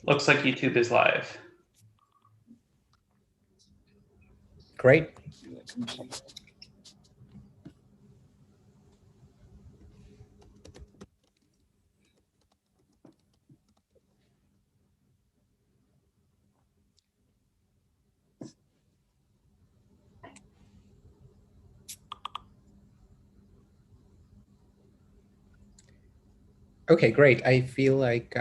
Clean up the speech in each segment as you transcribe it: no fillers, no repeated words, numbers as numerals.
Looks like YouTube is live. Great. Okay, great. I feel like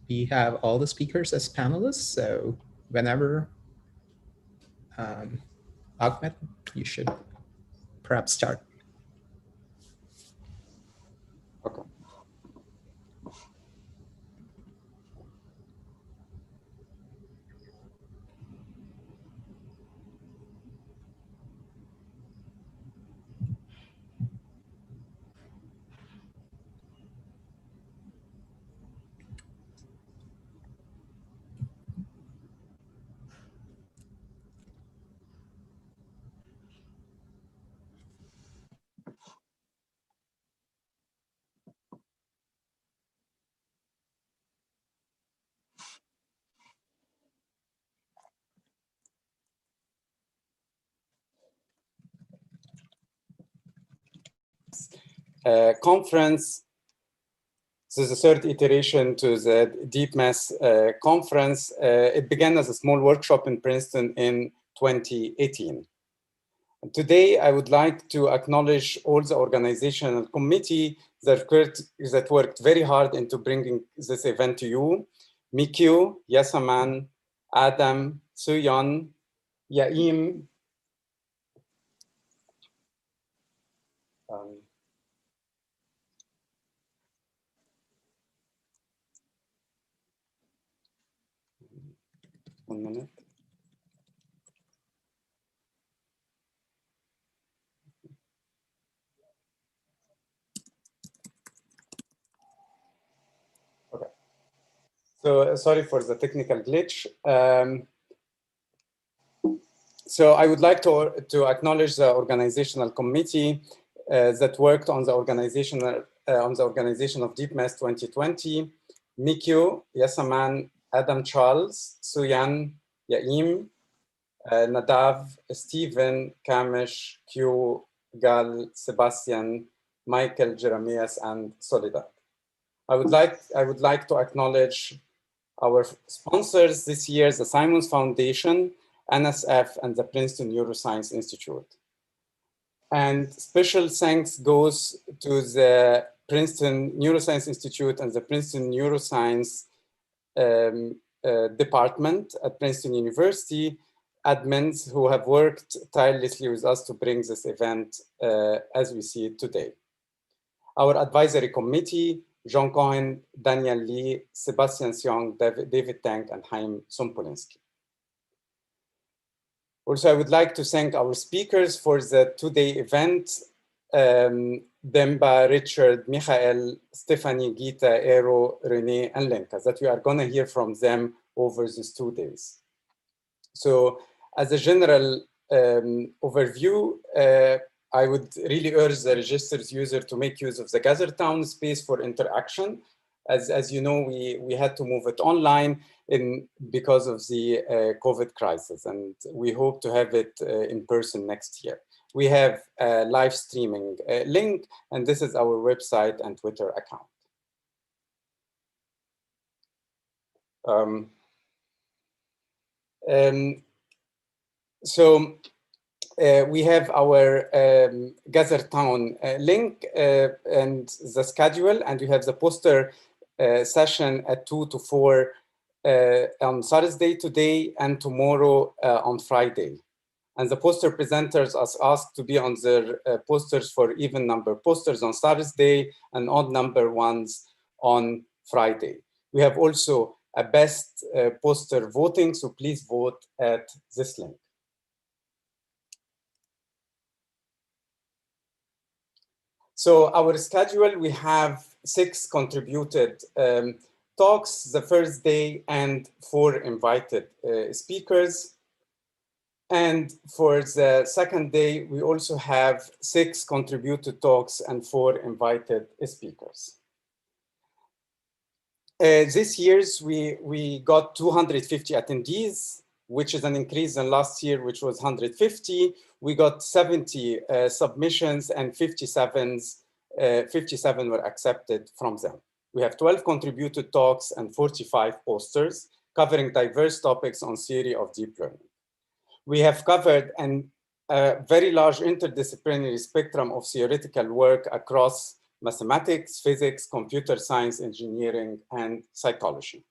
we have all the speakers as panelists, so whenever, Ahmed, you should perhaps start. Okay. Conference. This is the third iteration to the DeepMath conference. It began as a small workshop in Princeton in 2018. Today, I would like to acknowledge all the organizational committee that worked very hard into bringing this event to you. Mikyu, Yasaman, Adam, Suyan, Yaim, one minute. Okay. So sorry for the technical glitch. So I would like to acknowledge the organizational committee that worked on the organization of DeepMath 2020. Mikyu, Yasaman, Adam Charles, Suyan, Yaim, Nadav, Stephen, Kamish, Q, Gal, Sebastian, Michael, Jeremias, and Soledad. I would like to acknowledge our sponsors this year, the Simons Foundation, NSF, and the Princeton Neuroscience Institute. And special thanks goes to the Princeton Neuroscience Institute and the Princeton Neuroscience department at Princeton University, admins who have worked tirelessly with us to bring this event as we see it today. Our advisory committee, John Cohen, Daniel Lee, Sebastian Seong, David Tank, and Chaim Sompolinski. Also, I would like to thank our speakers for the two-day event, Demba, Richard, Michael, Stephanie, Gita, Eero, Renee, and Lenka, that we are going to hear from them over these 2 days. So as a general overview, I would really urge the registered user to make use of the Gather Town space for interaction. As you know, we had to move it online because of the COVID crisis, and we hope to have it in person next year. We have a live streaming link, and this is our website and Twitter account. We have our Gather Town link and the schedule, and we have the poster session at 2 to 4 on Thursday today and tomorrow on Friday. And the poster presenters are asked to be on their posters for even number posters on Thursday and odd number ones on Friday. We have also a best poster voting, so please vote at this link. So our schedule, we have 6 contributed talks the first day and 4 invited speakers. And for the second day, we also have 6 contributed talks and 4 invited speakers. This year's we got 250 attendees, which is an increase than last year, which was 150. We got 70 submissions and 57 were accepted from them. We have 12 contributed talks and 45 posters covering diverse topics on theory of deep learning. We have covered a very large interdisciplinary spectrum of theoretical work across mathematics, physics, computer science, engineering, and psychology.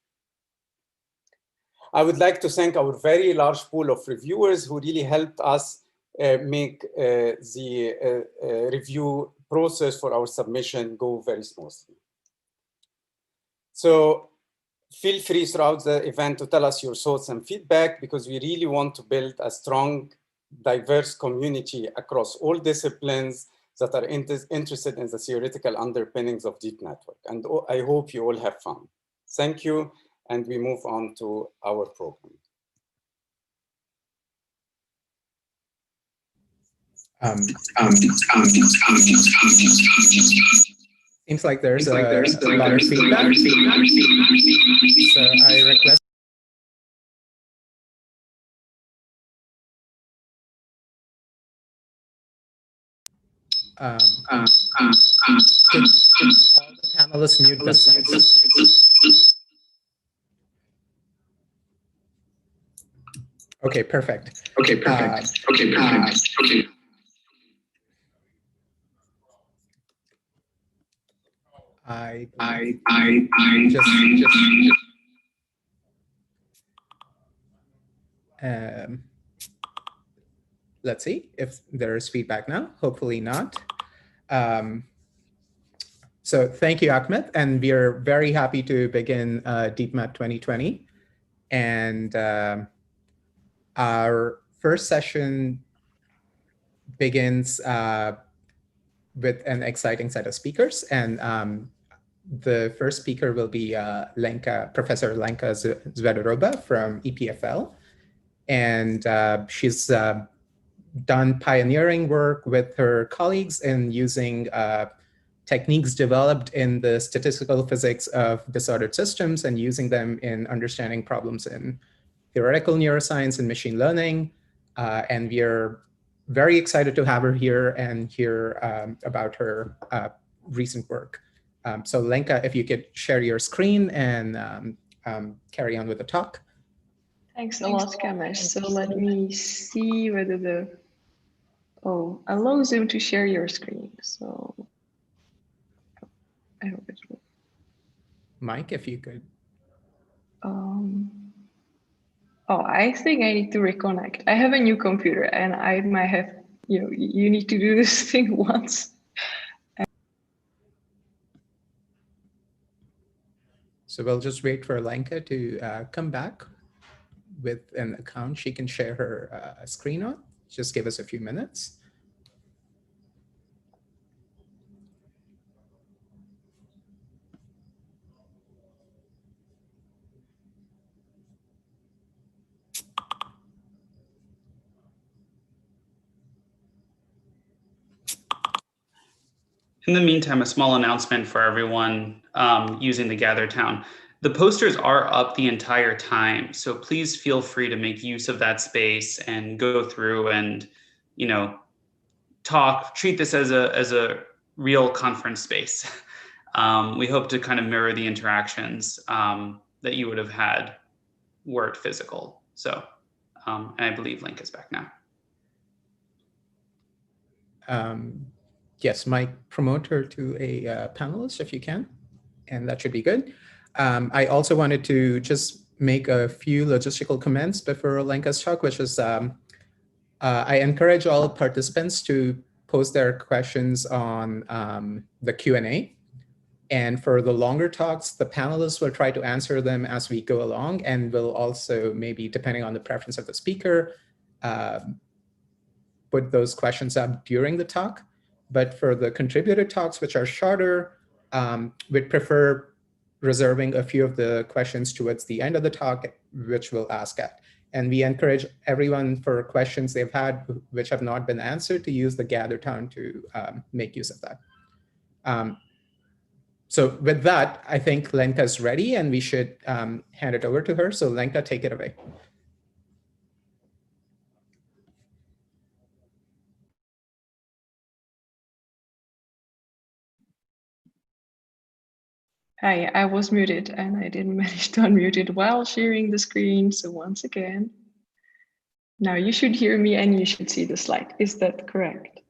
I would like to thank our very large pool of reviewers who really helped us make the review process for our submission go very smoothly. So feel free throughout the event to tell us your thoughts and feedback, because we really want to build a strong, diverse community across all disciplines that are interested in the theoretical underpinnings of deep network. And I hope you all have fun. Thank you, and we move on to our program. Seems like there's a lot of feedback. So I request could all the panelists mute themselves? Okay, perfect. Okay, perfect. Okay, perfect. Okay. Let's see if there's feedback now. Hopefully not. So thank you, Ahmed. And we are very happy to begin DeepMath 2020. And our first session begins with an exciting set of speakers. And the first speaker will be Professor Lenka Zvedorova from EPFL. And she's done pioneering work with her colleagues in using techniques developed in the statistical physics of disordered systems and using them in understanding problems in theoretical neuroscience and machine learning. And we are very excited to have her here and hear about her recent work. So Lenka, if you could share your screen and carry on with the talk. Thanks a lot, Kamesh. So let me see whether allow Zoom to share your screen. So I hope it will. Mike, if you could. I think I need to reconnect. I have a new computer and I might have, you need to do this thing once. So we'll just wait for Lenka to come back with an account she can share her screen on. Just give us a few minutes. In the meantime, a small announcement for everyone using the Gather Town. The posters are up the entire time, so please feel free to make use of that space and go through and, treat this as a real conference space. We hope to kind of mirror the interactions that you would have had were it physical. So, and I believe Link is back now. Yes, Mike, promote her to a panelist if you can, and that should be good. I also wanted to just make a few logistical comments before Lenka's talk, which is I encourage all participants to post their questions on the Q&A. And for the longer talks, the panelists will try to answer them as we go along, and will also maybe, depending on the preference of the speaker, put those questions up during the talk. But for the contributor talks, which are shorter, we'd prefer reserving a few of the questions towards the end of the talk, which we'll ask at. And we encourage everyone for questions they've had which have not been answered to use the Gather Town to make use of that. So with that, I think Lenka's ready and we should hand it over to her. So Lenka, take it away. Hi, I was muted and I didn't manage to unmute it while sharing the screen. So once again, now you should hear me and you should see the slide. Is that correct?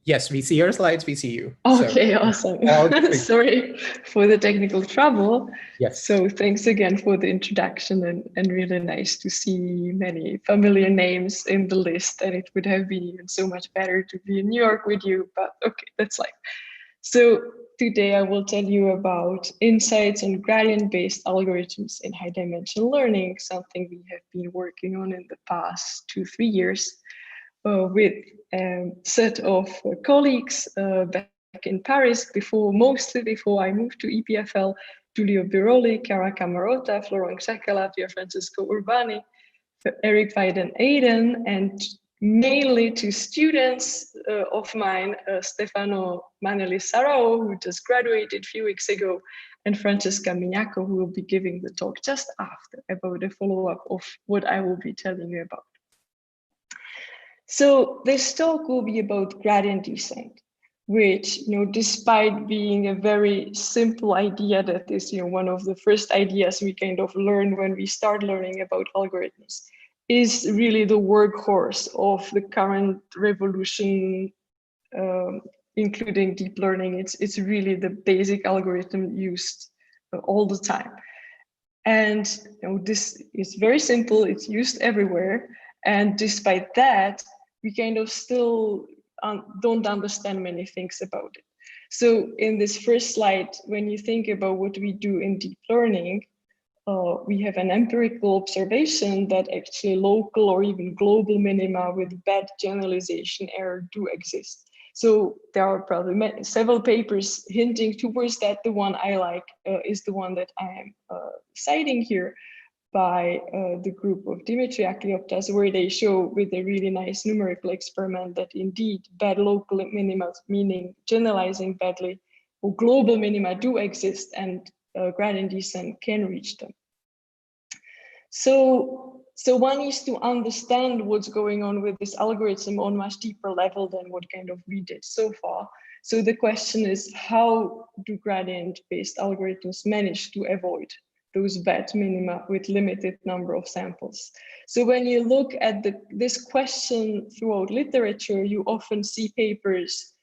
Yes, we see your slides, we see you. Okay, So, awesome. Sorry for the technical trouble. Yes. So thanks again for the introduction and really nice to see many familiar names in the list. And it would have been even so much better to be in New York with you, but okay, that's life. So today I will tell you about insights on gradient-based algorithms in high-dimensional learning, something we have been working on in the past 2-3 years with a set of colleagues back in Paris mostly before I moved to EPFL, Giulio Biroli, Chiara Camarota, Florent Sakala, Pier Francesco Urbani, Eric Weiden Aiden, and mainly to students of mine, Stefano Maneli Sarao, who just graduated a few weeks ago, and Francesca Mignaco, who will be giving the talk just after about a follow-up of what I will be telling you about. So this talk will be about gradient descent, which, despite being a very simple idea that is, one of the first ideas we kind of learn when we start learning about algorithms, is really the workhorse of the current revolution, including deep learning. It's really the basic algorithm used all the time. And this is very simple, it's used everywhere. And despite that, we kind of still don't understand many things about it. So in this first slide, when you think about what we do in deep learning, we have an empirical observation that actually local or even global minima with bad generalization error do exist. So there are probably several papers hinting towards that. The one I like is the one that I am citing here by the group of Dimitri Aklioptas, where they show with a really nice numerical experiment that indeed bad local minima, meaning generalizing badly, or global minima do exist, and gradient descent can reach them. So one needs to understand what's going on with this algorithm on much deeper level than what kind of we did so far. So the question is, how do gradient-based algorithms manage to avoid those bad minima with limited number of samples? So when you look at this question throughout literature, you often see papers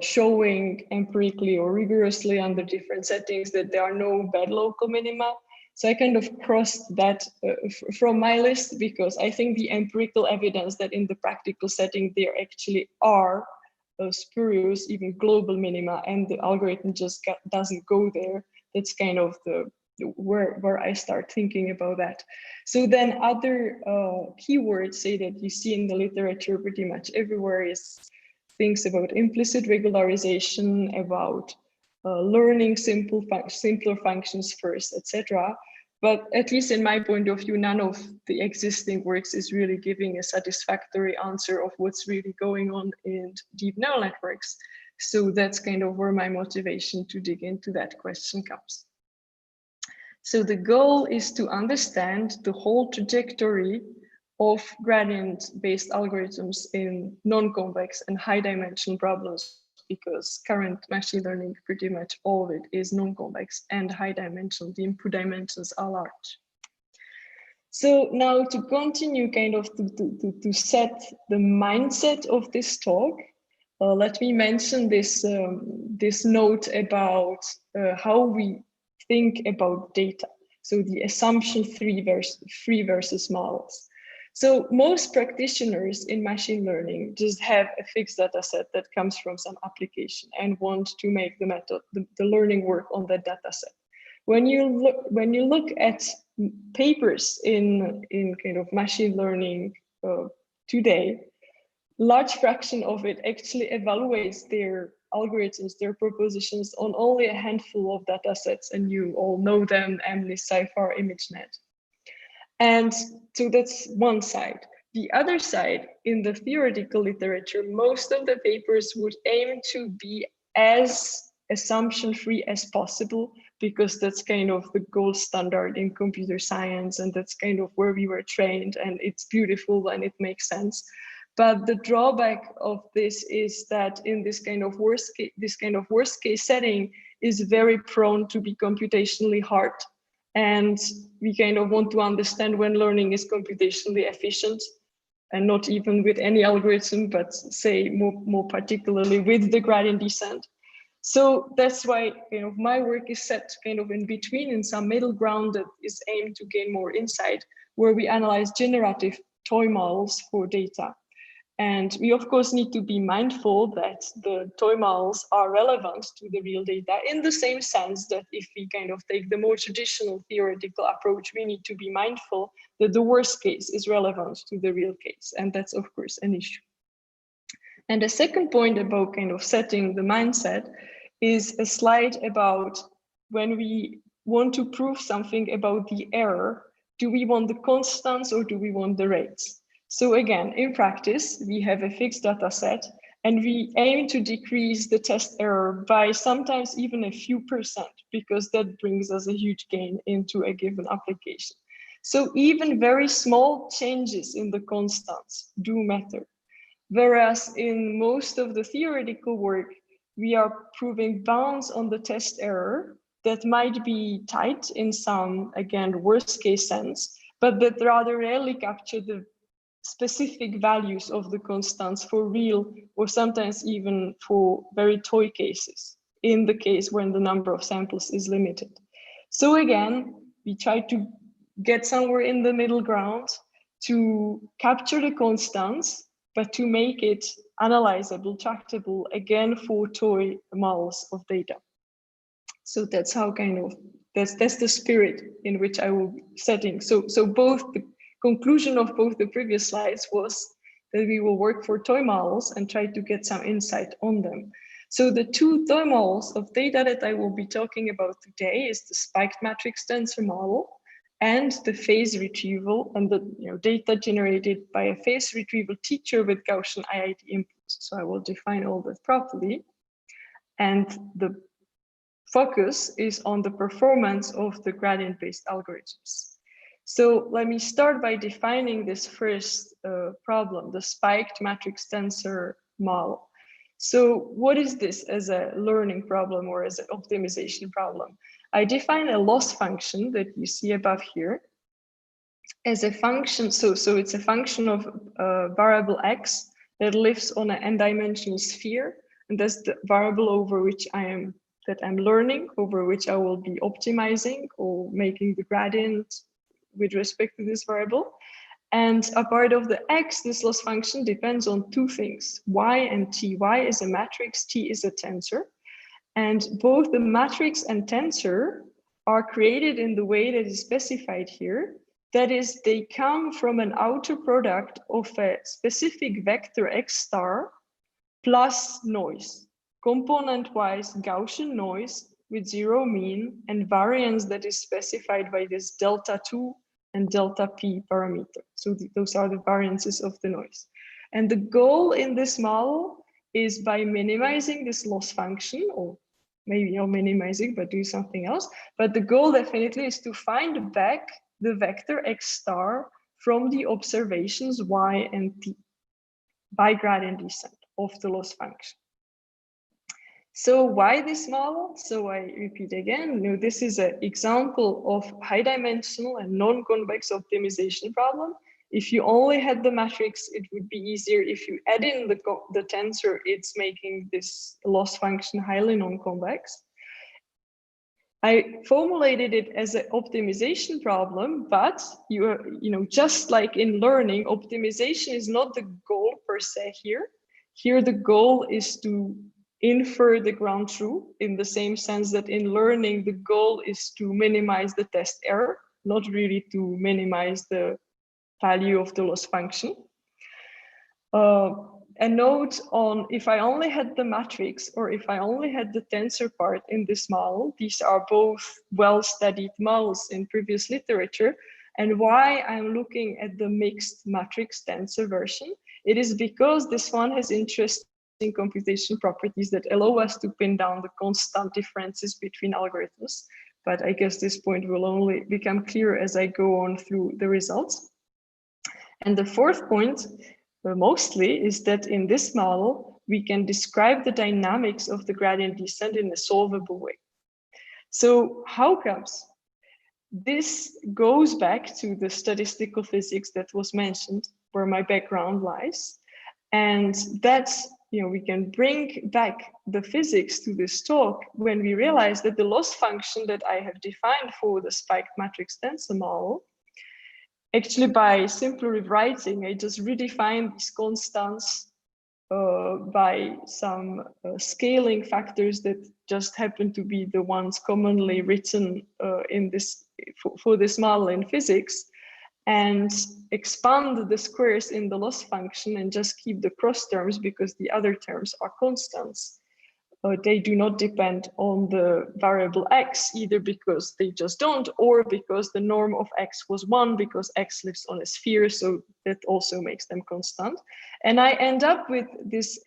showing empirically or rigorously under different settings that there are no bad local minima. So I kind of crossed that from my list because I think the empirical evidence that in the practical setting there actually are spurious, even global minima, and the algorithm just doesn't go there. That's kind of where I start thinking about that. So then other keywords say that you see in the literature pretty much everywhere is things about implicit regularization, about learning simpler functions first, etc. But at least in my point of view, none of the existing works is really giving a satisfactory answer of what's really going on in deep neural networks. So that's kind of where my motivation to dig into that question comes. So the goal is to understand the whole trajectory of gradient-based algorithms in non-convex and high-dimensional problems, because current machine learning, pretty much all of it is non-convex and high-dimensional. The input dimensions are large. So now to continue kind of to set the mindset of this talk, let me mention this, this note about how we think about data. So the assumption free versus models. So most practitioners in machine learning just have a fixed data set that comes from some application and want to make the method, the learning work on that data set. When you look at papers in kind of machine learning today, large fraction of it actually evaluates their algorithms, their propositions on only a handful of data sets, and you all know them, MNIST, CIFAR, ImageNet. And so that's one side. The other side, in the theoretical literature, most of the papers would aim to be as assumption-free as possible, because that's kind of the gold standard in computer science, and that's kind of where we were trained, and it's beautiful and it makes sense. But the drawback of this is that in this kind of worst case setting is very prone to be computationally hard. And we kind of want to understand when learning is computationally efficient, and not even with any algorithm, but say more particularly with the gradient descent. So that's why kind of my work is set kind of in between, in some middle ground that is aimed to gain more insight, where we analyze generative toy models for data. And we of course need to be mindful that the toy models are relevant to the real data, in the same sense that if we kind of take the more traditional theoretical approach, we need to be mindful that the worst case is relevant to the real case. And that's of course an issue. And the second point about kind of setting the mindset is a slide about when we want to prove something about the error, do we want the constants or do we want the rates? So again, in practice, we have a fixed data set and we aim to decrease the test error by sometimes even a few %, because that brings us a huge gain into a given application. So even very small changes in the constants do matter. Whereas in most of the theoretical work, we are proving bounds on the test error that might be tight in some, again, worst case sense, but that rather rarely capture the specific values of the constants for real, or sometimes even for very toy cases, in the case when the number of samples is limited. So again, we try to get somewhere in the middle ground to capture the constants, but to make it analyzable, tractable, again, for toy models of data. So that's how kind of, that's the spirit in which I will be setting. So both the conclusion of both the previous slides was that we will work for toy models and try to get some insight on them. So the two toy models of data that I will be talking about today is the spiked matrix tensor model and the phase retrieval, and the data generated by a phase retrieval teacher with Gaussian IIT inputs. So I will define all that properly. And the focus is on the performance of the gradient-based algorithms. So let me start by defining this first problem, the spiked matrix tensor model. So what is this as a learning problem or as an optimization problem? I define a loss function that you see above here as a function. So it's a function of variable x that lives on an n-dimensional sphere, and that's the variable over which I'm learning, over which I will be optimizing or making the gradient with respect to this variable. And a part of the x, this loss function depends on two things, y and t. Y is a matrix, t is a tensor. And both the matrix and tensor are created in the way that is specified here. That is, they come from an outer product of a specific vector x star plus noise, component-wise Gaussian noise with zero mean and variance that is specified by this delta 2 and delta p parameter. So those are the variances of the noise. And the goal in this model is, by minimizing this loss function, or maybe not minimizing, but do something else. But the goal definitely is to find back the vector x star from the observations y and t by gradient descent of the loss function. So why this model? So I repeat again, this is an example of high dimensional and non-convex optimization problem. If you only had the matrix, it would be easier. If you add in the tensor, it's making this loss function highly non-convex. I formulated it as an optimization problem, but just like in learning, optimization is not the goal per se here. Here, the goal is to infer the ground truth, in the same sense that in learning, the goal is to minimize the test error, not really to minimize the value of the loss function. A note on, if I only had the matrix or if I only had the tensor part in this model, these are both well-studied models in previous literature. And why I'm looking at the mixed matrix tensor version, it is because this one has interesting computation properties that allow us to pin down the constant differences between algorithms. But I guess this point will only become clear as I go on through the results. And the fourth point, mostly, is that in this model, we can describe the dynamics of the gradient descent in a solvable way. So how comes? This goes back to the statistical physics that was mentioned, where my background lies. And that's, we can bring back the physics to this talk when we realize that the loss function that I have defined for the spiked matrix tensor model, actually by simply rewriting, I just redefine these constants by some scaling factors that just happen to be the ones commonly written in this for this model in physics, and expand the squares in the loss function and just keep the cross terms because the other terms are constants. They do not depend on the variable x, either because they just don't, or because the norm of x was 1 because x lives on a sphere, so that also makes them constant. And I end up with this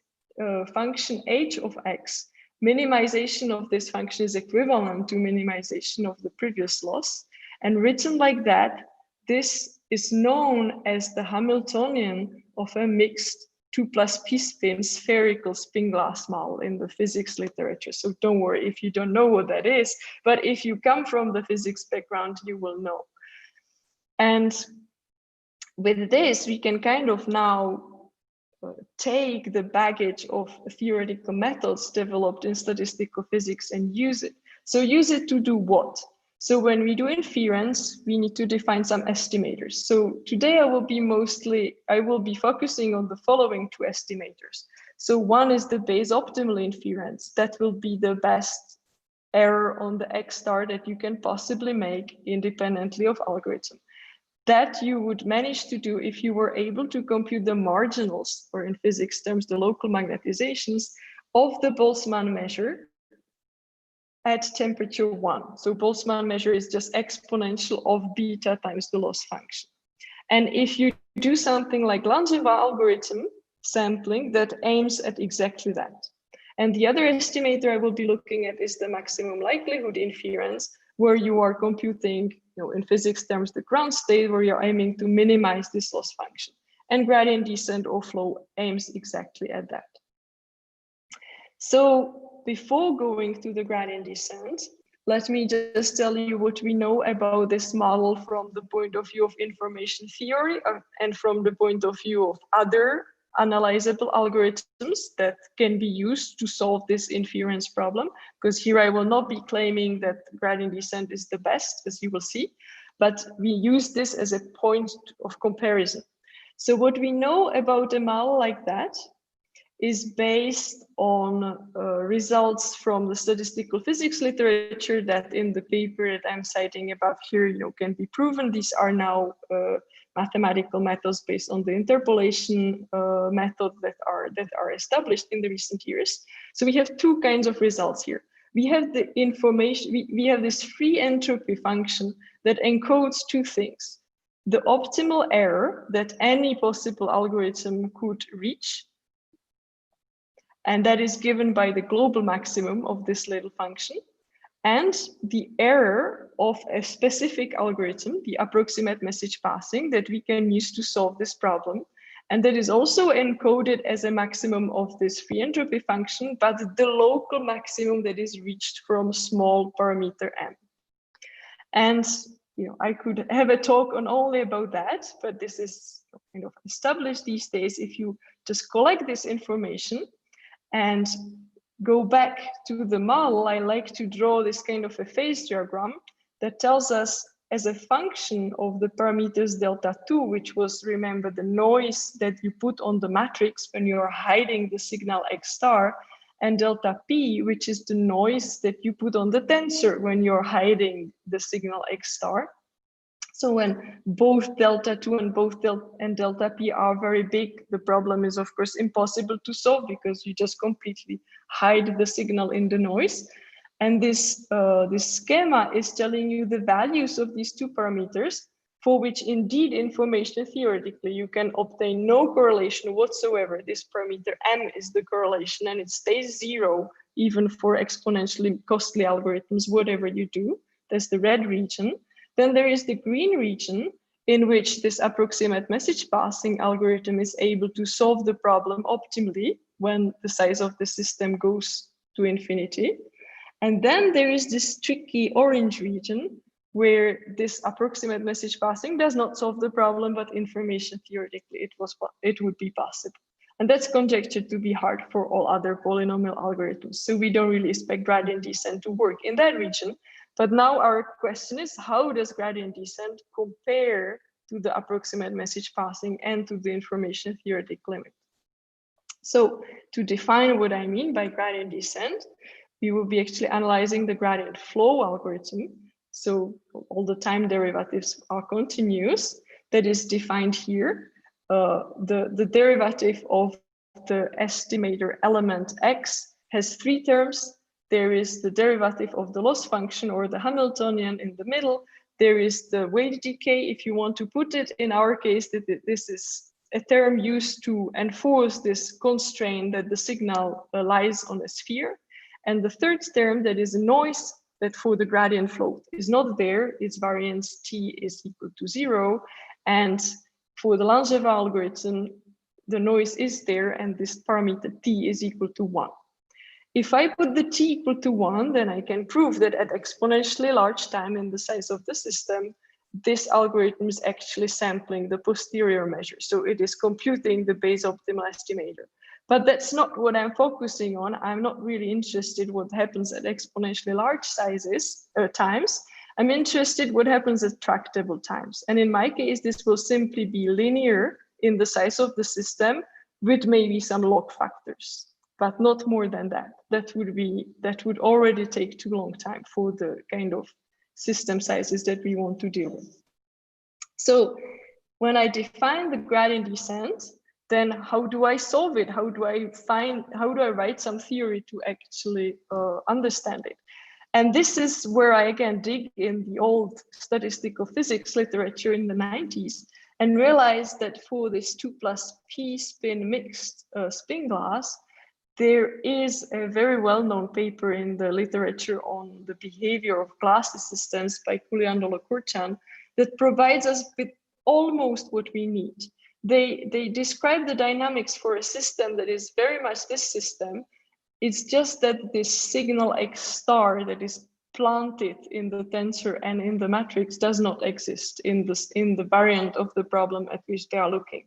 function h of x. Minimization of this function is equivalent to minimization of the previous loss. And written like that, this is known as the Hamiltonian of a mixed 2+ p-spin spherical spin glass model in the physics literature. So don't worry if you don't know what that is, but if you come from the physics background, you will know. And with this, we can kind of now take the baggage of theoretical methods developed in statistical physics and use it. So use it to do what? So when we do inference, we need to define some estimators. So today I will be focusing on the following two estimators. So one is the base optimal inference. That will be the best error on the X star that you can possibly make independently of algorithm. That you would manage to do if you were able to compute the marginals, or in physics terms, the local magnetizations of the Boltzmann measure at temperature 1. So Boltzmann measure is just exponential of beta times the loss function. And if you do something like Langevin algorithm sampling, that aims at exactly that. And the other estimator I will be looking at is the maximum likelihood inference, where you are computing, in physics terms, the ground state, where you're aiming to minimize this loss function. And gradient descent or flow aims exactly at that. So before going to the gradient descent, let me just tell you what we know about this model from the point of view of information theory and from the point of view of other analyzable algorithms that can be used to solve this inference problem. Because here I will not be claiming that gradient descent is the best, as you will see, but we use this as a point of comparison. So what we know about a model like that is based on results from the statistical physics literature that in the paper that I'm citing above here, can be proven. These are now mathematical methods based on the interpolation method that are established in the recent years. So we have two kinds of results here. We have the information, we have this free entropy function that encodes two things: the optimal error that any possible algorithm could reach, and that is given by the global maximum of this little function, and the error of a specific algorithm, the approximate message passing, that we can use to solve this problem. And that is also encoded as a maximum of this free entropy function, but the local maximum that is reached from small parameter m. And I could have a talk on only about that, but this is kind of established these days. If you just collect this information and go back to the model, I like to draw this kind of a phase diagram that tells us, as a function of the parameters delta 2, which was, remember, the noise that you put on the matrix when you're hiding the signal x star, and delta p, which is the noise that you put on the tensor when you're hiding the signal x star. So when both delta 2 and delta p are very big, the problem is, of course, impossible to solve because you just completely hide the signal in the noise. And this schema is telling you the values of these two parameters for which indeed information theoretically you can obtain no correlation whatsoever. This parameter m is the correlation and it stays 0 even for exponentially costly algorithms, whatever you do. That's the red region. Then there is the green region in which this approximate message passing algorithm is able to solve the problem optimally when the size of the system goes to infinity. And then there is this tricky orange region where this approximate message passing does not solve the problem, but information theoretically it would be possible. And that's conjectured to be hard for all other polynomial algorithms. So we don't really expect gradient descent to work in that region. But now our question is, how does gradient descent compare to the approximate message passing and to the information theoretic limit? So to define what I mean by gradient descent, we will be actually analyzing the gradient flow algorithm. So all the time derivatives are continuous. That is defined here. The derivative of the estimator element x has 3 terms. There is the derivative of the loss function or the Hamiltonian in the middle. There is the weight decay, if you want to put it. In our case, this is a term used to enforce this constraint that the signal lies on a sphere. And the third term, that is a noise, that for the gradient flow is not there. Its variance t is equal to 0. And for the Langevin algorithm, the noise is there and this parameter t is equal to 1. If I put the t equal to 1, then I can prove that at exponentially large time in the size of the system, this algorithm is actually sampling the posterior measure. So it is computing the base optimal estimator. But that's not what I'm focusing on. I'm not really interested what happens at exponentially large times. I'm interested what happens at tractable times. And in my case, this will simply be linear in the size of the system with maybe some log factors, but not more than that. That would already take too long time for the kind of system sizes that we want to deal with. So when I define the gradient descent, then how do I solve it? How do I write some theory to actually understand it? And this is where I again dig in the old statistical physics literature in the 90s and realize that for this 2 plus p spin mixed spin glass, there is a very well-known paper in the literature on the behavior of glass systems by Kuliandolo-Kurchan that provides us with almost what we need. They describe the dynamics for a system that is very much this system. It's just that this signal x star that is planted in the tensor and in the matrix does not exist in the variant of the problem at which they are looking.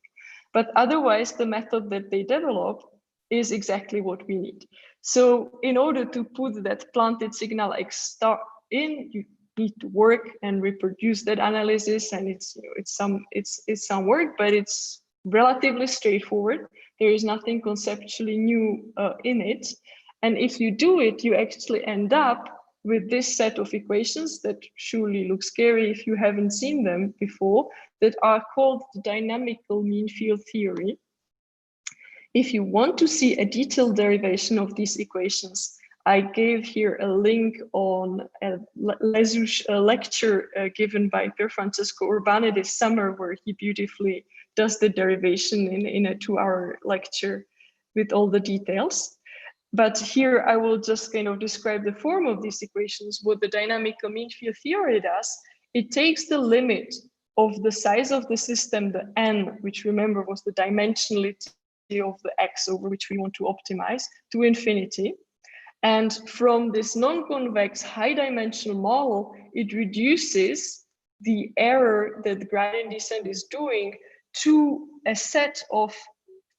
But otherwise, the method that they develop is exactly what we need. So in order to put that planted signal x star in, you need to work and reproduce that analysis, and it's some work, but it's relatively straightforward. There is nothing conceptually new in it, and if you do it, you actually end up with this set of equations that surely look scary if you haven't seen them before, that are called the dynamical mean field theory. If you want to see a detailed derivation of these equations, I gave here a link on a lecture given by Pier Francesco Urbani this summer, where he beautifully does the derivation in a 2-hour lecture with all the details. But here I will just kind of describe the form of these equations. What the dynamical mean field theory does, it takes the limit of the size of the system, the n, which remember was the dimensionality of the x over which we want to optimize, to infinity. And from this non-convex high dimensional model, it reduces the error that the gradient descent is doing to a set of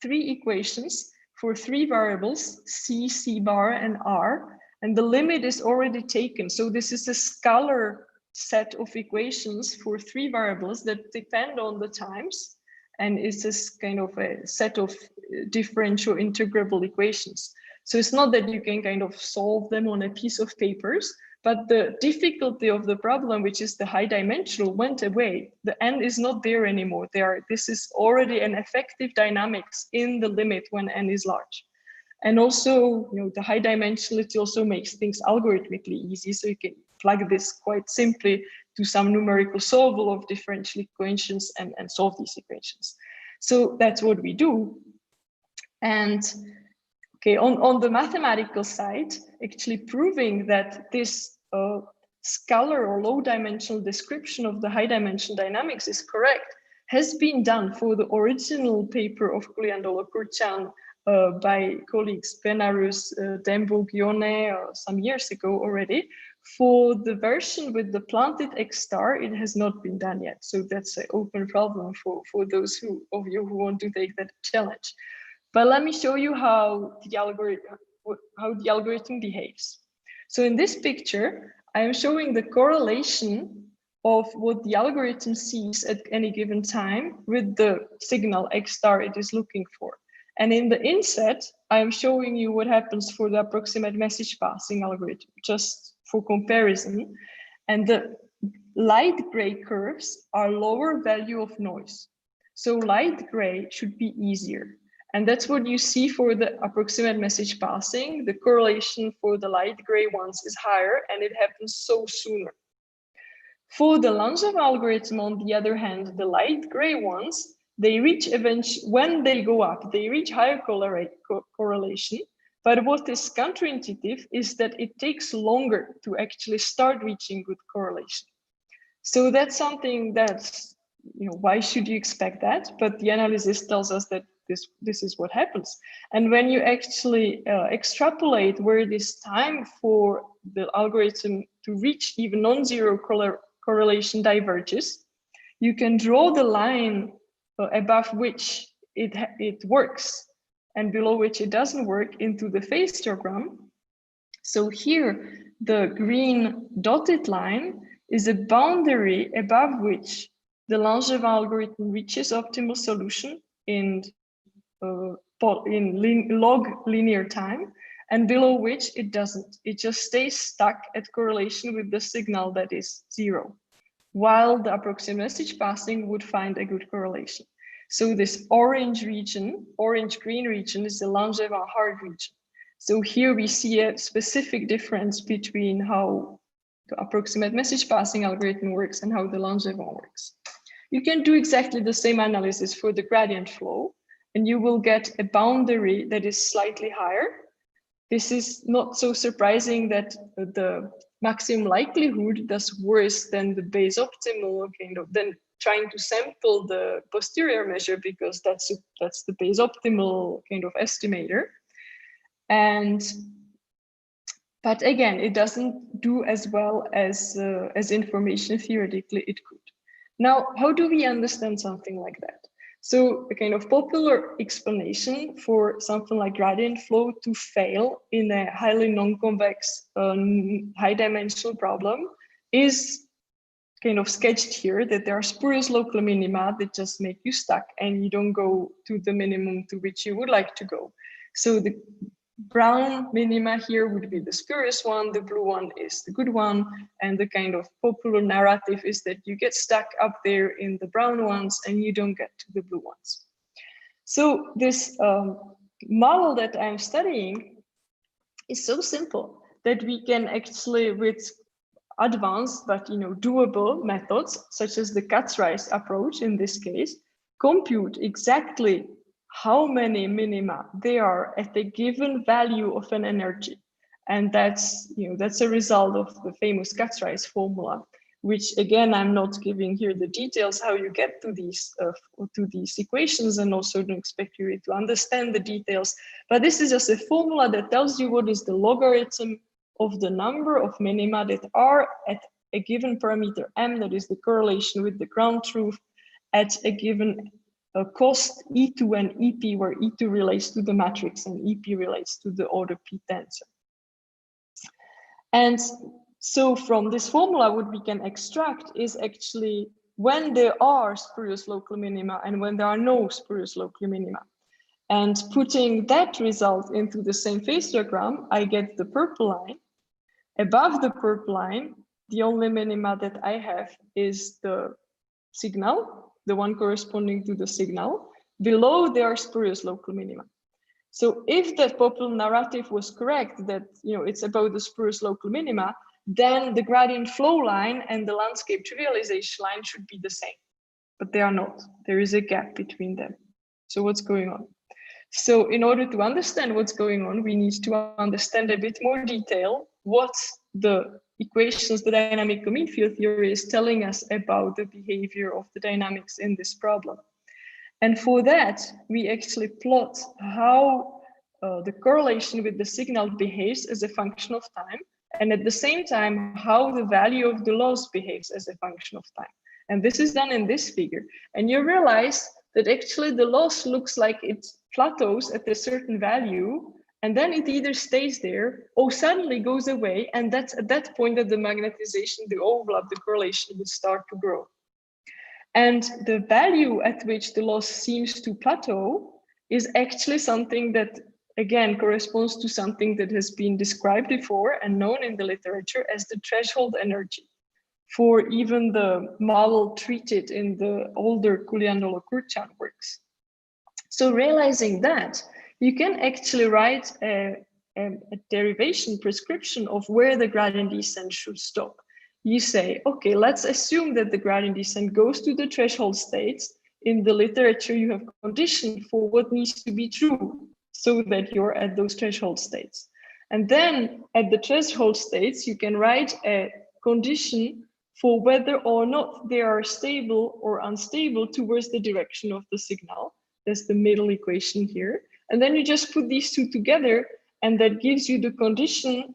3 equations for 3 variables, c, c bar, and r. And the limit is already taken. So this is a scalar set of equations for 3 variables that depend on the times. And it's this kind of a set of differential integrable equations. So it's not that you can kind of solve them on a piece of papers, but the difficulty of the problem, which is the high dimensional, went away. The n is not there anymore. This is already an effective dynamics in the limit when n is large. And also, the high dimensionality also makes things algorithmically easy. So you can plug this quite simply do some numerical solval of differential equations and solve these equations. So that's what we do. And okay, on the mathematical side, actually proving that this scalar or low dimensional description of the high dimensional dynamics is correct has been done for the original paper of Kuliandolo-Kurchan by colleagues Benarus, Dembo, Guionnet some years ago already. For the version with the planted X star, it has not been done yet. So that's an open problem for those of you who want to take that challenge. But let me show you how the algorithm behaves. So in this picture, I am showing the correlation of what the algorithm sees at any given time with the signal X star it is looking for. And in the inset, I am showing you what happens for the approximate message passing algorithm, just for comparison. And the light gray curves are lower value of noise. So light gray should be easier. And that's what you see for the approximate message passing. The correlation for the light gray ones is higher, and it happens so sooner. For the Langevin algorithm, on the other hand, the light gray ones, they reach eventually, when they go up, they reach higher correlation. But what is counterintuitive is that it takes longer to actually start reaching good correlation. So that's something that's, why should you expect that? But the analysis tells us that this is what happens. And when you actually extrapolate where this time for the algorithm to reach even non-zero correlation diverges, you can draw the line above which it works and below which it doesn't work into the phase diagram. So here, the green dotted line is a boundary above which the Langevin algorithm reaches optimal solution in log linear time, and below which it doesn't. It just stays stuck at correlation with the signal that is 0, while the approximate message passing would find a good correlation. So this orange-green region is the Langevin hard region. So here we see a specific difference between how the approximate message passing algorithm works and how the Langevin works. You can do exactly the same analysis for the gradient flow, and you will get a boundary that is slightly higher. This is not so surprising that the maximum likelihood does worse than the base optimal, than trying to sample the posterior measure, because that's the base optimal kind of estimator. But again, it doesn't do as well as information theoretically it could. Now, how do we understand something like that? So a kind of popular explanation for something like gradient flow to fail in a highly non-convex high dimensional problem is kind of sketched here, that there are spurious local minima that just make you stuck and you don't go to the minimum to which you would like to go. So the brown minima here would be the spurious one, the blue one is the good one, and the kind of popular narrative is that you get stuck up there in the brown ones and you don't get to the blue ones. So this model that I'm studying is so simple that we can actually, with advanced but doable methods, such as the Katzreis approach in this case, compute exactly how many minima there are at a given value of an energy. And that's a result of the famous Katzreis formula, which again, I'm not giving here the details how you get to these equations, and also don't expect you to understand the details. But this is just a formula that tells you what is the logarithm of the number of minima that are at a given parameter m, that is the correlation with the ground truth, at a given cost E2 and EP, where E2 relates to the matrix and EP relates to the order P tensor. And so from this formula, what we can extract is actually when there are spurious local minima and when there are no spurious local minima. And putting that result into the same phase diagram, I get the purple line. Above the purple line, the only minima that I have is the signal, the one corresponding to the signal. Below, there are spurious local minima. So if that popular narrative was correct, that it's about the spurious local minima, then the gradient flow line and the landscape trivialization line should be the same, but they are not. There is a gap between them. So what's going on? So in order to understand what's going on, we need to understand a bit more detail what the equations, the dynamic mean field theory is telling us about the behavior of the dynamics in this problem. And for that, we actually plot how the correlation with the signal behaves as a function of time, and at the same time, how the value of the loss behaves as a function of time. And this is done in this figure. And you realize that actually the loss looks like it plateaus at a certain value, and then it either stays there or suddenly goes away. And that's at that point that the magnetization, the overlap, the correlation will start to grow. And the value at which the loss seems to plateau is actually something that, again, corresponds to something that has been described before and known in the literature as the threshold energy for even the model treated in the older Couliandolo-Kurchan works. So realizing that, you can actually write a derivation prescription of where the gradient descent should stop. You say, okay, let's assume that the gradient descent goes to the threshold states. In the literature, you have conditioned for what needs to be true so that you're at those threshold states. And then at the threshold states, you can write a condition for whether or not they are stable or unstable towards the direction of the signal. That's the middle equation here. And then you just put these two together, and that gives you the condition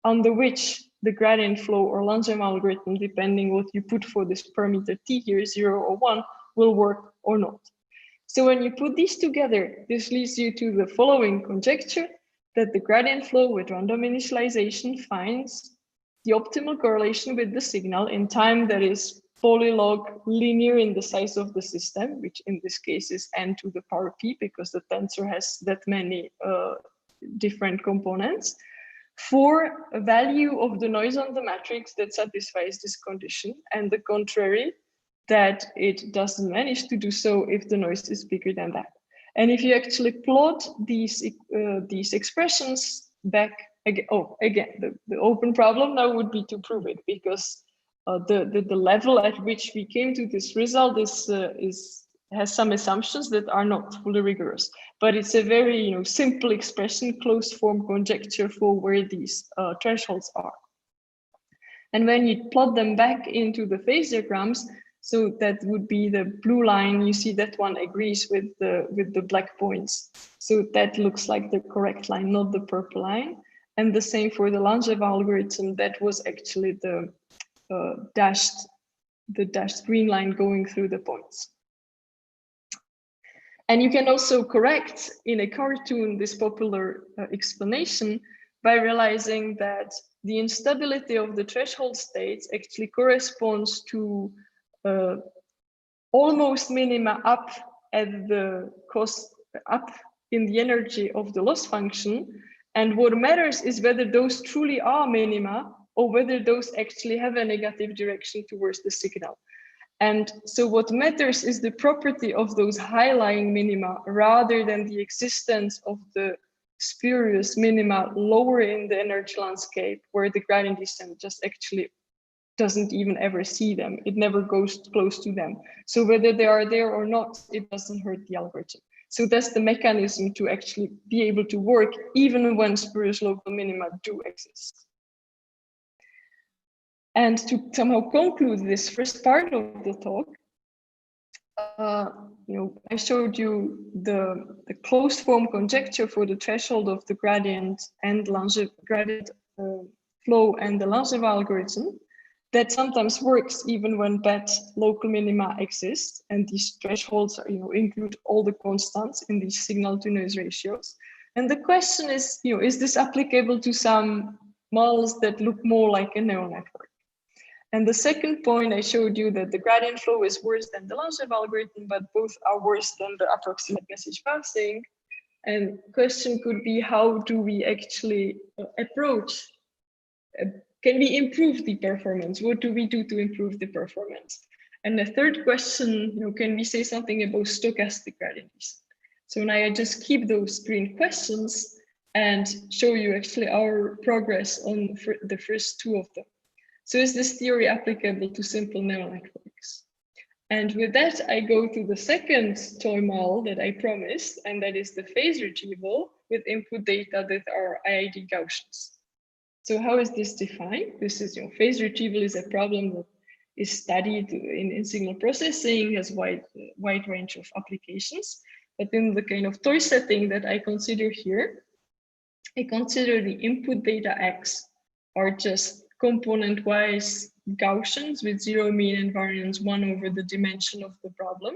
under which the gradient flow or Langevin algorithm, depending what you put for this parameter t here, 0 or 1, will work or not. So when you put these together, this leads you to the following conjecture, that the gradient flow with random initialization finds the optimal correlation with the signal in time that is polylog linear in the size of the system, which in this case is n to the power p, because the tensor has that many different components, for a value of the noise on the matrix that satisfies this condition, and the contrary, that it doesn't manage to do so if the noise is bigger than that. And if you actually plot these expressions back again, the open problem now would be to prove it, because the level at which we came to this result has some assumptions that are not fully rigorous, but it's a very simple expression, closed form conjecture for where these thresholds are. And when you plot them back into the phase diagrams, so that would be the blue line, you see that one agrees with the black points. So that looks like the correct line, not the purple line. And the same for the Langevin algorithm, that was actually the dashed green line going through the points. And you can also correct in a cartoon this popular explanation by realizing that the instability of the threshold states actually corresponds to almost minima up at the cost, up in the energy of the loss function. And what matters is whether those truly are minima or whether those actually have a negative direction towards the signal. And so what matters is the property of those high-lying minima rather than the existence of the spurious minima lower in the energy landscape, where the gradient descent just actually doesn't even ever see them. It never goes close to them. So whether they are there or not, it doesn't hurt the algorithm. So that's the mechanism to actually be able to work even when spurious local minima do exist. And to somehow conclude this first part of the talk, I showed you the closed form conjecture for the threshold of the gradient and gradient flow and the Langevin algorithm that sometimes works even when bad local minima exist. And these thresholds are, include all the constants in these signal to noise ratios. And the question is, is this applicable to some models that look more like a neural network? And the second point, I showed you that the gradient flow is worse than the Langevin algorithm, but both are worse than the approximate message passing. And question could be, how do we actually approach? Can we improve the performance? What do we do to improve the performance? And the third question, can we say something about stochastic gradient descent? So now I just keep those green questions and show you actually our progress on the first two of them. So is this theory applicable to simple neural networks? And with that, I go to the second toy model that I promised, and that is the phase retrieval with input data that are IID Gaussians. So how is this defined? This is, phase retrieval is a problem that is studied in signal processing, has wide range of applications. But in the kind of toy setting that I consider here, I consider the input data X are just component-wise Gaussians with 0 mean and variance 1 over the dimension of the problem.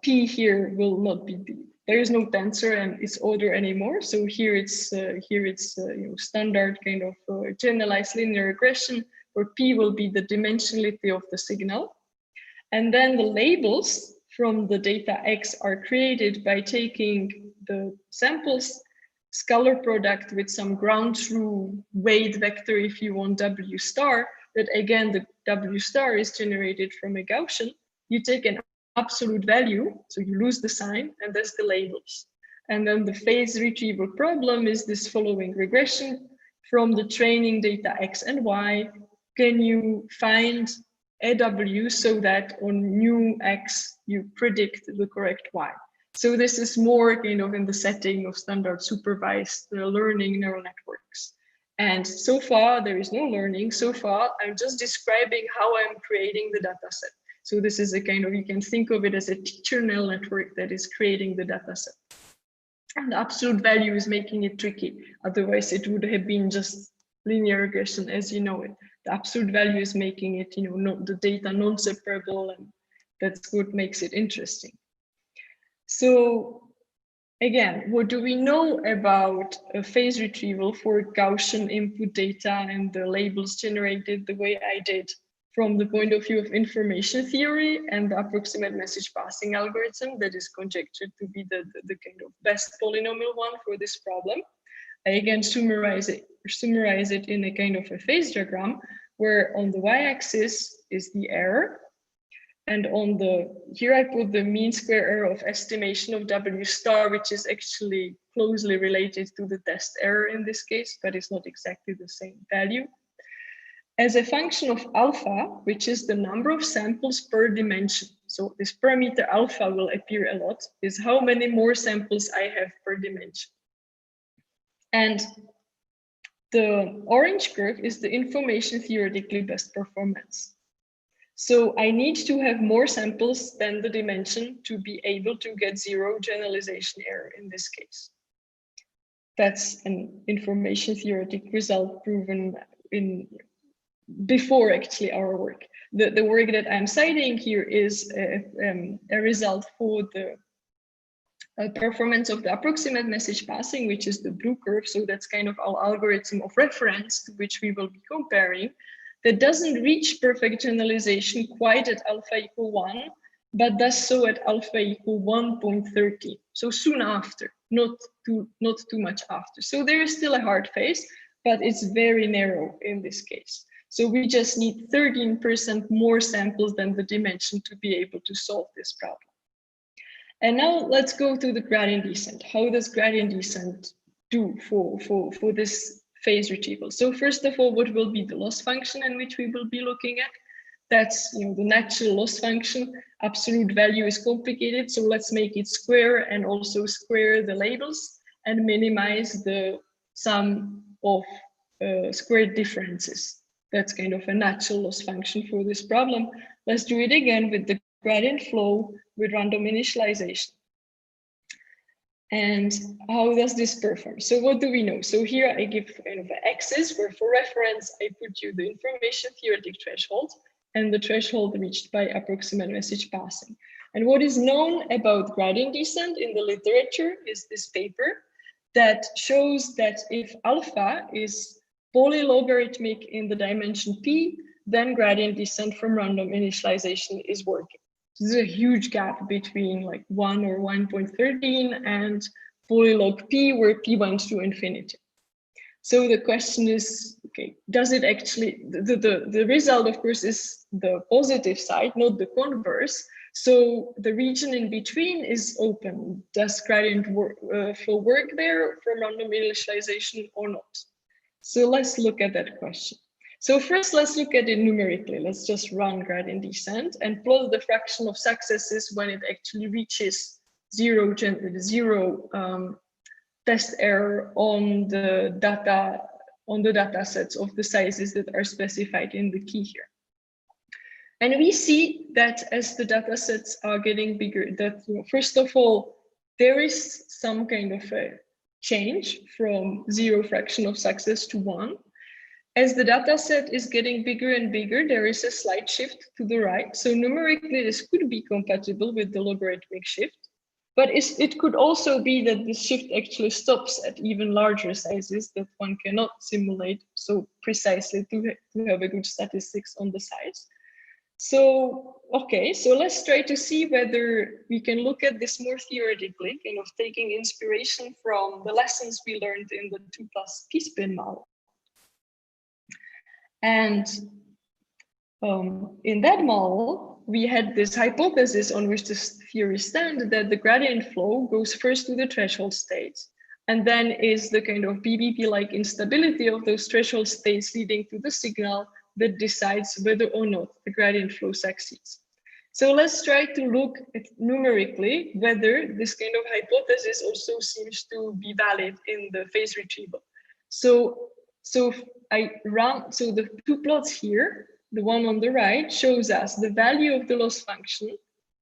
P here will not be there is no tensor and its order anymore. So here it's standard kind of generalized linear regression, where P will be the dimensionality of the signal. And then the labels from the data X are created by taking the samples scalar product with some ground truth weight vector, if you want, W star, that again, the W star is generated from a Gaussian. You take an absolute value, so you lose the sign, and that's the labels. And then the phase retrieval problem is this following regression from the training data X and Y. Can you find a W so that on new X, you predict the correct Y? So this is more kind of in the setting of standard supervised learning neural networks. And so far, there is no learning. So far, I'm just describing how I'm creating the data set. So this is a kind of, you can think of it as a teacher neural network that is creating the data set. And the absolute value is making it tricky. Otherwise, it would have been just linear regression as you know it. The absolute value is making it, not the data non-separable, and that's what makes it interesting. So again, what do we know about a phase retrieval for Gaussian input data and the labels generated the way I did from the point of view of information theory and the approximate message passing algorithm that is conjectured to be the kind of best polynomial one for this problem? I again summarize it in a kind of a phase diagram where on the y-axis is the error. And on here I put the mean square error of estimation of W star, which is actually closely related to the test error in this case, but it's not exactly the same value. As a function of alpha, which is the number of samples per dimension. So this parameter alpha will appear a lot, is how many more samples I have per dimension. And the orange curve is the information theoretically best performance. So I need to have more samples than the dimension to be able to get zero generalization error in this case. That's an information theoretic result proven before actually our work. The work that I'm citing here is a result for the performance of the approximate message passing, which is the blue curve. So that's kind of our algorithm of reference to which we will be comparing. That doesn't reach perfect generalization quite at alpha equal 1, but does so at alpha equal 1.30. So soon after, not too much after. So there is still a hard phase, but it's very narrow in this case. So we just need 13% more samples than the dimension to be able to solve this problem. And now let's go to the gradient descent. How does gradient descent do for this phase retrieval? So first of all, what will be the loss function in which we will be looking at? That's the natural loss function. Absolute value is complicated, so let's make it square and also square the labels and minimize the sum of squared differences. That's kind of a natural loss function for this problem. Let's do it again with the gradient flow with random initialization. And how does this perform? So what do we know? So here I give kind of an axis where for reference, I put you the information theoretic threshold and the threshold reached by approximate message passing. And what is known about gradient descent in the literature is this paper that shows that if alpha is polylogarithmic in the dimension p, then gradient descent from random initialization is working. There's a huge gap between like 1 or 1.13 and polylog p, where p went to infinity. So the question is, okay, does it actually, the result of course is the positive side, not the converse. So the region in between is open. Does gradient flow work there from random initialization or not? So let's look at that question. So first, let's look at it numerically. Let's just run gradient descent and plot the fraction of successes when it actually reaches zero test error on the data sets of the sizes that are specified in the key here. And we see that as the data sets are getting bigger, that first of all, there is some kind of a change from zero fraction of success to 1. As the data set is getting bigger and bigger, there is a slight shift to the right. So numerically, this could be compatible with the logarithmic shift. But it could also be that the shift actually stops at even larger sizes that one cannot simulate so precisely to have a good statistics on the size. So, okay, so let's try to see whether we can look at this more theoretically, kind of taking inspiration from the lessons we learned in the 2+ p-spin model. And in that model, we had this hypothesis on which this theory stands, that the gradient flow goes first to the threshold states, and then is the kind of BBP-like instability of those threshold states leading to the signal that decides whether or not the gradient flow succeeds. So let's try to look at numerically whether this kind of hypothesis also seems to be valid in the phase retrieval. So the two plots here, the one on the right shows us the value of the loss function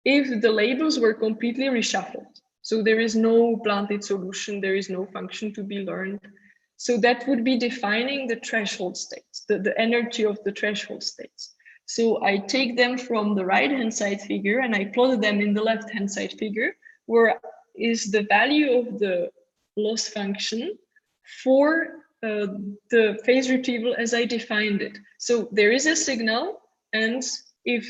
if the labels were completely reshuffled. So there is no blunted solution, there is no function to be learned. So that would be defining the threshold states, the energy of the threshold states. So I take them from the right-hand side figure and I plot them in the left-hand side figure, where is the value of the loss function for the phase retrieval as I defined it. So there is a signal, and if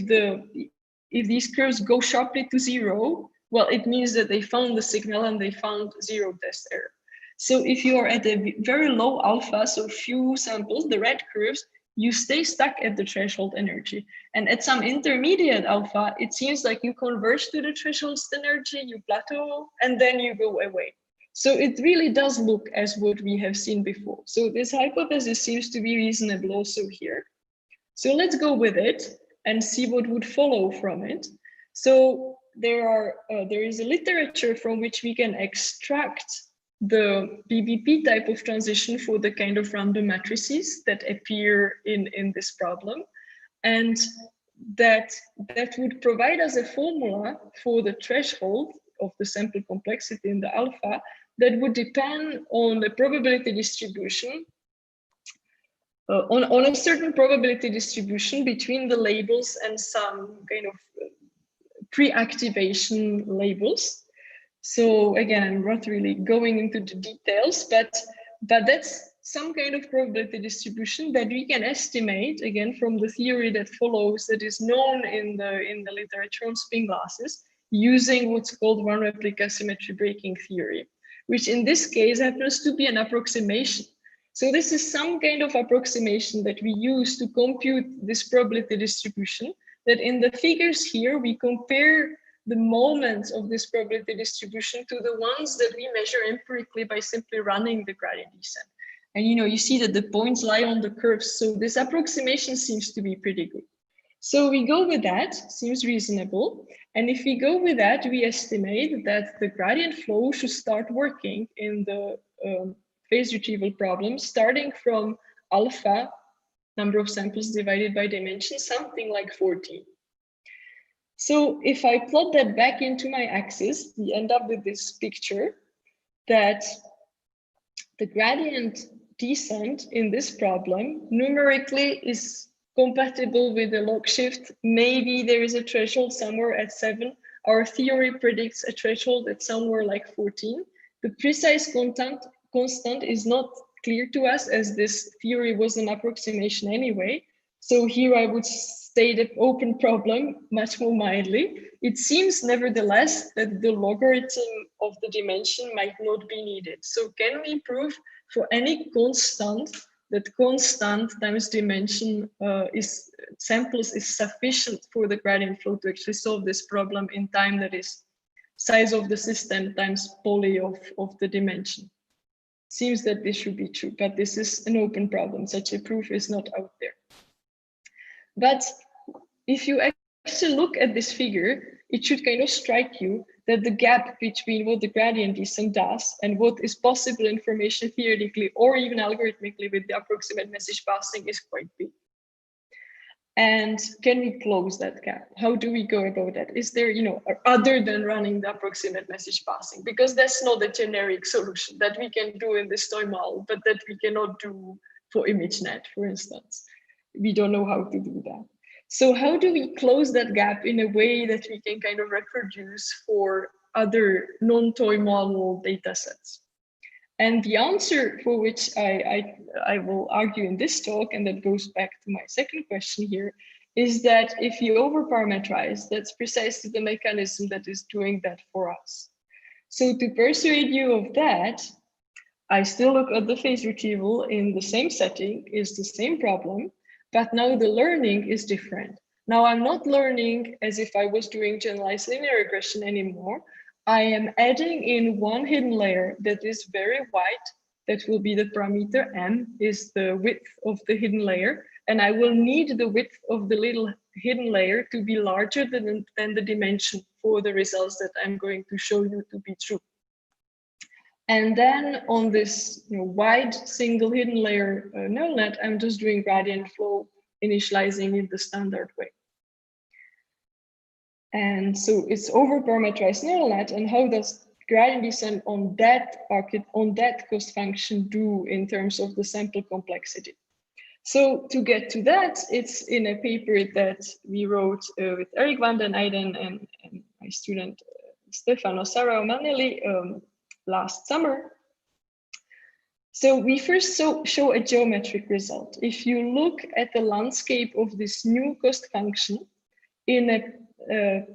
these curves go sharply to 0, well, it means that they found the signal and they found 0 test error. So if you are at a very low alpha, so few samples, the red curves, you stay stuck at the threshold energy. And at some intermediate alpha, it seems like you converge to the threshold energy, you plateau, and then you go away. So it really does look as what we have seen before. So this hypothesis seems to be reasonable also here. So let's go with it and see what would follow from it. So there is a literature from which we can extract the BBP type of transition for the kind of random matrices that appear in this problem. And that would provide us a formula for the threshold of the sample complexity in the alpha that would depend on the probability distribution, on a certain probability distribution between the labels and some kind of pre-activation labels. So again, I'm not really going into the details, but that's some kind of probability distribution that we can estimate, again, from the theory that follows, that is known in the literature on spin glasses, using what's called one replica symmetry breaking theory, which in this case happens to be an approximation. So this is some kind of approximation that we use to compute this probability distribution, that in the figures here, we compare the moments of this probability distribution to the ones that we measure empirically by simply running the gradient descent. And you see that the points lie on the curves. So this approximation seems to be pretty good. So we go with that, seems reasonable. And if we go with that, we estimate that the gradient flow should start working in the phase retrieval problem, starting from alpha, number of samples divided by dimension, something like 14. So if I plot that back into my axis, we end up with this picture that the gradient descent in this problem numerically is compatible with the log shift. Maybe there is a threshold somewhere at 7. Our theory predicts a threshold at somewhere like 14. The precise constant is not clear to us, as this theory was an approximation anyway. So here I would state an open problem much more mildly. It seems nevertheless that the logarithm of the dimension might not be needed. So can we prove for any constant that constant times dimension samples is sufficient for the gradient flow to actually solve this problem in time that is size of the system times poly of the dimension. Seems that this should be true, but this is an open problem. Such a proof is not out there. But if you actually look at this figure, it should kind of strike you that the gap between what the gradient descent does and what is possible information theoretically or even algorithmically with the approximate message passing is quite big. And can we close that gap? How do we go about that? Is there, other than running the approximate message passing? Because that's not a generic solution that we can do in this toy model, but that we cannot do for ImageNet, for instance. We don't know how to do that. So how do we close that gap in a way that we can kind of reproduce for other non-toy model data sets? And the answer for which I will argue in this talk, and that goes back to my second question here, is that if you overparameterize, that's precisely the mechanism that is doing that for us. So to persuade you of that, I still look at the phase retrieval in the same setting, is the same problem, but now the learning is different. Now I'm not learning as if I was doing generalized linear regression anymore. I am adding in one hidden layer that is very wide. That will be the parameter m, is the width of the hidden layer. And I will need the width of the little hidden layer to be larger than the dimension for the results that I'm going to show you to be true. And then on this wide single hidden layer neural net, I'm just doing gradient flow initializing in the standard way. And so it's over-parameterized neural net, and how does gradient descent on that cost function do in terms of the sample complexity? So to get to that, it's in a paper that we wrote with Eric van den Eyden and my student Stefano Sarao Manelli last summer. So we first show a geometric result. If you look at the landscape of this new cost function in a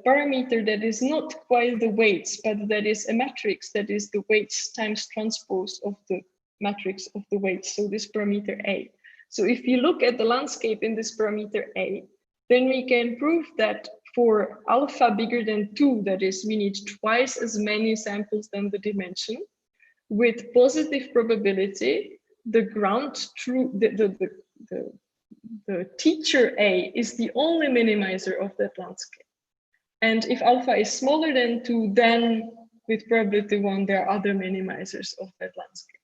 parameter that is not quite the weights, but that is a matrix that is the weights times transpose of the matrix of the weights, so this parameter A. So if you look at the landscape in this parameter A, then we can prove that for alpha bigger than 2, that is, we need twice as many samples than the dimension, with positive probability, the ground true, the teacher A is the only minimizer of that landscape. And if alpha is smaller than 2, then with probability 1, there are other minimizers of that landscape.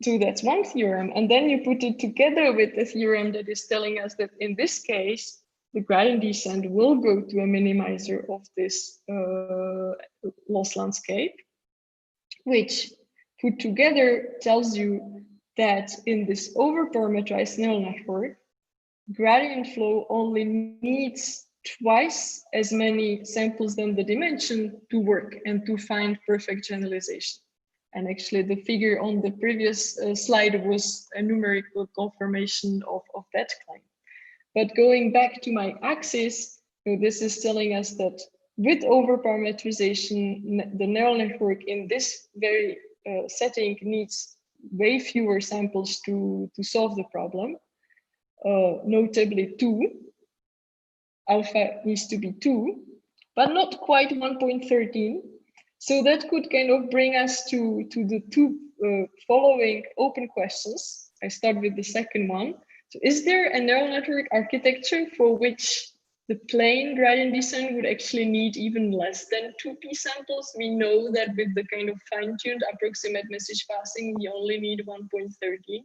So that's one theorem. And then you put it together with a theorem that is telling us that in this case, the gradient descent will go to a minimizer of this loss landscape, which put together tells you that in this over-parameterized neural network, gradient flow only needs twice as many samples than the dimension to work and to find perfect generalization. And actually the figure on the previous slide was a numerical confirmation of that claim. But going back to my axis, this is telling us that with over-parameterization, the neural network in this very setting needs way fewer samples to solve the problem, notably 2. Alpha needs to be 2, but not quite 1.13. So that could kind of bring us to the two following open questions. I start with the second one. So is there a neural network architecture for which the plain gradient descent would actually need even less than 2p samples? We know that with the kind of fine-tuned approximate message passing, we only need 1.13.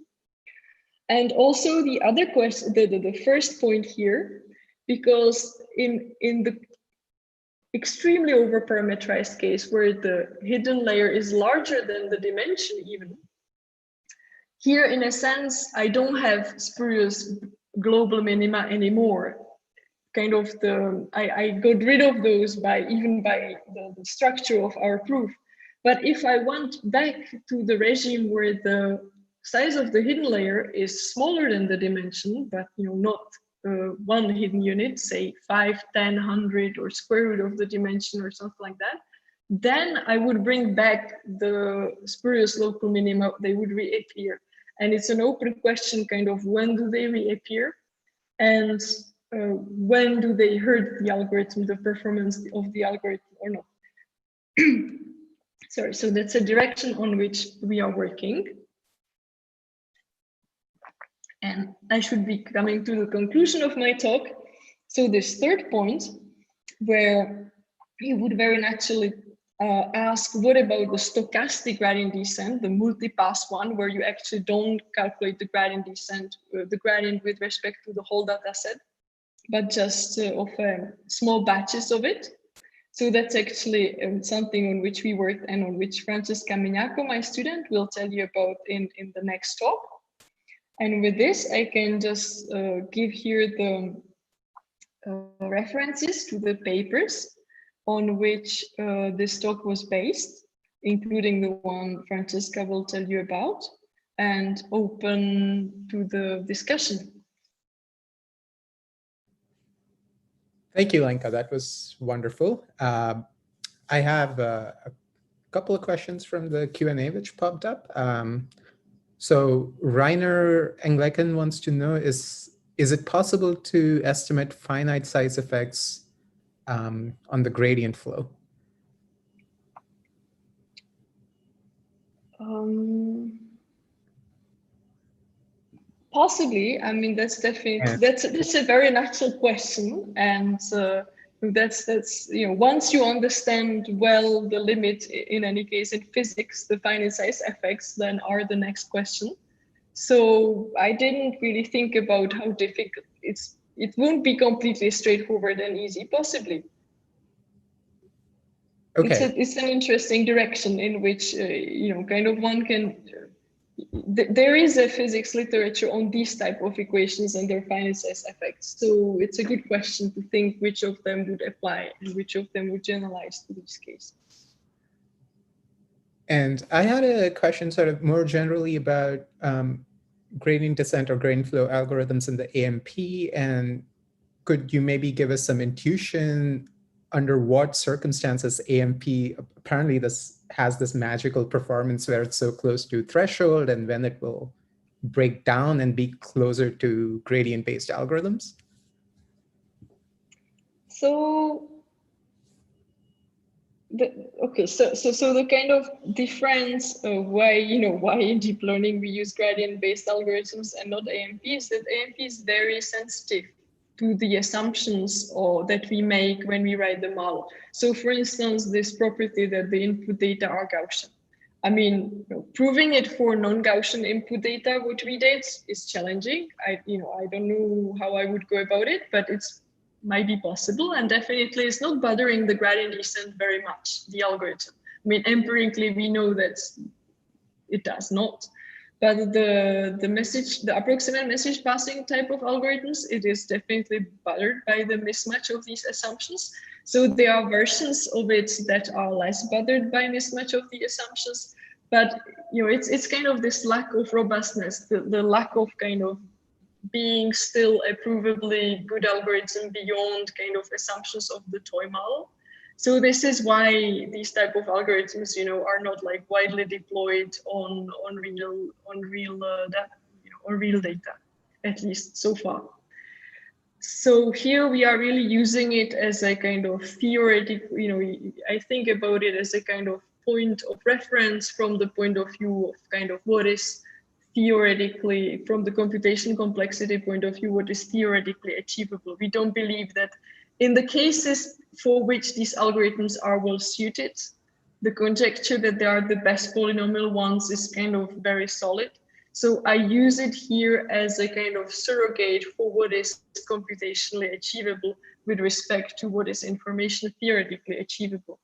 And also the other question, the first point here, because in the extremely over-parameterized case where the hidden layer is larger than the dimension even, here in a sense, I don't have spurious global minima anymore. Kind of I got rid of those by the structure of our proof. But if I went back to the regime where the size of the hidden layer is smaller than the dimension, but not one hidden unit, say 5, 10, 100, or square root of the dimension or something like that, then I would bring back the spurious local minima, they would reappear. And it's an open question, kind of when do they reappear, and when do they hurt the algorithm, the performance of the algorithm or not. Sorry, so that's a direction on which we are working. And I should be coming to the conclusion of my talk. So this third point, where you would very naturally ask, what about the stochastic gradient descent, the multipass one, where you actually don't calculate the gradient descent, the gradient with respect to the whole data set, but just of small batches of it. So that's actually something on which we worked and on which Francesca Mignaco, my student, will tell you about in the next talk. And with this, I can just give here the references to the papers on which this talk was based, including the one Francesca will tell you about, and open to the discussion. Thank you, Lenka. That was wonderful. I have a couple of questions from the Q&A which popped up. So Rainer Engleken wants to know, is it possible to estimate finite size effects on the gradient flow? Possibly. I mean, that's definitely, that's a very natural question. And that's you know, once you understand well the limit, in any case in physics, the finite size effects then are the next question. So I didn't really think about how difficult it won't be completely straightforward and easy, possibly. Okay. It's an interesting direction in which you know, kind of one can there is a physics literature on these type of equations and their finite size effects. So it's a good question to think which of them would apply and which of them would generalize to this case. And I had a question sort of more generally about gradient descent or gradient flow algorithms in the AMP. And could you maybe give us some intuition under what circumstances AMP apparently has this magical performance where it's so close to threshold, and when it will break down and be closer to gradient-based algorithms? So the kind of difference why in deep learning we use gradient-based algorithms and not AMP is that AMP is very sensitive to the assumptions that we make when we write the model. So for instance, this property that the input data are Gaussian. I mean, proving it for non-Gaussian input data, what we did, is challenging. I don't know how I would go about it, but it's might be possible, and definitely it's not bothering the gradient descent very much, the algorithm. I mean, empirically, we know that it does not. But the approximate message passing type of algorithms, it is definitely bothered by the mismatch of these assumptions. So there are versions of it that are less bothered by mismatch of the assumptions. But it's kind of this lack of robustness, the lack of kind of being still a provably good algorithm beyond kind of assumptions of the toy model. So this is why these type of algorithms, are not like widely deployed on real data, at least so far. So here we are really using it as a kind of theoretic, I think about it as a kind of point of reference from the point of view of kind of what is theoretically, from the computation complexity point of view, what is theoretically achievable. We don't believe that in the cases for which these algorithms are well suited, the conjecture that they are the best polynomial ones is kind of very solid. So I use it here as a kind of surrogate for what is computationally achievable with respect to what is information theoretically achievable.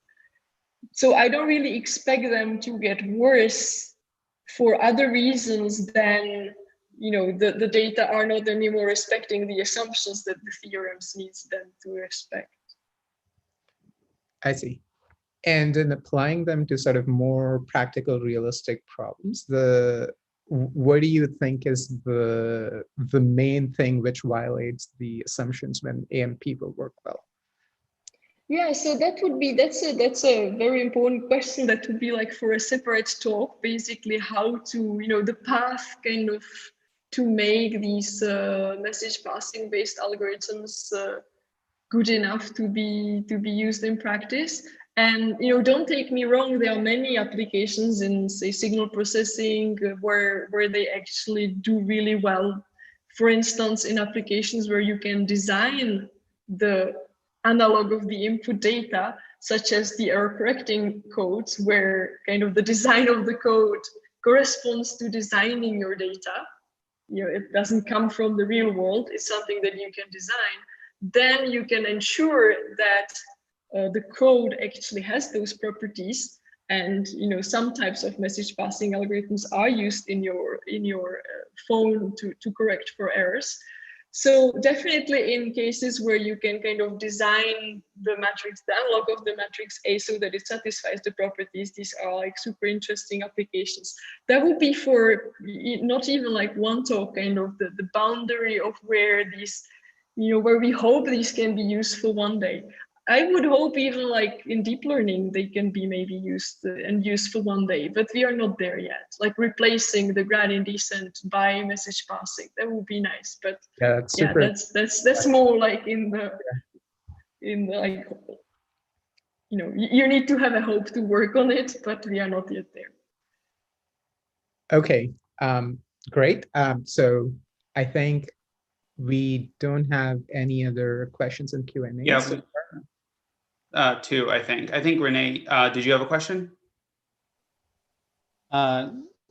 So I don't really expect them to get worse for other reasons than the data are not anymore respecting the assumptions that the theorems needs them to respect. I see. And in applying them to sort of more practical, realistic problems, what do you think is the main thing which violates the assumptions when AMP will work well? Yeah, so that's a very important question. That would be like for a separate talk, basically how to, the path kind of to make these message passing based algorithms good enough to be used in practice. And don't take me wrong, there are many applications in, say, signal processing where they actually do really well. For instance, in applications where you can design the analog of the input data, such as the error correcting codes, where kind of the design of the code corresponds to designing your data. It doesn't come from the real world, it's something that you can design. Then you can ensure that the code actually has those properties, and some types of message passing algorithms are used in your phone to correct for errors. So definitely in cases where you can kind of design the matrix, the analog of the matrix A, so that it satisfies the properties, these are like super interesting applications. That would be for not even like one talk, kind of the boundary of where these, where we hope these can be useful one day. I would hope even like in deep learning, they can be maybe used and useful one day, but we are not there yet. Like replacing the gradient descent by message passing, that would be nice. But Yeah, that's super. That's more like in the like, you need to have a hope to work on it, but we are not yet there. Okay, great. So I think we don't have any other questions in Q&A. Yeah, two, I think. I think, Renee, did you have a question?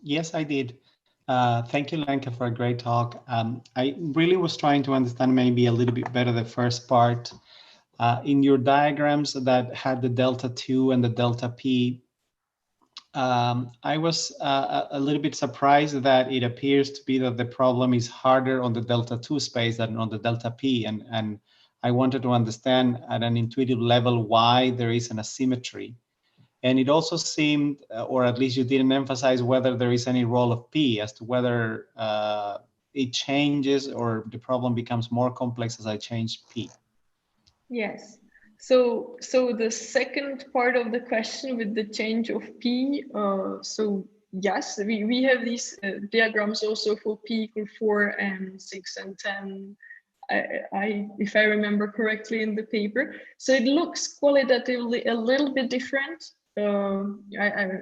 Yes, I did. Thank you, Lenka, for a great talk. I really was trying to understand maybe a little bit better the first part. In your diagrams that had the delta 2 and the delta p, I was a little bit surprised that it appears to be that the problem is harder on the delta 2 space than on the delta p. And I wanted to understand at an intuitive level why there is an asymmetry. And it also seemed, or at least you didn't emphasize whether there is any role of P as to whether it changes or the problem becomes more complex as I change P. Yes. So the second part of the question with the change of P, so yes, we have these diagrams also for P equal 4 and 6 and 10. If I remember correctly in the paper. So it looks qualitatively a little bit different. I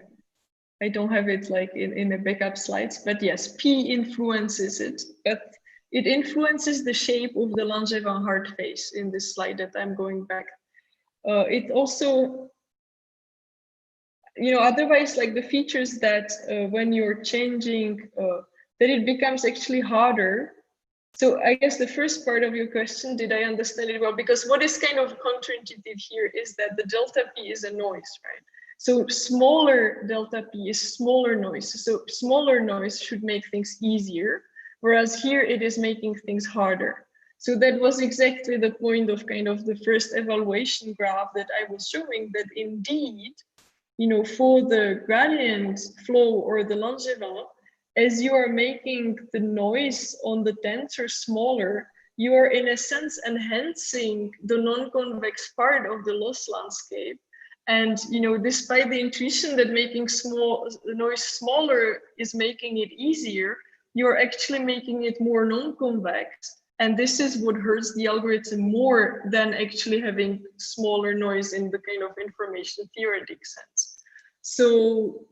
don't have it like in the backup slides, but yes, P influences it, but it influences the shape of the Langevin heart face in this slide that I'm going back. It also, otherwise, like the features that when you're changing, that it becomes actually harder. So I guess the first part of your question, did I understand it well? Because what is kind of counterintuitive here is that the delta P is a noise, right? So smaller delta P is smaller noise. So smaller noise should make things easier, whereas here it is making things harder. So that was exactly the point of kind of the first evaluation graph that I was showing, that indeed, for the gradient flow or the Langevin, as you are making the noise on the tensor smaller, you are in a sense enhancing the non-convex part of the loss landscape. And despite the intuition that making the noise smaller is making it easier, you're actually making it more non-convex. And this is what hurts the algorithm more than actually having smaller noise in the kind of information theoretic sense. So,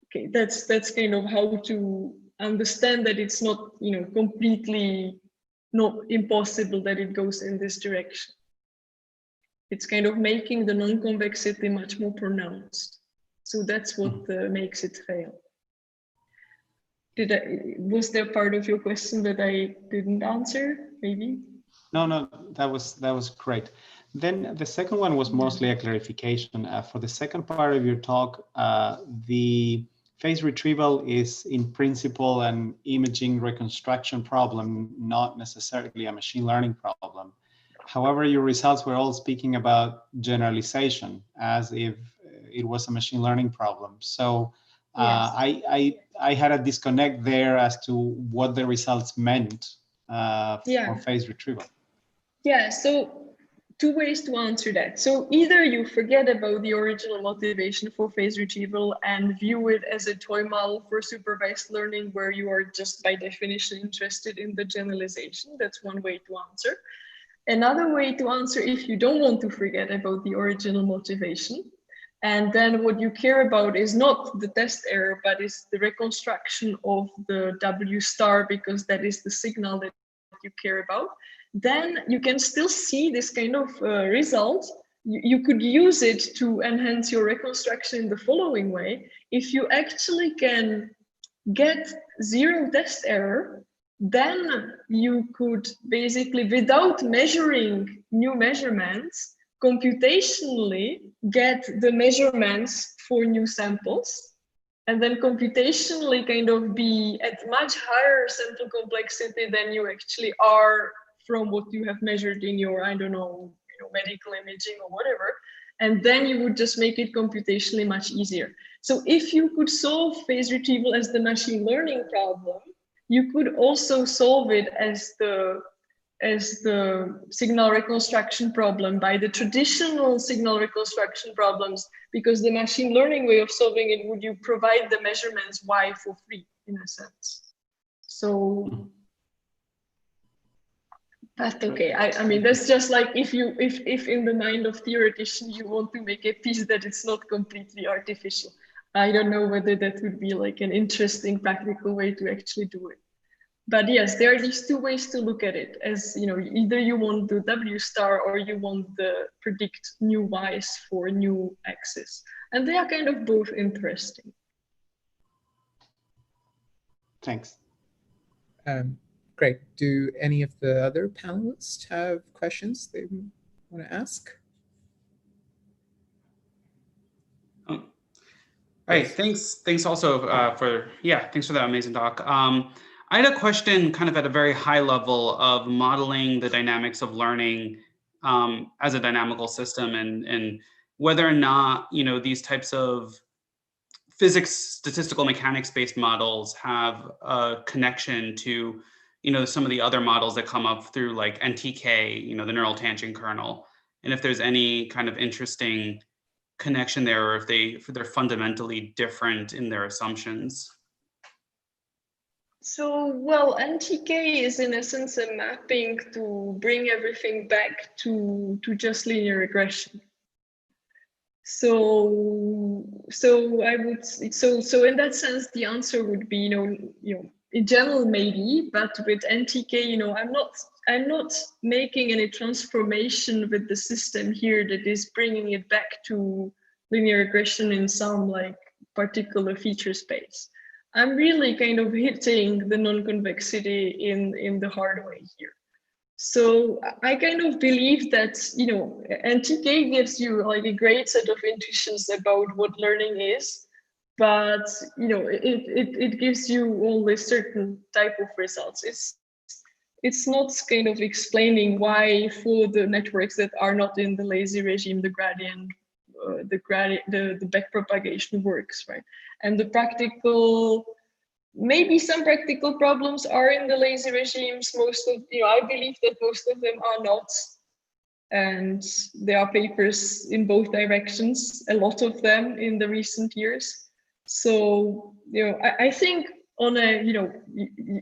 okay, that's kind of how to understand that it's not, completely not impossible that it goes in this direction. It's kind of making the non-convexity much more pronounced. So that's what makes it fail. Was there part of your question that I didn't answer, maybe? No, that was great. Then the second one was mostly a clarification. For the second part of your talk, the phase retrieval is in principle an imaging reconstruction problem, not necessarily a machine learning problem. However, your results were all speaking about generalization as if it was a machine learning problem. So yes. I had a disconnect there as to what the results meant for phase retrieval. Yeah, so two ways to answer that. So either you forget about the original motivation for phase retrieval and view it as a toy model for supervised learning where you are just by definition interested in the generalization. That's one way to answer. Another way to answer, if you don't want to forget about the original motivation, and then what you care about is not the test error, but is the reconstruction of the W star, because that is the signal that you care about, then you can still see this kind of result. You could use it to enhance your reconstruction in the following way. If you actually can get zero test error, then you could basically, without measuring new measurements, computationally get the measurements for new samples, and then computationally kind of be at much higher sample complexity than you actually are from what you have measured in your, I don't know, medical imaging or whatever. And then you would just make it computationally much easier. So if you could solve phase retrieval as the machine learning problem, you could also solve it as the signal reconstruction problem by the traditional signal reconstruction problems, because the machine learning way of solving it would you provide the measurements Y for free in a sense. So that's okay. I mean, that's just like if in the mind of theoretician you want to make a piece that it's not completely artificial. I don't know whether that would be like an interesting practical way to actually do it. But yes, there are these two ways to look at it, as either you want the W star or you want the predict new Y's for new X's. And they are kind of both interesting. Thanks. Great. Do any of the other panelists have questions they want to ask? All right. Thanks also thanks for that amazing talk. I had a question kind of at a very high level of modeling the dynamics of learning as a dynamical system, and whether or not, these types of physics, statistical mechanics based models have a connection to, some of the other models that come up through like NTK, the neural tangent kernel, and if there's any kind of interesting connection there, or if they're fundamentally different in their assumptions. So, well, NTK is in essence a mapping to bring everything back to just linear regression. So in that sense, the answer would be, in general maybe, but with NTK, I'm not making any transformation with the system here that is bringing it back to linear regression in some like particular feature space. I'm really kind of hitting the non-convexity in the hard way here. So I kind of believe that, NTK gives you like a great set of intuitions about what learning is, but, it gives you only certain type of results. It's not kind of explaining why for the networks that are not in the lazy regime, the gradient, the backpropagation works, right? And the practical, maybe some practical problems are in the lazy regimes. Most of, I believe that most of them are not. And there are papers in both directions, a lot of them in the recent years. So, I think on a,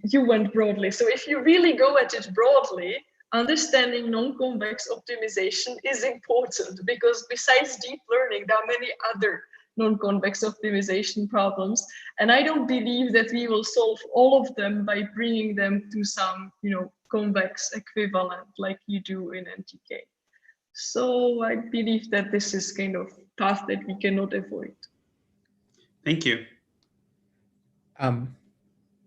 you went broadly. So if you really go at it broadly, understanding non-convex optimization is important, because besides deep learning, there are many other non-convex optimization problems. And I don't believe that we will solve all of them by bringing them to some, convex equivalent like you do in NTK. So I believe that this is kind of path that we cannot avoid. Thank you.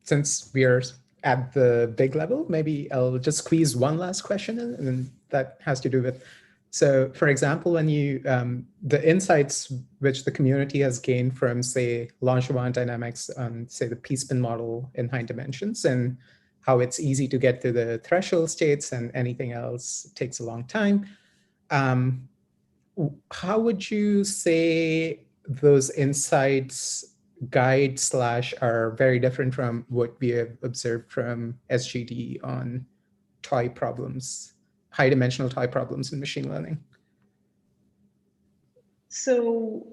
Since we are at the big level, maybe I'll just squeeze one last question in, and that has to do with, so for example, when you, the insights which the community has gained from, say, Langevin dynamics on, say, the p-spin model in high dimensions, and how it's easy to get to the threshold states and anything else takes a long time. How would you say those insights guide / are very different from what we have observed from SGD on toy problems? high dimensional toy problems in machine learning. So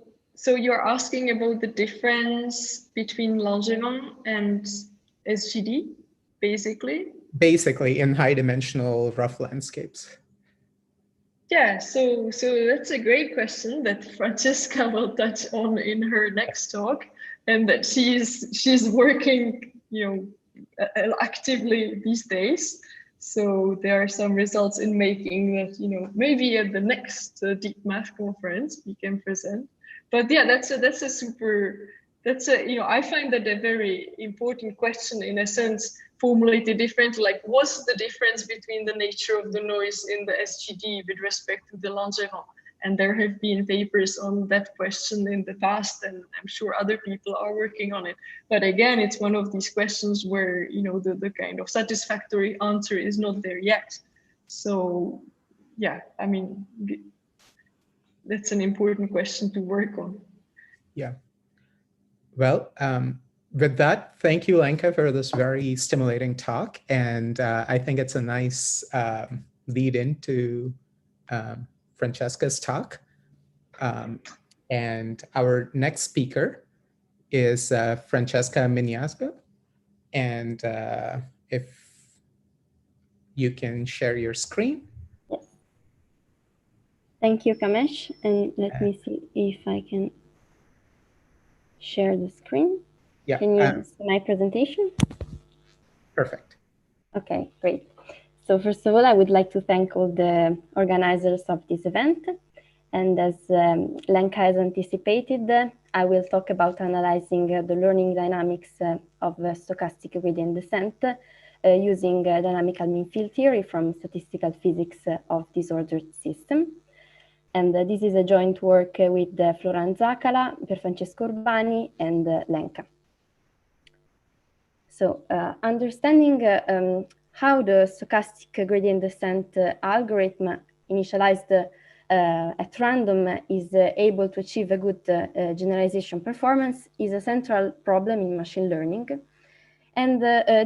you're asking about the difference between Langevin and SGD, basically? Basically, in high dimensional rough landscapes. Yeah, so that's a great question that Francesca will touch on in her next talk, and that she's working, actively these days. So there are some results in making that, maybe at the next DeepMath conference we can present. But yeah, I find that a very important question, in a sense, formulated differently. Like, what's the difference between the nature of the noise in the SGD with respect to the Langevin? And there have been papers on that question in the past, and I'm sure other people are working on it. But again, it's one of these questions where, the kind of satisfactory answer is not there yet. So yeah, I mean, that's an important question to work on. Yeah. Well, with that, thank you, Lenka, for this very stimulating talk. And I think it's a nice lead into Francesca's talk. And our next speaker is Francesca Mignasco. And if you can share your screen. Yes. Thank you, Kamesh. And let me see if I can share the screen. Yeah. Can you see my presentation? Perfect. Okay, great. So first of all, I would like to thank all the organizers of this event. And as Lenka has anticipated, I will talk about analyzing the learning dynamics of stochastic gradient descent using dynamical mean field theory from statistical physics of disordered system. And this is a joint work with Florent Zacala, Pierfrancesco Urbani, and Lenka. So understanding how the stochastic gradient descent algorithm initialized at random is able to achieve a good generalization performance is a central problem in machine learning. And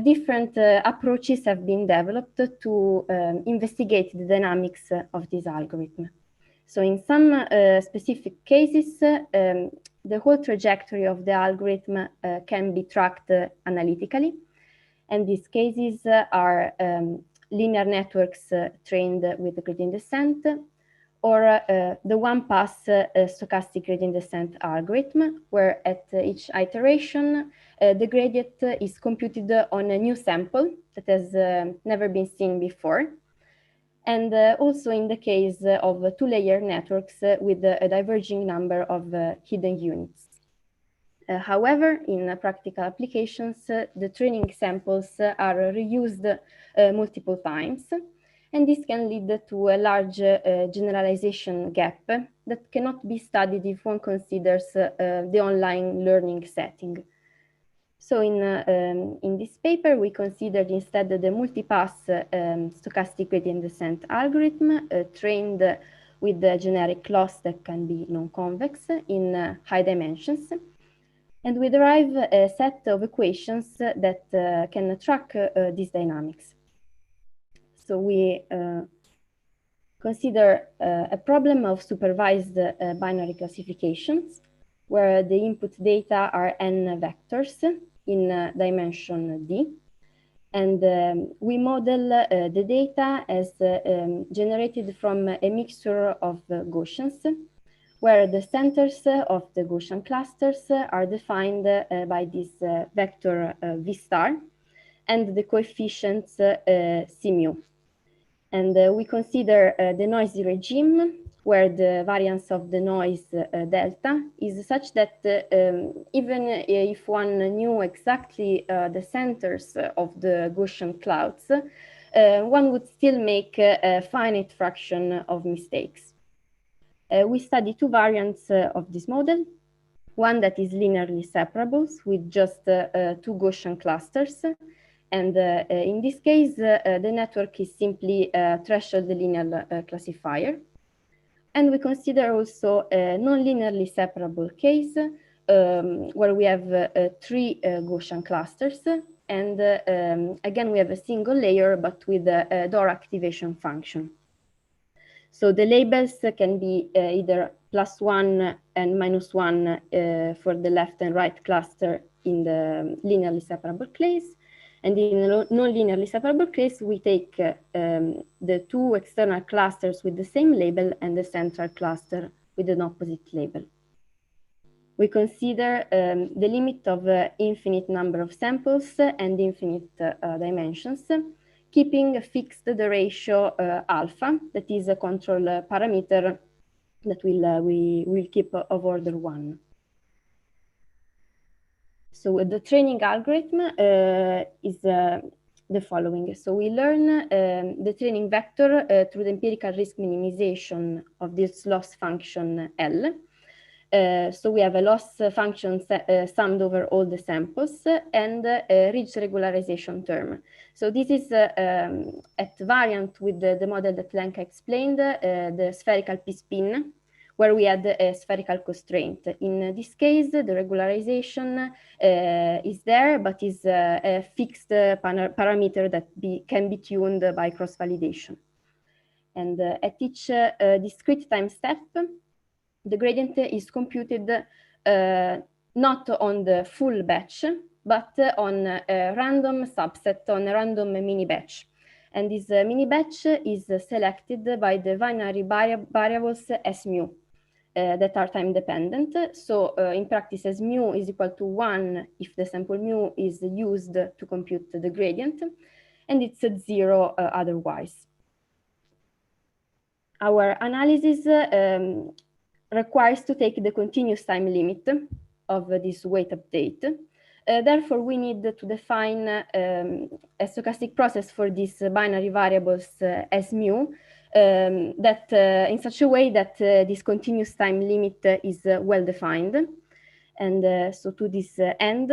different approaches have been developed to investigate the dynamics of this algorithm. So in some specific cases, the whole trajectory of the algorithm can be tracked analytically. And these cases are linear networks trained with the gradient descent, or the one-pass stochastic gradient descent algorithm, where at each iteration, the gradient is computed on a new sample that has never been seen before. And also in the case of two-layer networks with a diverging number of hidden units. However, in practical applications, the training samples are reused multiple times, and this can lead to a large generalization gap that cannot be studied if one considers the online learning setting. So in this paper, we considered instead the multipass stochastic gradient descent algorithm trained with the generic loss that can be non-convex in high dimensions. And we derive a set of equations that can track these dynamics. So we consider a problem of supervised binary classifications, where the input data are n vectors in dimension d. And we model the data as generated from a mixture of Gaussians, where the centers of the Gaussian clusters are defined by this vector V star and the coefficients C mu. And we consider the noisy regime, where the variance of the noise delta is such that even if one knew exactly the centers of the Gaussian clouds, one would still make a finite fraction of mistakes. We study two variants of this model, one that is linearly separable with just two Gaussian clusters. And in this case, the network is simply a threshold linear classifier. And we consider also a non-linearly separable case where we have three Gaussian clusters. And again, we have a single layer, but with a Dora activation function. So the labels can be either +1 and -1 for the left and right cluster in the linearly separable case. And in a non-linearly separable case, we take the two external clusters with the same label and the central cluster with an opposite label. We consider the limit of infinite number of samples and infinite dimensions, keeping fixed the ratio alpha, that is a control parameter that we will keep of order 1. So the training algorithm is the following. So we learn the training vector through the empirical risk minimization of this loss function L. So we have a loss function summed over all the samples and a ridge regularization term. So this is at variant with the model that Lenka explained, the spherical p-spin, where we had a spherical constraint. In this case, the regularization is there, but is a fixed parameter that can be tuned by cross-validation. And at each discrete time step, the gradient is computed not on the full batch, but on a random subset, on a random mini batch. And this mini batch is selected by the binary variables S mu that are time dependent. So in practice, S mu is equal to 1 if the sample mu is used to compute the gradient, and it's at 0 otherwise. Our analysis requires to take the continuous time limit of this weight update. Therefore, we need to define a stochastic process for these binary variables S mu that in such a way that this continuous time limit is well defined. And so to this end,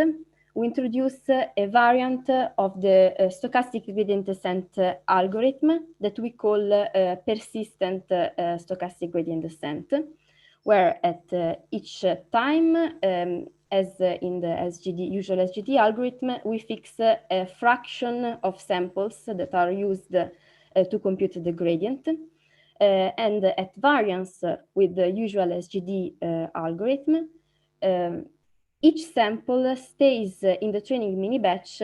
we introduce a variant of the stochastic gradient descent algorithm that we call persistent stochastic gradient descent, where at each time, as in the usual SGD algorithm, we fix a fraction of samples that are used to compute the gradient. And at variance with the usual SGD algorithm, each sample stays in the training mini batch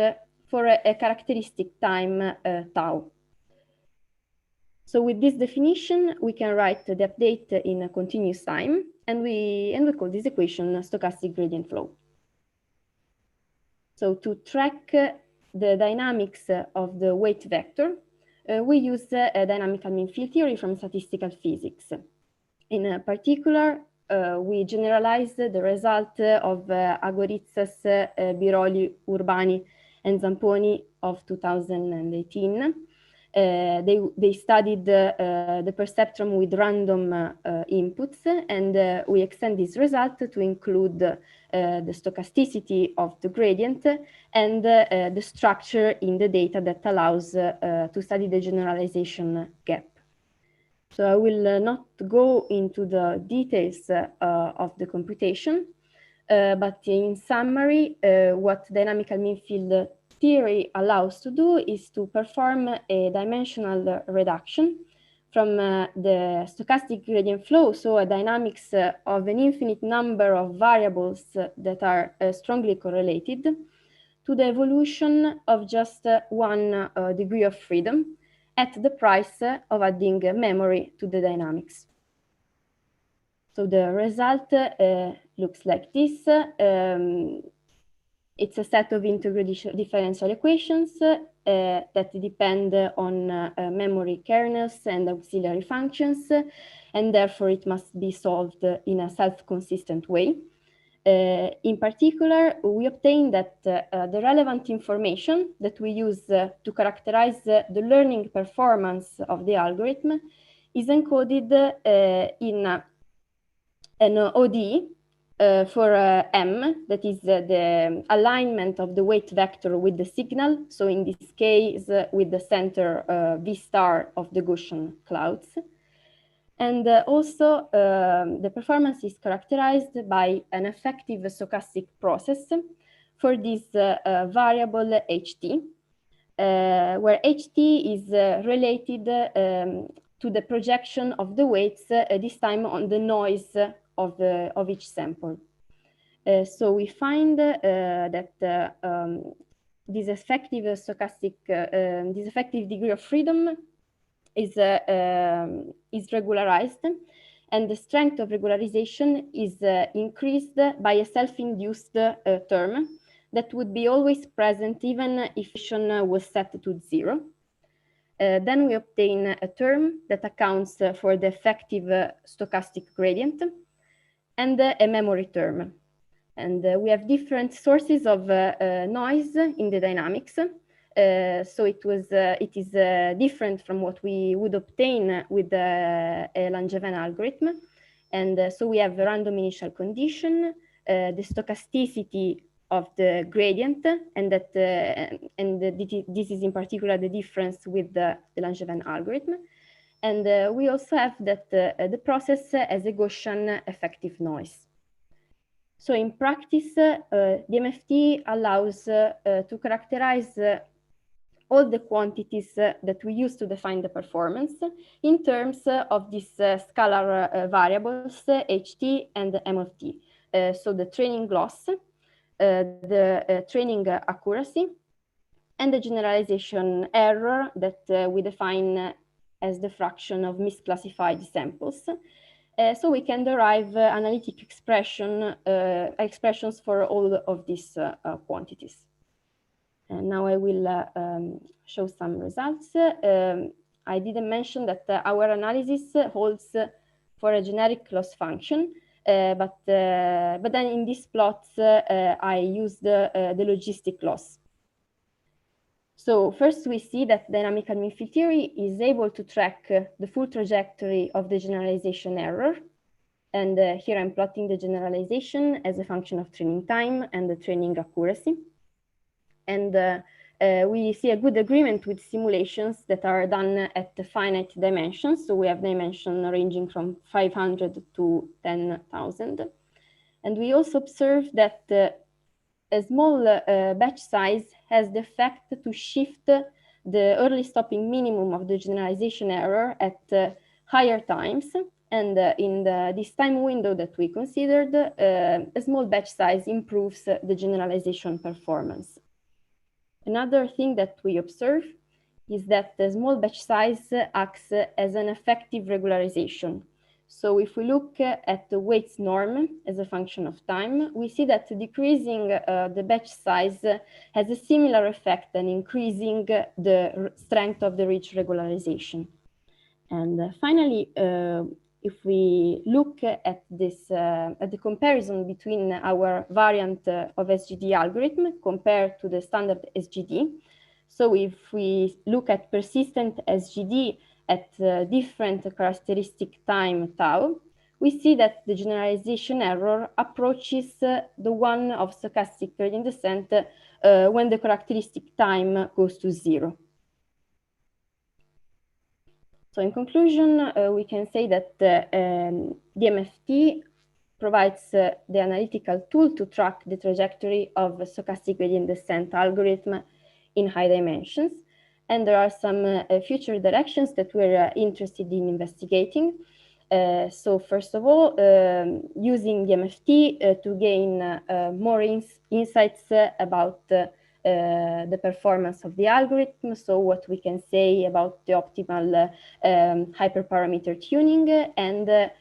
for a characteristic time tau. So with this definition, we can write the update in a continuous time, and we call this equation stochastic gradient flow. So to track the dynamics of the weight vector, we use a dynamical mean field theory from statistical physics. In particular, we generalize the result of Agoritsas, Biroli, Urbani, and Zamponi of 2018. They studied the perceptron with random inputs, and we extend this result to include the stochasticity of the gradient and the structure in the data that allows to study the generalization gap. So I will not go into the details of the computation, but in summary, what dynamical mean field theory allows to do is to perform a dimensional reduction from the stochastic gradient flow, so a dynamics of an infinite number of variables that are strongly correlated, to the evolution of just 1 degree of freedom at the price of adding memory to the dynamics. So the result looks like this. It's a set of integral differential equations that depend on memory kernels and auxiliary functions, and therefore it must be solved in a self-consistent way. In particular, we obtain that the relevant information that we use to characterize the learning performance of the algorithm is encoded in an ODE for M, that is the alignment of the weight vector with the signal. So in this case, with the center V star of the Gaussian clouds. And also the performance is characterized by an effective stochastic process for this variable HT, where HT is related to the projection of the weights, this time on the noise of each sample. So we find that this effective stochastic, this effective degree of freedom is regularized, and the strength of regularization is increased by a self-induced term that would be always present even if function was set to 0. Then we obtain a term that accounts for the effective stochastic gradient and a memory term. And we have different sources of noise in the dynamics. So it is different from what we would obtain with a Langevin algorithm. And so we have a random initial condition, the stochasticity of the gradient, and that this is in particular the difference with the Langevin algorithm. And we also have that the process has a Gaussian effective noise. So in practice, DMFT allows to characterize all the quantities that we use to define the performance in terms of these scalar variables, HT and M of T. So the training loss, the training accuracy, and the generalization error that we define as the fraction of misclassified samples. So we can derive analytic expressions for all of these quantities. And now I will show some results. I didn't mention that our analysis holds for a generic loss function, but then in these plots, I used the logistic loss. So first we see that dynamical mean field theory is able to track the full trajectory of the generalization error. And here I'm plotting the generalization as a function of training time and the training accuracy. And we see a good agreement with simulations that are done at the finite dimensions. So we have dimension ranging from 500 to 10,000. And we also observe that a small batch size has the effect to shift the early stopping minimum of the generalization error at higher times. And in this time window that we considered, a small batch size improves the generalization performance. Another thing that we observe is that the small batch size acts as an effective regularization. So if we look at the weights norm as a function of time, we see that decreasing the batch size has a similar effect than increasing the strength of the ridge regularization. And finally, if we look at this, at the comparison between our variant of SGD algorithm compared to the standard SGD, so if we look at persistent SGD at different characteristic time tau, we see that the generalization error approaches the one of stochastic gradient descent when the characteristic time goes to 0. So in conclusion, we can say that DMFT provides the analytical tool to track the trajectory of a stochastic gradient descent algorithm in high dimensions. And there are some future directions that we're interested in investigating. So first of all, using DMFT to gain more insights about the performance of the algorithm. So what we can say about the optimal hyperparameter tuning, and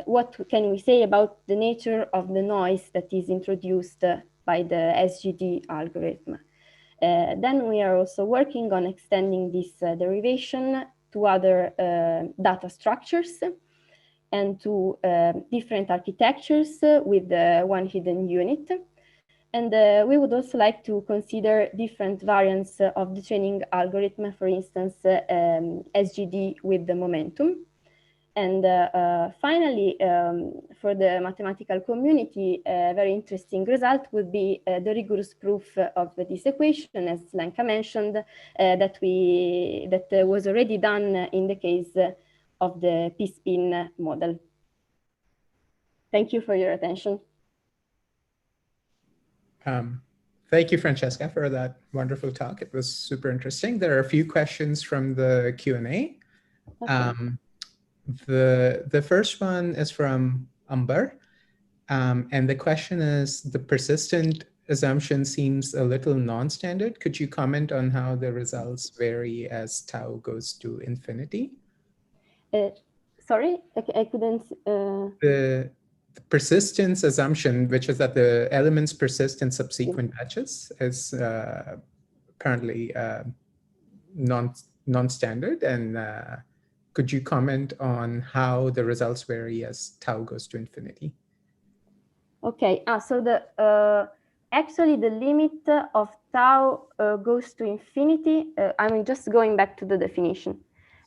what can we say about the nature of the noise that is introduced by the SGD algorithm. Then we are also working on extending this derivation to other data structures and to different architectures with one hidden unit. And we would also like to consider different variants of the training algorithm, for instance, SGD with the momentum. And finally, for the mathematical community, a very interesting result would be the rigorous proof of this equation, as Lenka mentioned, that was already done in the case of the p-spin model. Thank you for your attention. Thank you, Francesca, for that wonderful talk. It was super interesting. There are a few questions from the Q&A. Okay. The first one is from Amber. And the question is, the persistent assumption seems a little non-standard. Could you comment on how the results vary as tau goes to infinity? Sorry, I couldn't. The persistence assumption, which is that the elements persist in subsequent batches, is apparently non-standard. And could you comment on how the results vary as tau goes to infinity? Okay, so actually the limit of tau goes to infinity. I mean, just going back to the definition.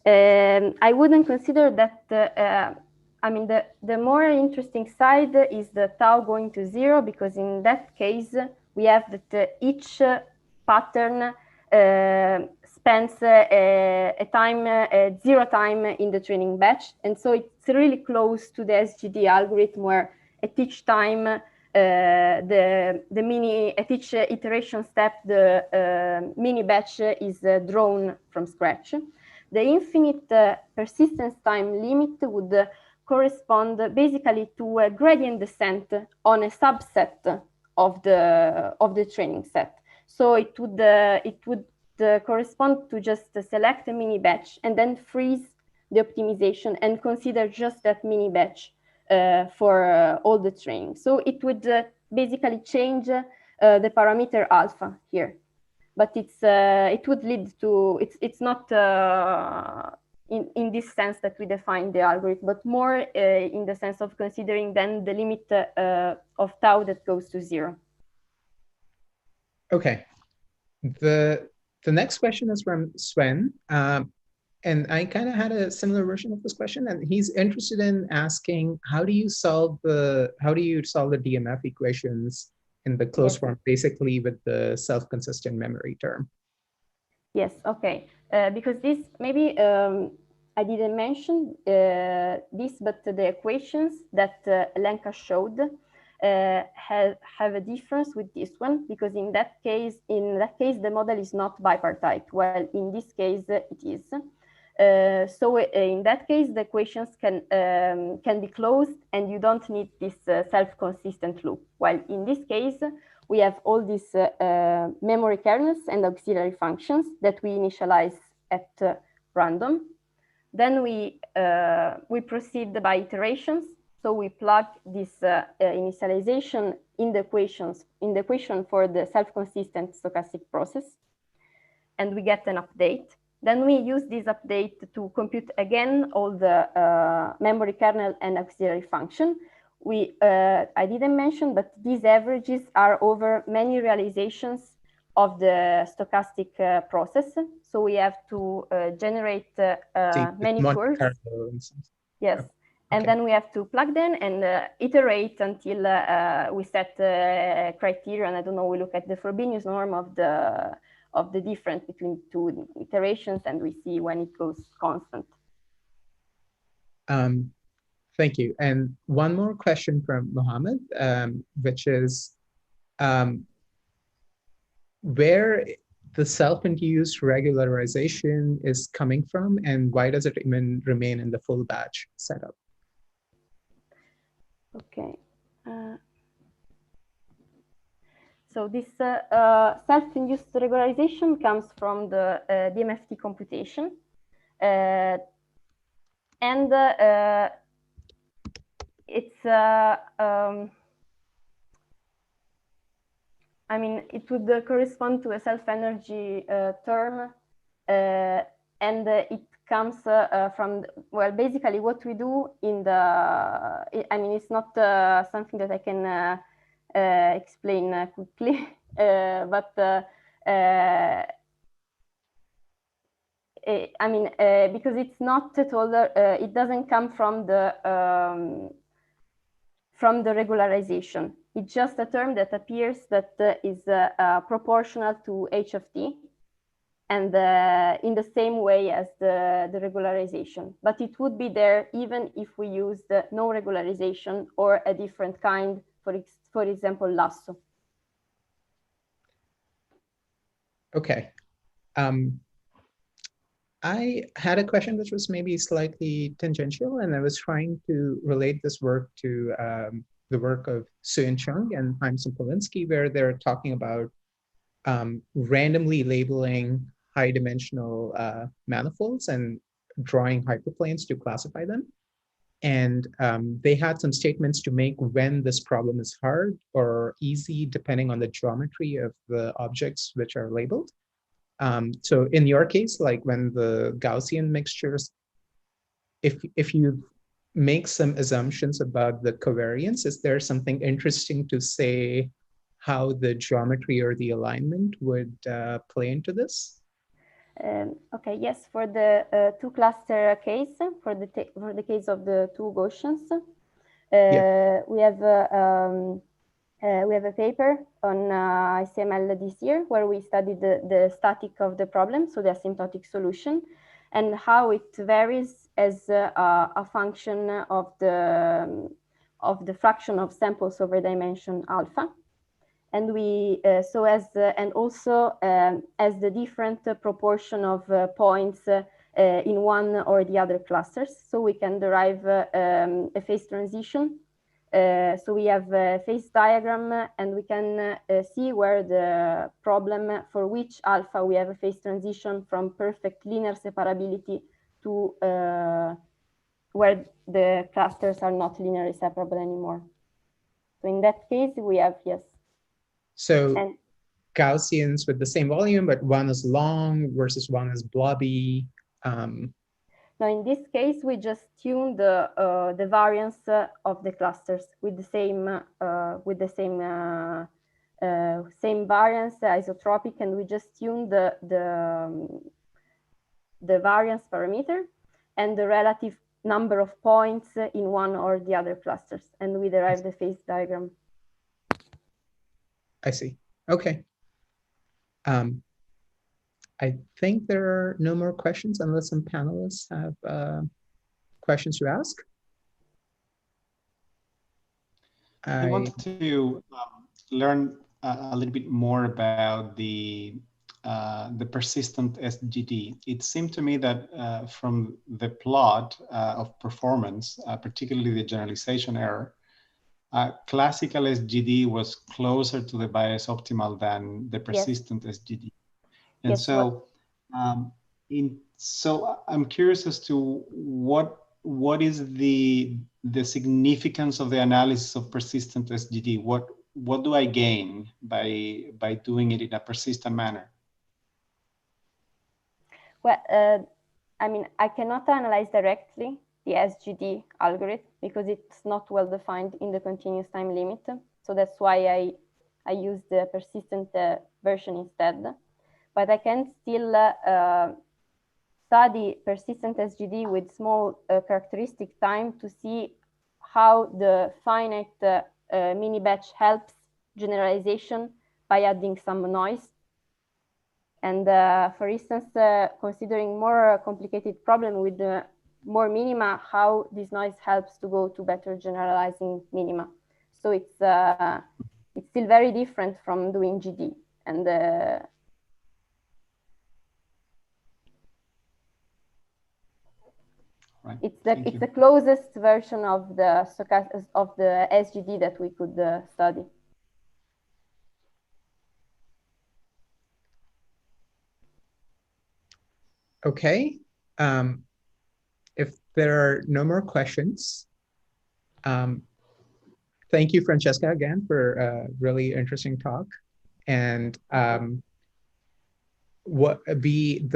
I wouldn't consider that, I mean, the more interesting side is the tau going to 0, because in that case, we have that each pattern spends a time, 0 time in the training batch. And so it's really close to the SGD algorithm, where at each time, at each iteration step, the mini batch is drawn from scratch. The infinite persistence time limit would correspond basically to a gradient descent on a subset of the training set. So it would correspond to just select a mini batch and then freeze the optimization and consider just that mini batch for all the training. So it would basically change the parameter alpha here, but it would lead to, it's not in this sense that we define the algorithm, but more in the sense of considering then the limit of tau that goes to 0. Okay. The next question is from Sven. And I kind of had a similar version of this question, and he's interested in asking, how do you solve the DMF equations in the closed form, basically with the self-consistent memory term? Yes, okay. Because this, maybe I didn't mention this, but the equations that Lenka showed have a difference with this one, because in that case the model is not bipartite, while in this case it is. So in that case, the equations can be closed and you don't need this self-consistent loop. While in this case, we have all these memory kernels and auxiliary functions that we initialize at random. Then we proceed by iterations. So we plug this initialization in the equation for the self-consistent stochastic process, and we get an update. Then we use this update to compute again all the memory kernel and auxiliary function. I didn't mention, but these averages are over many realizations of the stochastic process. So we have to generate many curves. Yes. Okay. And then we have to plug them and iterate until we set criterion. I don't know, we look at the Frobenius norm of the difference between two iterations, and we see when it goes constant. Thank you. And one more question from Mohammed, which is where the self-induced regularization is coming from, and why does it even remain in the full batch setup? Okay. So this self-induced regularization comes from the DMFT computation. And it's, I mean, it would correspond to a self-energy term. And it comes from, well, basically what we do in the, I mean, it's not something that I can explain quickly, but I mean, because it's not at all, it doesn't come from the regularization. It's just a term that appears that is proportional to h of t, and in the same way as the regularization. But it would be there even if we use no regularization or a different kind, for example, lasso. Okay. I had a question which was maybe slightly tangential, and I was trying to relate this work to the work of Soo-Yin Chung and Heinz Polinsky, where they're talking about randomly labeling high-dimensional manifolds and drawing hyperplanes to classify them. And they had some statements to make when this problem is hard or easy, depending on the geometry of the objects which are labeled. So in your case, like when the Gaussian mixtures, if you make some assumptions about the covariance, is there something interesting to say how the geometry or the alignment would play into this? Okay, yes, for the two cluster case, for the case of the two Gaussians, we have a paper on ICML this year where we studied the static of the problem, so the asymptotic solution, and how it varies as a function of the fraction of samples over dimension alpha. And we and also as the different proportion of points in one or the other clusters. So we can derive a phase transition. So we have a phase diagram, and we can see where the problem for which alpha we have a phase transition from perfect linear separability to where the clusters are not linearly separable anymore. So in that case, we have, yes. So Gaussians with the same volume, but one is long versus one is blobby. Now, in this case, we just tune the variance of the clusters with the same same variance isotropic, and we just tune the variance parameter and the relative number of points in one or the other clusters, and we derive the phase diagram. I see. Okay. I think there are no more questions unless some panelists have questions to ask. I want to learn a little bit more about the persistent SGD. It seemed to me that from the plot of performance, particularly the generalization error, classical SGD was closer to the bias optimal than the persistent SGD. And yes, so, so I'm curious as to what is the significance of the analysis of persistent SGD? What do I gain by doing it in a persistent manner? Well, I mean, I cannot analyze directly the SGD algorithm because it's not well defined in the continuous time limit. So that's why I use the persistent version instead. But I can still study persistent SGD with small characteristic time to see how the finite mini batch helps generalization by adding some noise. And for instance, considering more complicated problem with more minima, how this noise helps to go to better generalizing minima. So it's still very different from doing GD. And right. It's the closest version of the SGD that we could study. Okay. If there are no more questions, thank you, Francesca, again for a really interesting talk. And the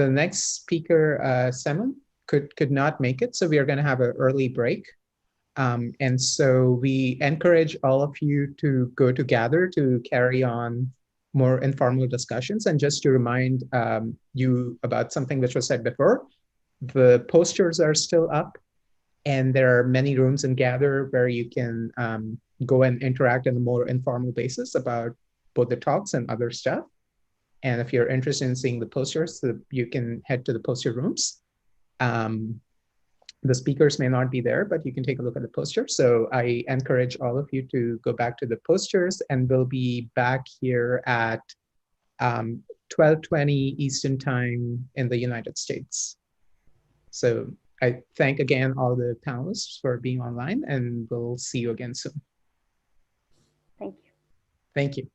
next speaker, Simon, could not make it, so we are going to have an early break. And so we encourage all of you to go together to carry on more informal discussions. And just to remind you about something which was said before, the posters are still up, and there are many rooms in Gather where you can go and interact on a more informal basis about both the talks and other stuff. And if you're interested in seeing the posters, you can head to the poster rooms. The speakers may not be there, but you can take a look at the posters. So I encourage all of you to go back to the posters, and we'll be back here at 12:20 Eastern Time in the United States. So I thank again all the panelists for being online, and we'll see you again soon. Thank you. Thank you.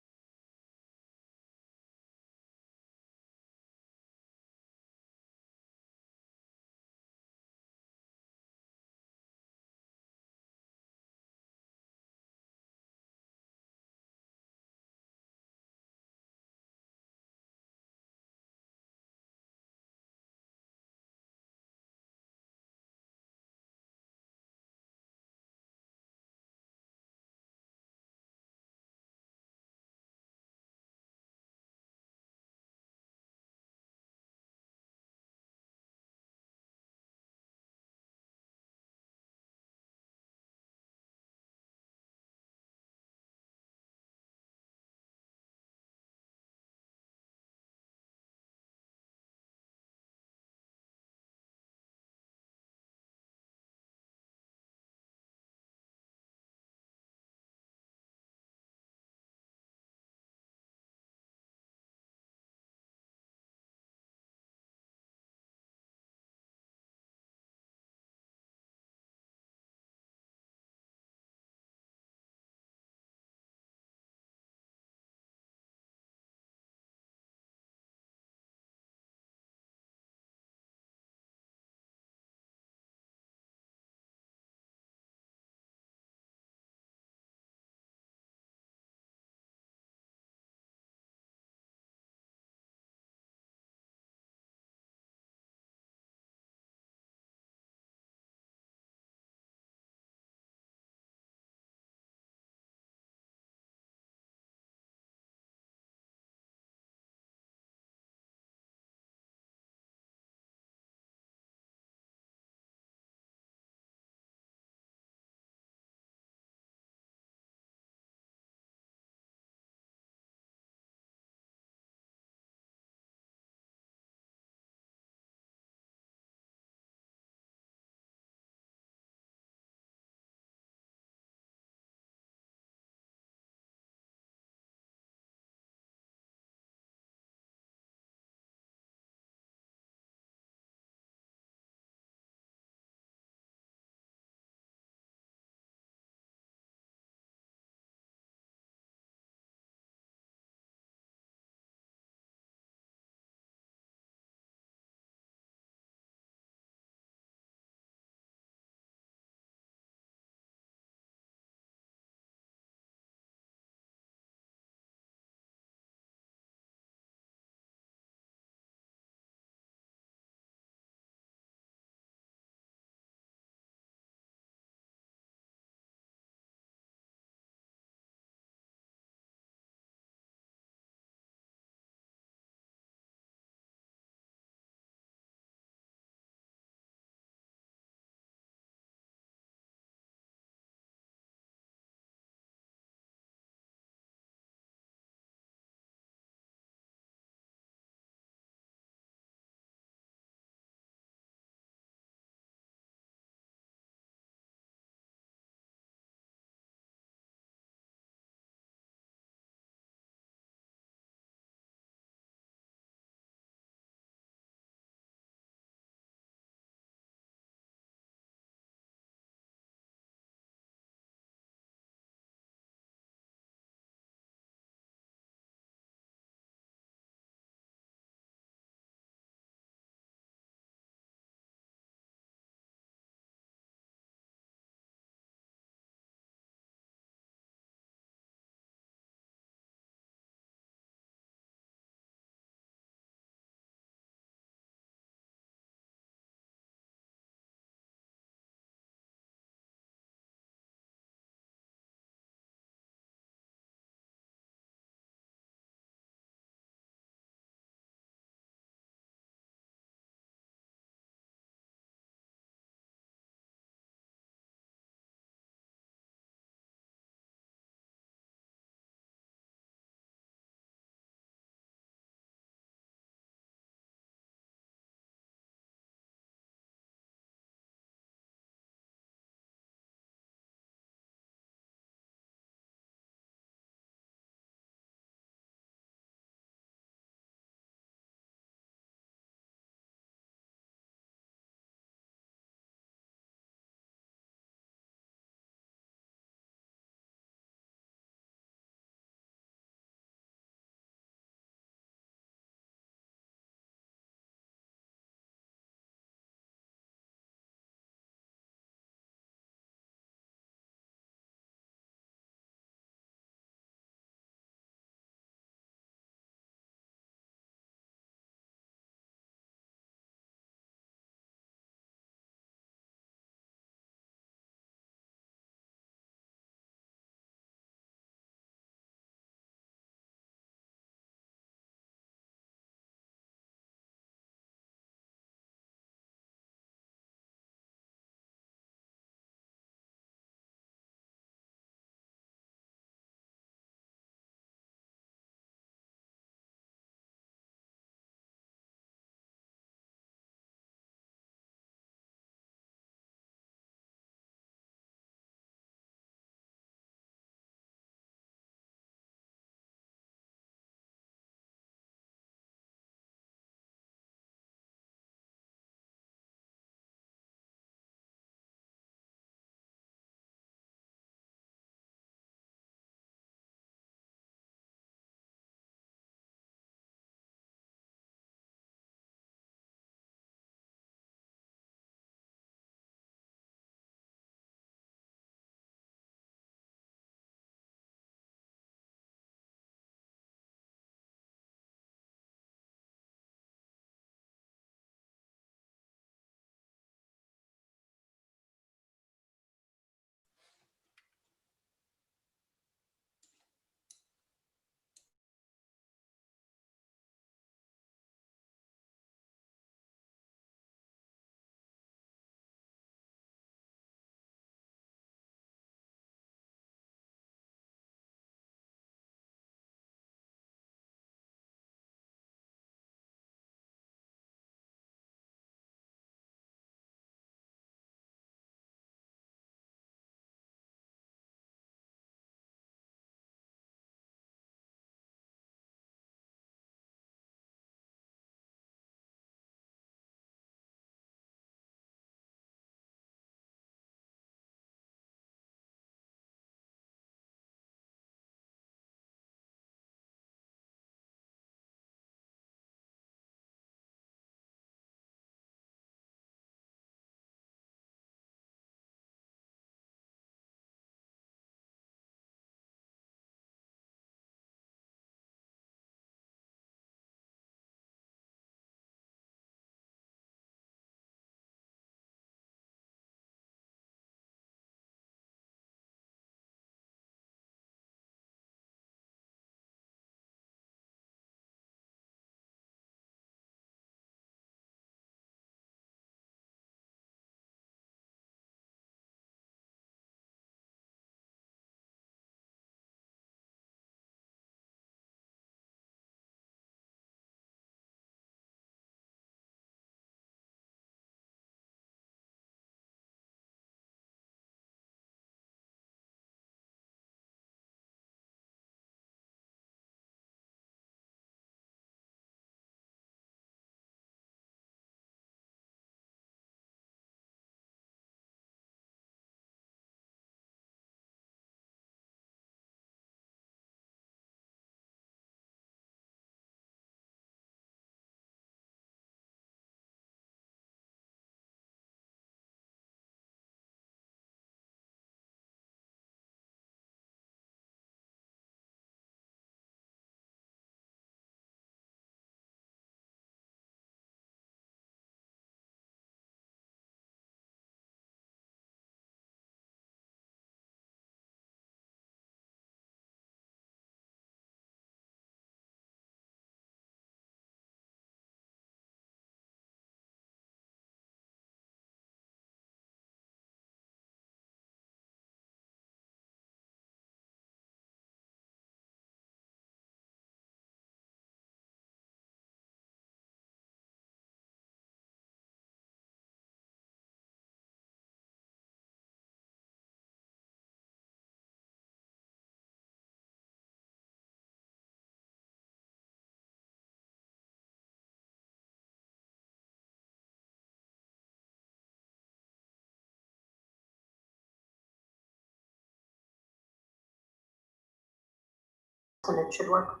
and it should work.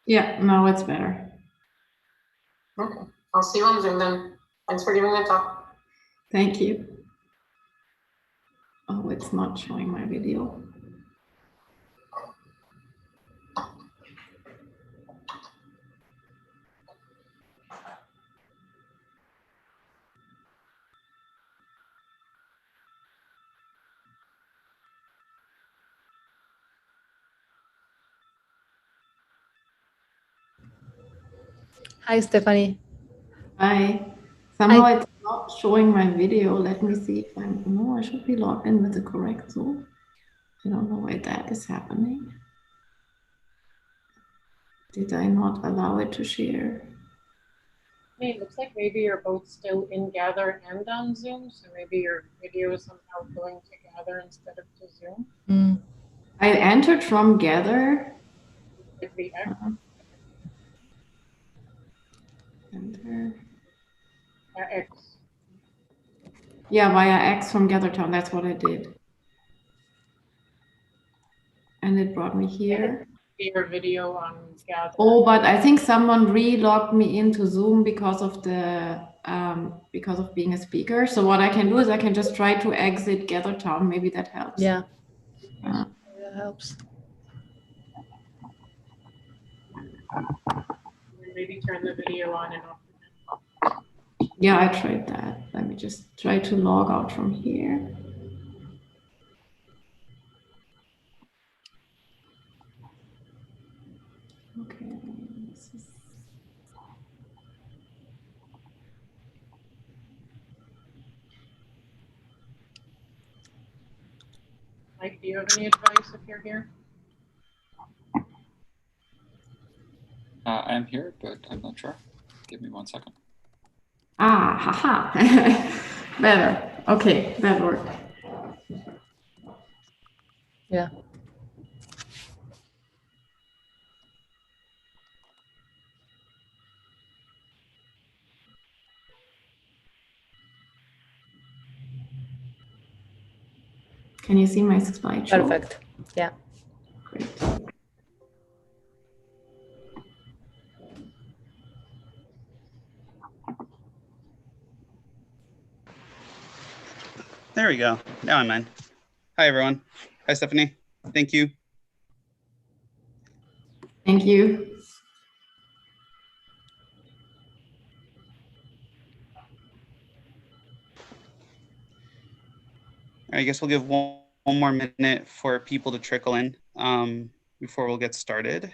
Yeah, now it's better. Okay, I'll see you on Zoom then. Thanks for giving the talk. Thank you. Oh, it's not showing my video. Hi, Stephanie. Hi. Somehow it's not showing my video. Let me see if I'm, no, I should be logged in with the correct Zoom. I don't know why that is happening. Did I not allow it to share? Hey, it looks like maybe you're both still in Gather and on Zoom, so maybe your video is somehow going to Gather instead of to Zoom. Mm. I entered from Gather. Like the X. Enter. X. Yeah, via X from GatherTown. That's what I did. And it brought me here. Your video on Gather. Oh, but I think someone re-logged me into Zoom because of the because of being a speaker. So what I can do is I can just try to exit GatherTown. Maybe that helps. Yeah. That helps. Maybe turn the video on and off. Yeah, I tried that. Let me just try to log out from here. Okay. Mike, do you have any advice if you're here? I'm here, but I'm not sure. Give me 1 second. Ah, haha. Better. Okay, that worked. Yeah. Can you see my slideshow? Perfect. Yeah. Great. There we go. Now I'm in. Hi, everyone. Hi, Stephanie. Thank you. Thank you. I guess we'll give one more minute for people to trickle in before we'll get started.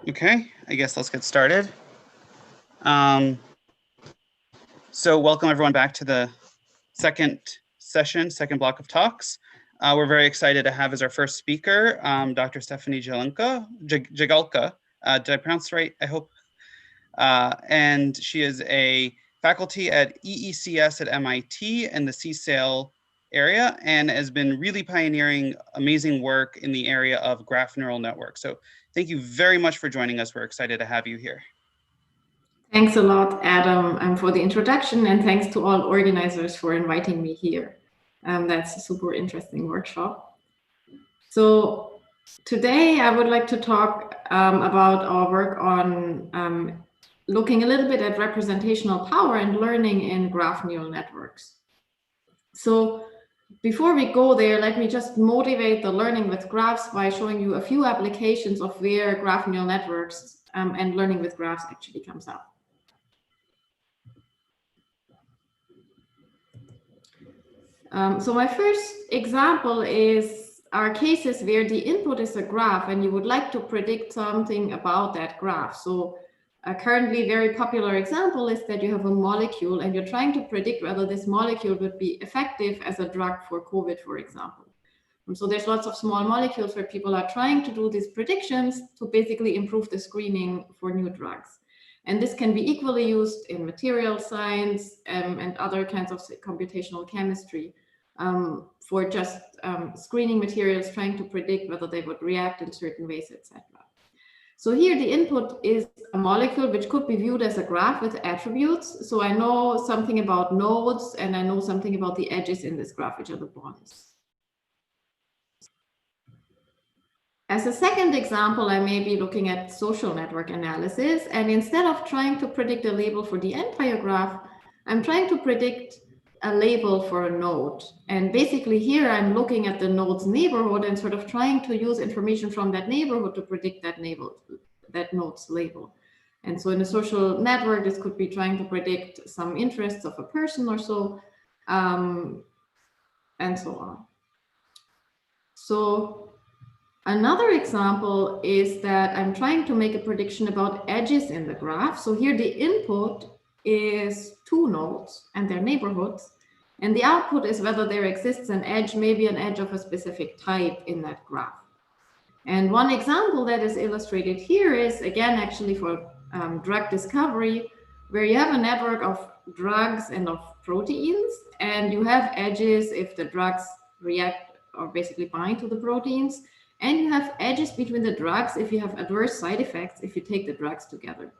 Okay, I guess let's get started. So welcome everyone back to the second session, second block of talks. We're very excited to have as our first speaker, Dr. Stephanie Jagalka. Did I pronounce it right? I hope. And she is a faculty at EECS at MIT in the CSAIL area and has been really pioneering amazing work in the area of graph neural networks. So thank you very much for joining us. We're excited to have you here. Thanks a lot, Adam, for the introduction, and thanks to all organizers for inviting me here. That's a super interesting workshop. So today I would like to talk about our work on looking a little bit at representational power and learning in graph neural networks. So before we go there, let me just motivate the learning with graphs by showing you a few applications of where graph neural networks and learning with graphs actually comes up. So my first example are cases where the input is a graph and you would like to predict something about that graph. So a currently very popular example is that you have a molecule and you're trying to predict whether this molecule would be effective as a drug for COVID, for example. And so there's lots of small molecules where people are trying to do these predictions to basically improve the screening for new drugs. And this can be equally used in material science and other kinds of computational chemistry for just screening materials, trying to predict whether they would react in certain ways, etc. So here the input is a molecule which could be viewed as a graph with attributes. So I know something about nodes and I know something about the edges in this graph, which are the bonds. As a second example, I may be looking at social network analysis. And instead of trying to predict a label for the entire graph, I'm trying to predict a label for a node. And basically here I'm looking at the node's neighborhood and sort of trying to use information from that neighborhood to predict that node's label. And so in a social network, this could be trying to predict some interests of a person or so, and so on. So another example is that I'm trying to make a prediction about edges in the graph. So here the input is two nodes and their neighborhoods, and the output is whether there exists an edge, maybe an edge of a specific type in that graph. And one example that is illustrated here is, again, actually for drug discovery, where you have a network of drugs and of proteins, and you have edges if the drugs react or basically bind to the proteins, and you have edges between the drugs if you have adverse side effects if you take the drugs together.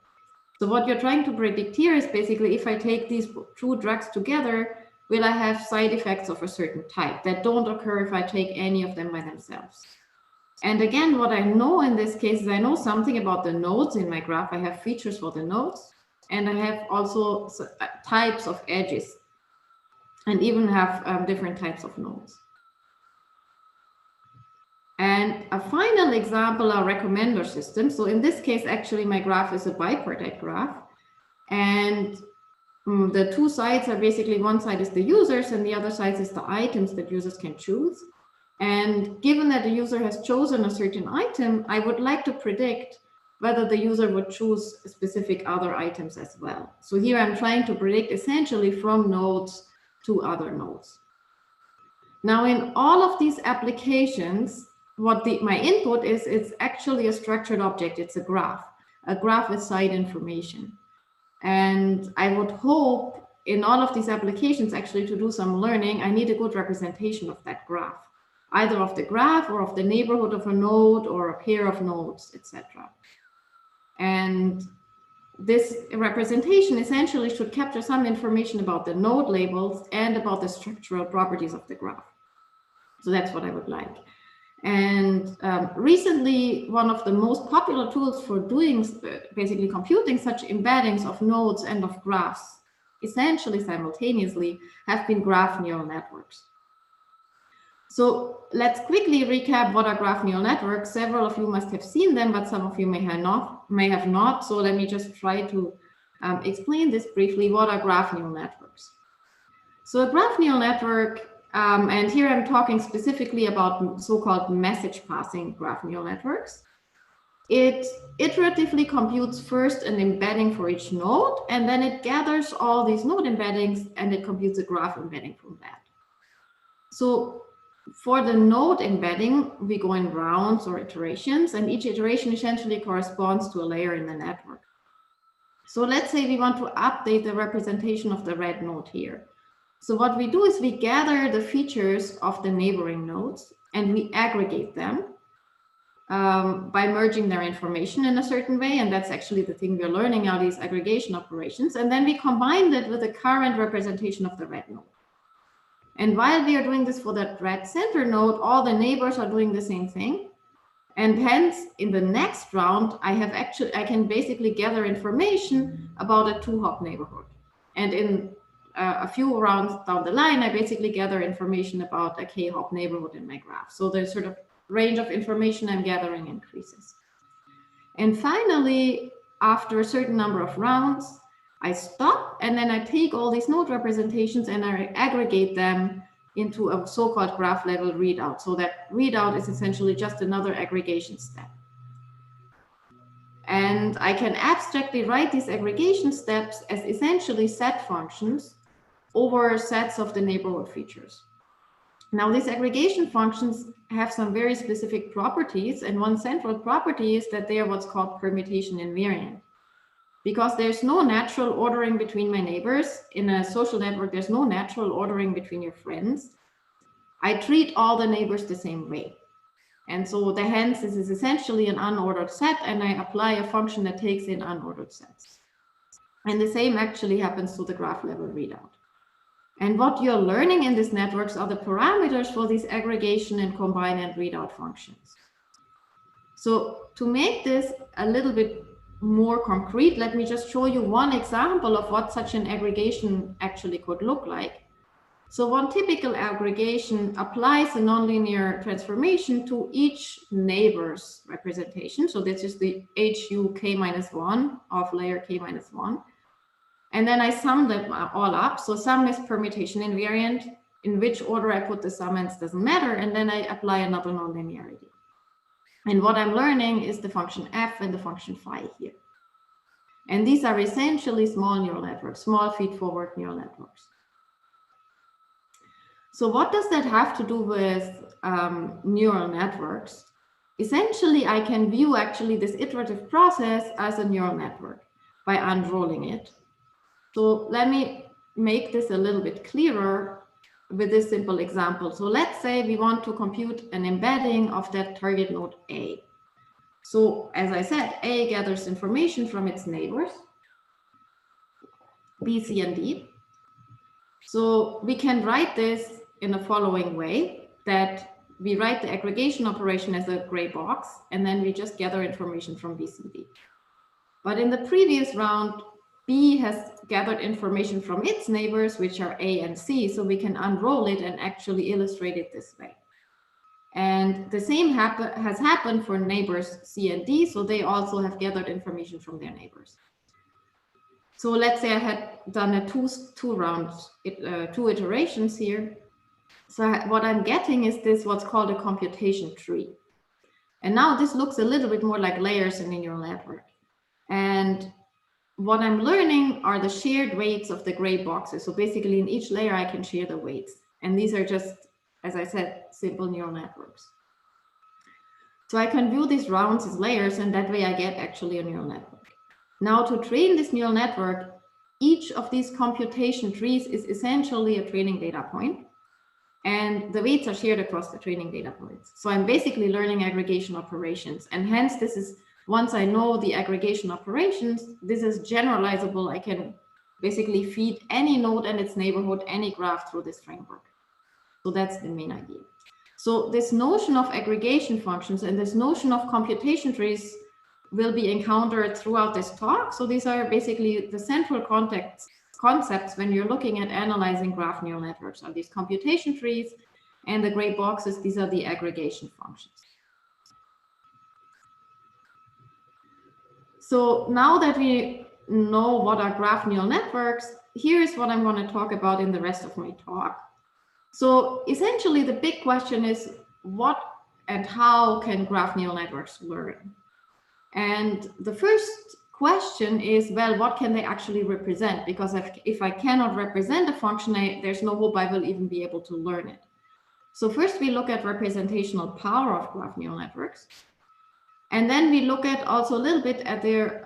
So what you're trying to predict here is basically, if I take these two drugs together, will I have side effects of a certain type that don't occur if I take any of them by themselves? And again, what I know in this case is I know something about the nodes in my graph. I have features for the nodes, and I have also types of edges, and even have different types of nodes. And a final example are recommender systems. So in this case, actually, my graph is a bipartite graph. And the two sides are basically, one side is the users and the other side is the items that users can choose. And given that the user has chosen a certain item, I would like to predict whether the user would choose specific other items as well. So here I'm trying to predict essentially from nodes to other nodes. Now, in all of these applications, what my input is, it's actually a structured object. It's a graph with side information. And I would hope in all of these applications actually to do some learning, I need a good representation of that graph, either of the graph or of the neighborhood of a node or a pair of nodes, etc. And this representation essentially should capture some information about the node labels and about the structural properties of the graph. So that's what I would like. And recently, one of the most popular tools for doing, basically computing such embeddings of nodes and of graphs, essentially simultaneously, have been graph neural networks. So let's quickly recap what are graph neural networks. Several of you must have seen them, but some of you may have not. So let me just try to explain this briefly. What are graph neural networks? So a graph neural network, and here I'm talking specifically about so-called message passing graph neural networks. It iteratively computes first an embedding for each node, and then it gathers all these node embeddings and it computes a graph embedding from that. So for the node embedding, we go in rounds or iterations, and each iteration essentially corresponds to a layer in the network. So let's say we want to update the representation of the red node here. So what we do is we gather the features of the neighboring nodes and we aggregate them by merging their information in a certain way. And that's actually the thing we're learning now, these aggregation operations. And then we combine it with the current representation of the red node. And while we are doing this for that red center node, all the neighbors are doing the same thing. And hence, in the next round, I can basically gather information about a 2-hop neighborhood. And in a few rounds down the line, I basically gather information about a k-hop neighborhood in my graph. So the sort of range of information I'm gathering increases. And finally, after a certain number of rounds, I stop, and then I take all these node representations and I aggregate them into a so-called graph level readout. So that readout is essentially just another aggregation step. And I can abstractly write these aggregation steps as essentially set functions over sets of the neighborhood features. Now, these aggregation functions have some very specific properties, and one central property is that they are what's called permutation invariant. Because there's no natural ordering between my neighbors. In a social network, there's no natural ordering between your friends. I treat all the neighbors the same way. And so hence this is essentially an unordered set, and I apply a function that takes in unordered sets. And the same actually happens to the graph level readout. And what you're learning in these networks are the parameters for these aggregation and combine and readout functions. So to make this a little bit more concrete, let me just show you one example of what such an aggregation actually could look like. So one typical aggregation applies a nonlinear transformation to each neighbor's representation. So this is the HU k-1 of layer k-1. And then I sum them all up. So sum is permutation invariant. In which order I put the summands doesn't matter. And then I apply another nonlinearity. And what I'm learning is the function f and the function phi here. And these are essentially small neural networks, small feed-forward neural networks. So what does that have to do with neural networks? Essentially, I can view actually this iterative process as a neural network by unrolling it. So let me make this a little bit clearer with this simple example. So let's say we want to compute an embedding of that target node A. So as I said, A gathers information from its neighbors, B, C, and D. So we can write this in the following way, that we write the aggregation operation as a gray box, and then we just gather information from B, C, D. But in the previous round, B has gathered information from its neighbors, which are A and C, so we can unroll it and actually illustrate it this way. And the same has happened for neighbors C and D, so they also have gathered information from their neighbors. So let's say I had done a two iterations here. So what I'm getting is this what's called a computation tree. And now this looks a little bit more like layers in a neural network. And what I'm learning are the shared weights of the gray boxes. So basically in each layer, I can share the weights. And these are just, as I said, simple neural networks. So I can view these rounds as layers, and that way I get actually a neural network. Now to train this neural network, each of these computation trees is essentially a training data point. And the weights are shared across the training data points. So I'm basically learning aggregation operations. And hence this is, once I know the aggregation operations, this is generalizable. I can basically feed any node and its neighborhood, any graph through this framework. So that's the main idea. So this notion of aggregation functions and this notion of computation trees will be encountered throughout this talk. So these are basically the central concepts when you're looking at analyzing graph neural networks are these computation trees, and the gray boxes, these are the aggregation functions. So now that we know what are graph neural networks, here's what I'm going to talk about in the rest of my talk. So essentially the big question is what and how can graph neural networks learn? And the first question is, well, what can they actually represent? Because if I cannot represent a function, there's no hope I will even be able to learn it. So first we look at representational power of graph neural networks. And then we look at also a little bit at their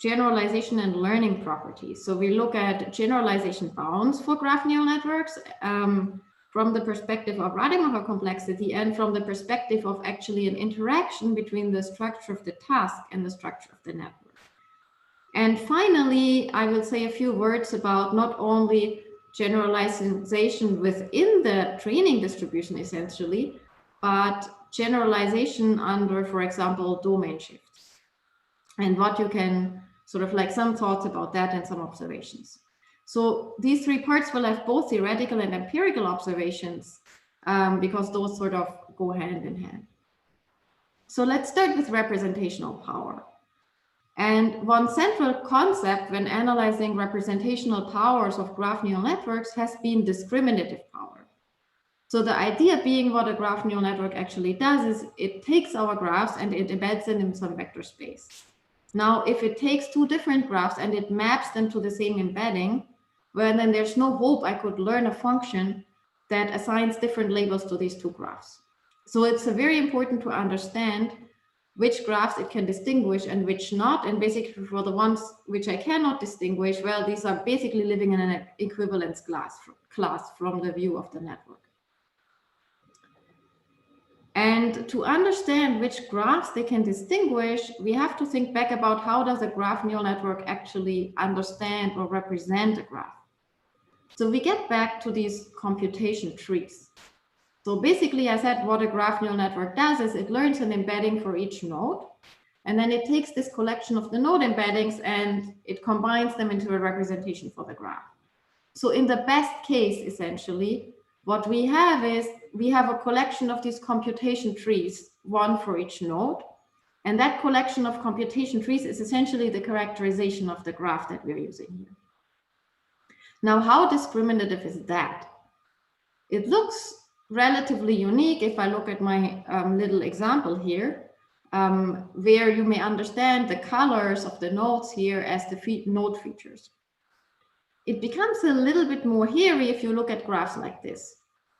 generalization and learning properties. So we look at generalization bounds for graph neural networks from the perspective of Rademacher complexity and from the perspective of actually an interaction between the structure of the task and the structure of the network. And finally, I will say a few words about not only generalization within the training distribution essentially, but generalization under, for example, domain shifts. And what you can sort of like some thoughts about that and some observations. So these three parts will have both theoretical and empirical observations because those sort of go hand in hand. So let's start with representational power. And one central concept when analyzing representational powers of graph neural networks has been discriminative power. So the idea being what a graph neural network actually does is it takes our graphs and it embeds them in some vector space. Now, if it takes two different graphs and it maps them to the same embedding, well, then there's no hope I could learn a function that assigns different labels to these two graphs. So it's very important to understand which graphs it can distinguish and which not. And basically for the ones which I cannot distinguish, well, these are basically living in an equivalence class from the view of the network. And to understand which graphs they can distinguish, we have to think back about how does a graph neural network actually understand or represent a graph. So we get back to these computation trees. So basically, I said what a graph neural network does is it learns an embedding for each node, and then it takes this collection of the node embeddings and it combines them into a representation for the graph. So in the best case, essentially, what we have is we have a collection of these computation trees, one for each node. And that collection of computation trees is essentially the characterization of the graph that we're using here. Now, how discriminative is that? It looks relatively unique if I look at my little example here, where you may understand the colors of the nodes here as the node features. It becomes a little bit more hairy if you look at graphs like this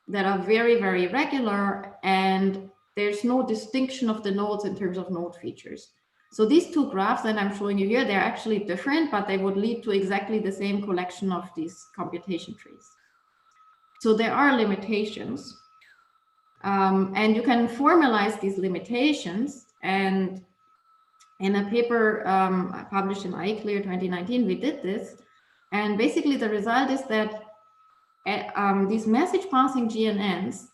that are very, very regular and there's no distinction of the nodes in terms of node features. So these two graphs that I'm showing you here, they're actually different, but they would lead to exactly the same collection of these computation trees. So there are limitations. And you can formalize these limitations. And in a paper published in iClear 2019, we did this. And basically the result is that these message passing GNNs,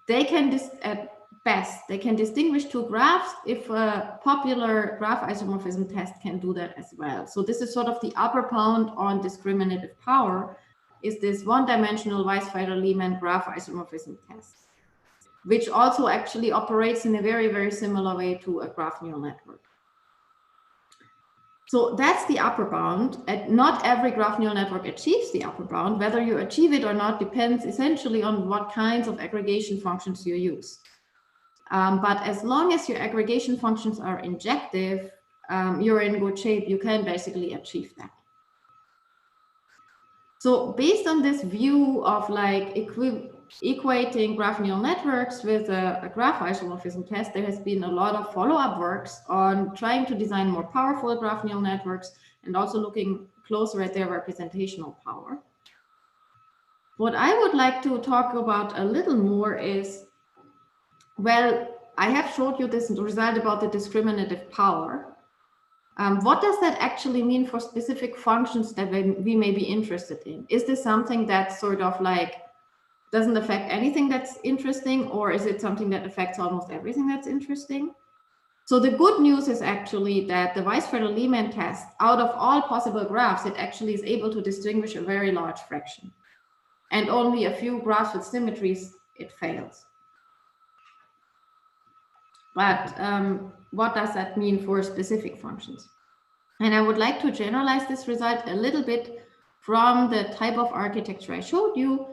they can, at best, they can distinguish two graphs if a popular graph isomorphism test can do that as well. So this is sort of the upper bound on discriminative power, is this one-dimensional Weisfeiler-Lehmann graph isomorphism test, which also actually operates in a very, very similar way to a graph neural network. So that's the upper bound, and not every graph neural network achieves the upper bound. Whether you achieve it or not depends essentially on what kinds of aggregation functions you use. But as long as your aggregation functions are injective, you're in good shape. You can basically achieve that. So based on this view of like equating graph neural networks with a graph isomorphism test, there has been a lot of follow-up works on trying to design more powerful graph neural networks and also looking closer at their representational power. What I would like to talk about a little more is, well, I have showed you this result about the discriminative power. What does that actually mean for specific functions that we may be interested in? Is this something that sort of like doesn't affect anything that's interesting, or is it something that affects almost everything that's interesting? So the good news is actually that the Weisfeiler-Lehmann test, out of all possible graphs, it actually is able to distinguish a very large fraction. And only a few graphs with symmetries, it fails. But what does that mean for specific functions? And I would like to generalize this result a little bit from the type of architecture I showed you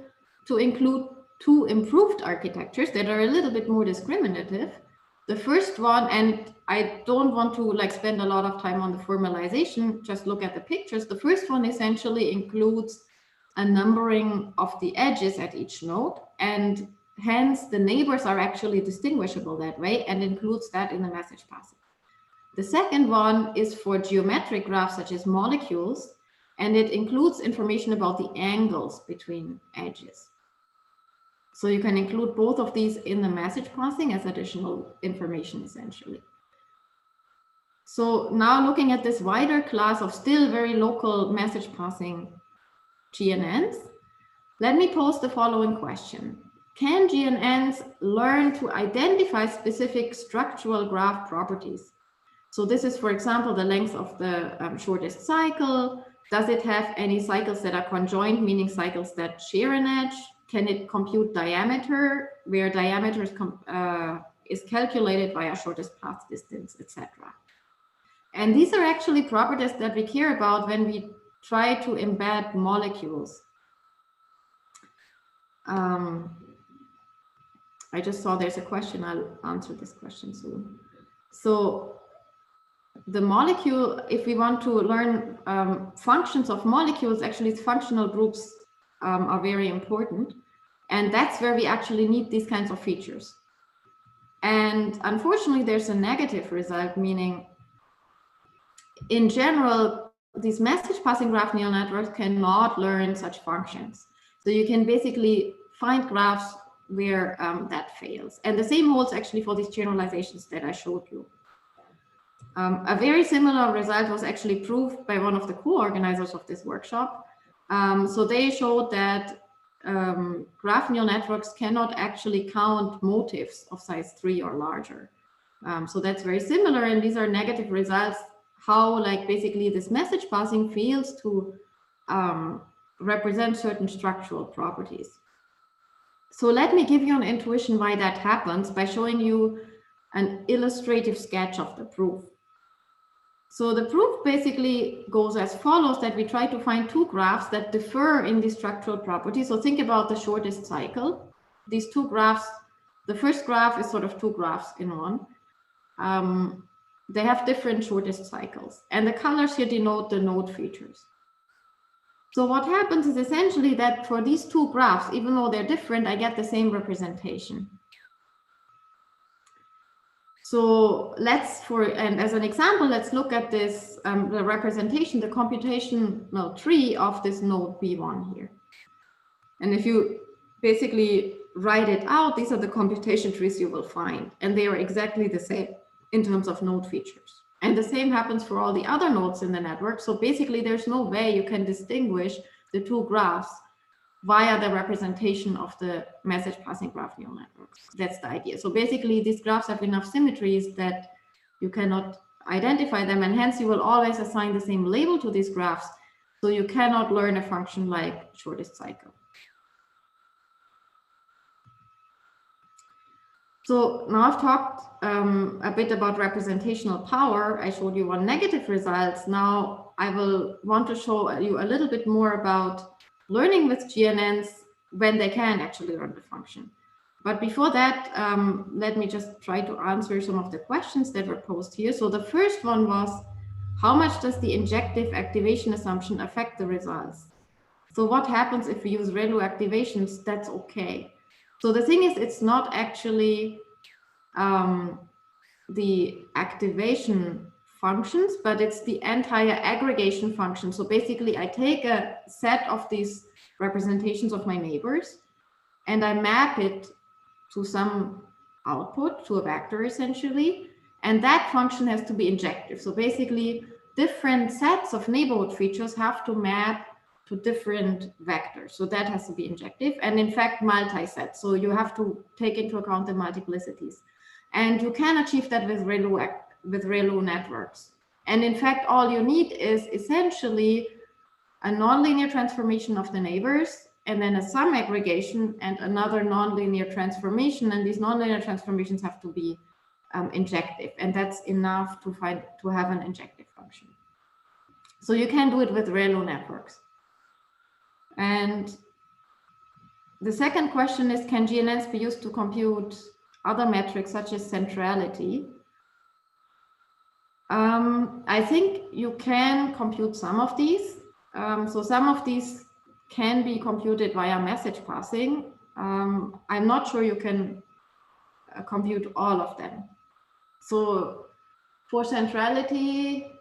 to include two improved architectures that are a little bit more discriminative. The first one, and I don't want to like spend a lot of time on the formalization, just look at the pictures. The first one essentially includes a numbering of the edges at each node, and hence the neighbors are actually distinguishable that way and includes that in the message passing. The second one is for geometric graphs such as molecules, and it includes information about the angles between edges. So you can include both of these in the message passing as additional information essentially. So now looking at this wider class of still very local message passing GNNs, let me pose the following question. can GNNs learn to identify specific structural graph properties? So this is, for example, the length of the shortest cycle. Does it have any cycles that are conjoined, meaning cycles that share an edge? Can it compute diameter, where diameter is calculated via shortest path distance, etc.? And these are actually properties that we care about when we try to embed molecules. I just saw there's a question. I'll answer this question soon. So the molecule, if we want to learn functions of molecules, actually functional groups are very important. And that's where we actually need these kinds of features. And unfortunately, there's a negative result, meaning in general, these message passing graph neural networks cannot learn such functions. So you can basically find graphs where that fails. And the same holds actually for these generalizations that I showed you. A very similar result was actually proved by one of the co-organizers of this workshop. So they showed that graph neural networks cannot actually count motifs of size 3 or larger. So that's very similar, and these are negative results, how like basically this message passing fails to represent certain structural properties. So let me give you an intuition why that happens by showing you an illustrative sketch of the proof. So the proof basically goes as follows, that we try to find two graphs that differ in the structural properties. So think about the shortest cycle. These two graphs, the first graph is sort of two graphs in one. They have different shortest cycles, and the colors here denote the node features. So what happens is essentially that for these two graphs, even though they're different, I get the same representation. So and as an example, let's look at this, the representation, the computational tree of this node B1 here. And if you basically write it out, these are the computation trees you will find, and they are exactly the same in terms of node features. And the same happens for all the other nodes in the network. So basically there's no way you can distinguish the two graphs via the representation of the message passing graph neural networks. That's the idea. So basically these graphs have enough symmetries that you cannot identify them, and hence you will always assign the same label to these graphs. So you cannot learn a function like shortest cycle. So now I've talked a bit about representational power. I showed you one negative result. Now I will want to show you a little bit more about learning with GNNs when they can actually learn the function. But before that, let me just try to answer some of the questions that were posed here. So the first one was, how much does the injective activation assumption affect the results? So what happens if we use ReLU activations? That's okay. So the thing is, it's not actually the activation functions, but it's the entire aggregation function. So basically I take a set of these representations of my neighbors and I map it to some output, to a vector essentially, and that function has to be injective. So basically different sets of neighborhood features have to map to different vectors. So that has to be injective, and in fact multi-set. So you have to take into account the multiplicities. And you can achieve that with ReLU networks. And in fact, all you need is essentially a nonlinear transformation of the neighbors, and then a sum aggregation and another nonlinear transformation. And these nonlinear transformations have to be injective, and that's enough to have an injective function. So you can do it with ReLU networks. And the second question is, can GNNs be used to compute other metrics such as centrality? I think you can compute some of these. So some of these can be computed via message passing. I'm not sure you can compute all of them. So for centrality,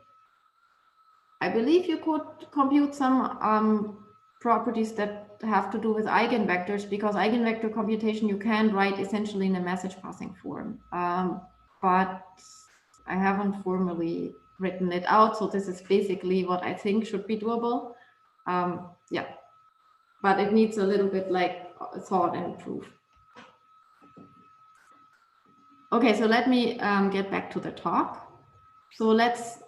I believe you could compute some properties that have to do with eigenvectors, because eigenvector computation you can write essentially in a message passing form. But I haven't formally written it out. So this is basically what I think should be doable. Yeah, but it needs a little bit like thought and proof. Okay, so let me get back to the talk. So let's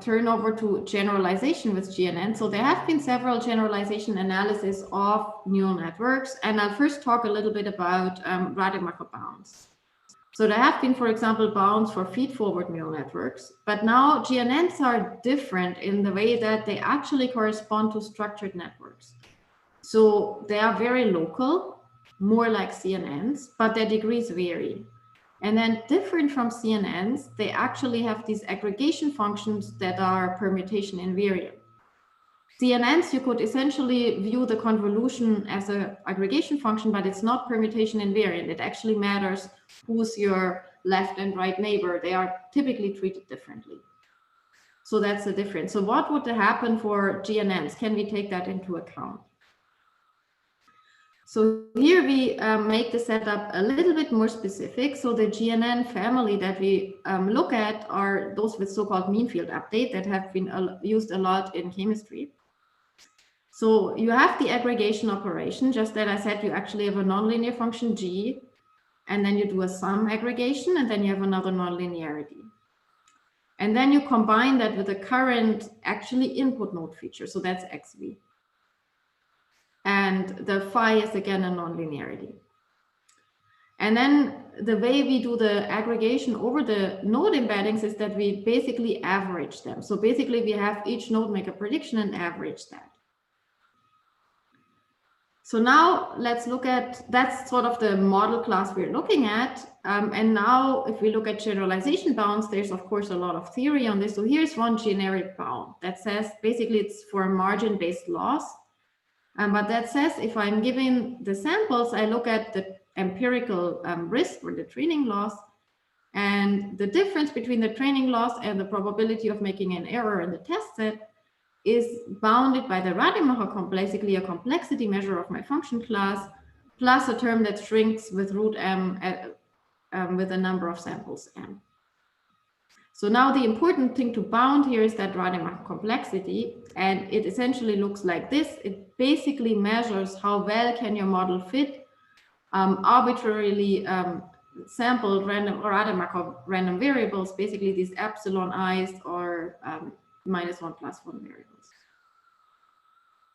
turn over to generalization with GNN. So there have been several generalization analysis of neural networks, and I'll first talk a little bit about Rademacher bounds. So there have been, for example, bounds for feed-forward neural networks, but now GNNs are different in the way that they actually correspond to structured networks. So they are very local, more like CNNs, but their degrees vary. And then different from CNNs, they actually have these aggregation functions that are permutation invariant. CNNs, you could essentially view the convolution as an aggregation function, but it's not permutation invariant. It actually matters who's your left and right neighbor. They are typically treated differently. So that's the difference. So what would happen for GNNs? Can we take that into account? So here we make the setup a little bit more specific. So the GNN family that we look at are those with so-called mean field update that have been used a lot in chemistry. So you have the aggregation operation, just that I said you actually have a nonlinear function G, and then you do a sum aggregation, and then you have another nonlinearity. And then you combine that with the current actually input node feature. So that's XV. And the phi is again a nonlinearity. And then the way we do the aggregation over the node embeddings is that we basically average them. So basically we have each node make a prediction and average that. So now let's look at, that's sort of the model class we're looking at. And now if we look at generalization bounds, there's of course a lot of theory on this. So here's one generic bound that says basically it's for margin-based loss. But that says if I'm giving the samples, I look at the empirical risk or the training loss, and the difference between the training loss and the probability of making an error in the test set is bounded by the Rademacher basically a complexity measure of my function class, plus a term that shrinks with root m with a number of samples m. So now the important thing to bound here is that Rademacher complexity, and it essentially looks like this. It basically measures how well can your model fit arbitrarily sampled Rademacher random variables, basically these epsilon i's or -1 + 1 variables.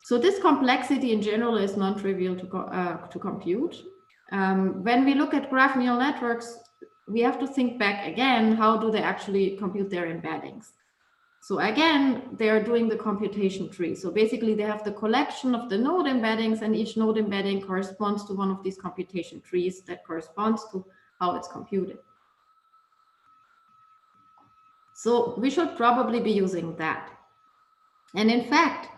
So this complexity in general is non-trivial to compute. When we look at graph neural networks, we have to think back again, how do they actually compute their embeddings? So again, they are doing the computation tree. So basically they have the collection of the node embeddings, and each node embedding corresponds to one of these computation trees that corresponds to how it's computed. So we should probably be using that. And in fact,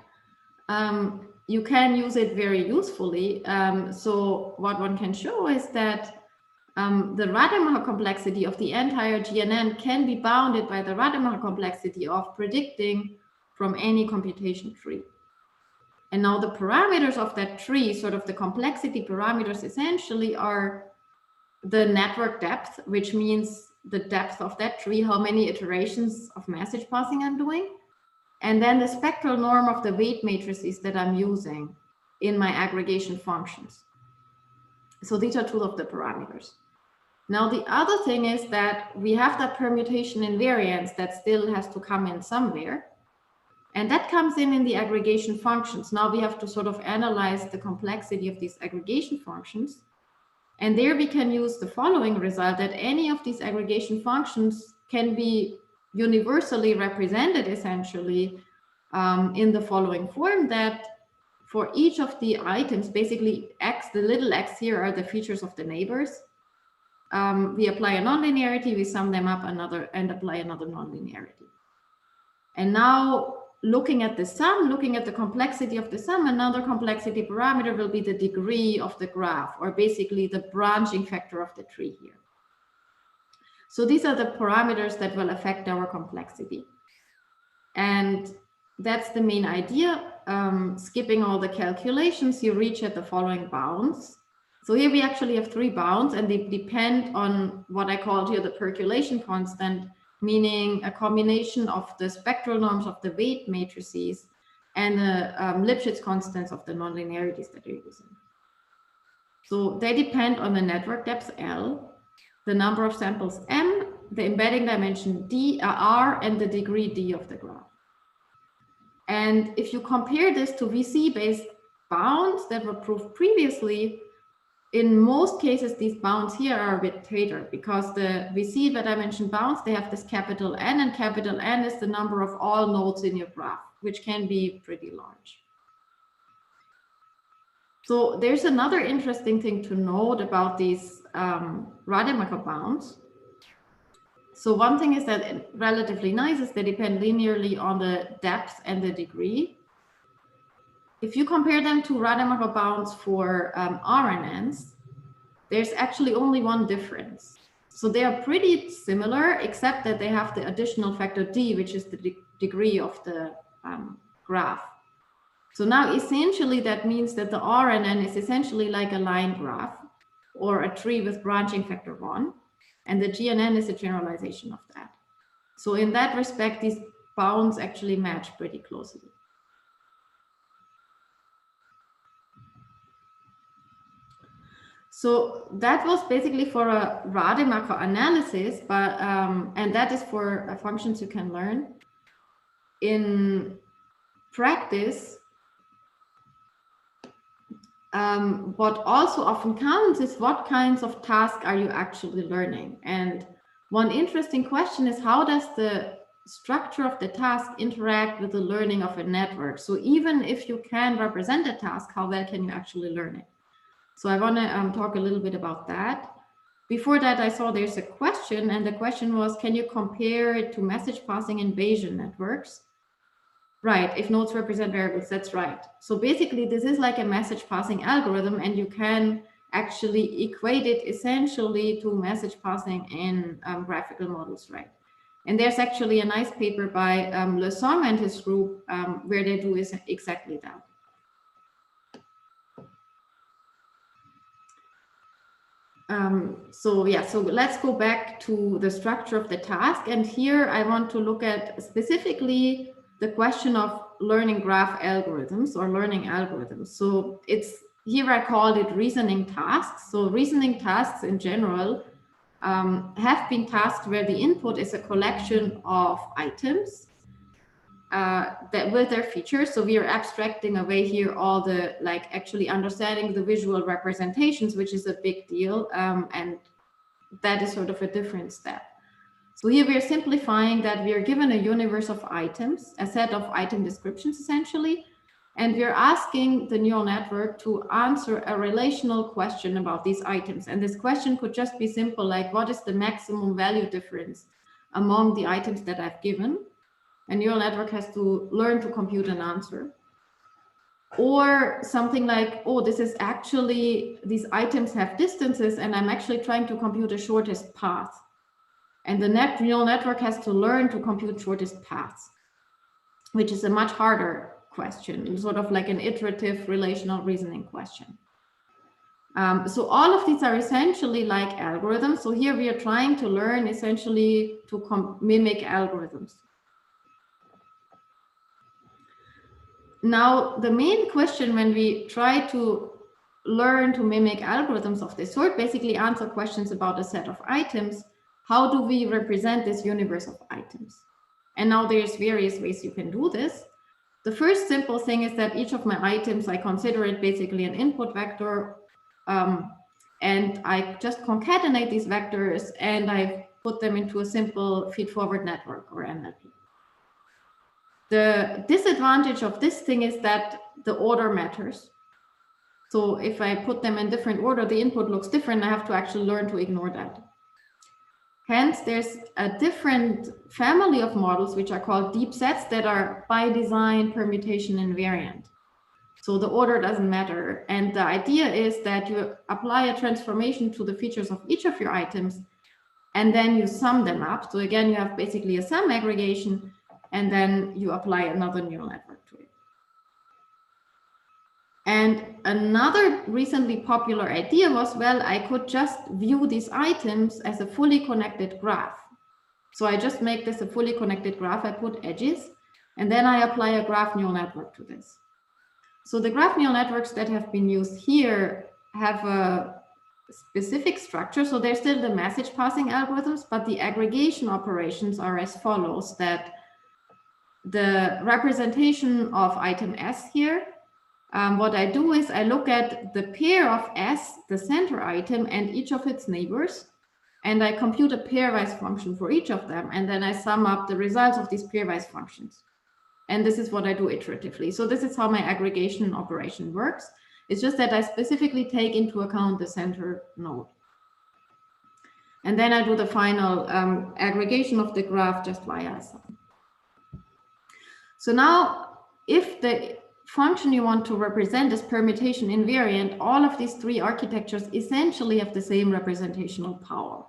you can use it very usefully. So what one can show is that the Rademacher complexity of the entire GNN can be bounded by the Rademacher complexity of predicting from any computation tree. And now the parameters of that tree, sort of the complexity parameters, essentially are the network depth, which means the depth of that tree, how many iterations of message passing I'm doing, and then the spectral norm of the weight matrices that I'm using in my aggregation functions. So these are two of the parameters. Now, the other thing is that we have that permutation invariance that still has to come in somewhere. And that comes in the aggregation functions. Now we have to sort of analyze the complexity of these aggregation functions. And there we can use the following result, that any of these aggregation functions can be universally represented essentially in the following form, that for each of the items, basically x, the little x here are the features of the neighbors. We apply a nonlinearity, we sum them up and apply another nonlinearity. And now looking at the sum, looking at the complexity of the sum, another complexity parameter will be the degree of the graph, or basically the branching factor of the tree here. So these are the parameters that will affect our complexity. And that's the main idea. Skipping all the calculations, you reach at the following bounds. So here we actually have 3 bounds, and they depend on what I called here the percolation constant, meaning a combination of the spectral norms of the weight matrices and the Lipschitz constants of the nonlinearities that you're using. So they depend on the network depth L. the number of samples m, the embedding dimension r, and the degree d of the graph. And if you compare this to VC-based bounds that were proved previously, in most cases, these bounds here are a bit tighter because the VC dimension bounds, they have this capital N, and capital N is the number of all nodes in your graph, which can be pretty large. So there's another interesting thing to note about these Rademacher bounds. So one thing is that relatively nice is they depend linearly on the depth and the degree. If you compare them to Rademacher bounds for RNNs, there's actually only one difference. So they are pretty similar, except that they have the additional factor d, which is the degree of the graph. So now essentially that means that the RNN is essentially like a line graph or a tree with branching factor 1, and the GNN is a generalization of that. So in that respect, these bounds actually match pretty closely. So that was basically for a Rademacher analysis, but and that is for functions you can learn. In practice, what also often counts is what kinds of tasks are you actually learning? And one interesting question is, how does the structure of the task interact with the learning of a network? So even if you can represent a task, how well can you actually learn it? So I want to talk a little bit about that. Before that, I saw there's a question, and the question was, can you compare it to message passing in Bayesian networks? Right, if nodes represent variables, that's right. So basically, this is like a message passing algorithm, and you can actually equate it essentially to message passing in graphical models, right? And there's actually a nice paper by Le Somme and his group where they do exactly that. So let's go back to the structure of the task. And here I want to look at specifically the question of learning graph algorithms or learning algorithms. So it's here I called it reasoning tasks. So reasoning tasks in general have been tasks where the input is a collection of items that with their features. So we are abstracting away here all the actually understanding the visual representations, which is a big deal. And that is sort of a different step. So here we are simplifying that we are given a universe of items, a set of item descriptions essentially, and we're asking the neural network to answer a relational question about these items. And this question could just be simple, like what is the maximum value difference among the items that I've given? A neural network has to learn to compute an answer. Or something like, oh, this is actually, these items have distances and I'm actually trying to compute the shortest path. And the neural network has to learn to compute shortest paths, which is a much harder question, sort of like an iterative relational reasoning question. So all of these are essentially like algorithms. So here we are trying to learn essentially to mimic algorithms. Now, the main question when we try to learn to mimic algorithms of this sort, basically answer questions about a set of items. How do we represent this universe of items? And now there's various ways you can do this. The first simple thing is that each of my items, I consider it basically an input vector. And I just concatenate these vectors and I put them into a simple feed-forward network or NLP. The disadvantage of this thing is that the order matters. So if I put them in different order, the input looks different. I have to actually learn to ignore that. Hence, there's a different family of models, which are called deep sets that are by design permutation invariant. So the order doesn't matter. And the idea is that you apply a transformation to the features of each of your items, and then you sum them up. So again, you have basically a sum aggregation, and then you apply another neural network to it. And another recently popular idea was, well, I could just view these items as a fully connected graph. So I just make this a fully connected graph. I put edges, and then I apply a graph neural network to this. So the graph neural networks that have been used here have a specific structure. So there's still the message passing algorithms, but the aggregation operations are as follows: that the representation of item S here, what I do is I look at the pair of S, the center item, and each of its neighbors, and I compute a pairwise function for each of them, and then I sum up the results of these pairwise functions. And this is what I do iteratively. So this is how my aggregation operation works. It's just that I specifically take into account the center node. And then I do the final aggregation of the graph just via a sum. So now, if the function you want to represent is permutation invariant, all of these three architectures essentially have the same representational power.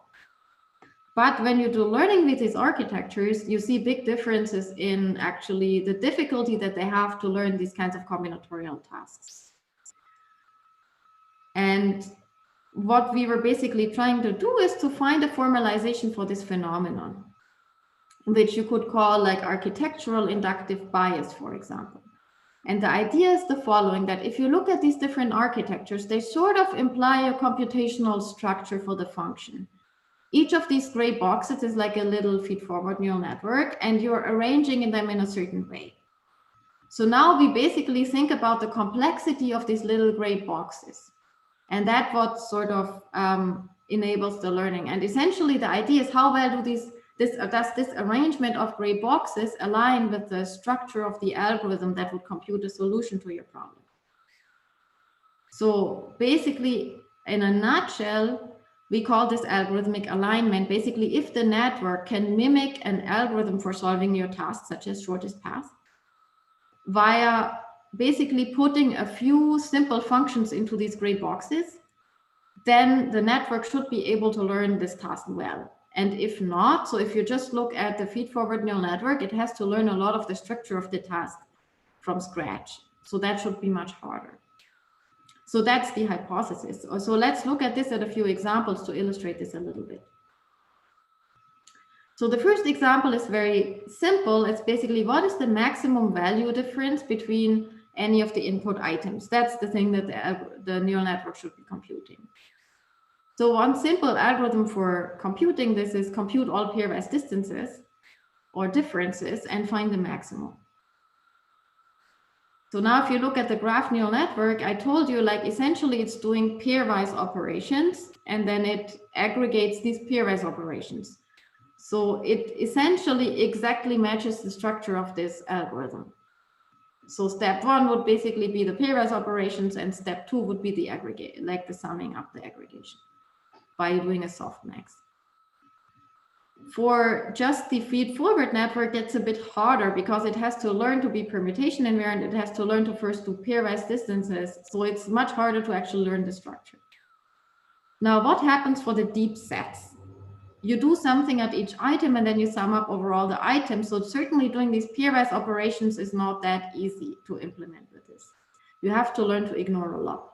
But when you do learning with these architectures, you see big differences in actually the difficulty that they have to learn these kinds of combinatorial tasks. And what we were basically trying to do is to find a formalization for this phenomenon, which you could call like architectural inductive bias, for example. And the idea is the following, that if you look at these different architectures, they sort of imply a computational structure for the function. Each of these gray boxes is like a little feed-forward neural network, and you're arranging them in a certain way. So now we basically think about the complexity of these little gray boxes. And that's what sort of enables the learning. And essentially the idea is how well does this arrangement of gray boxes align with the structure of the algorithm that would compute a solution to your problem. So basically, in a nutshell, we call this algorithmic alignment. Basically, if the network can mimic an algorithm for solving your task, such as shortest path, via basically putting a few simple functions into these gray boxes, then the network should be able to learn this task well. And if not, so if you just look at the feed-forward neural network, it has to learn a lot of the structure of the task from scratch. So that should be much harder. So that's the hypothesis. So let's look at this at a few examples to illustrate this a little bit. So the first example is very simple. It's basically, what is the maximum value difference between any of the input items? That's the thing that the neural network should be computing. So one simple algorithm for computing this is compute all pairwise distances or differences and find the maximum. So now if you look at the graph neural network, I told you, like, essentially it's doing pairwise operations, and then it aggregates these pairwise operations. So it essentially exactly matches the structure of this algorithm. So step one would basically be the pairwise operations, and step two would be the aggregate, like the summing up the aggregation by doing a softmax. For just the feed-forward network, it's a bit harder because it has to learn to be permutation invariant. It has to learn to first do pairwise distances. So it's much harder to actually learn the structure. Now, what happens for the deep sets? You do something at each item and then you sum up over all the items. So certainly doing these pairwise operations is not that easy to implement with this. You have to learn to ignore a lot.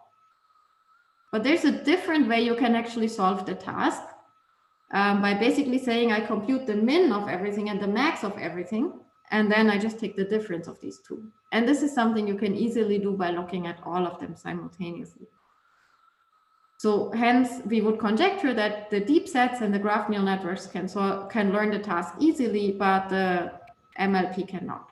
But there's a different way you can actually solve the task by basically saying I compute the min of everything and the max of everything, and then I just take the difference of these two. And this is something you can easily do by looking at all of them simultaneously. So hence, we would conjecture that the deep sets and the graph neural networks can learn the task easily, but the MLP cannot.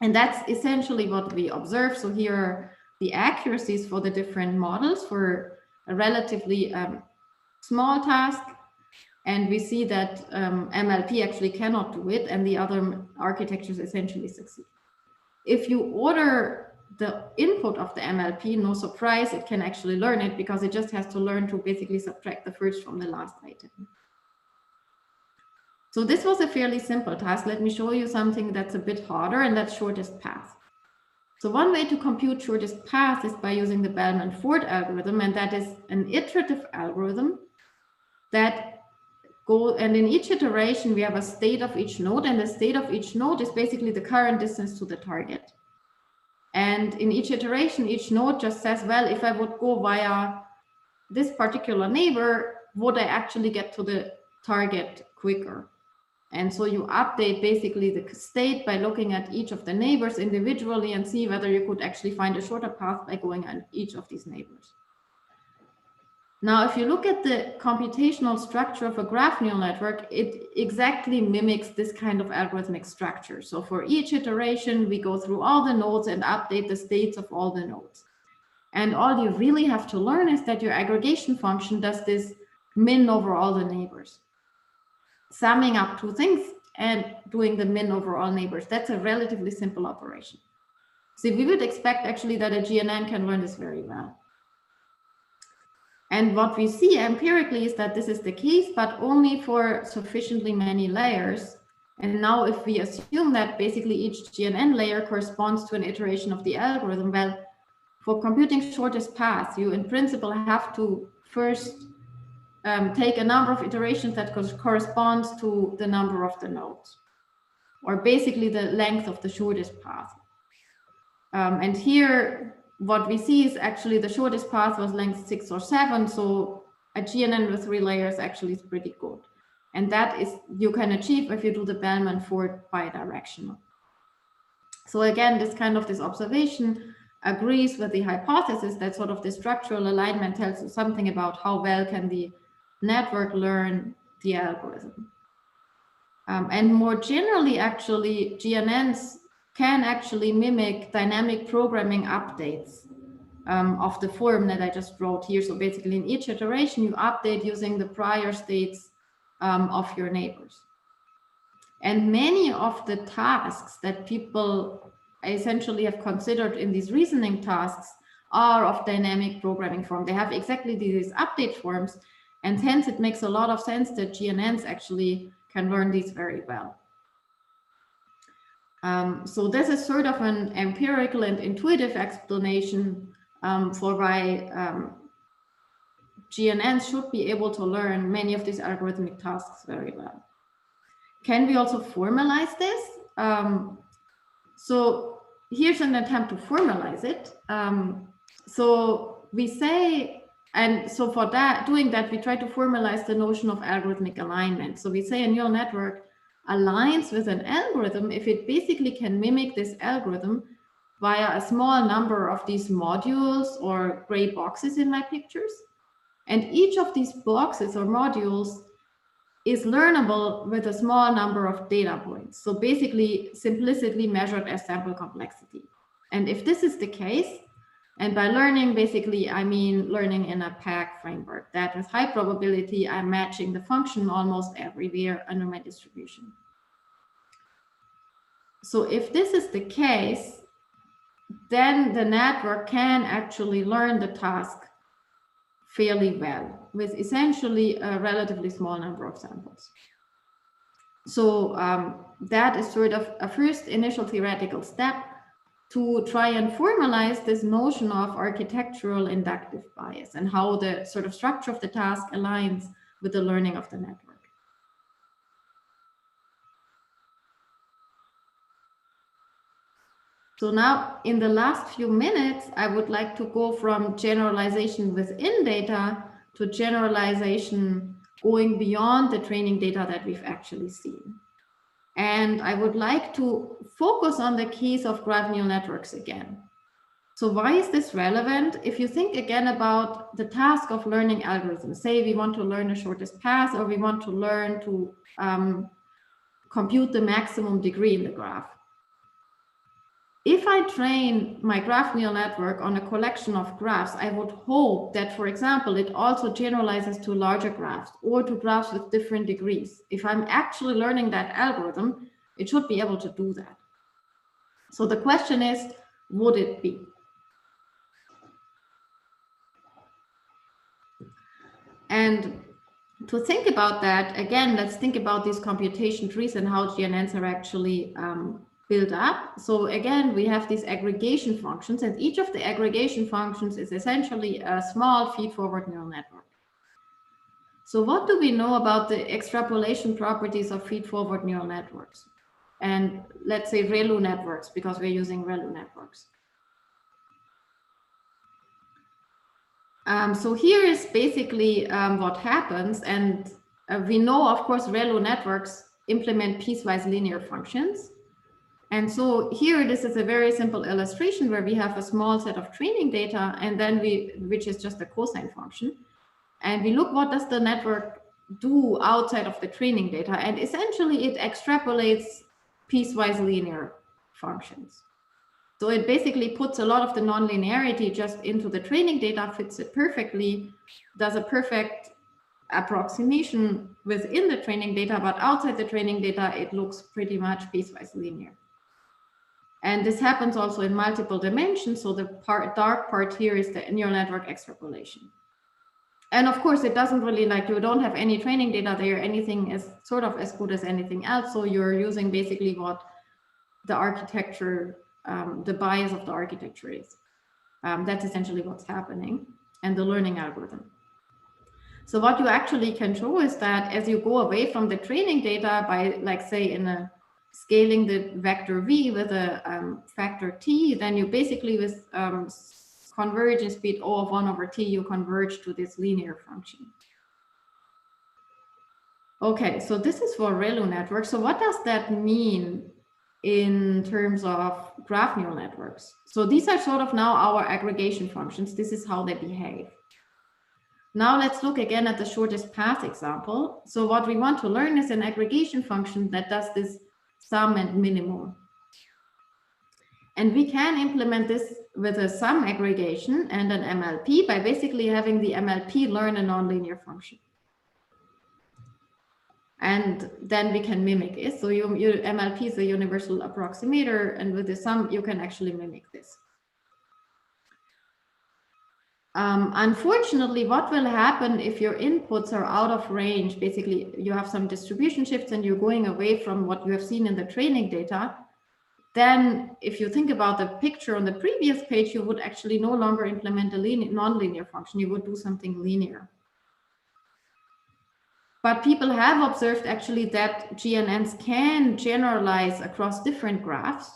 And that's essentially what we observe. So here are the accuracies for the different models for a relatively small task. And we see that MLP actually cannot do it, and the other architectures essentially succeed. If you order the input of the MLP, no surprise, it can actually learn it because it just has to learn to basically subtract the first from the last item. So this was a fairly simple task. Let me show you something that's a bit harder, and that's shortest path. So one way to compute shortest path is by using the Bellman-Ford algorithm, and that is an iterative algorithm that and in each iteration, we have a state of each node, and the state of each node is basically the current distance to the target. And in each iteration, each node just says, well, if I would go via this particular neighbor, would I actually get to the target quicker? And so you update basically the state by looking at each of the neighbors individually and see whether you could actually find a shorter path by going on each of these neighbors. Now, if you look at the computational structure of a graph neural network, it exactly mimics this kind of algorithmic structure. So for each iteration, we go through all the nodes and update the states of all the nodes. And all you really have to learn is that your aggregation function does this min over all the neighbors, summing up two things and doing the min over all neighbors. That's a relatively simple operation. So we would expect actually that a GNN can learn this very well. And what we see empirically is that this is the case, but only for sufficiently many layers. And now if we assume that basically each GNN layer corresponds to an iteration of the algorithm, well, for computing shortest path, you in principle have to first take a number of iterations that corresponds to the number of the nodes, or basically the length of the shortest path. And here, what we see is actually the shortest path was length 6 or 7. So a GNN with 3 layers actually is pretty good. And that is, you can achieve if you do the Bellman-Ford bidirectional. So again, this observation agrees with the hypothesis that sort of the structural alignment tells you something about how well can the network learn the algorithm. And more generally, actually, GNNs can actually mimic dynamic programming updates of the form that I just wrote here. So basically in each iteration, you update using the prior states of your neighbors. And many of the tasks that people essentially have considered in these reasoning tasks are of dynamic programming form. They have exactly these update forms, and hence it makes a lot of sense that GNNs actually can learn these very well. So this is sort of an empirical and intuitive explanation for why GNNs should be able to learn many of these algorithmic tasks very well. Can we also formalize this? So here's an attempt to formalize it. So we say, and so for that, doing that, we try to formalize the notion of algorithmic alignment. So we say a neural network aligns with an algorithm if it basically can mimic this algorithm via a small number of these modules or gray boxes in my pictures. And each of these boxes or modules is learnable with a small number of data points. So basically simplicity measured as sample complexity. And if this is the case, and by learning, basically, I mean learning in a PAG framework, that with high probability, I'm matching the function almost everywhere under my distribution. So if this is the case, then the network can actually learn the task fairly well with essentially a relatively small number of samples. So that is sort of a first initial theoretical step to try and formalize this notion of architectural inductive bias and how the sort of structure of the task aligns with the learning of the network. So now in the last few minutes, I would like to go from generalization within data to generalization going beyond the training data that we've actually seen. And I would like to focus on the case of graph neural networks again. So why is this relevant? If you think again about the task of learning algorithms, say we want to learn the shortest path, or we want to learn to compute the maximum degree in the graph. If I train my graph neural network on a collection of graphs, I would hope that, for example, it also generalizes to larger graphs or to graphs with different degrees. If I'm actually learning that algorithm, it should be able to do that. So the question is, would it be? And to think about that, again, let's think about these computation trees and how GNNs are actually built up. So again, we have these aggregation functions, and each of the aggregation functions is essentially a small feed-forward neural network. So what do we know about the extrapolation properties of feed-forward neural networks? And let's say ReLU networks, because we're using ReLU networks. So here is basically what happens, and we know, of course, ReLU networks implement piecewise linear functions. And so here, this is a very simple illustration where we have a small set of training data, and then which is just a cosine function. And we look what does the network do outside of the training data. And essentially it extrapolates piecewise linear functions. So it basically puts a lot of the nonlinearity just into the training data, fits it perfectly, does a perfect approximation within the training data, but outside the training data, it looks pretty much piecewise linear. And this happens also in multiple dimensions. So the dark part here is the neural network extrapolation. And of course, it doesn't really, like, you don't have any training data there, anything is sort of as good as anything else. So you're using basically what the architecture, the bias of the architecture is. That's essentially what's happening, and the learning algorithm. So what you actually can show is that as you go away from the training data by, like, say, scaling the vector v with a factor t, then you basically with convergence speed O of 1 over t, you converge to this linear function. Okay, so this is for ReLU networks. So what does that mean in terms of graph neural networks? So these are sort of now our aggregation functions. This is how they behave. Now let's look again at the shortest path example. So what we want to learn is an aggregation function that does this sum and minimum. And we can implement this with a sum aggregation and an MLP by basically having the MLP learn a nonlinear function. And then we can mimic it. So your MLP is a universal approximator, and with the sum, you can actually mimic this. Unfortunately, what will happen if your inputs are out of range? Basically, you have some distribution shifts and you're going away from what you have seen in the training data. Then if you think about the picture on the previous page, you would actually no longer implement a nonlinear function. You would do something linear. But people have observed actually that GNNs can generalize across different graphs.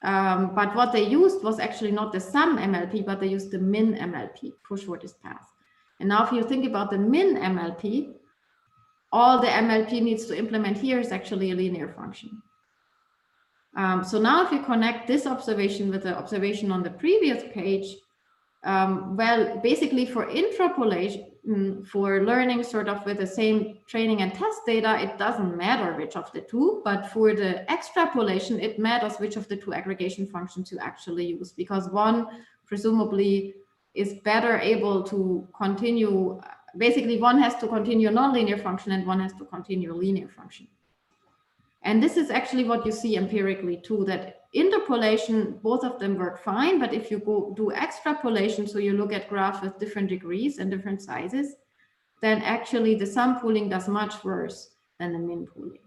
But what they used was actually not the sum MLP, but they used the min MLP for shortest path. And now if you think about the min MLP, all the MLP needs to implement here is actually a linear function. So now if you connect this observation with the observation on the previous page, well, basically for interpolation, for learning sort of with the same training and test data, it doesn't matter which of the two, but for the extrapolation, it matters which of the two aggregation functions you actually use, because one presumably is better able to continue, basically one has to continue a nonlinear function and one has to continue a linear function. And this is actually what you see empirically too, that interpolation, both of them work fine, but if you go do extrapolation, so you look at graphs with different degrees and different sizes, then actually the sum pooling does much worse than the min pooling.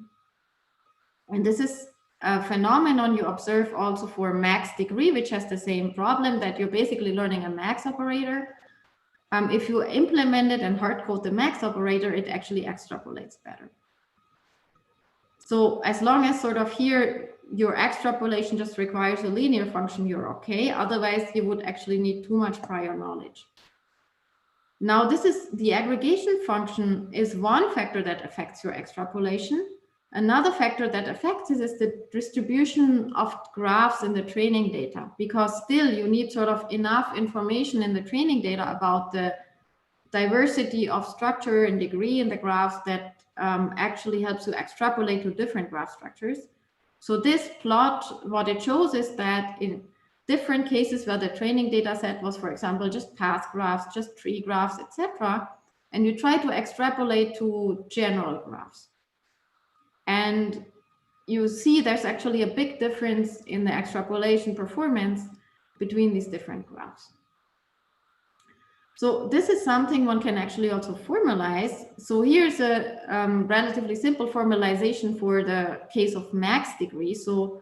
And this is a phenomenon you observe also for max degree, which has the same problem, that you're basically learning a max operator. If you implement it and hard code the max operator, it actually extrapolates better. So as long as sort of here, your extrapolation just requires a linear function, you're okay. Otherwise, you would actually need too much prior knowledge. Now, this is the aggregation function is one factor that affects your extrapolation. Another factor that affects it is the distribution of graphs in the training data, because still you need sort of enough information in the training data about the diversity of structure and degree in the graphs that actually helps you extrapolate to different graph structures. So this plot, what it shows is that in different cases where the training data set was, for example, just path graphs, just tree graphs, etc., and you try to extrapolate to general graphs. And you see there's actually a big difference in the extrapolation performance between these different graphs. So this is something one can actually also formalize. So here's a relatively simple formalization for the case of max degree. So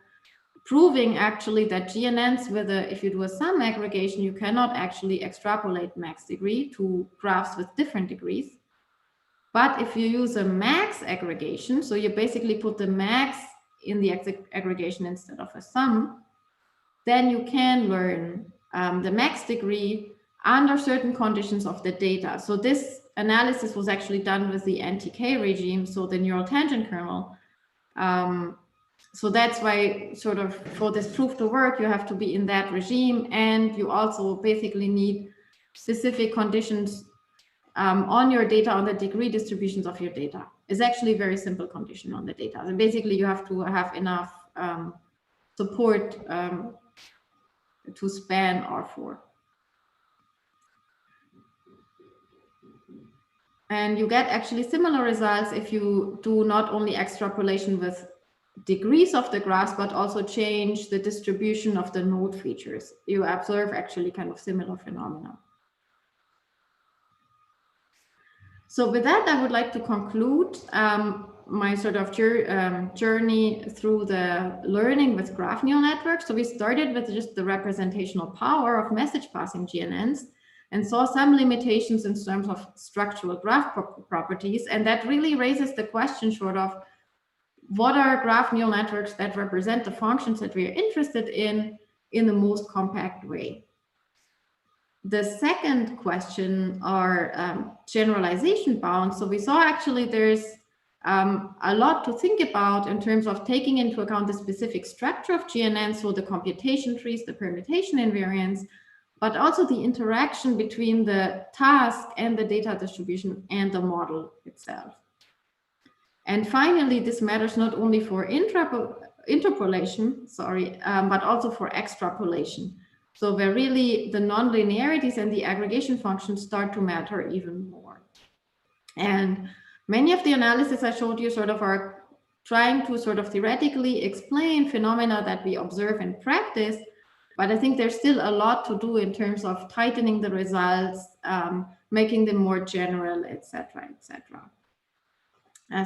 proving actually that GNNs with if you do a sum aggregation, you cannot actually extrapolate max degree to graphs with different degrees. But if you use a max aggregation, so you basically put the max in the aggregation instead of a sum, then you can learn the max degree under certain conditions of the data. So this analysis was actually done with the NTK regime, so the neural tangent kernel. So that's why sort of for this proof to work, you have to be in that regime, and you also basically need specific conditions on your data, on the degree distributions of your data. It's actually a very simple condition on the data. And basically you have to have enough support to span R4. And you get actually similar results if you do not only extrapolation with degrees of the graphs, but also change the distribution of the node features. You observe actually kind of similar phenomena. So with that, I would like to conclude my sort of journey through the learning with graph neural networks. So we started with just the representational power of message passing GNNs and saw some limitations in terms of structural graph properties. And that really raises the question sort of, what are graph neural networks that represent the functions that we are interested in the most compact way? The second question are generalization bounds. So we saw actually there's a lot to think about in terms of taking into account the specific structure of GNN, so the computation trees, the permutation invariants, but also the interaction between the task and the data distribution and the model itself. And finally, this matters not only for interpolation, but also for extrapolation. So where really the non-linearities and the aggregation functions start to matter even more. And many of the analysis I showed you sort of are trying to sort of theoretically explain phenomena that we observe in practice, but I think there's still a lot to do in terms of tightening the results, making them more general, etc., etc.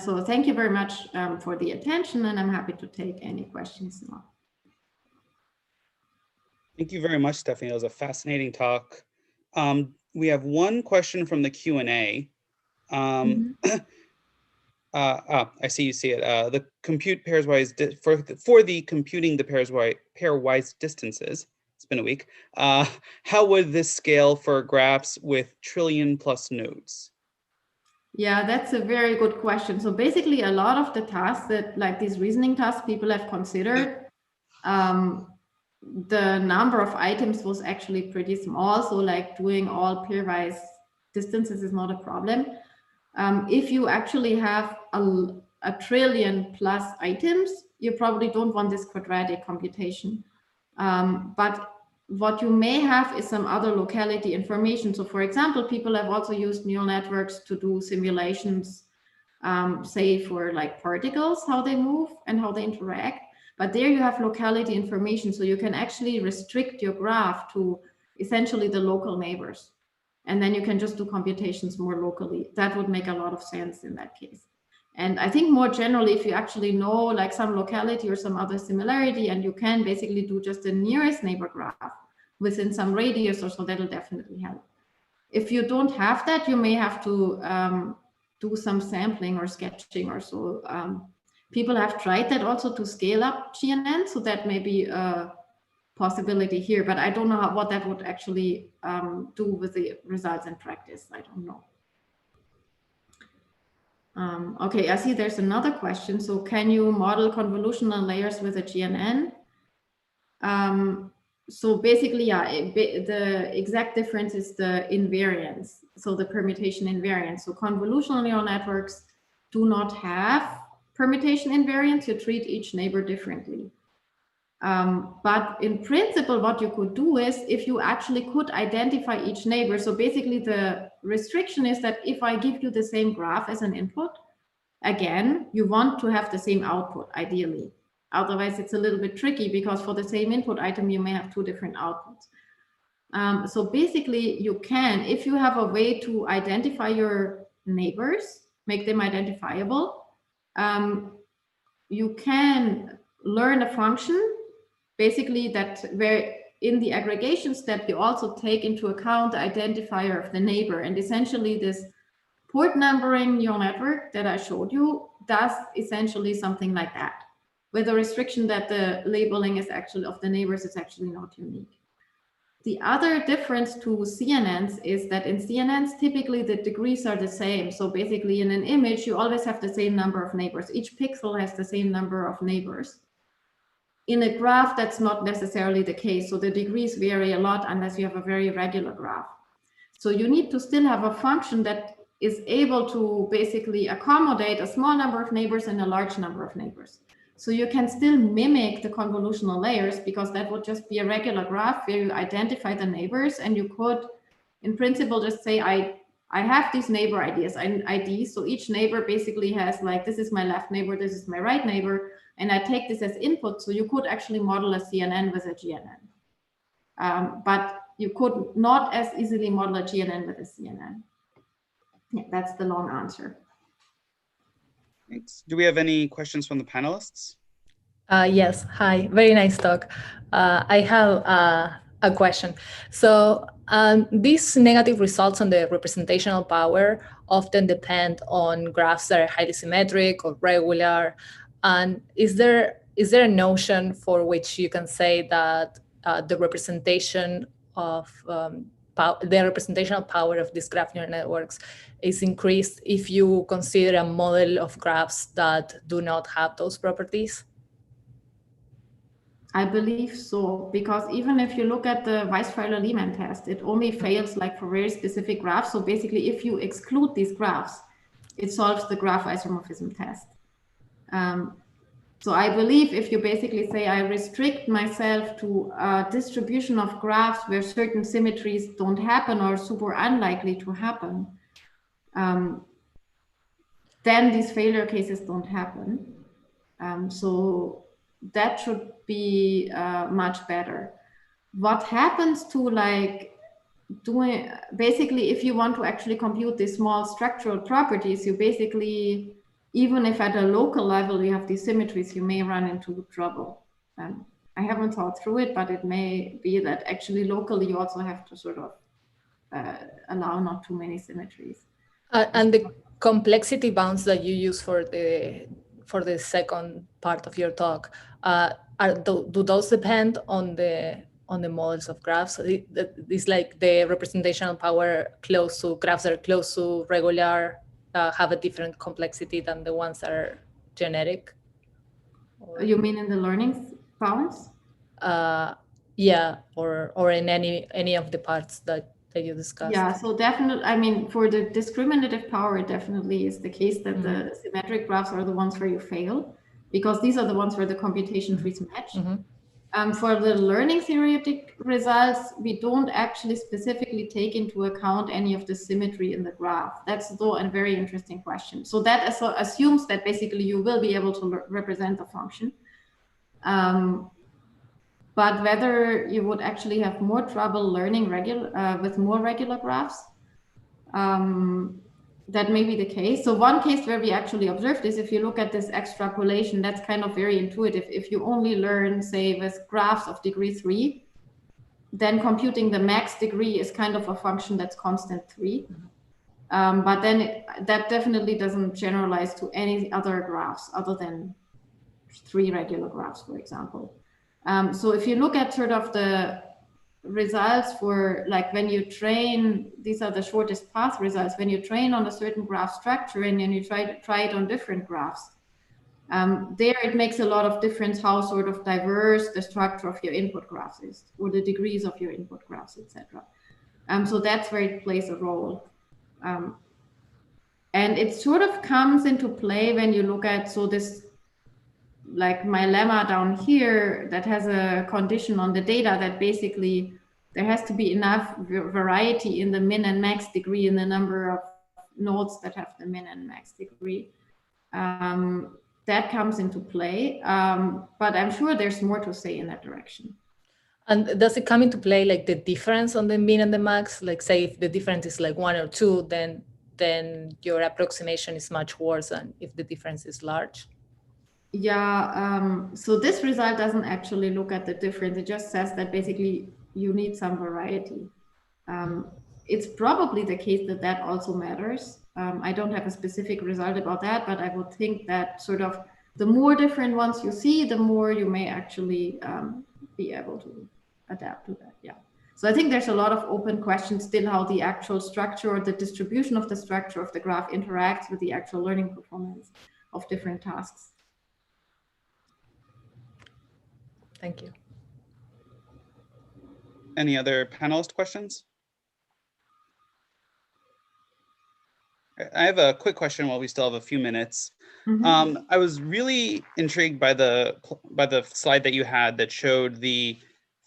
So thank you very much for the attention, and I'm happy to take any questions now. Thank you very much, Stephanie. That was a fascinating talk. We have one question from the Q&A. I see you see it. The compute pairwise for the computing the pairwise distances. It's been a week. How would this scale for graphs with trillion plus nodes? Yeah, that's a very good question. So basically, a lot of the tasks that, like these reasoning tasks, people have considered, the number of items was actually pretty small. So like doing all pairwise distances is not a problem. If you actually have a trillion plus items, you probably don't want this quadratic computation. But what you may have is some other locality information. So for example, people have also used neural networks to do simulations, say for like particles, how they move and how they interact. But there you have locality information. So you can actually restrict your graph to essentially the local neighbors. And then you can just do computations more locally. That would make a lot of sense in that case. And I think more generally, if you actually know like some locality or some other similarity, and you can basically do just the nearest neighbor graph within some radius or so, that'll definitely help. If you don't have that, you may have to do some sampling or sketching or so. People have tried that also to scale up GNN, so that may be a possibility here, but I don't know what that would actually do with the results in practice. I don't know. Okay, I see there's another question. So can you model convolutional layers with a GNN? So basically, yeah, the exact difference is the invariance. So the permutation invariance. So convolutional neural networks do not have permutation invariance. You treat each neighbor differently. But in principle, what you could do is if you actually could identify each neighbor. So basically the restriction is that if I give you the same graph as an input, again, you want to have the same output ideally. Otherwise, it's a little bit tricky because for the same input item, you may have two different outputs. So basically you can, if you have a way to identify your neighbors, make them identifiable, you can learn a function basically that where in the aggregation step, you also take into account the identifier of the neighbor. And essentially this port numbering neural network that I showed you does essentially something like that, with a restriction that the labeling is actually of the neighbors is actually not unique. The other difference to CNNs is that in CNNs, typically the degrees are the same. So basically in an image, you always have the same number of neighbors. Each pixel has the same number of neighbors. In a graph, that's not necessarily the case. So the degrees vary a lot unless you have a very regular graph. So you need to still have a function that is able to basically accommodate a small number of neighbors and a large number of neighbors. So you can still mimic the convolutional layers, because that would just be a regular graph where you identify the neighbors, and you could, in principle, just say, I have these neighbor IDs. So each neighbor basically has like, this is my left neighbor, this is my right neighbor, and I take this as input. So you could actually model a CNN with a GNN. But you could not as easily model a GNN with a CNN. Yeah, that's the long answer. Thanks. Do we have any questions from the panelists? Yes, hi, very nice talk. I have a question. So these negative results on the representational power often depend on graphs that are highly symmetric or regular. And is there a notion for which you can say that the representation of the representational power of these graph neural networks is increased if you consider a model of graphs that do not have those properties? I believe so, because even if you look at the Weisfeiler-Lehmann test, it only fails like for very specific graphs. So basically, if you exclude these graphs, it solves the graph isomorphism test. So I believe if you basically say, I restrict myself to a distribution of graphs where certain symmetries don't happen or super unlikely to happen, then these failure cases don't happen. So that should be much better. What happens to like doing, basically, if you want to actually compute these small structural properties, you basically, even if at a local level you have these symmetries, you may run into trouble. I haven't thought through it, but it may be that actually locally you also have to sort of allow not too many symmetries. And the complexity bounds that you use for the second part of your talk, do those depend on the models of graphs? It's like the representational power close to graphs that are close to regular have a different complexity than the ones that are generic? Or, you mean in the learning bounds? Yeah, or in any of the parts that you discussed. Yeah, so definitely, I mean, for the discriminative power, it definitely is the case that the symmetric graphs are the ones where you fail, because these are the ones where the computation trees match. For the learning theoretic results, we don't actually specifically take into account any of the symmetry in the graph. That's though a very interesting question. So that assumes that basically you will be able to represent the function. But whether you would actually have more trouble learning with more regular graphs, that may be the case. So one case where we actually observed this, if you look at this extrapolation, that's kind of very intuitive. If you only learn, say, with graphs of degree 3, then computing the max degree is kind of a function that's constant 3. But then that definitely doesn't generalize to any other graphs other than 3 regular graphs, for example. So if you look at sort of the results for like when you train, these are the shortest path results, when you train on a certain graph structure and then you try it on different graphs, there it makes a lot of difference how sort of diverse the structure of your input graphs is, or the degrees of your input graphs, etc. So that's where it plays a role. And it sort of comes into play when you look at, so this, like my lemma down here that has a condition on the data that basically there has to be enough variety in the min and max degree in the number of nodes that have the min and max degree. That comes into play, but I'm sure there's more to say in that direction. And does it come into play like the difference on the min and the max? Like say if the difference is like 1 or 2, then your approximation is much worse than if the difference is large? Yeah, so this result doesn't actually look at the difference. It just says that basically you need some variety. It's probably the case that that also matters. I don't have a specific result about that, but I would think that sort of the more different ones you see, the more you may actually be able to adapt to that. Yeah. So I think there's a lot of open questions still how the actual structure or the distribution of the structure of the graph interacts with the actual learning performance of different tasks. Thank you. Any other panelist questions? I have a quick question while we still have a few minutes. I was really intrigued by the slide that you had that showed the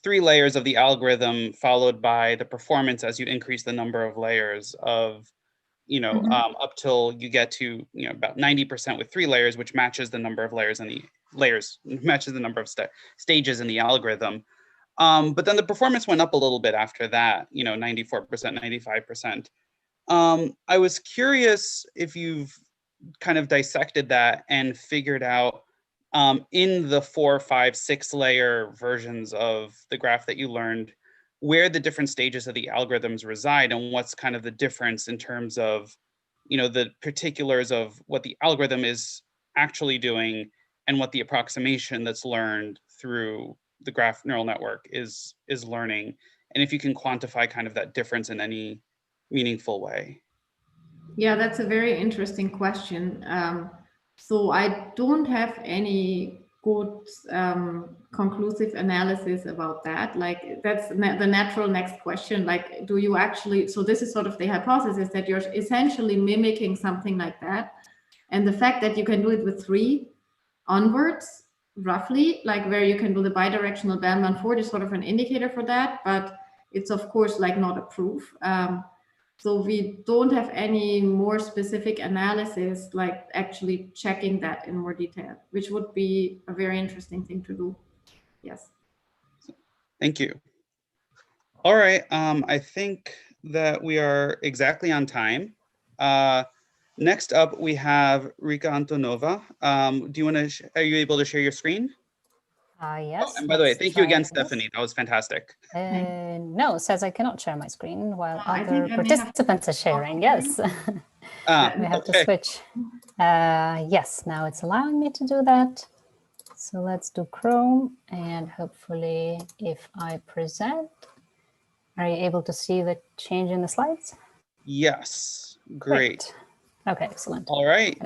3 layers of the algorithm followed by the performance as you increase the number of layers of, you know, up till you get to, you know, about 90% with 3 layers, which matches the number of layers in the matches the number of stages in the algorithm. But then the performance went up a little bit after that, you know, 94%, 95%. I was curious if you've kind of dissected that and figured out in the 4, 5, 6 layer versions of the graph that you learned, where the different stages of the algorithms reside and what's kind of the difference in terms of, you know, the particulars of what the algorithm is actually doing and what the approximation that's learned through the graph neural network is learning, and if you can quantify kind of that difference in any meaningful way. Yeah, that's a very interesting question. So I don't have any good conclusive analysis about that. Like that's the natural next question. Like, do you actually, so this is sort of the hypothesis that you're essentially mimicking something like that. And the fact that you can do it with 3 onwards, roughly, like where you can do the bidirectional bandband forward is sort of an indicator for that, but it's of course like not a proof. So we don't have any more specific analysis, like actually checking that in more detail, which would be a very interesting thing to do. Yes. Thank you. All right, I think that we are exactly on time. Next up, we have Rika Antonova. Do you want to, are you able to share your screen? Yes. Oh, and by the way, thank you again, Stephanie. That was fantastic. No, it says I cannot share my screen while other participants are sharing. Yes. We have to switch. Yes, now it's allowing me to do that. So let's do Chrome, and hopefully if I present, are you able to see the change in the slides? Yes, great. Okay, excellent. All right.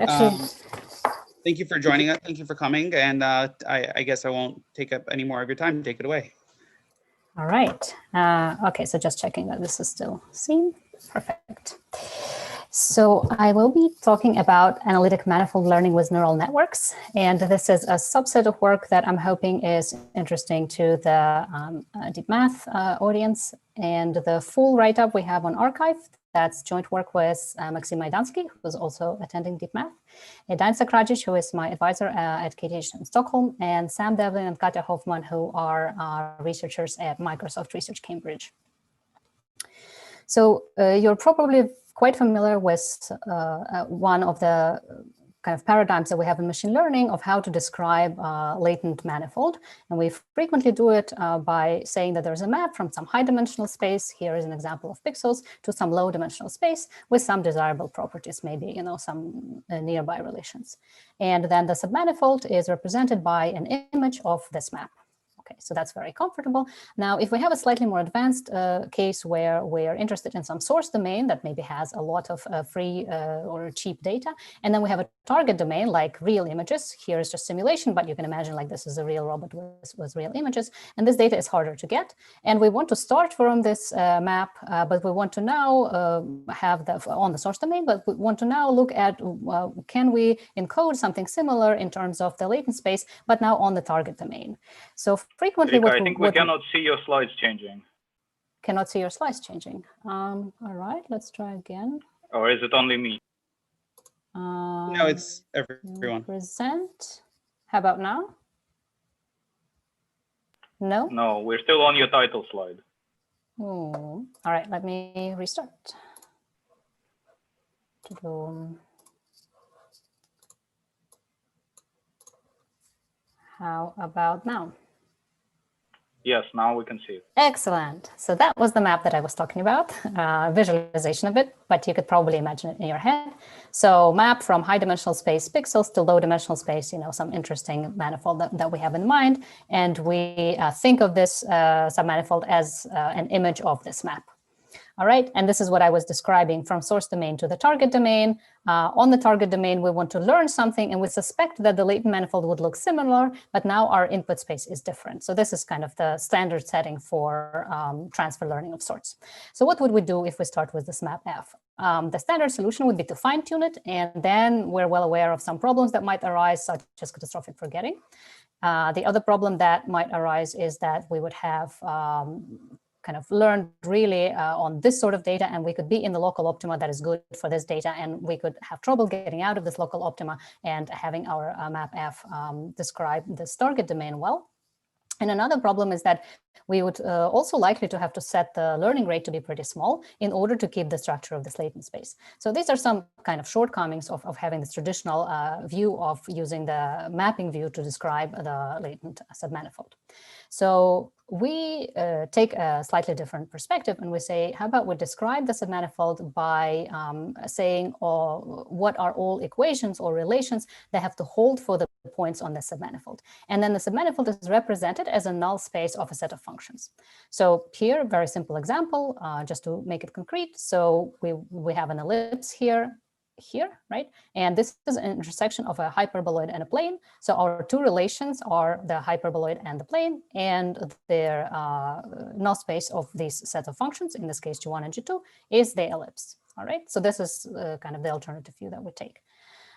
Thank you for joining us. Thank you for coming. And I guess I won't take up any more of your time. Take it away. All right. Okay, so just checking that this is still seen. Perfect. So I will be talking about analytic manifold learning with neural networks. And this is a subset of work that I'm hoping is interesting to the DeepMath audience. And the full write-up we have on arXiv. That's joint work with Maxim Majdansky, who's also attending DeepMath, and Dan Sakrajic, who is my advisor at KTH in Stockholm, and Sam Devlin and Katja Hoffman, who are researchers at Microsoft Research Cambridge. So you're probably quite familiar with one of the kind of paradigms that we have in machine learning of how to describe latent manifold. And we frequently do it by saying that there's a map from some high dimensional space. Here is an example of pixels to some low dimensional space with some desirable properties, maybe, you know, some nearby relations. And then the submanifold is represented by an image of this map. Okay, so that's very comfortable. Now, if we have a slightly more advanced case where we're interested in some source domain that maybe has a lot of free or cheap data, and then we have a target domain like real images. Here is just simulation, but you can imagine like this is a real robot with real images, and this data is harder to get. And we want to start from this map, but we want to now have the on the source domain, but we want to now look at can we encode something similar in terms of the latent space, but now on the target domain. So frequently, I think we cannot see your slides changing. Cannot see your slides changing. All right, let's try again. Or is it only me? No, it's everyone. Present. How about now? No? No, we're still on your title slide. Oh. All right, let me restart. How about now? Yes, now we can see it. Excellent. So that was the map that I was talking about, visualization of it, but you could probably imagine it in your head. So map from high dimensional space pixels to low dimensional space, you know, some interesting manifold that we have in mind. And we think of this submanifold as an image of this map. All right, and this is what I was describing from source domain to the target domain. On the target domain, we want to learn something, and we suspect that the latent manifold would look similar, but now our input space is different. So this is kind of the standard setting for transfer learning of sorts. So what would we do if we start with this map F? the standard solution would be to fine tune it. And then we're well aware of some problems that might arise, such as catastrophic forgetting. The other problem that might arise is that we would have kind of learned really on this sort of data, and we could be in the local optima that is good for this data, and we could have trouble getting out of this local optima and having our map-F describe this target domain well. And another problem is that we would also likely to have to set the learning rate to be pretty small in order to keep the structure of this latent space. So these are some kind of shortcomings of having this traditional view of using the mapping view to describe the latent submanifold. So we take a slightly different perspective and we say, how about we describe the submanifold by saying what are all equations or relations that have to hold for the points on the submanifold. And then the submanifold is represented as a null space of a set of functions. So here, very simple example, just to make it concrete. So we have an ellipse here, right? And this is an intersection of a hyperboloid and a plane. So our two relations are the hyperboloid and the plane, and their null space of these set of functions, in this case G1 and G2, is the ellipse. All right, so this is kind of the alternative view that we take.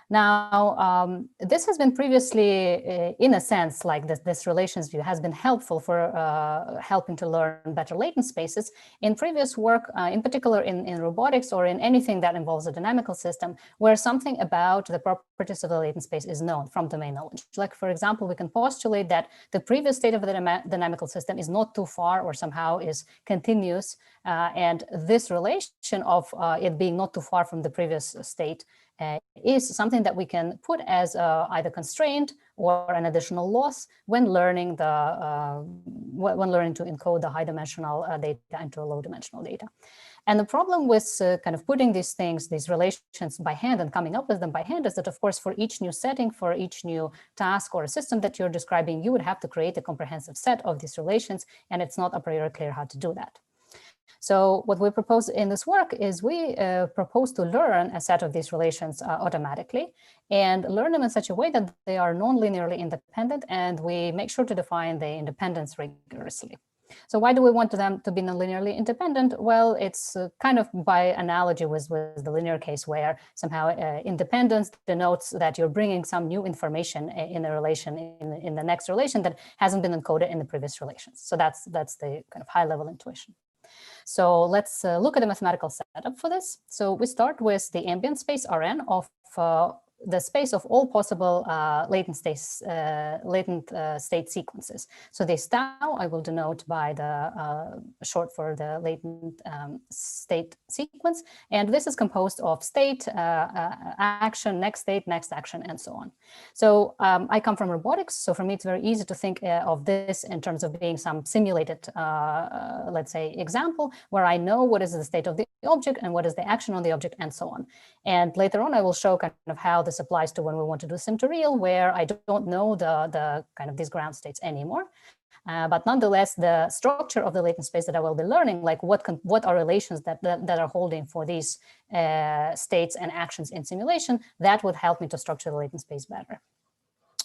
Now, this has been previously, in a sense, like this relations view has been helpful for helping to learn better latent spaces in previous work, in particular in robotics or in anything that involves a dynamical system, where something about the properties of the latent space is known from domain knowledge. Like, for example, we can postulate that the previous state of the dynamical system is not too far or somehow is continuous. And this relation of it being not too far from the previous state is something that we can put as either constraint or an additional loss when learning to encode the high-dimensional data into low-dimensional data. And the problem with kind of putting these things, these relations by hand and coming up with them by hand is that, of course, for each new setting, for each new task or a system that you're describing, you would have to create a comprehensive set of these relations, and it's not a priori clear how to do that. So what we propose in this work is we propose to learn a set of these relations automatically and learn them in such a way that they are non-linearly independent, and we make sure to define the independence rigorously. So why do we want them to be non-linearly independent? Well, it's kind of by analogy with the linear case, where somehow independence denotes that you're bringing some new information in a relation in the next relation that hasn't been encoded in the previous relations. So that's the kind of high-level intuition. So let's look at the mathematical setup for this. So we start with the ambient space Rn of the space of all possible latent state sequences. So this tau I will denote by the short for the latent state sequence. And this is composed of state, action, next action, and so on. So I come from robotics. So for me, it's very easy to think of this in terms of being some simulated, let's say, example where I know what is the state of the object and what is the action on the object and so on. And later on, I will show kind of how this applies to when we want to do sim to real, where I don't know the kind of these ground states anymore. But nonetheless, the structure of the latent space that I will be learning, like what are relations that are holding for these states and actions in simulation, that would help me to structure the latent space better.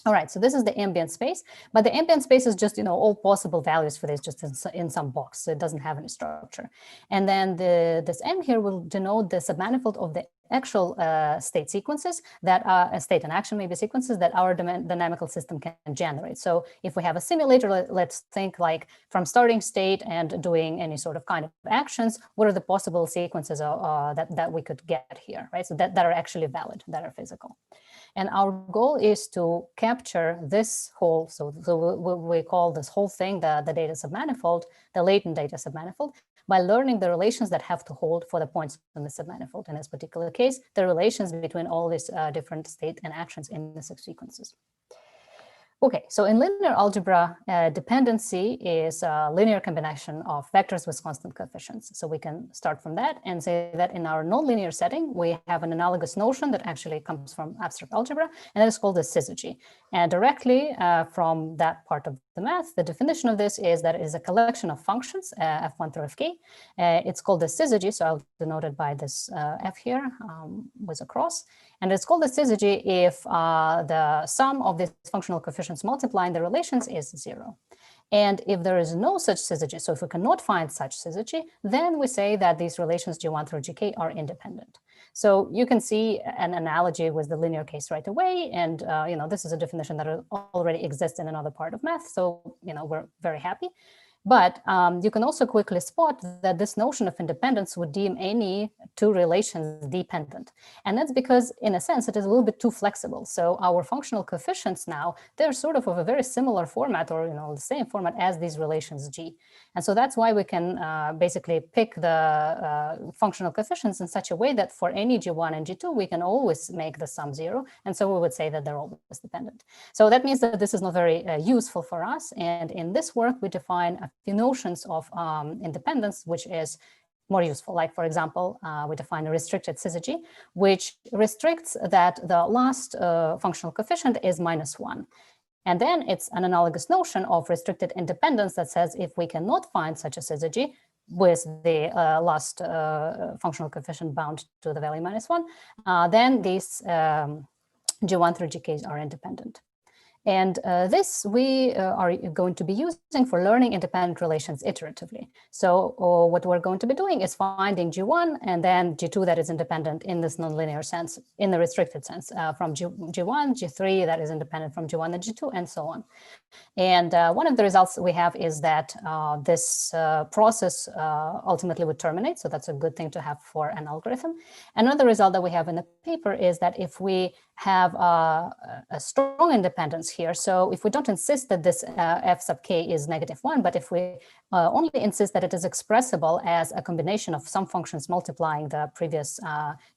All right, so this is the ambient space, but the ambient space is just, all possible values for this just in some box, so it doesn't have any structure. And then this M here will denote the submanifold of the actual state sequences that are state and action maybe sequences that our dynamical system can generate. So if we have a simulator, let's think like from starting state and doing any sort of kind of actions, what are the possible sequences that we could get here, right? So that are actually valid, that are physical. And our goal is to capture this whole, so we call this whole thing the data submanifold, the latent data submanifold, by learning the relations that have to hold for the points in the submanifold. In this particular case, the relations between all these different state and actions in the subsequences. Okay, so in linear algebra, dependency is a linear combination of vectors with constant coefficients. So we can start from that and say that in our nonlinear setting, we have an analogous notion that actually comes from abstract algebra, and that is called the syzygy. And directly from that part of the math, the definition of this is that it is a collection of functions, f1 through fk. It's called the syzygy, so I'll denote it by this f here with a cross. And it's called the syzygy if the sum of these functional coefficients multiplying the relations is 0. And if there is no such syzygy, so if we cannot find such syzygy, then we say that these relations G1 through Gk are independent. So you can see an analogy with the linear case right away. And this is a definition that already exists in another part of math. So we're very happy. But you can also quickly spot that this notion of independence would deem any two relations dependent. And that's because, in a sense, it is a little bit too flexible. So our functional coefficients now, they're sort of a very similar format, or the same format as these relations G. And so that's why we can basically pick the functional coefficients in such a way that for any G1 and G2, we can always make the sum 0. And so we would say that they're always dependent. So that means that this is not very useful for us. And in this work, we define a few notions of independence, which is more useful. Like, for example, we define a restricted syzygy, which restricts that the last functional coefficient is -1. And then it's an analogous notion of restricted independence that says if we cannot find such a syzygy with the last functional coefficient bound to the value -1, then these G1 through Gk's are independent. And this we are going to be using for learning independent relations iteratively. So what we're going to be doing is finding G1 and then G2 that is independent in this nonlinear sense, in the restricted sense, from G1, G3 that is independent from G1 and G2, and so on. And one of the results we have is that this process ultimately would terminate. So that's a good thing to have for an algorithm. Another result that we have in the paper is that if we have a strong independence here, so if we don't insist that this f sub k is -1, but if we only insist that it is expressible as a combination of some functions multiplying the previous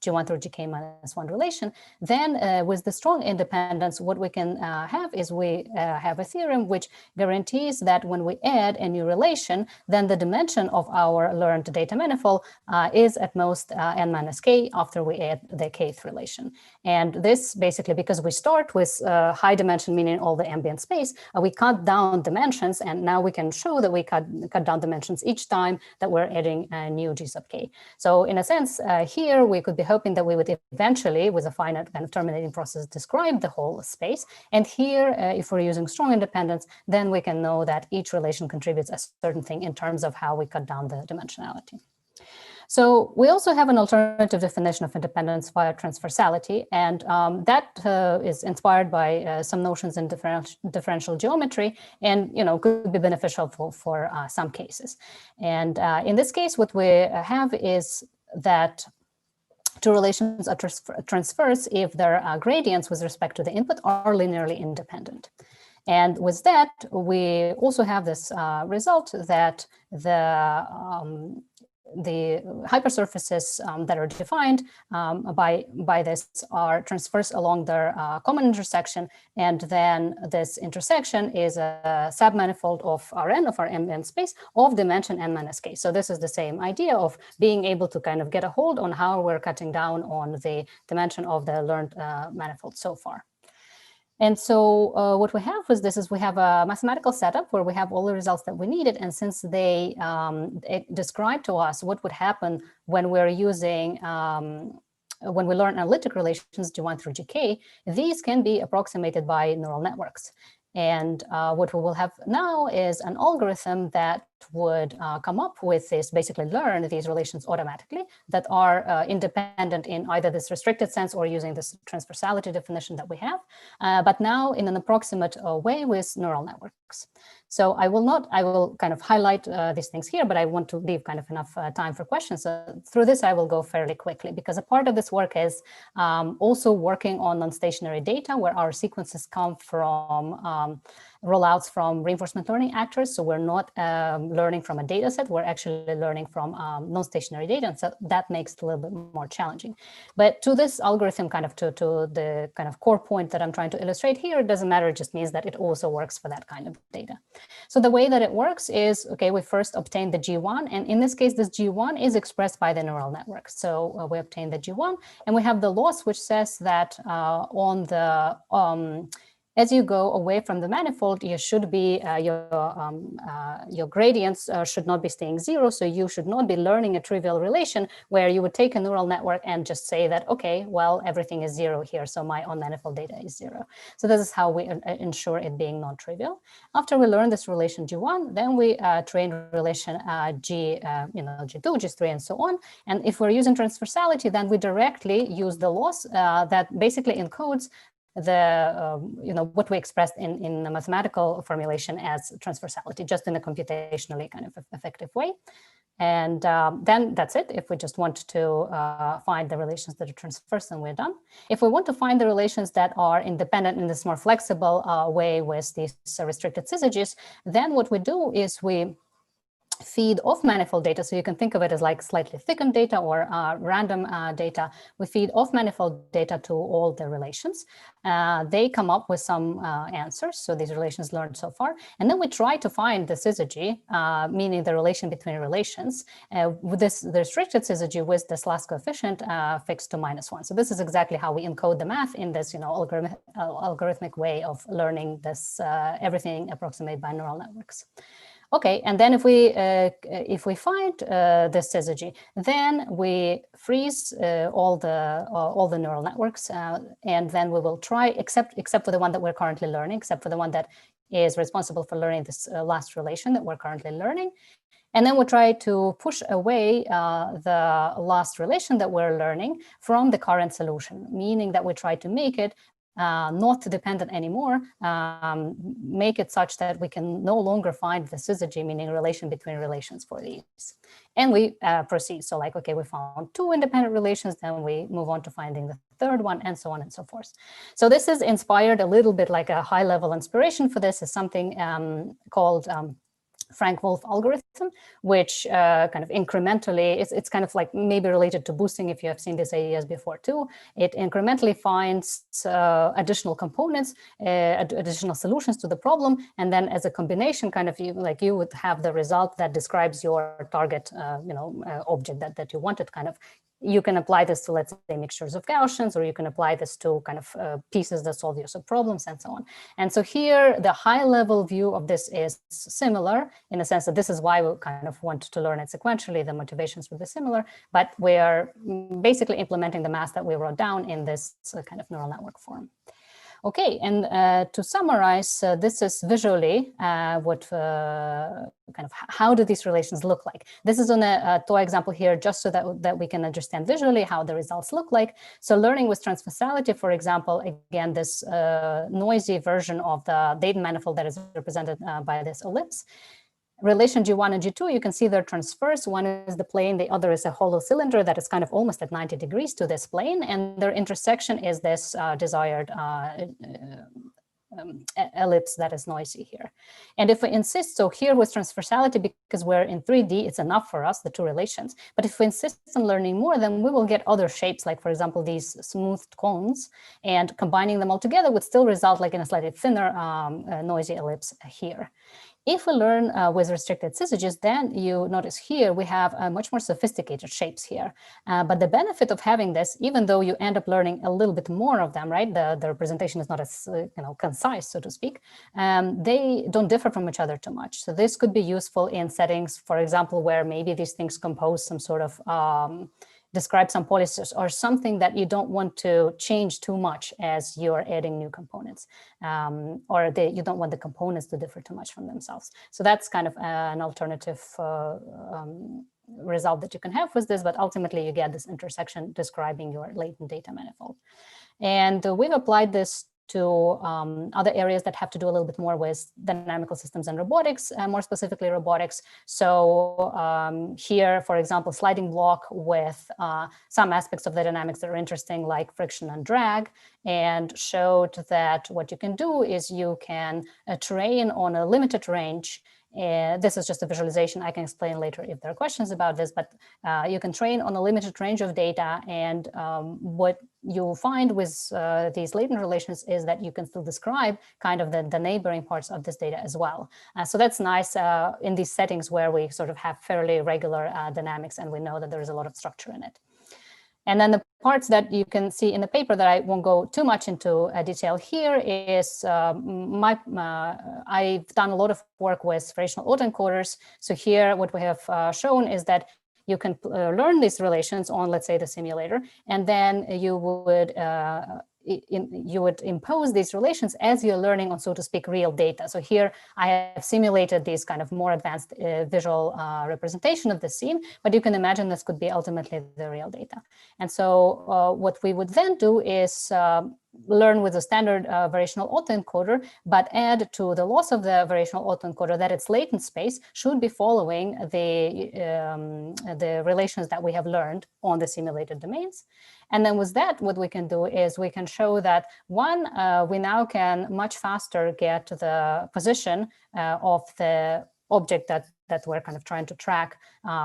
G1 through Gk -1 relation, then with the strong independence, what we can have is we have a theorem which guarantees that when we add a new relation, then the dimension of our learned data manifold is at most n-k after we add the kth relation. And this basically, because we start with high dimension, meaning all the ambient space, we cut down dimensions, and now we can show that we cut down dimensions each time that we're adding a new G sub k. So in a sense, here we could be hoping that we would eventually, with a finite kind of terminating process, describe the whole space. And here, if we're using strong independence, then we can know that each relation contributes a certain thing in terms of how we cut down the dimensionality. So we also have an alternative definition of independence via transversality, and that is inspired by some notions in differential geometry, and could be beneficial for some cases. And in this case, what we have is that two relations are transverse if their gradients with respect to the input are linearly independent. And with that, we also have this result that the hypersurfaces that are defined by this are transverse along their common intersection, and then this intersection is a submanifold of Rn, of our ambient space, of dimension n-k. So this is the same idea of being able to kind of get a hold on how we're cutting down on the dimension of the learned manifold so far. And so what we have with this is we have a mathematical setup where we have all the results that we needed. And since they describe to us what would happen when we're using, when we learn analytic relations G1 through Gk, these can be approximated by neural networks. And what we will have now is an algorithm that would come up with this, basically learn these relations automatically that are independent in either this restricted sense or using this transversality definition that we have, but now in an approximate way with neural networks. So I will kind of highlight these things here, but I want to leave kind of enough time for questions. So through this, I will go fairly quickly because a part of this work is also working on non-stationary data where our sequences come from rollouts from reinforcement learning actors. So we're not learning from a data set, we're actually learning from non-stationary data. And so that makes it a little bit more challenging. But to this algorithm, kind of to the kind of core point that I'm trying to illustrate here, it doesn't matter, it just means that it also works for that kind of data. So the way that it works is, okay, we first obtain the G1, and in this case, this G1 is expressed by the neural network. So we obtain the G1, and we have the loss, which says that on the As you go away from the manifold, you should be your gradients should not be staying zero. So you should not be learning a trivial relation where you would take a neural network and just say that, okay, well, everything is zero here, so my on-manifold data is zero. So this is how we ensure it being non-trivial. After we learn this relation G1, then we train relation G2, G3, and so on. And if we're using transversality, then we directly use the loss that basically encodes the what we expressed in the mathematical formulation as transversality, just in a computationally kind of effective way. And then that's it. If we just want to find the relations that are transverse, then we're done. If we want to find the relations that are independent in this more flexible way with these restricted syzygies, then what we do is we feed off-manifold data. So you can think of it as like slightly thickened data or random data. We feed off-manifold data to all the relations. They come up with some answers. So these relations learned so far. And then we try to find the syzygy, meaning the relation between relations, with the restricted syzygy with this last coefficient fixed to -1. So this is exactly how we encode the math in this algorithmic way of learning this everything approximated by neural networks. Okay, and then if we find this syzygy, then we freeze all the neural networks, and then we will try, except for the one that we're currently learning, except for the one that is responsible for learning this last relation that we're currently learning. And then we try to push away the last relation that we're learning from the current solution, meaning that we try to make it not dependent anymore, make it such that we can no longer find the syzygy, meaning relation between relations for these. And we proceed. So like, okay, we found 2 independent relations, then we move on to finding the third one, and so on and so forth. So this is inspired a little bit, like a high-level inspiration for this is something called Frank-Wolf algorithm, which kind of incrementally, it's kind of like maybe related to boosting if you have seen these ideas before too. It incrementally finds additional components, additional solutions to the problem, and then as a combination, kind of you would have the result that describes your target, object that you wanted. Kind of, you can apply this to, let's say, mixtures of Gaussians, or you can apply this to kind of pieces that solve your subproblems and so on. And so here, the high-level view of this is similar in the sense that this is why we kind of want to learn it sequentially. The motivations will be similar, but we are basically implementing the math that we wrote down in this kind of neural network form. Okay, and to summarize, this is visually what kind of how do these relations look like. This is on a toy example here, just so that we can understand visually how the results look like. So learning with transversality, for example, again, this noisy version of the data manifold that is represented by this ellipse. Relation G1 and G2, you can see they're transverse. One is the plane, the other is a hollow cylinder that is kind of almost at 90 degrees to this plane, and their intersection is this desired ellipse that is noisy here. And if we insist, so here with transversality, because we're in 3D, it's enough for us, the 2 relations. But if we insist on learning more, then we will get other shapes, like, for example, these smoothed cones, and combining them all together would still result like in a slightly thinner noisy ellipse here. If we learn with restricted syzygies, then you notice here we have much more sophisticated shapes here. But the benefit of having this, even though you end up learning a little bit more of them, right? The representation is not as concise, so to speak. They don't differ from each other too much. So this could be useful in settings, for example, where maybe these things compose some sort of describe some policies or something that you don't want to change too much as you're adding new components, or you don't want the components to differ too much from themselves. So that's kind of an alternative result that you can have with this, but ultimately you get this intersection describing your latent data manifold. And we've applied this to other areas that have to do a little bit more with dynamical systems and robotics, more specifically robotics. So here, for example, sliding block with some aspects of the dynamics that are interesting, like friction and drag, and showed that what you can do is you can train on a limited range. This is just a visualization. I can explain later if there are questions about this, but you can train on a limited range of data. And what you find with these latent relations is that you can still describe kind of the neighboring parts of this data as well. So that's nice in these settings where we sort of have fairly regular dynamics and we know that there is a lot of structure in it. And then the parts that you can see in the paper that I won't go too much into detail here is I've done a lot of work with variational autoencoders. So here what we have shown is that you can learn these relations on, let's say, the simulator, and then you would impose these relations as you're learning on, so to speak, real data. So here I have simulated these kind of more advanced visual representation of the scene, but you can imagine this could be ultimately the real data. And so what we would then do is learn with a standard variational autoencoder, but add to the loss of the variational autoencoder that its latent space should be following the relations that we have learned on the simulated domains. And then with that, what we can do is we can show that one, we now can much faster get the position of the object that we're kind of trying to track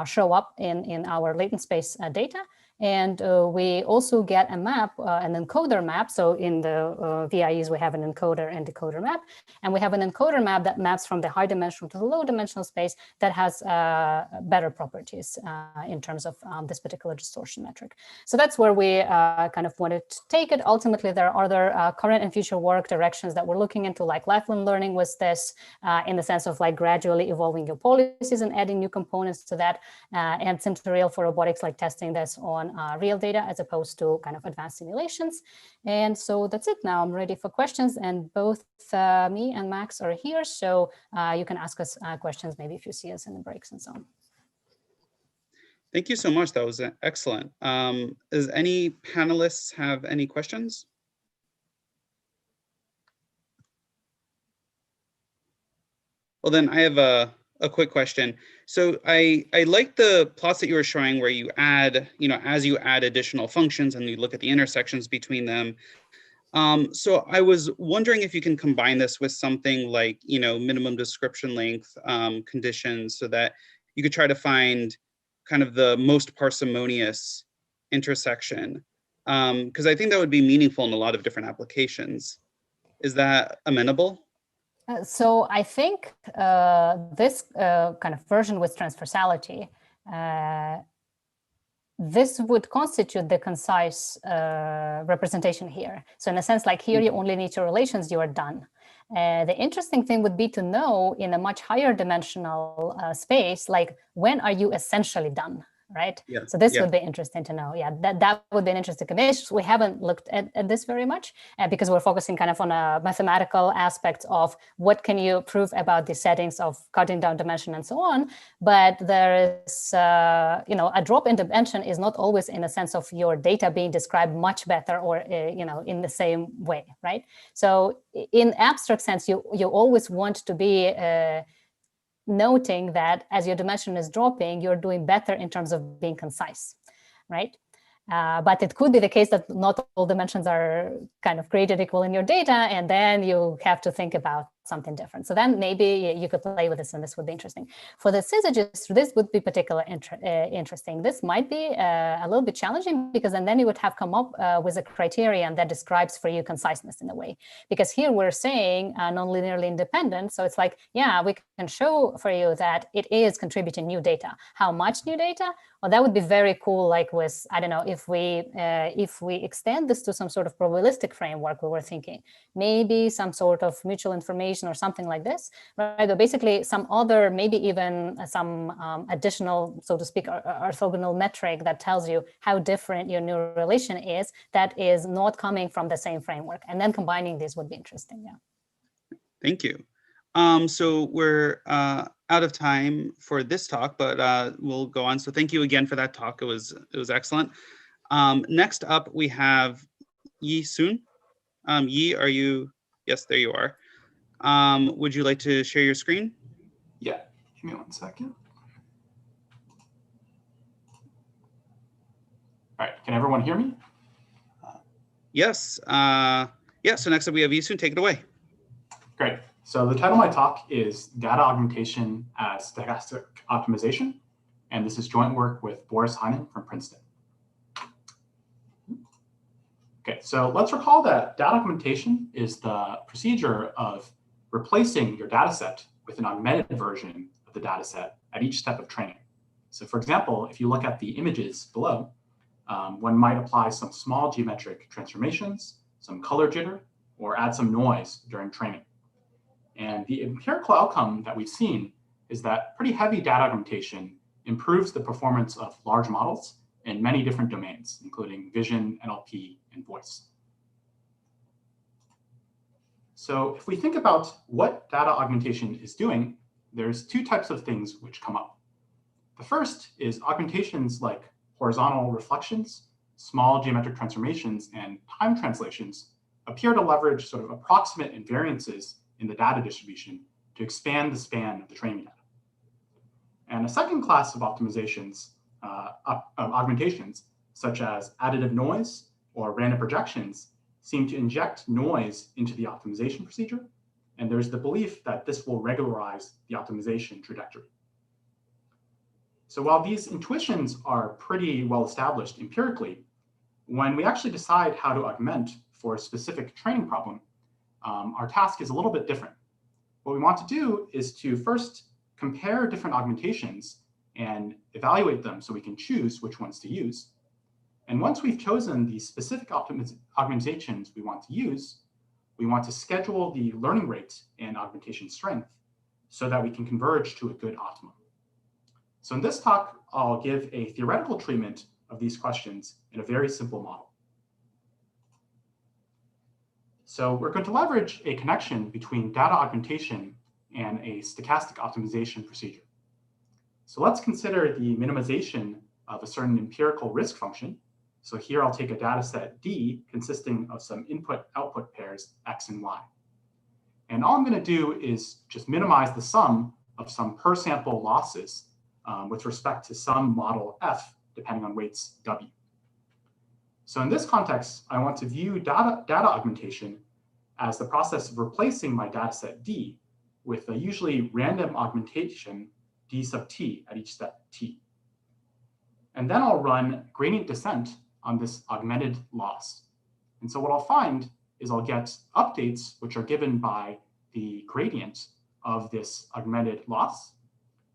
show up in our latent space data. And we also get a map, an encoder map. So in the VIEs, we have an encoder and decoder map. And we have an encoder map that maps from the high dimensional to the low dimensional space that has better properties in terms of this particular distortion metric. So that's where we kind of wanted to take it. Ultimately, there are other current and future work directions that we're looking into, like lifelong learning with this, in the sense of like gradually evolving your policies and adding new components to that, and Synthereal for robotics, like testing this on real data as opposed to kind of advanced simulations. And so that's it. Now I'm ready for questions, and both me and Max are here, so you can ask us questions maybe if you see us in the breaks and so on. Thank you so much. That was excellent. Does any panelists have any questions? Well, then I have a quick question. So I like the plots that you were showing where you add, as you add additional functions and you look at the intersections between them. So I was wondering if you can combine this with something like, minimum description length conditions, so that you could try to find kind of the most parsimonious intersection. Because I think that would be meaningful in a lot of different applications. Is that amenable? So I think this kind of version with transversality, this would constitute the concise representation here. So in a sense, like here, you only need your relations, you are done. The interesting thing would be to know in a much higher dimensional space, like when are you essentially done? Right? Yeah. So this would be interesting to know. Yeah, that would be an interesting combination. We haven't looked at this very much because we're focusing kind of on a mathematical aspect of what can you prove about the settings of cutting down dimension and so on. But there is, a drop in dimension is not always in a sense of your data being described much better or, in the same way, right? So in abstract sense, you always want to be noting that as your dimension is dropping, you're doing better in terms of being concise, right? But it could be the case that not all dimensions are kind of created equal in your data, and then you have to think about something different. So then maybe you could play with this, and this would be interesting. For the syzygists, this would be particularly interesting. This might be a little bit challenging, because then you would have come up with a criterion that describes for you conciseness in a way. Because here we're saying non-linearly independent. So it's like, yeah, we can show for you that it is contributing new data. How much new data? Well, that would be very cool. Like with, I don't know, if we extend this to some sort of probabilistic framework, we were thinking maybe some sort of mutual information or something like this, right? Or basically some other, maybe even some additional, so to speak, orthogonal metric that tells you how different your new relation is that is not coming from the same framework. And then combining these would be interesting, yeah. Thank you. So we're out of time for this talk, but we'll go on. So thank you again for that talk. It was excellent. Next up, we have Yi Sun. Yi, are you? Yes, there you are. Would you like to share your screen? Yeah, give me 1 second. All right, can everyone hear me? Yes. Yeah, so next up we have Yi Sun. Take it away. Great. So the title of my talk is Data Augmentation as Stochastic Optimization. And this is joint work with Boris Heinen from Princeton. Okay, so let's recall that data augmentation is the procedure of replacing your data set with an augmented version of the data set at each step of training. So for example, if you look at the images below, one might apply some small geometric transformations, some color jitter, or add some noise during training. And the empirical outcome that we've seen is that pretty heavy data augmentation improves the performance of large models in many different domains, including vision, NLP, and voice. So if we think about what data augmentation is doing, there's two types of things which come up. The first is augmentations like horizontal reflections, small geometric transformations, and time translations appear to leverage sort of approximate invariances in the data distribution to expand the span of the training data. And a second class of optimizations, augmentations, such as additive noise or random projections, seem to inject noise into the optimization procedure. And there's the belief that this will regularize the optimization trajectory. So while these intuitions are pretty well established empirically, when we actually decide how to augment for a specific training problem, our task is a little bit different. What we want to do is to first compare different augmentations and evaluate them so we can choose which ones to use. And once we've chosen the specific augmentations we want to use, we want to schedule the learning rate and augmentation strength so that we can converge to a good optimum. So in this talk, I'll give a theoretical treatment of these questions in a very simple model. So we're going to leverage a connection between data augmentation and a stochastic optimization procedure. So let's consider the minimization of a certain empirical risk function. So here I'll take a data set D consisting of some input-output pairs X and Y. And all I'm going to do is just minimize the sum of some per sample losses with respect to some model F, depending on weights W. So in this context, I want to view data augmentation as the process of replacing my data set D with a usually random augmentation D sub T at each step T. And then I'll run gradient descent on this augmented loss. And so what I'll find is I'll get updates which are given by the gradient of this augmented loss.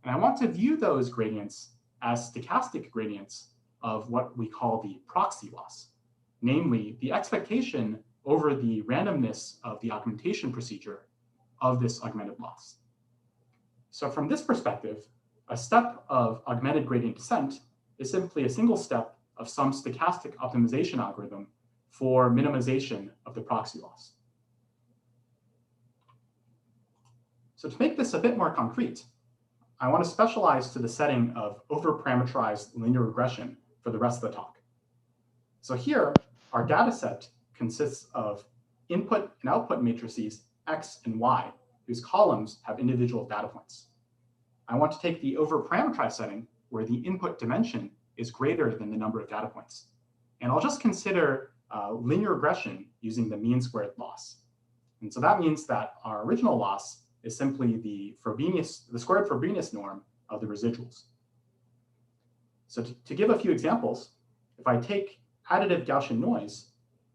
And I want to view those gradients as stochastic gradients of what we call the proxy loss, namely the expectation over the randomness of the augmentation procedure of this augmented loss. So from this perspective, a step of augmented gradient descent is simply a single step of some stochastic optimization algorithm for minimization of the proxy loss. So to make this a bit more concrete, I want to specialize to the setting of over-parameterized linear regression for the rest of the talk. So here, our data set consists of input and output matrices X and Y, whose columns have individual data points. I want to take the over-parameterized setting where the input dimension is greater than the number of data points. And I'll just consider linear regression using the mean squared loss. And so that means that our original loss is simply the squared Frobenius norm of the residuals. So to give a few examples, if I take additive Gaussian noise,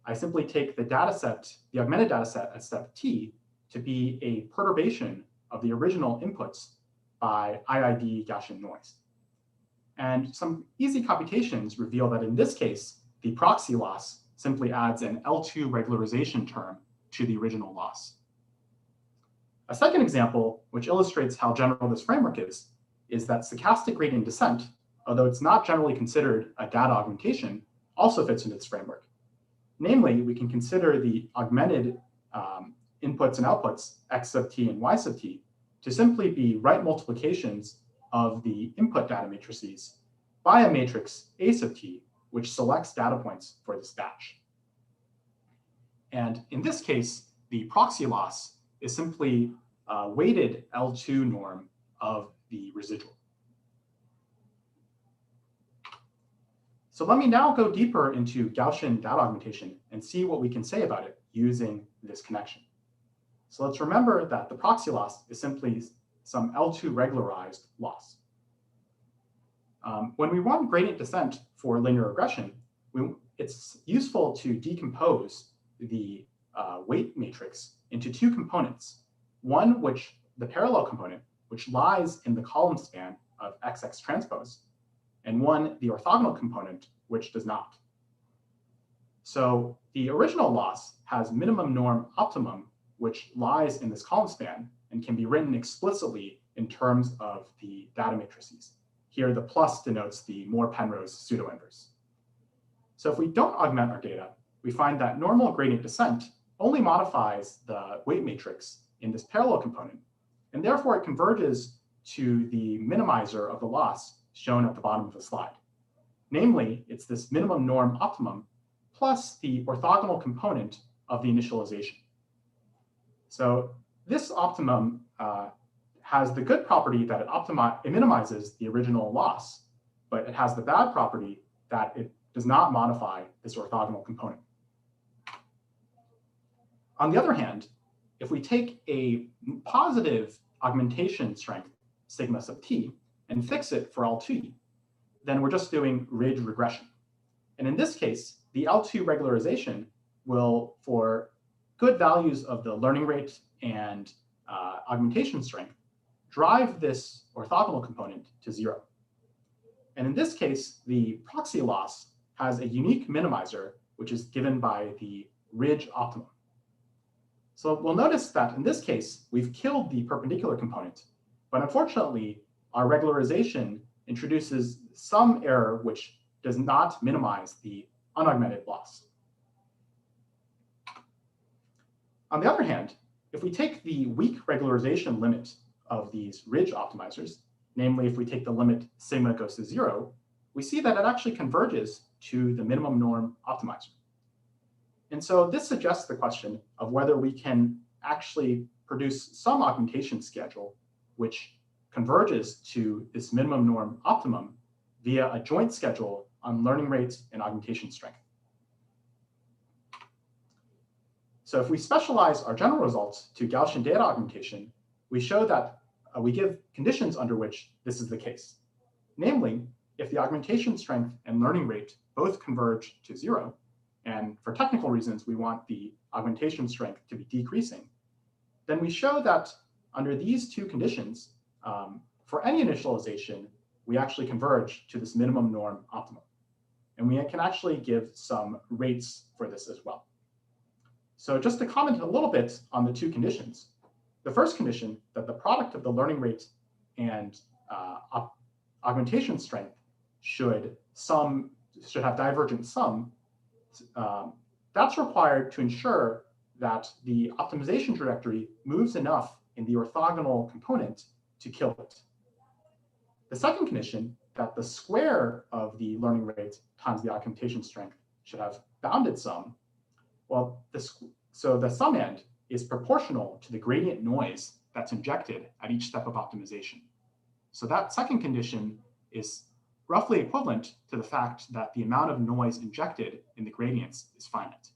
I simply take the data set, the augmented data set at step T to be a perturbation of the original inputs by IID Gaussian noise. And some easy computations reveal that in this case, the proxy loss simply adds an L2 regularization term to the original loss. A second example, which illustrates how general this framework is that stochastic gradient descent, although it's not generally considered a data augmentation, also fits into this framework. Namely, we can consider the augmented inputs and outputs X sub T and Y sub T to simply be right multiplications of the input data matrices by a matrix A sub T, which selects data points for this batch. And in this case, the proxy loss is simply a weighted L2 norm of the residual. So let me now go deeper into Gaussian data augmentation and see what we can say about it using this connection. So let's remember that the proxy loss is simply some L2 regularized loss. When we run gradient descent for linear regression, it's useful to decompose the weight matrix into two components. One, which the parallel component, which lies in the column span of XX transpose, and one, the orthogonal component, which does not. So the original loss has minimum norm optimum, which lies in this column span and can be written explicitly in terms of the data matrices. Here, the plus denotes the Moore-Penrose pseudo-inverse. So if we don't augment our data, we find that normal gradient descent only modifies the weight matrix in this parallel component, and therefore it converges to the minimizer of the loss shown at the bottom of the slide. Namely, it's this minimum norm optimum plus the orthogonal component of the initialization. So this optimum has the good property that it minimizes the original loss, but it has the bad property that it does not modify this orthogonal component. On the other hand, if we take a positive augmentation strength, sigma sub t, and fix it for L2, then we're just doing ridge regression. And in this case, the L2 regularization will, for good values of the learning rate and augmentation strength, drive this orthogonal component to 0. And in this case, the proxy loss has a unique minimizer, which is given by the ridge optimum. So we'll notice that in this case, we've killed the perpendicular component, but unfortunately, our regularization introduces some error which does not minimize the unaugmented loss. On the other hand, if we take the weak regularization limit of these ridge optimizers, namely if we take the limit sigma goes to 0, we see that it actually converges to the minimum norm optimizer. And so this suggests the question of whether we can actually produce some augmentation schedule which converges to this minimum norm optimum via a joint schedule on learning rates and augmentation strength. So if we specialize our general results to Gaussian data augmentation, we show that we give conditions under which this is the case. Namely, if the augmentation strength and learning rate both converge to 0, and for technical reasons, we want the augmentation strength to be decreasing, then we show that under these two conditions, for any initialization, we actually converge to this minimum norm optimum. And we can actually give some rates for this as well. So just to comment a little bit on the two conditions, the first condition, that the product of the learning rate and augmentation strength should have divergent sum, that's required to ensure that the optimization trajectory moves enough in the orthogonal component to kill it. The second condition, that the square of the learning rate times the augmentation strength should have bounded sum, well, so the sum end is proportional to the gradient noise that's injected at each step of optimization. So that second condition is roughly equivalent to the fact that the amount of noise injected in the gradients is finite.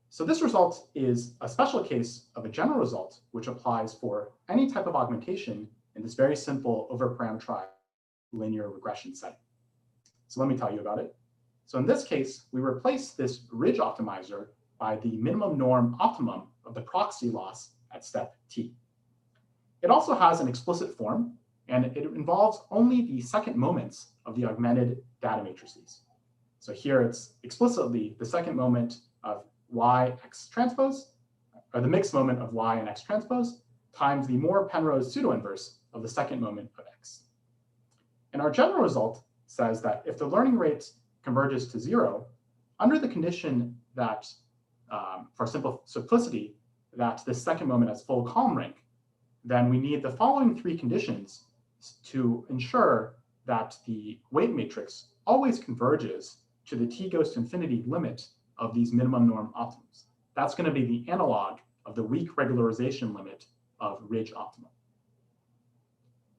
So this result is a special case of a general result, which applies for any type of augmentation in this very simple overparameterized linear regression setting. So let me tell you about it. So in this case, we replace this ridge optimizer by the minimum norm optimum of the proxy loss at step t. It also has an explicit form, and it involves only the second moments of the augmented data matrices. So here it's explicitly the second moment of y x transpose, or the mixed moment of y and x transpose, times the Moore-Penrose pseudo-inverse of the second moment of x. And our general result says that if the learning rate converges to 0, under the condition that, for simplicity, that this second moment has full column rank, then we need the following three conditions to ensure that the weight matrix always converges to the t goes to infinity limit of these minimum norm optimums. That's going to be the analog of the weak regularization limit of ridge optimum.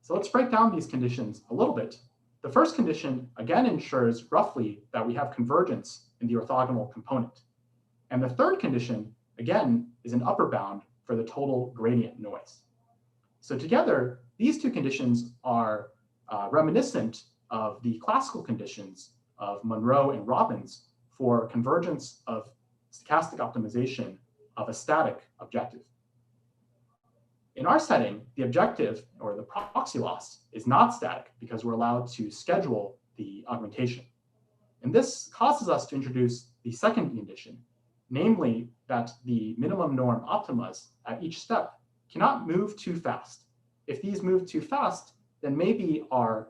So let's break down these conditions a little bit. The first condition, again, ensures roughly that we have convergence in the orthogonal component. And the third condition, again, is an upper bound for the total gradient noise. So together, these two conditions are reminiscent of the classical conditions of Monroe and Robbins for convergence of stochastic optimization of a static objective. In our setting, the objective, or the proxy loss, is not static because we're allowed to schedule the augmentation. And this causes us to introduce the second condition, namely that the minimum norm optimas at each step cannot move too fast. If these move too fast, then maybe our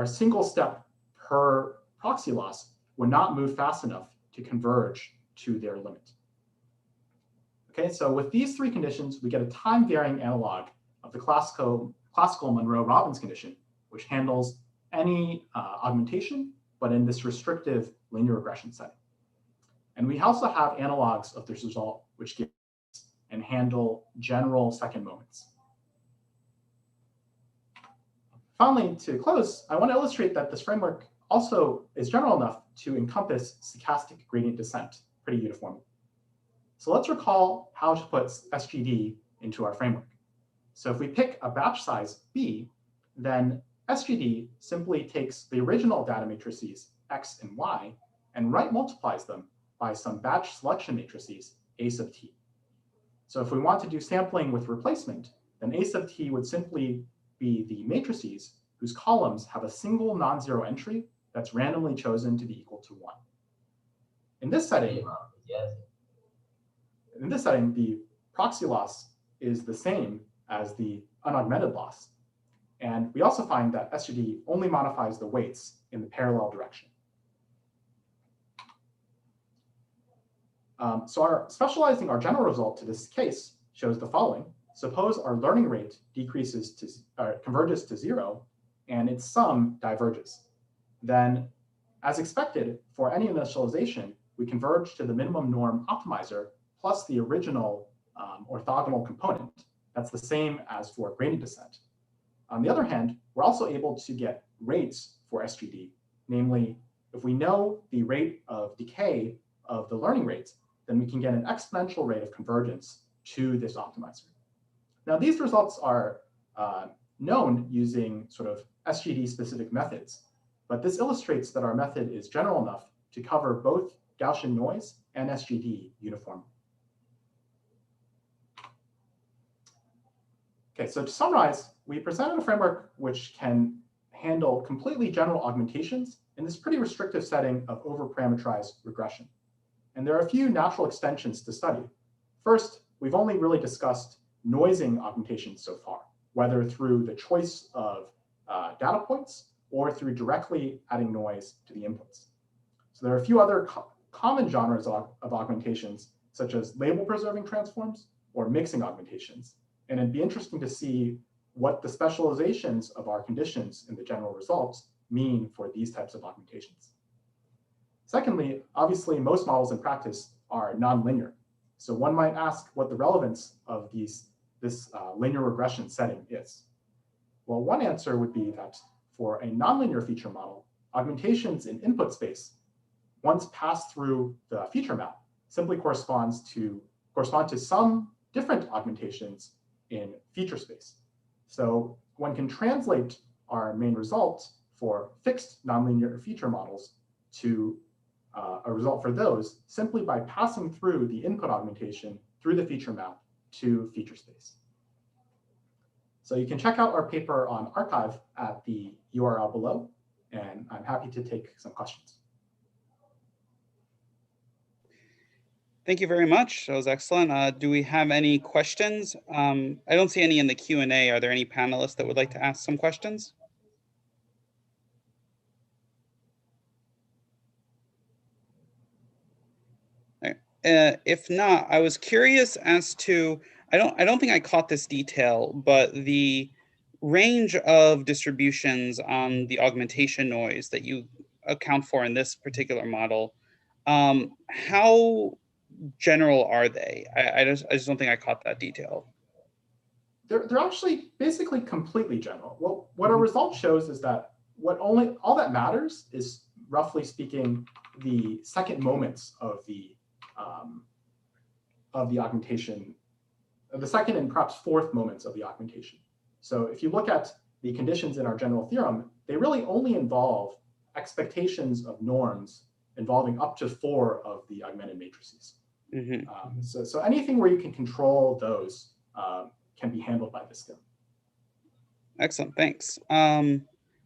single step per proxy loss would not move fast enough to converge to their limit. Okay, so with these three conditions, we get a time-varying analog of the classical Monroe-Robbins condition, which handles any augmentation, but in this restrictive linear regression setting. And we also have analogs of this result, which give and handle general second moments. Finally, to close, I want to illustrate that this framework also is general enough to encompass stochastic gradient descent pretty uniformly. So let's recall how to put SGD into our framework. So if we pick a batch size B, then SGD simply takes the original data matrices X and Y and right multiplies them by some batch selection matrices A sub T. So if we want to do sampling with replacement, then A sub T would simply be the matrices whose columns have a single non-zero entry that's randomly chosen to be equal to 1. In this setting, the proxy loss is the same as the unaugmented loss. And we also find that SGD only modifies the weights in the parallel direction. So specializing our general result to this case shows the following. Suppose our learning rate decreases to converges to 0 and its sum diverges. Then, as expected, for any initialization, we converge to the minimum norm optimizer plus the original orthogonal component. That's the same as for gradient descent. On the other hand, we're also able to get rates for SGD. Namely, if we know the rate of decay of the learning rate, then we can get an exponential rate of convergence to this optimizer. Now, these results are known using sort of SGD-specific methods, but this illustrates that our method is general enough to cover both Gaussian noise and SGD uniformly. Okay, so to summarize, we presented a framework which can handle completely general augmentations in this pretty restrictive setting of over-parameterized regression. And there are a few natural extensions to study. First, we've only really discussed noising augmentations so far, whether through the choice of data points or through directly adding noise to the inputs. So there are a few other common genres of augmentations, such as label-preserving transforms or mixing augmentations. And it'd be interesting to see what the specializations of our conditions in the general results mean for these types of augmentations. Secondly, obviously, most models in practice are nonlinear. So one might ask what the relevance of this linear regression setting is. Well, one answer would be that for a nonlinear feature model, augmentations in input space, once passed through the feature map, simply correspond to some different augmentations in feature space. So one can translate our main result for fixed nonlinear feature models to a result for those simply by passing through the input augmentation through the feature map to feature space. So you can check out our paper on arXiv at the URL below, and I'm happy to take some questions. Thank you very much. That was excellent. Do we have any questions? I don't see any in the Q&A. Are there any panelists that would like to ask some questions? If not, I was curious as to, I don't think I caught this detail, but the range of distributions on the augmentation noise that you account for in this particular model, how general are they? I just don't think I caught that detail. They're actually basically completely general. Well, what our result shows is that all that matters is, roughly speaking, the second moments of the augmentation, the second and perhaps fourth moments of the augmentation. So if you look at the conditions in our general theorem, they really only involve expectations of norms involving up to 4 of the augmented matrices. So anything where you can control those can be handled by this skill. Excellent, thanks.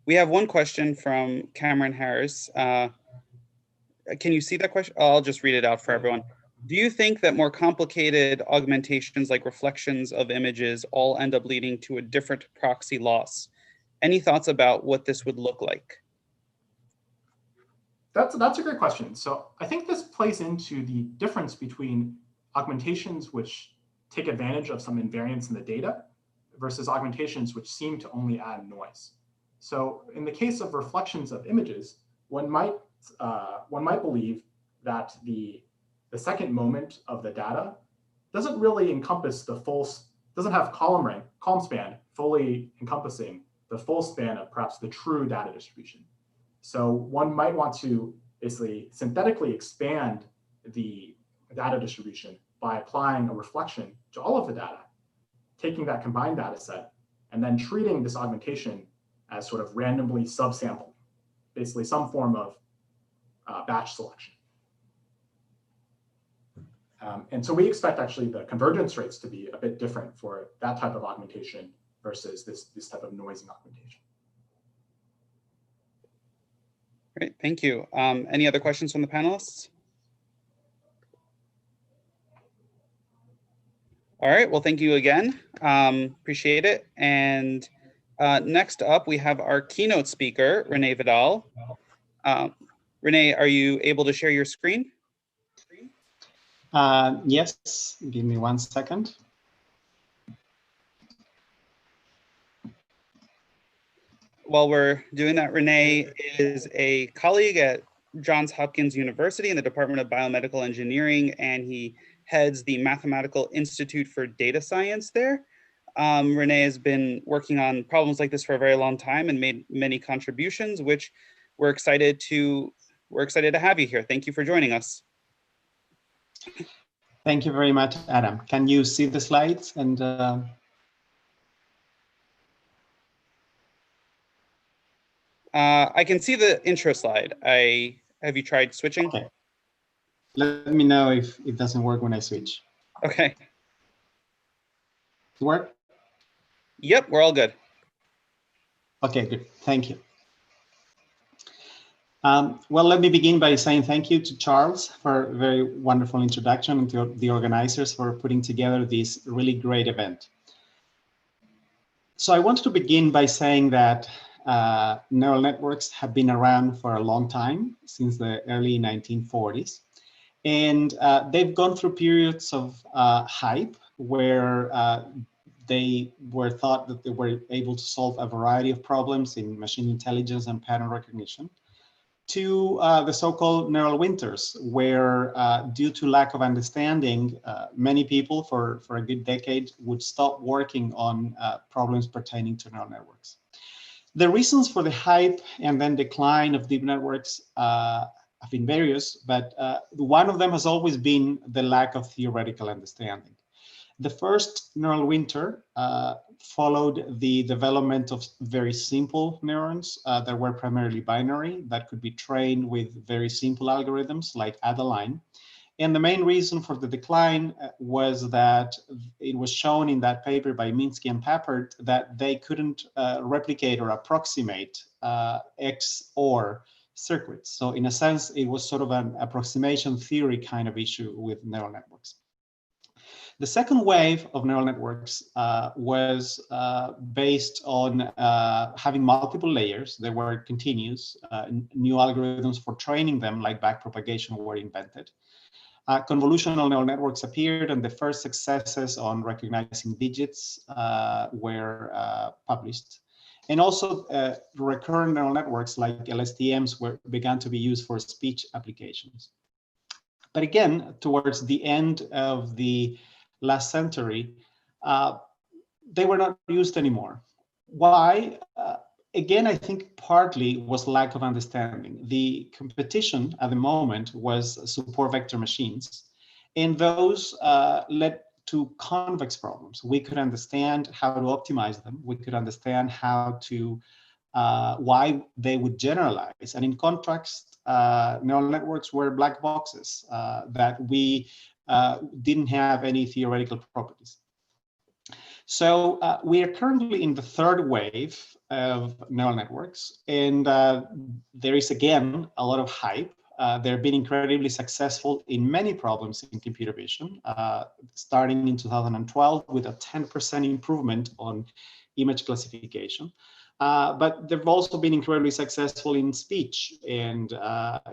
We have one question from Cameron Harris. Can you see that question? Oh, I'll just read it out for everyone. Do you think that more complicated augmentations like reflections of images all end up leading to a different proxy loss? Any thoughts about what this would look like? That's a great question. So I think this plays into the difference between augmentations which take advantage of some invariance in the data versus augmentations which seem to only add noise. So in the case of reflections of images, one might believe that the second moment of the data doesn't really encompass the full, doesn't have column span fully encompassing the full span of perhaps the true data distribution. So one might want to basically synthetically expand the data distribution by applying a reflection to all of the data, taking that combined data set, and then treating this augmentation as sort of randomly subsampled, basically some form of batch selection. And so we expect actually the convergence rates to be a bit different for that type of augmentation versus this type of noising augmentation. Great, thank you. Any other questions from the panelists? All right, well, thank you again. Appreciate it. And next up, we have our keynote speaker, Renee Vidal. Renee, are you able to share your screen? Yes, give me 1 second. While we're doing that, Renee is a colleague at Johns Hopkins University in the Department of Biomedical Engineering, and he heads the Mathematical Institute for Data Science there. Renee has been working on problems like this for a very long time and made many contributions, which we're excited to have you here. Thank you for joining us. Thank you very much, Adam. Can you see the slides? And I can see the intro slide. Have you tried switching? Okay. Let me know if it doesn't work when I switch. Okay. Work? Yep, we're all good. Okay, good. Thank you. Well, let me begin by saying thank you to Charles for a very wonderful introduction and to the organizers for putting together this really great event. So I wanted to begin by saying that neural networks have been around for a long time, since the early 1940s. And they've gone through periods of hype where they were thought that they were able to solve a variety of problems in machine intelligence and pattern recognition, to the so-called neural winters, where due to lack of understanding, many people for a good decade would stop working on problems pertaining to neural networks. The reasons for the hype and then decline of deep networks have been various, but one of them has always been the lack of theoretical understanding. The first neural winter followed the development of very simple neurons that were primarily binary, that could be trained with very simple algorithms like add a line. And the main reason for the decline was that it was shown in that paper by Minsky and Papert that they couldn't replicate or approximate XOR circuits. So in a sense, it was sort of an approximation theory kind of issue with neural networks. The second wave of neural networks was based on having multiple layers. They were continuous. New algorithms for training them, like backpropagation, were invented. Convolutional neural networks appeared, and the first successes on recognizing digits were published. And also recurrent neural networks like LSTMs began to be used for speech applications. But again, towards the end of the last century, they were not used anymore. Why? Again, I think partly was lack of understanding. The competition at the moment was support vector machines, and those led to convex problems. We could understand how to optimize them. We could understand how to, why they would generalize. And in contrast, neural networks were black boxes that we didn't have any theoretical properties. So we are currently in the third wave of neural networks, and there is again a lot of hype. They've been incredibly successful in many problems in computer vision, starting in 2012 with a 10% improvement on image classification. But they've also been incredibly successful in speech and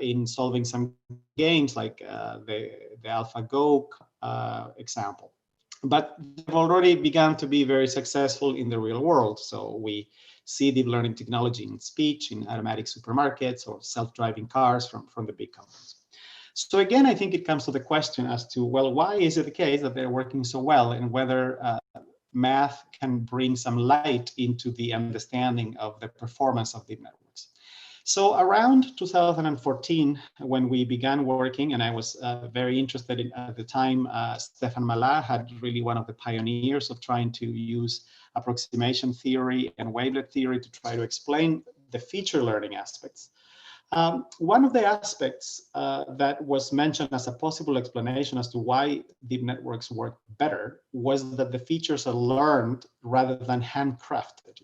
in solving some games like the AlphaGo example. But they've already begun to be very successful in the real world. So we see deep learning technology in speech, in automatic supermarkets, or self-driving cars from the big companies. So again, I think it comes to the question as to, well, why is it the case that they're working so well, and whether math can bring some light into the understanding of the performance of deep networks. So around 2014, when we began working, and I was very interested in, at the time, Stefan Mallat had really one of the pioneers of trying to use approximation theory and wavelet theory to try to explain the feature learning aspects. One of the aspects that was mentioned as a possible explanation as to why deep networks work better was that the features are learned rather than handcrafted.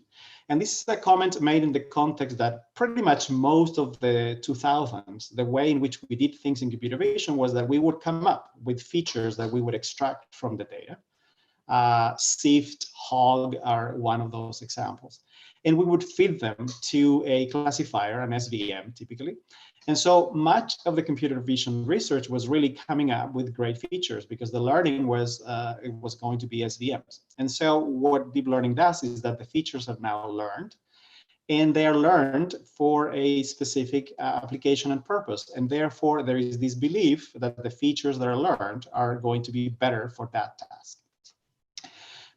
And this is a comment made in the context that pretty much most of the 2000s, the way in which we did things in computer vision was that we would come up with features that we would extract from the data. Sift, Hog are one of those examples. And we would feed them to a classifier, an SVM typically. And so much of the computer vision research was really coming up with great features because the learning was, it was going to be SVMs. And so what deep learning does is that the features are now learned, and they are learned for a specific application and purpose. And therefore there is this belief that the features that are learned are going to be better for that task.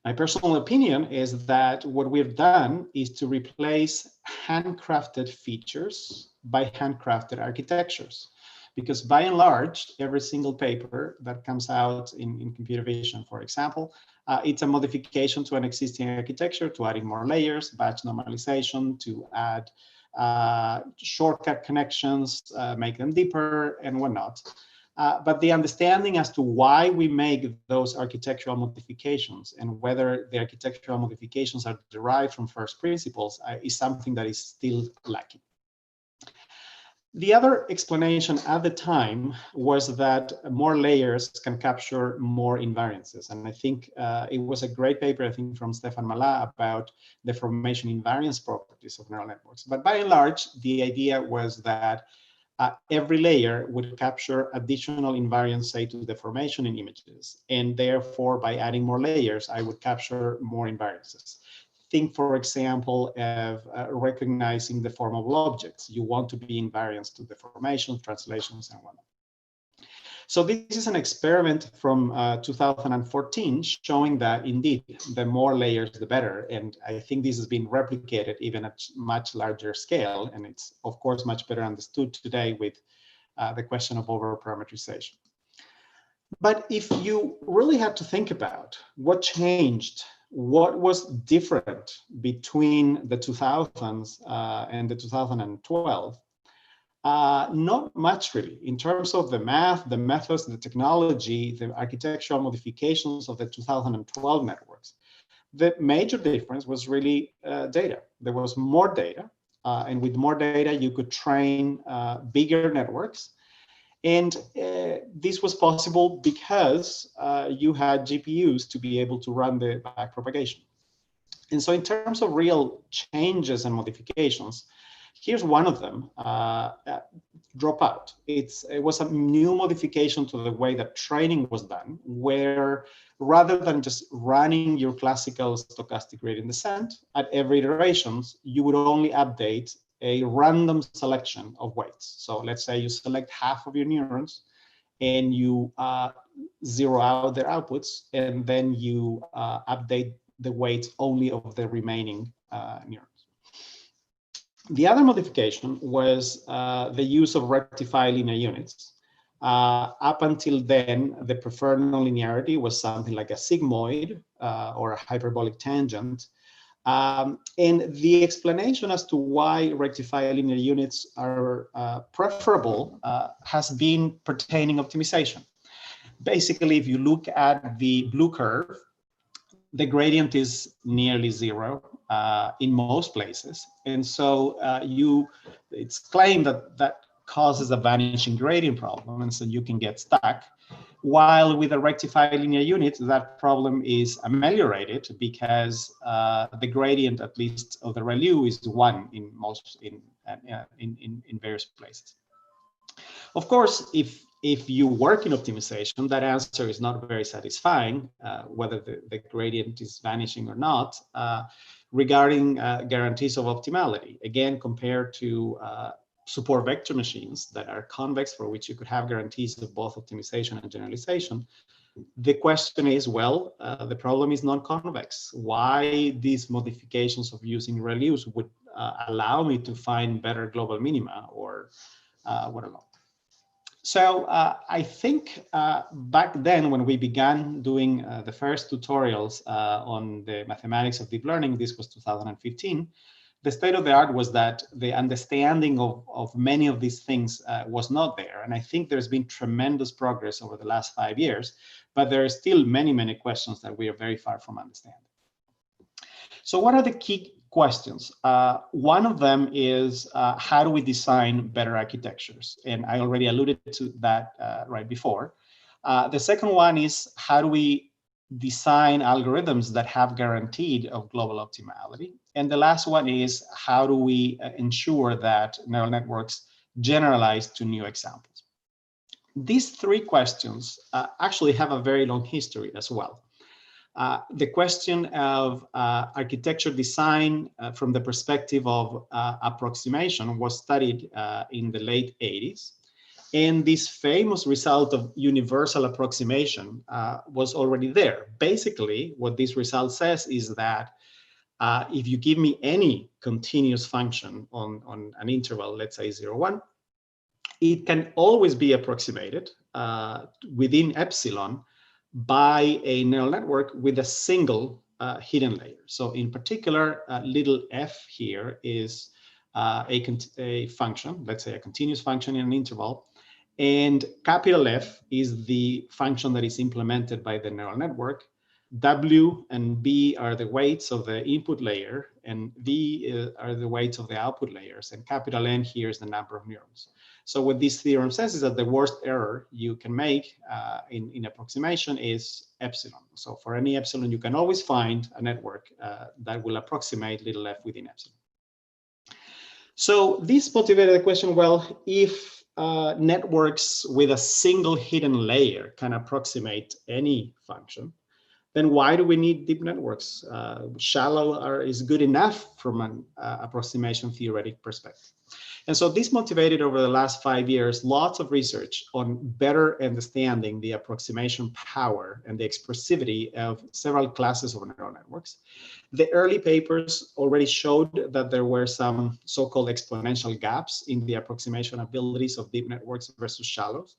My personal opinion is that what we've done is to replace handcrafted features by handcrafted architectures. Because by and large, every single paper that comes out in computer vision, for example, it's a modification to an existing architecture to adding more layers, batch normalization, to add shortcut connections, make them deeper and whatnot. But the understanding as to why we make those architectural modifications and whether the architectural modifications are derived from first principles is something that is still lacking. The other explanation at the time was that more layers can capture more invariances. And I think it was a great paper, I think, from Stefan Mallat about the formation invariance properties of neural networks. But by and large, the idea was that every layer would capture additional invariance, say, to the formation in images. And therefore, by adding more layers, I would capture more invariances. Think, for example, of recognizing the formable objects. You want to be invariant to the formations, translations, and whatnot. So this is an experiment from 2014 showing that indeed, the more layers, the better. And I think this has been replicated even at much larger scale. And it's, of course, much better understood today with the question of overparameterization. But if you really had to think about what changed, what was different between the 2000s and the 2012, not much really. In terms of the math, the methods, the technology, the architectural modifications of the 2012 networks, the major difference was really data. There was more data, and with more data, you could train bigger networks. And this was possible because you had GPUs to be able to run the backpropagation. And so in terms of real changes and modifications, here's one of them, dropout. It was a new modification to the way that training was done, where rather than just running your classical stochastic gradient descent, at every iterations, you would only update a random selection of weights. So let's say you select half of your neurons and you zero out their outputs, and then you update the weights only of the remaining neurons. The other modification was the use of rectified linear units. Up until then, the preferred nonlinearity was something like a sigmoid or a hyperbolic tangent. And the explanation as to why rectified linear units are preferable has been pertaining optimization. Basically, if you look at the blue curve, the gradient is nearly zero in most places. And so it's claimed that that causes a vanishing gradient problem, and so you can get stuck. While with a rectified linear unit, that problem is ameliorated because the gradient, at least of the ReLU, is 1 in various places. Of course, if you work in optimization, that answer is not very satisfying, whether the gradient is vanishing or not, regarding guarantees of optimality. Again, compared to support vector machines that are convex, for which you could have guarantees of both optimization and generalization, the question is, well, the problem is non-convex. Why these modifications of using ReLUs would allow me to find better global minima or whatever. So I think back then, when we began doing the first tutorials on the mathematics of deep learning, this was 2015, the state of the art was that the understanding of many of these things was not there. And I think there's been tremendous progress over the last 5 years, but there are still many, many questions that we are very far from understanding. So what are the key questions? One of them is how do we design better architectures? And I already alluded to that right before. The second one is how do we design algorithms that have guaranteed of global optimality? And the last one is how do we ensure that neural networks generalize to new examples? These three questions actually have a very long history as well. The question of architecture design from the perspective of approximation was studied in the late 80s. And this famous result of universal approximation was already there. Basically, what this result says is that if you give me any continuous function on an interval, let's say 0, 1, it can always be approximated within epsilon by a neural network with a single hidden layer. So in particular, little f here is a function, let's say a continuous function in an interval, and capital F is the function that is implemented by the neural network. W and B are the weights of the input layer, and V are the weights of the output layers, and capital N here is the number of neurons. So what this theorem says is that the worst error you can make in approximation is epsilon. So for any epsilon, you can always find a network that will approximate little f within epsilon. So this motivated the question, well, if networks with a single hidden layer can approximate any function, then why do we need deep networks? Shallow is good enough from an approximation theoretic perspective. And so this motivated over the last 5 years, lots of research on better understanding the approximation power and the expressivity of several classes of neural networks. The early papers already showed that there were some so-called exponential gaps in the approximation abilities of deep networks versus shallows.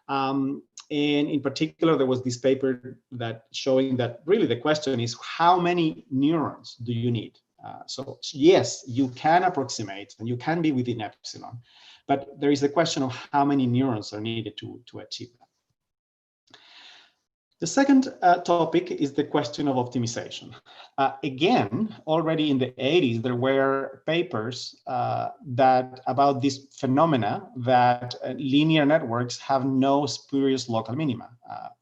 And in particular, there was this paper that showing that really the question is, how many neurons do you need? So yes, you can approximate and you can be within epsilon, but there is the question of how many neurons are needed to achieve that. The second topic is the question of optimization. Again, already in the 80s, there were papers about this phenomena that linear networks have no spurious local minima,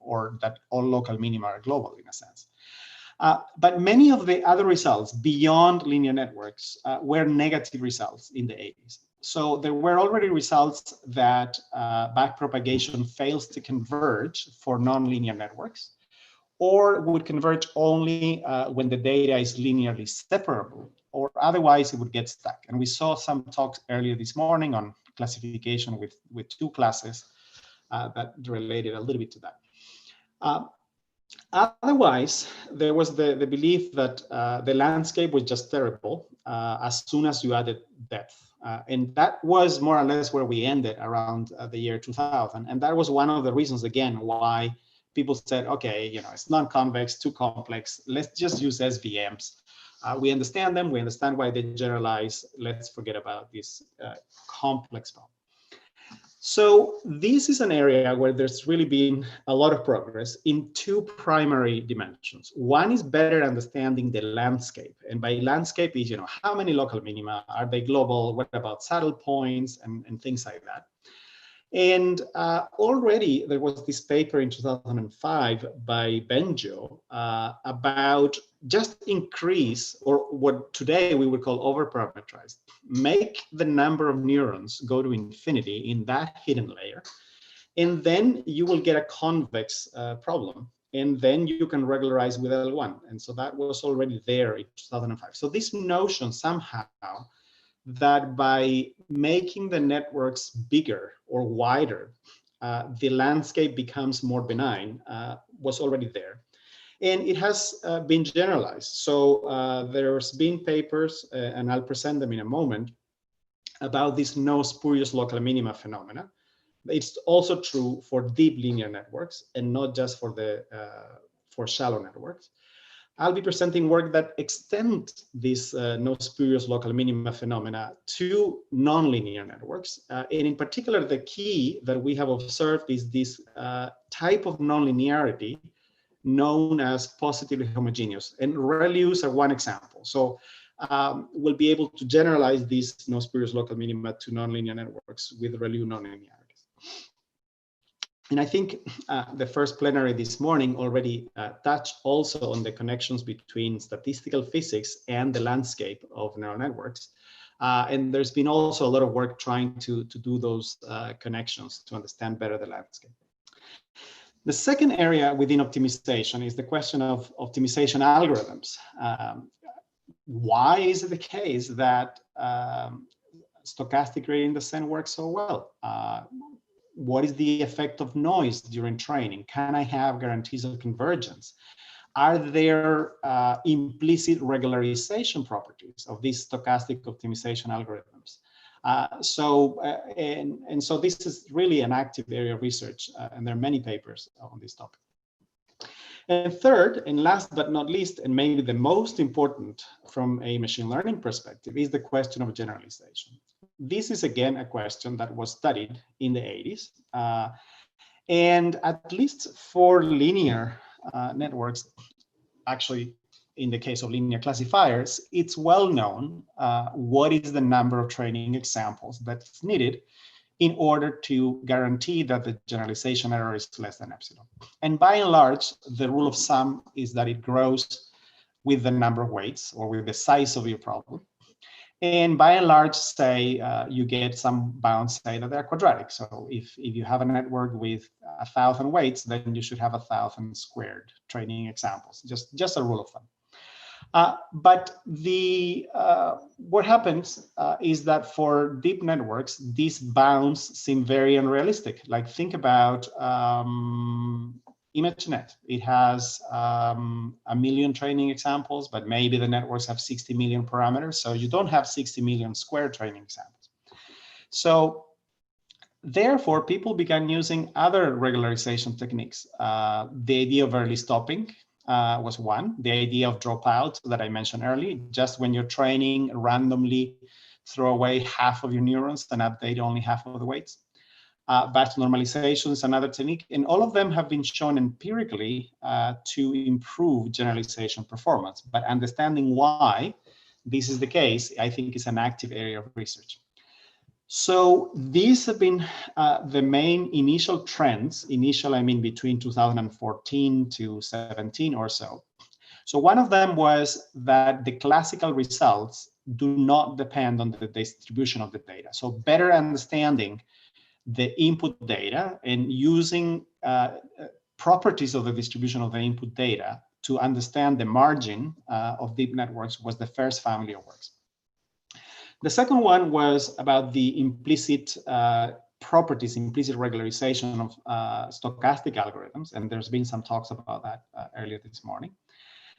or that all local minima are global in a sense. But many of the other results beyond linear networks were negative results in the 80s. So there were already results that backpropagation fails to converge for nonlinear networks, or would converge only when the data is linearly separable, or otherwise it would get stuck. And we saw some talks earlier this morning on classification with two classes that related a little bit to that. Otherwise, there was the belief that the landscape was just terrible as soon as you added depth. And that was more or less where we ended around the year 2000. And that was one of the reasons, again, why people said, okay, it's non-convex, too complex. Let's just use SVMs. We understand them. We understand why they generalize. Let's forget about this complex problem. So this is an area where there's really been a lot of progress in two primary dimensions. One is better understanding the landscape. And by landscape is, how many local minima? Are they global? What about saddle points and things like that? And already there was this paper in 2005 by Benjo about just increase, or what today we would call overparameterized, make the number of neurons go to infinity in that hidden layer, and then you will get a convex problem. And then you can regularize with L1. And so that was already there in 2005. So this notion somehow that by making the networks bigger or wider, the landscape becomes more benign, was already there. And it has been generalized. So there's been papers, and I'll present them in a moment, about this no spurious local minima phenomena. It's also true for deep linear networks and not just for shallow networks. I'll be presenting work that extend this no spurious local minima phenomena to nonlinear networks. And in particular, the key that we have observed is this type of nonlinearity known as positively homogeneous. And ReLUs are one example. So we'll be able to generalize these no spurious local minima to nonlinear networks with ReLU nonlinearities. And I think the first plenary this morning already touched also on the connections between statistical physics and the landscape of neural networks. And there's been also a lot of work trying to do those connections to understand better the landscape. The second area within optimization is the question of optimization algorithms. Why is it the case that stochastic gradient descent works so well? What is the effect of noise during training? Can I have guarantees of convergence? Are there implicit regularization properties of these stochastic optimization algorithms? So this is really an active area of research, and there are many papers on this topic. And third, and last but not least, and maybe the most important from a machine learning perspective, is the question of generalization. This is again a question that was studied in the 80s. And at least for linear networks, actually in the case of linear classifiers, it's well known what is the number of training examples that's needed in order to guarantee that the generalization error is less than epsilon. And by and large, the rule of thumb is that it grows with the number of weights or with the size of your problem. And by and large, say you get some bounds, say that they're quadratic. So if you have a network with 1,000 weights, then you should have 1,000 squared training examples, just a rule of thumb. But what happens is that for deep networks, these bounds seem very unrealistic. Like think about ImageNet. It has 1 million training examples, but maybe the networks have 60 million parameters. So you don't have 60 million square training examples. So therefore, people began using other regularization techniques. The idea of early stopping was one. The idea of dropout that I mentioned earlier, just when you're training, randomly throw away half of your neurons and update only half of the weights. Batch normalization is another technique, and all of them have been shown empirically to improve generalization performance. But understanding why this is the case, I think, is an active area of research. So these have been the main initial trends, I mean between 2014 to 17 or so. So one of them was that the classical results do not depend on the distribution of the data. So better understanding the input data and using properties of the distribution of the input data to understand the margin of deep networks was the first family of works. The second one was about the implicit properties, implicit regularization of stochastic algorithms, and there's been some talks about that earlier this morning.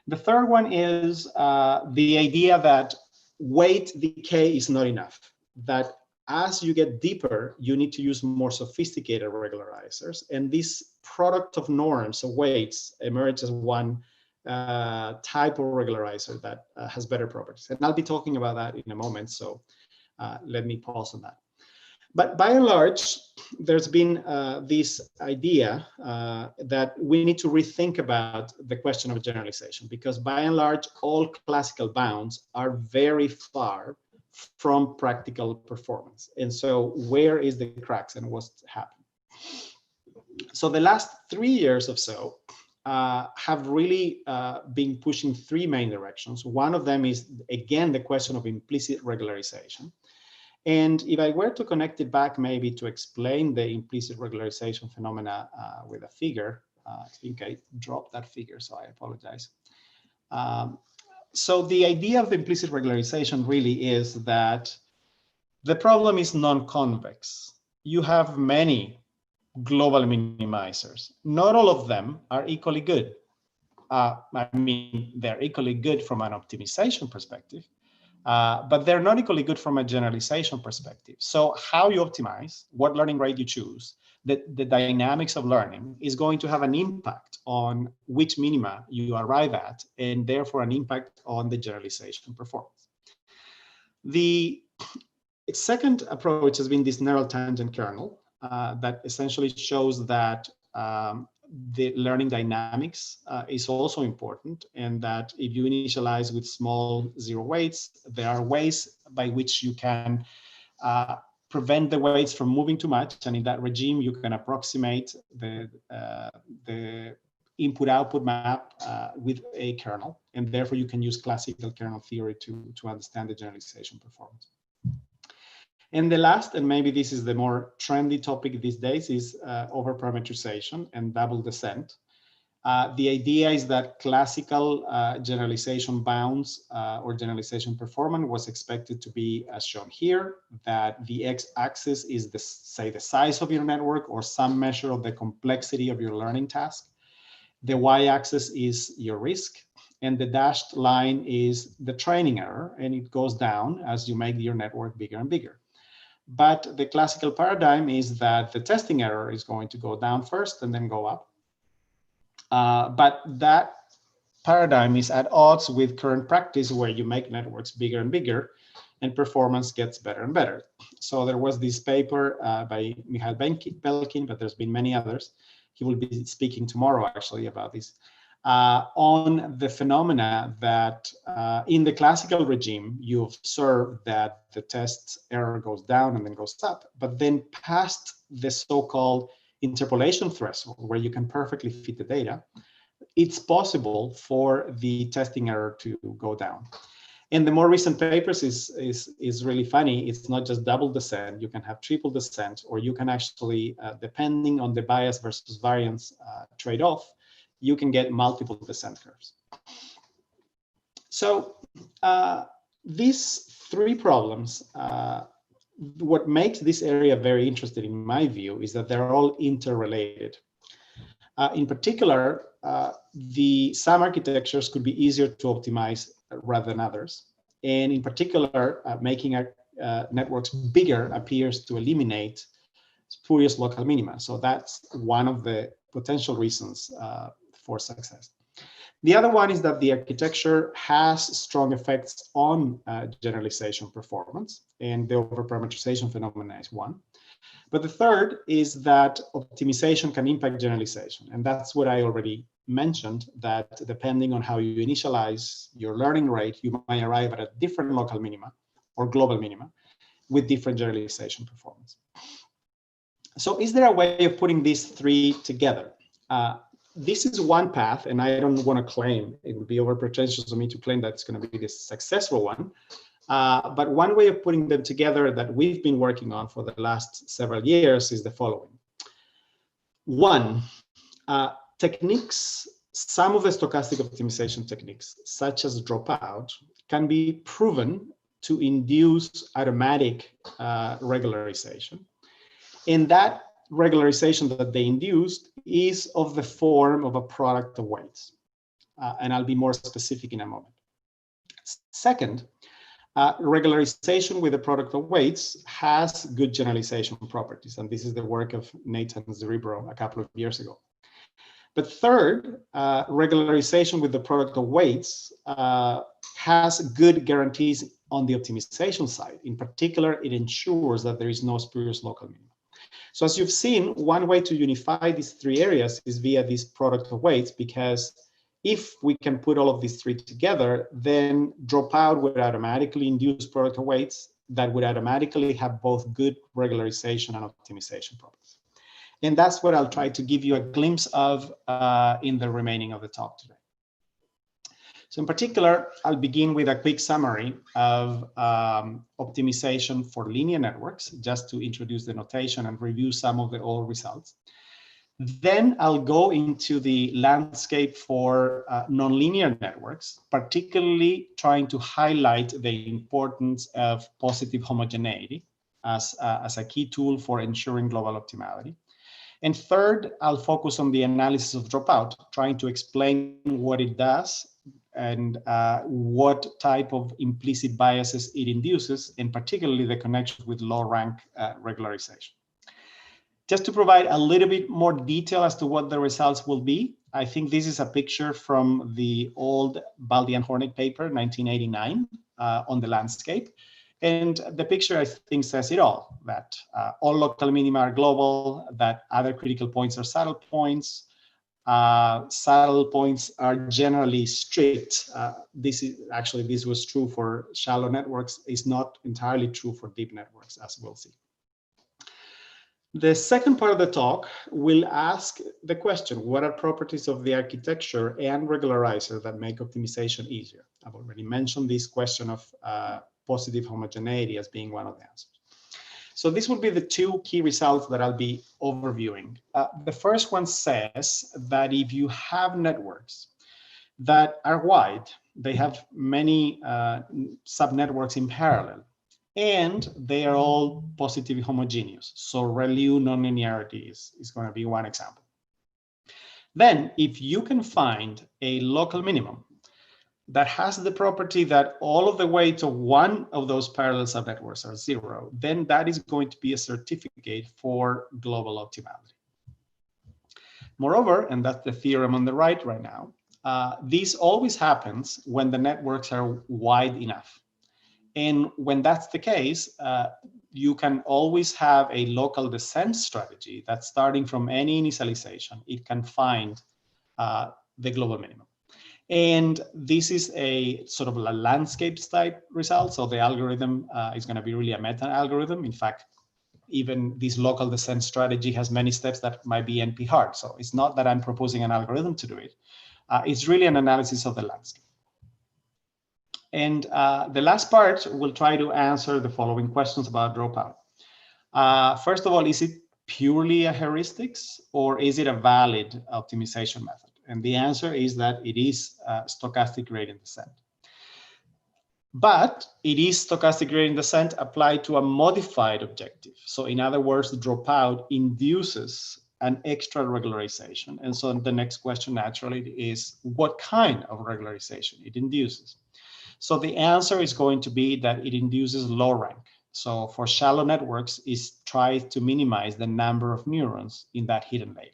The third one is the idea that weight decay is not enough, that as you get deeper, you need to use more sophisticated regularizers, and this product of norms, of weights, emerges as one type of regularizer that has better properties. And I'll be talking about that in a moment, so let me pause on that. But by and large, there's been this idea that we need to rethink about the question of generalization, because by and large, all classical bounds are very far from practical performance. And so where is the cracks and what's happened? So the last 3 years or so have really been pushing 3 main directions. One of them is, again, the question of implicit regularization. And if I were to connect it back maybe to explain the implicit regularization phenomena with a figure, I think I dropped that figure, so I apologize. So the idea of implicit regularization really is that the problem is non-convex. You have many global minimizers. Not all of them are equally good. I mean, they're equally good from an optimization perspective, but they're not equally good from a generalization perspective. So how you optimize, what learning rate you choose, the dynamics of learning is going to have an impact on which minima you arrive at, and therefore an impact on the generalization performance. The second approach has been this narrow tangent kernel that essentially shows that the learning dynamics is also important, and that if you initialize with small zero weights, there are ways by which you can prevent the weights from moving too much. And in that regime, you can approximate the input-output map with a kernel, and therefore you can use classical kernel theory to understand the generalization performance. And the last, and maybe this is the more trendy topic these days, is overparameterization and double descent. The idea is that classical generalization bounds or generalization performance was expected to be as shown here, that the x-axis is, say, the size of your network or some measure of the complexity of your learning task. The y-axis is your risk, and the dashed line is the training error, and it goes down as you make your network bigger and bigger. But the classical paradigm is that the testing error is going to go down first and then go up. But that paradigm is at odds with current practice, where you make networks bigger and bigger and performance gets better and better. So there was this paper by Michael Belkin, but there's been many others. He will be speaking tomorrow actually about this, on the phenomena that in the classical regime, you observe that the test error goes down and then goes up, but then past the so-called interpolation threshold, where you can perfectly fit the data, it's possible for the testing error to go down. And the more recent papers is really funny. It's not just double descent, you can have triple descent, or you can actually, depending on the bias versus variance trade-off, you can get multiple descent curves. So these 3 problems, what makes this area very interesting in my view is that they're all interrelated. In particular, some architectures could be easier to optimize rather than others. And in particular, making networks bigger appears to eliminate spurious local minima. So that's one of the potential reasons for success. The other one is that the architecture has strong effects on generalization performance, and the overparameterization phenomena is one. But the third is that optimization can impact generalization. And that's what I already mentioned, that depending on how you initialize your learning rate, you might arrive at a different local minima or global minima with different generalization performance. So is there a way of putting these 3 together? This is one path, and I don't want to claim, it would be overpretentious of me to claim that it's going to be this successful one. But one way of putting them together that we've been working on for the last several years is the following. One, techniques, some of the stochastic optimization techniques, such as dropout, can be proven to induce automatic regularization. And that regularization that they induced is of the form of a product of weights. And I'll be more specific in a moment. Second, regularization with the product of weights has good generalization properties. And this is the work of Nathan Zerebro a couple of years ago. But third, regularization with the product of weights has good guarantees on the optimization side. In particular, it ensures that there is no spurious local minimum. So as you've seen, one way to unify these three areas is via this product of weights, because if we can put all of these three together, then dropout would automatically induce product of weights that would automatically have both good regularization and optimization properties. And that's what I'll try to give you a glimpse of in the remaining of the talk today. So in particular, I'll begin with a quick summary of optimization for linear networks, just to introduce the notation and review some of the old results. Then I'll go into the landscape for nonlinear networks, particularly trying to highlight the importance of positive homogeneity as a key tool for ensuring global optimality. And third, I'll focus on the analysis of dropout, trying to explain what it does and what type of implicit biases it induces, and particularly the connections with low rank regularization. Just to provide a little bit more detail as to what the results will be, I think this is a picture from the old Baldi and Hornig paper, 1989, on the landscape. And the picture, I think, says it all, that all local minima are global, that other critical points are saddle points. Saddle points are generally strict. This was true for shallow networks. It's not entirely true for deep networks, as we'll see. The second part of the talk will ask the question, what are properties of the architecture and regularizer that make optimization easier? I've already mentioned this question of positive homogeneity as being one of the answers. So these will be the two key results that I'll be overviewing. The first one says that if you have networks that are wide, they have many subnetworks in parallel, and they are all positively homogeneous. So ReLU nonlinearity is going to be one example. Then if you can find a local minimum that has the property that all of the weights of one of those parallel subnetworks are 0, then that is going to be a certificate for global optimality. Moreover, and that's the theorem on the right now, this always happens when the networks are wide enough. And when that's the case, you can always have a local descent strategy that, starting from any initialization, it can find the global minimum. And this is a sort of a landscape type result. So the algorithm is going to be really a meta algorithm. In fact, even this local descent strategy has many steps that might be NP hard. So it's not that I'm proposing an algorithm to do it. It's really an analysis of the landscape. And the last part will try to answer the following questions about dropout. First of all, is it purely a heuristics, or is it a valid optimization method? And the answer is that it is stochastic gradient descent. But it is stochastic gradient descent applied to a modified objective. So in other words, dropout induces an extra regularization. And so the next question naturally is, what kind of regularization it induces? So the answer is going to be that it induces low rank. So for shallow networks, it tries to minimize the number of neurons in that hidden layer.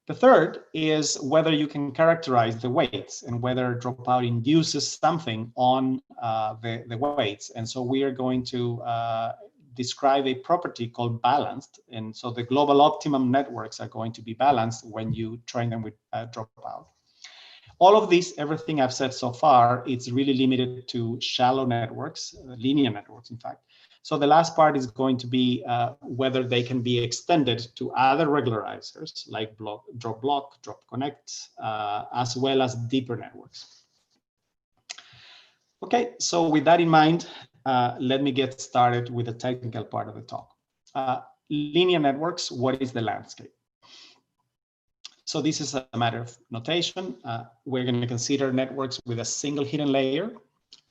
The third is whether you can characterize the weights and whether dropout induces something on the weights. And so we are going to describe a property called balanced. And so the global optimum networks are going to be balanced when you train them with dropout. All of this, everything I've said so far, it's really limited to shallow networks, linear networks, in fact. So the last part is going to be whether they can be extended to other regularizers like drop block, drop connect, as well as deeper networks. Okay, so with that in mind, let me get started with the technical part of the talk. Linear networks, what is the landscape? So this is a matter of notation. We're going to consider networks with a single hidden layer.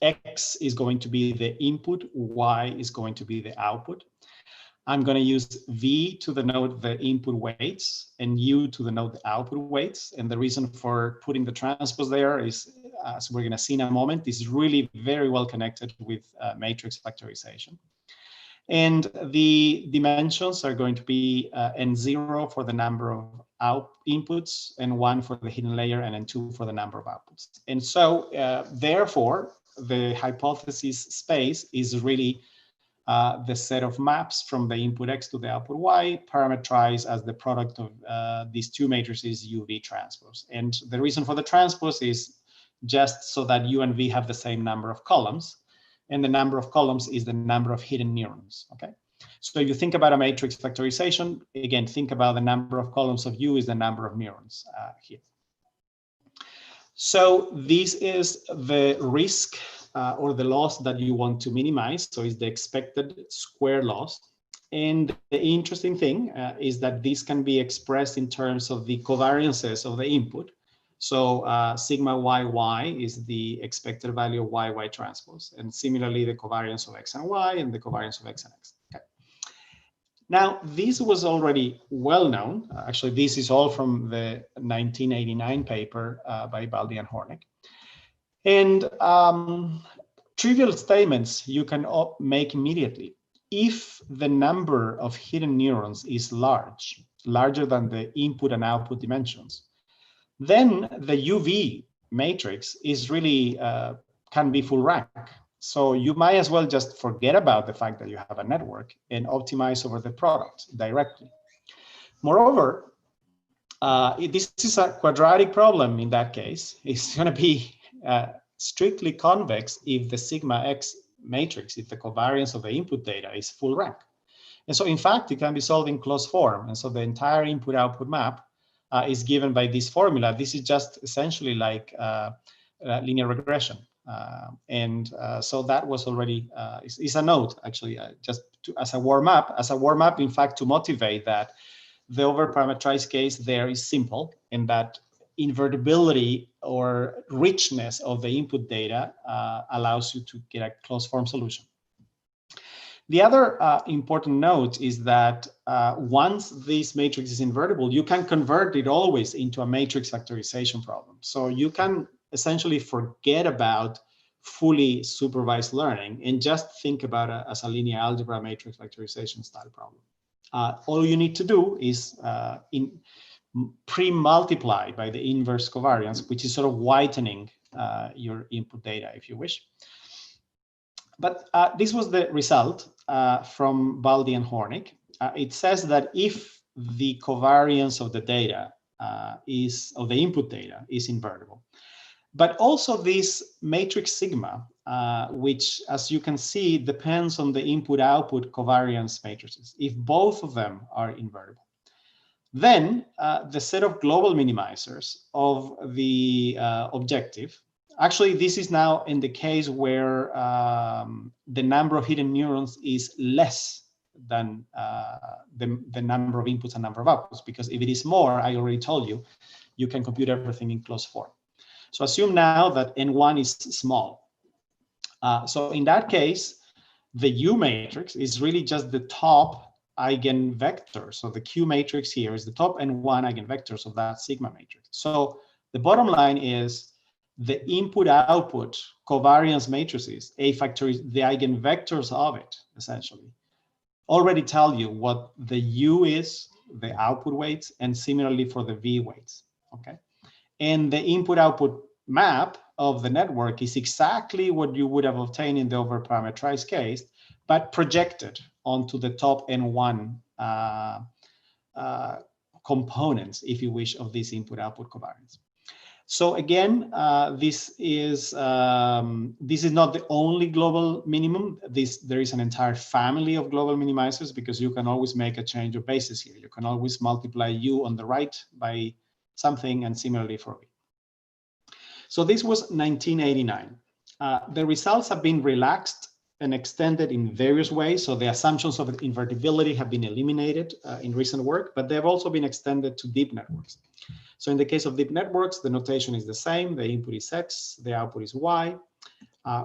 X is going to be the input, Y is going to be the output. I'm going to use V to denote the input weights and U to denote the output weights. And the reason for putting the transpose there is, as we're going to see in a moment, is really very well connected with matrix factorization. And the dimensions are going to be n0 for the number of inputs, n1 for the hidden layer, and n2 for the number of outputs. And so, therefore, the hypothesis space is really the set of maps from the input X to the output Y, parameterized as the product of these two matrices UV transpose. And the reason for the transpose is just so that U and V have the same number of columns, and the number of columns is the number of hidden neurons, okay? So if you think about a matrix factorization, again, think about the number of columns of U is the number of neurons here. So this is the risk or the loss that you want to minimize. So it's the expected square loss. And the interesting thing is that this can be expressed in terms of the covariances of the input. So sigma YY is the expected value of YY transpose, and similarly the covariance of X and Y and the covariance of X and X. Okay. Now, this was already well known. Actually, this is all from the 1989 paper by Baldi and Hornig. And trivial statements you can make immediately. If the number of hidden neurons is larger than the input and output dimensions, then the UV matrix is really can be full rank. So you might as well just forget about the fact that you have a network and optimize over the product directly. Moreover, this is a quadratic problem in that case. It's going to be strictly convex if the sigma X matrix, if the covariance of the input data is full rank. And so in fact, it can be solved in closed form. And so the entire input-output map is given by this formula. This is just essentially like linear regression. So that was already, is a note actually, just as a warm-up, in fact, to motivate that the over-parameterized case there is simple, and that invertibility or richness of the input data allows you to get a closed form solution. The other important note is that once this matrix is invertible, you can convert it always into a matrix factorization problem. So you can essentially forget about fully supervised learning and just think about it as a linear algebra matrix factorization style problem. All you need to do is pre-multiply by the inverse covariance, which is sort of whitening your input data, if you wish. But this was the result from Baldi and Hornig. It says that if the covariance of the data of the input data is invertible, but also this matrix sigma, which, as you can see, depends on the input-output covariance matrices. If both of them are invertible, then the set of global minimizers of the objective. Actually, this is now in the case where the number of hidden neurons is less than the number of inputs and number of outputs, because if it is more, I already told you, you can compute everything in closed form. So assume now that N1 is small. So in that case, the U matrix is really just the top eigenvector. So the Q matrix here is the top N1 eigenvectors of that sigma matrix. So the bottom line is the input-output covariance matrices, the eigenvectors of it, essentially, already tell you what the U is, the output weights, and similarly for the V weights, okay? And the input-output map of the network is exactly what you would have obtained in the over-parameterized case, but projected onto the top N1 components, if you wish, of this input-output covariance. So again, this is not the only global minimum. There is an entire family of global minimizers, because you can always make a change of basis here. You can always multiply U on the right by something, and similarly for V. So this was 1989. The results have been relaxed and extended in various ways. So the assumptions of invertibility have been eliminated in recent work, but they have also been extended to deep networks. So in the case of deep networks, the notation is the same. The input is X, the output is Y.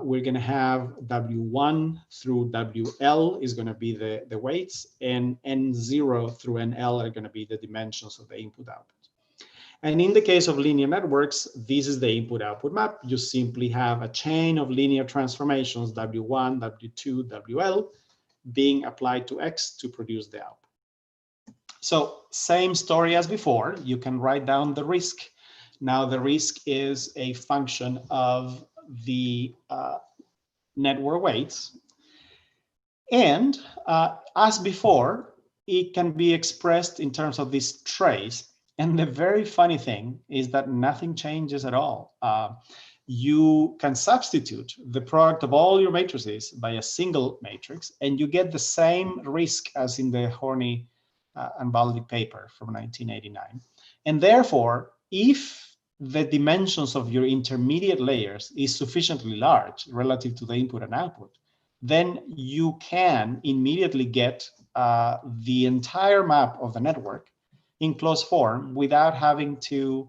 We're going to have W1 through WL is going to be the weights, and N0 through NL are going to be the dimensions of the input-output. And in the case of linear networks, this is the input-output map. You simply have a chain of linear transformations, W1, W2, WL, being applied to X to produce the output. So same story as before, you can write down the risk. Now the risk is a function of the network weights. And as before, it can be expressed in terms of these trays. And the very funny thing is that nothing changes at all. You can substitute the product of all your matrices by a single matrix, and you get the same risk as in the Horney and Baldi paper from 1989. And therefore, if the dimensions of your intermediate layers is sufficiently large relative to the input and output, then you can immediately get the entire map of the network in closed form without having to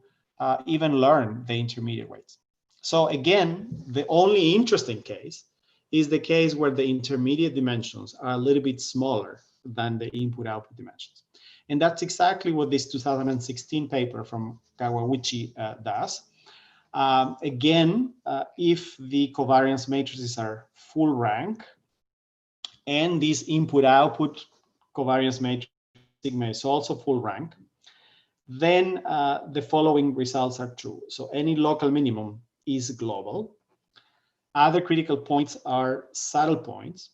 even learn the intermediate weights. So again, the only interesting case is the case where the intermediate dimensions are a little bit smaller than the input-output dimensions. And that's exactly what this 2016 paper from Kawaguchi does. Again, if the covariance matrices are full rank, and this input-output covariance matrix sigma is also full rank, then the following results are true. So any local minimum is global. Other critical points are saddle points.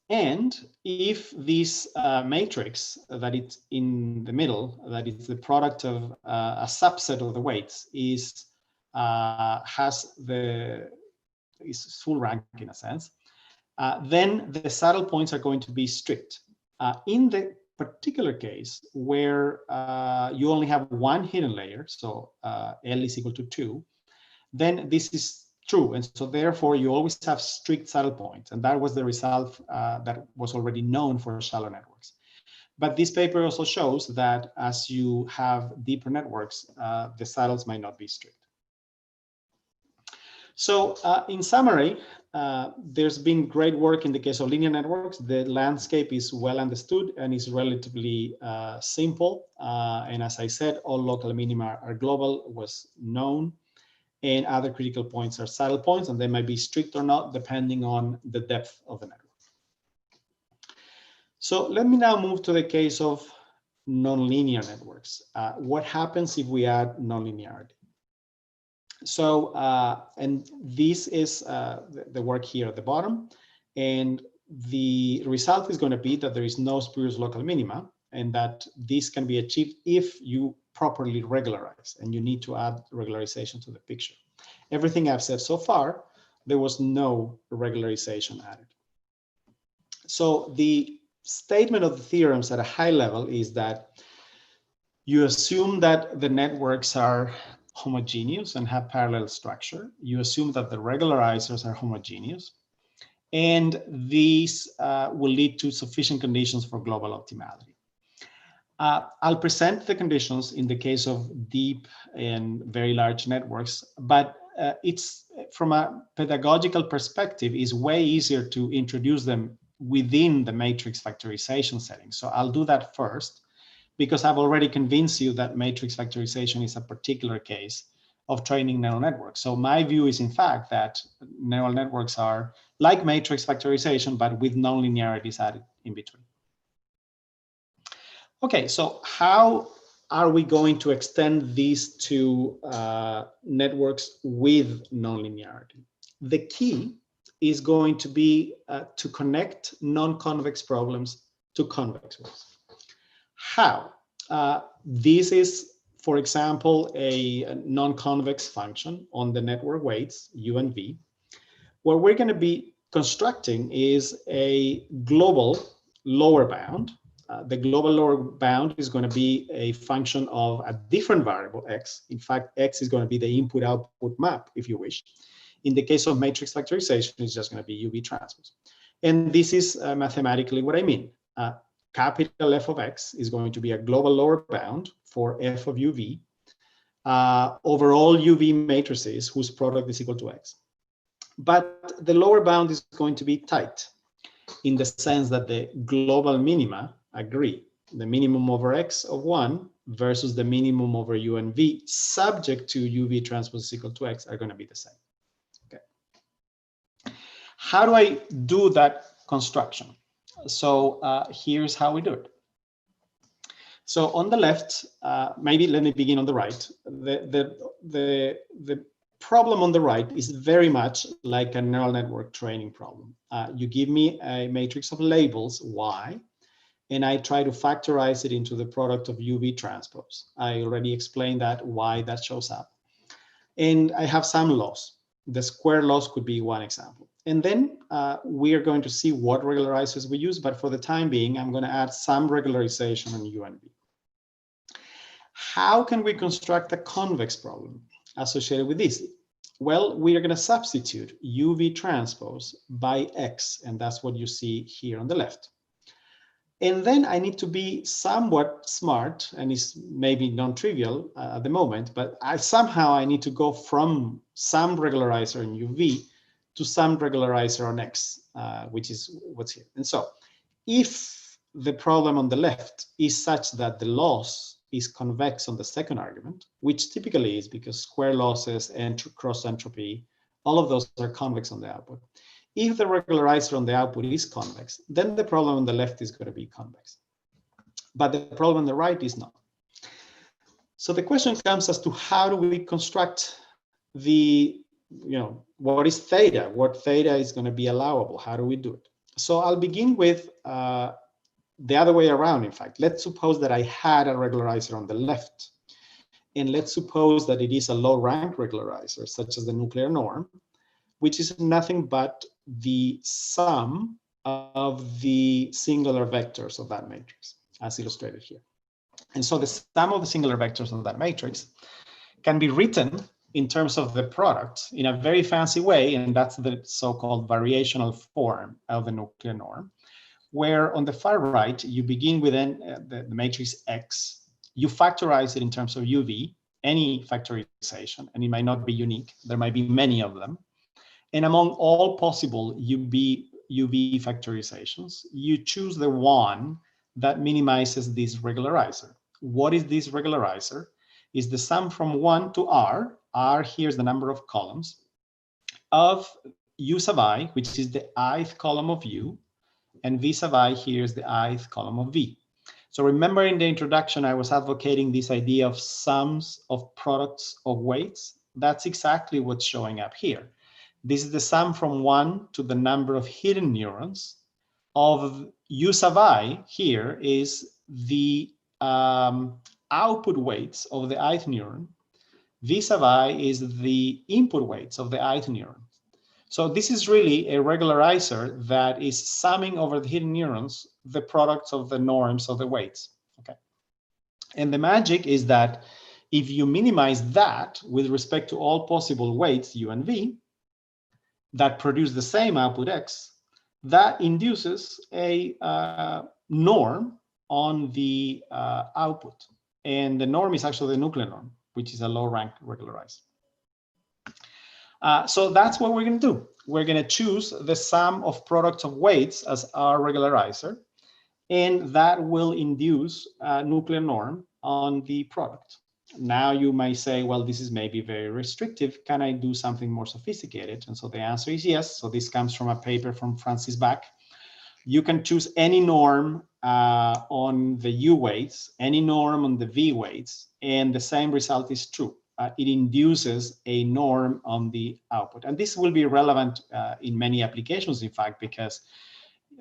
And if this matrix that it's in the middle, that is the product of a subset of the weights, is full rank in a sense, then the saddle points are going to be strict. In the particular case where you only have one hidden layer, so L is equal to 2, then this is true. And so therefore you always have strict saddle points. And that was the result that was already known for shallow networks. But this paper also shows that as you have deeper networks, the saddles might not be strict. So in summary, there's been great work in the case of linear networks. The landscape is well understood and is relatively simple. And as I said, all local minima are global, was known. And other critical points are saddle points, and they might be strict or not, depending on the depth of the network. So let me now move to the case of nonlinear networks. What happens if we add nonlinearity? So, and this is the work here at the bottom. And the result is going to be that there is no spurious local minima, and that this can be achieved if you properly regularize, and you need to add regularization to the picture. Everything I've said so far, there was no regularization added. So the statement of the theorems at a high level is that you assume that the networks are homogeneous and have parallel structure. You assume that the regularizers are homogeneous, and these will lead to sufficient conditions for global optimality. I'll present the conditions in the case of deep and very large networks, but it's from a pedagogical perspective is way easier to introduce them within the matrix factorization setting. So I'll do that first, because I've already convinced you that matrix factorization is a particular case of training neural networks. So my view is, in fact, that neural networks are like matrix factorization, but with nonlinearities added in between. Okay, so how are we going to extend these to networks with nonlinearity? The key is going to be to connect non-convex problems to convex ones. How? This is, for example, a non-convex function on the network weights, U and V. What we're going to be constructing is a global lower bound. The global lower bound is going to be a function of a different variable, x. In fact, x is going to be the input-output map, if you wish. In the case of matrix factorization, it's just going to be UV transpose. And this is mathematically what I mean. Capital F of x is going to be a global lower bound for f of uv over all uv matrices whose product is equal to x. But the lower bound is going to be tight in the sense that the global minima agree. The minimum over x of 1 versus the minimum over u and v subject to uv transpose is equal to x are going to be the same. Okay. How do I do that construction. So here's how we do it. So on the left, maybe let me begin on the right. The problem on the right is very much like a neural network training problem. You give me a matrix of labels, Y, and I try to factorize it into the product of UV transpose. I already explained that, why that shows up. And I have some loss. The square loss could be one example. And then we are going to see what regularizers we use, but for the time being, I'm going to add some regularization on U and V. How can we construct a convex problem associated with this? Well, we are going to substitute UV transpose by X, and that's what you see here on the left. And then I need to be somewhat smart, and it's maybe non-trivial at the moment, but somehow I need to go from some regularizer in UV to some regularizer on X, which is what's here. And so if the problem on the left is such that the loss is convex on the second argument, which typically is because square losses and cross entropy, all of those are convex on the output. If the regularizer on the output is convex, then the problem on the left is going to be convex. But the problem on the right is not. So the question comes as to how do we construct the, what is theta? What theta is going to be allowable? How do we do it? So I'll begin with the other way around, in fact. Let's suppose that I had a regularizer on the left. And let's suppose that it is a low rank regularizer, such as the nuclear norm, which is nothing but the sum of the singular vectors of that matrix, as illustrated here. And so the sum of the singular vectors of that matrix can be written in terms of the product in a very fancy way, and that's the so-called variational form of the nuclear norm, where on the far right, you begin with the matrix X, you factorize it in terms of UV, any factorization, and it might not be unique, there might be many of them. And among all possible UV factorizations, you choose the one that minimizes this regularizer. What is this regularizer? Is the sum from 1 to R, R here's the number of columns, of U sub I, which is the ith column of U, and V sub I here is the ith column of V. So remember in the introduction, I was advocating this idea of sums of products of weights. That's exactly what's showing up here. This is the sum from 1 to the number of hidden neurons of U sub I here is the output weights of the ith neuron. V sub I is the input weights of the ith neuron. So this is really a regularizer that is summing over the hidden neurons the products of the norms of the weights. Okay. And the magic is that if you minimize that with respect to all possible weights, U and V, that produce the same output X, that induces a norm on the output. And the norm is actually the nuclear norm, which is a low rank regularizer. So that's what we're going to do. We're going to choose the sum of products of weights as our regularizer, and that will induce a nuclear norm on the product. Now you might say, well, this is maybe very restrictive. Can I do something more sophisticated? And so the answer is yes. So this comes from a paper from Francis Back. You can choose any norm on the U weights, any norm on the V weights, and the same result is true. It induces a norm on the output. And this will be relevant in many applications, in fact, because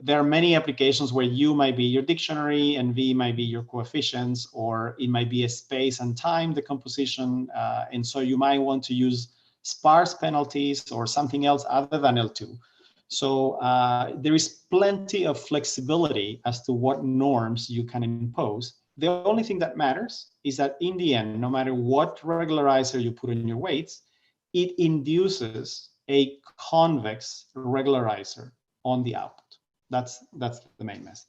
there are many applications where U might be your dictionary and V might be your coefficients, or it might be a space and time decomposition. And so you might want to use sparse penalties or something else other than L2. So there is plenty of flexibility as to what norms you can impose. The only thing that matters is that in the end, no matter what regularizer you put in your weights, it induces a convex regularizer on the output. That's the main message.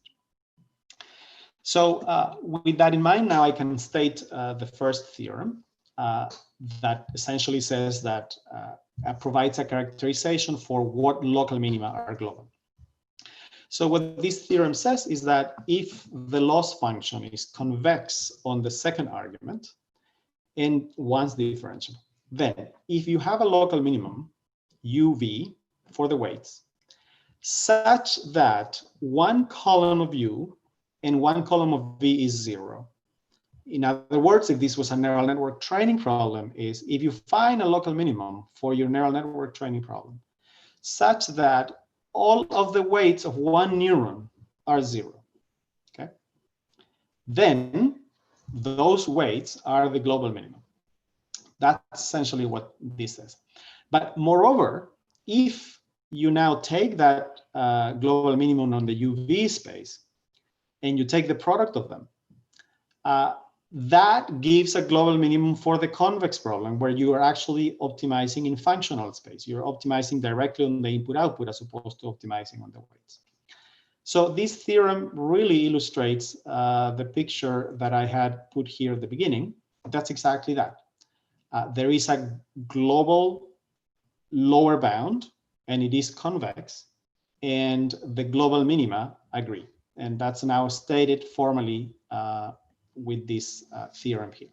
So with that in mind, now I can state the first theorem that essentially says that provides a characterization for what local minima are global. So what this theorem says is that if the loss function is convex on the second argument and one's differentiable, then if you have a local minimum, UV, for the weights, such that one column of U and one column of V is 0. In other words, if this was a neural network training problem, is if you find a local minimum for your neural network training problem, such that all of the weights of one neuron are 0, okay? Then those weights are the global minimum. That's essentially what this says. But moreover, if you now take that global minimum on the UV space and you take the product of them, that gives a global minimum for the convex problem, where you are actually optimizing in functional space. You're optimizing directly on the input-output as opposed to optimizing on the weights. So this theorem really illustrates the picture that I had put here at the beginning. That's exactly that. There is a global lower bound, and it is convex, and the global minima agree. And that's now stated formally with this theorem here.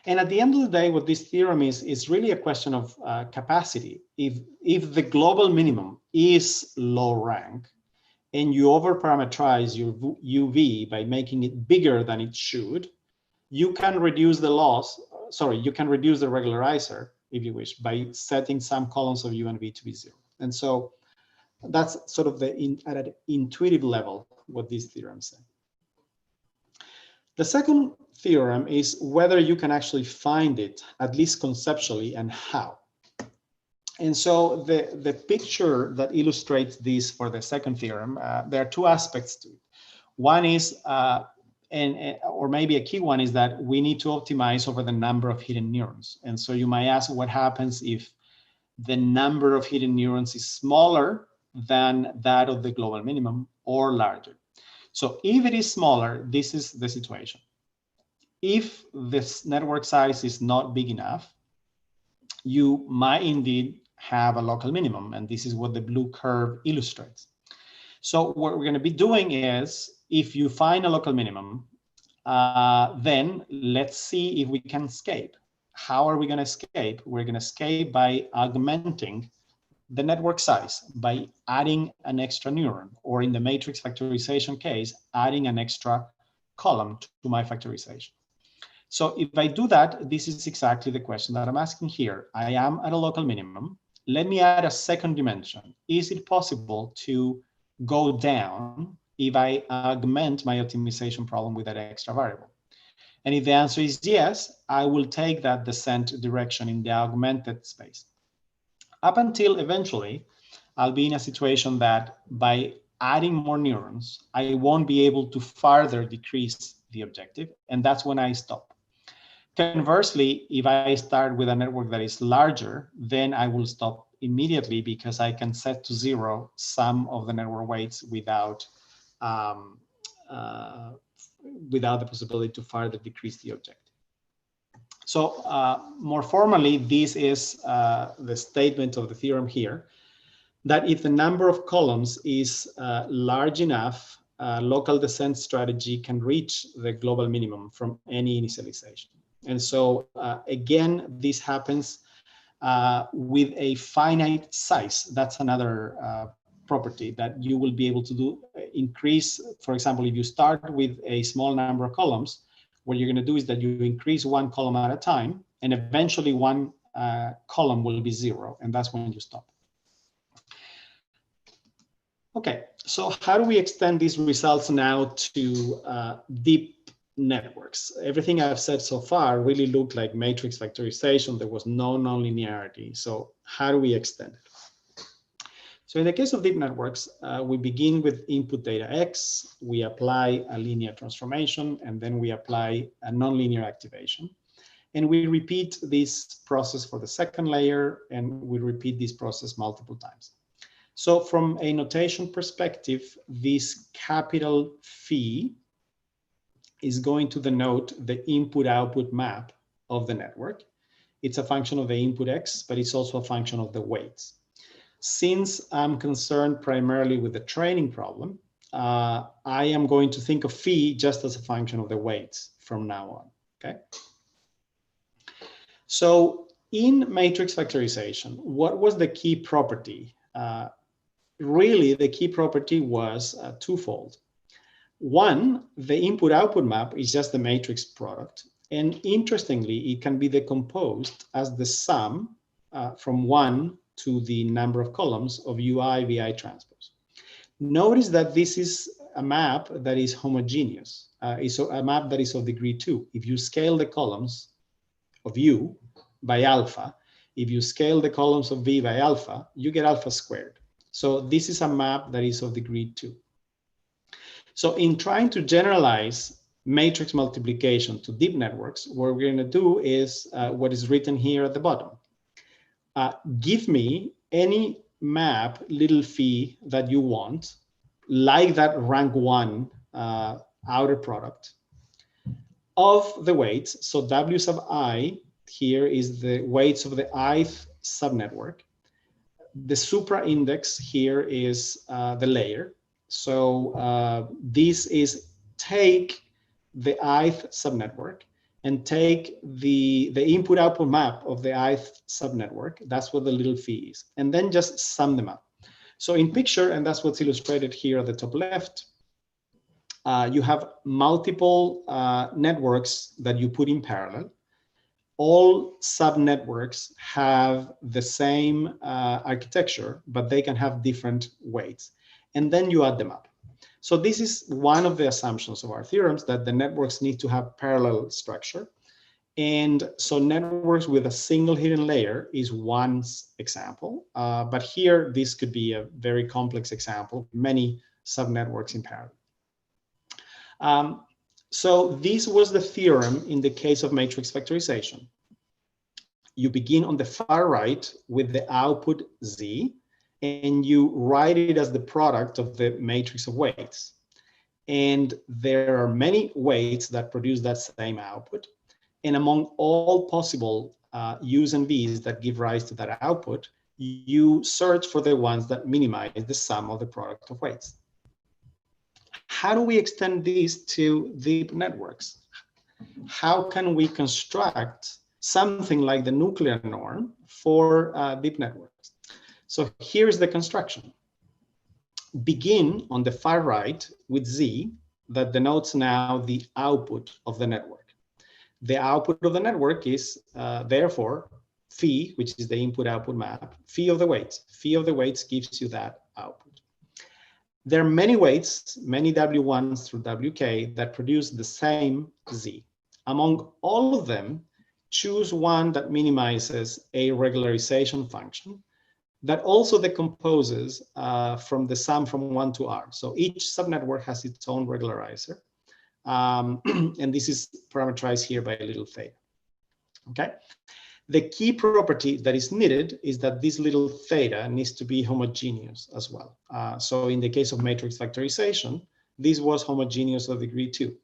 And at the end of the day, what this theorem is really a question of capacity. If the global minimum is low rank, and you overparameterize your UV by making it bigger than it should, you can reduce the loss, you can reduce the regularizer, if you wish, by setting some columns of U and V to be 0. And so that's sort of at an intuitive level what this theorem says. The second theorem is whether you can actually find it, at least conceptually, and how. And so the picture that illustrates this for the second theorem, there are two aspects to it. One is, or maybe a key one, is that we need to optimize over the number of hidden neurons. And so you might ask, what happens if the number of hidden neurons is smaller than that of the global minimum or larger? So if it is smaller, this is the situation. If this network size is not big enough, you might indeed have a local minimum, and this is what the blue curve illustrates. So what we're going to be doing is, if you find a local minimum, then let's see if we can escape. How are we going to escape? We're going to escape by augmenting the network size, by adding an extra neuron, or in the matrix factorization case, adding an extra column to my factorization. So if I do that, this is exactly the question that I'm asking here. I am at a local minimum. Let me add a second dimension. Is it possible to go down if I augment my optimization problem with that extra variable? And if the answer is yes, I will take that descent direction in the augmented space. Up until eventually, I'll be in a situation that by adding more neurons, I won't be able to further decrease the objective, and that's when I stop. Conversely, if I start with a network that is larger, then I will stop immediately, because I can set to 0 some of the network weights without the possibility to further decrease the objective. So more formally, this is the statement of the theorem here, that if the number of columns is large enough, local descent strategy can reach the global minimum from any initialization. And so again, this happens with a finite size. That's another property that you will be able to do. Increase, for example, if you start with a small number of columns, what you're going to do is that you increase one column at a time, and eventually one column will be 0, and that's when you stop. Okay, so how do we extend these results now to deep networks? Everything I've said so far really looked like matrix factorization. There was no nonlinearity. So how do we extend it? So in the case of deep networks, we begin with input data X, we apply a linear transformation, and then we apply a nonlinear activation. And we repeat this process for the second layer, and we repeat this process multiple times. So from a notation perspective, this capital phi is going to denote the input-output map of the network. It's a function of the input X, but it's also a function of the weights. Since I'm concerned primarily with the training problem, I am going to think of phi just as a function of the weights from now on, okay? So in matrix factorization, what was the key property really the key property was twofold. One, the input-output map is just the matrix product. And interestingly, it can be decomposed as the sum from 1 to the number of columns of UI VI transpose. Notice that this is a map that is homogeneous. It's a map that is of degree 2. If you scale the columns of U by alpha, if you scale the columns of V by alpha, you get alpha squared. So this is a map that is of degree 2. So in trying to generalize matrix multiplication to deep networks, what we're going to do is what is written here at the bottom. Give me any map little phi that you want, like that rank 1 outer product of the weights. So W sub I here is the weights of the ith subnetwork. The supra index here is the layer. So this is take the ith subnetwork and take the input output map of the ith subnetwork. That's what the little phi is. And then just sum them up. So in picture, and that's what's illustrated here at the top left, you have multiple networks that you put in parallel. All subnetworks have the same architecture, but they can have different weights. And then you add them up. So this is one of the assumptions of our theorems, that the networks need to have parallel structure. And so networks with a single hidden layer is one example. But here, this could be a very complex example, many subnetworks in parallel. So this was the theorem in the case of matrix factorization. You begin on the far right with the output Z, and you write it as the product of the matrix of weights. And there are many weights that produce that same output. And among all possible U's and V's that give rise to that output, you search for the ones that minimize the sum of the product of weights. How do we extend this to deep networks? How can we construct something like the nuclear norm for deep networks? So here's the construction. Begin on the far right with Z that denotes now the output of the network. The output of the network is therefore phi, which is the input-output map, phi of the weights. Phi of the weights gives you that output. There are many weights, many W1s through WK that produce the same Z. Among all of them, choose one that minimizes a regularization function that also decomposes from the sum from 1 to R. So each subnetwork has its own regularizer. And this is parameterized here by a little theta. Okay. The key property that is needed is that this little theta needs to be homogeneous as well. So in the case of matrix factorization, this was homogeneous of degree 2.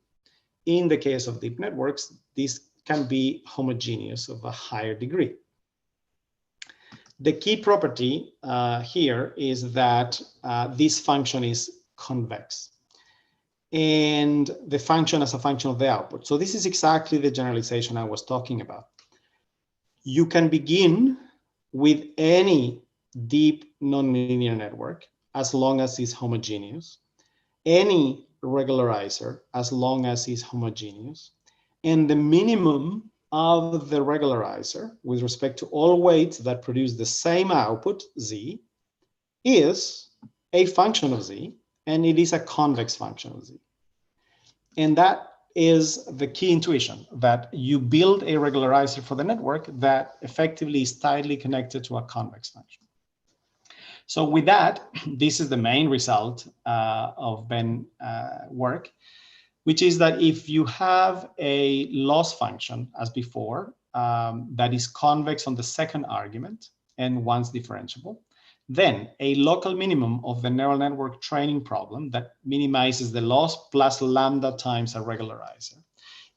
In the case of deep networks, this can be homogeneous of a higher degree. The key property here is that this function is convex, and the function as a function of the output. So this is exactly the generalization I was talking about. You can begin with any deep nonlinear network as long as it's homogeneous, any regularizer as long as it's homogeneous, and the minimum of the regularizer with respect to all weights that produce the same output, Z, is a function of Z, and it is a convex function of Z. And that is the key intuition, that you build a regularizer for the network that effectively is tightly connected to a convex function. So with that, this is the main result of Ben's work, which is that if you have a loss function as before, that is convex on the second argument and once differentiable, then a local minimum of the neural network training problem that minimizes the loss plus lambda times a regularizer.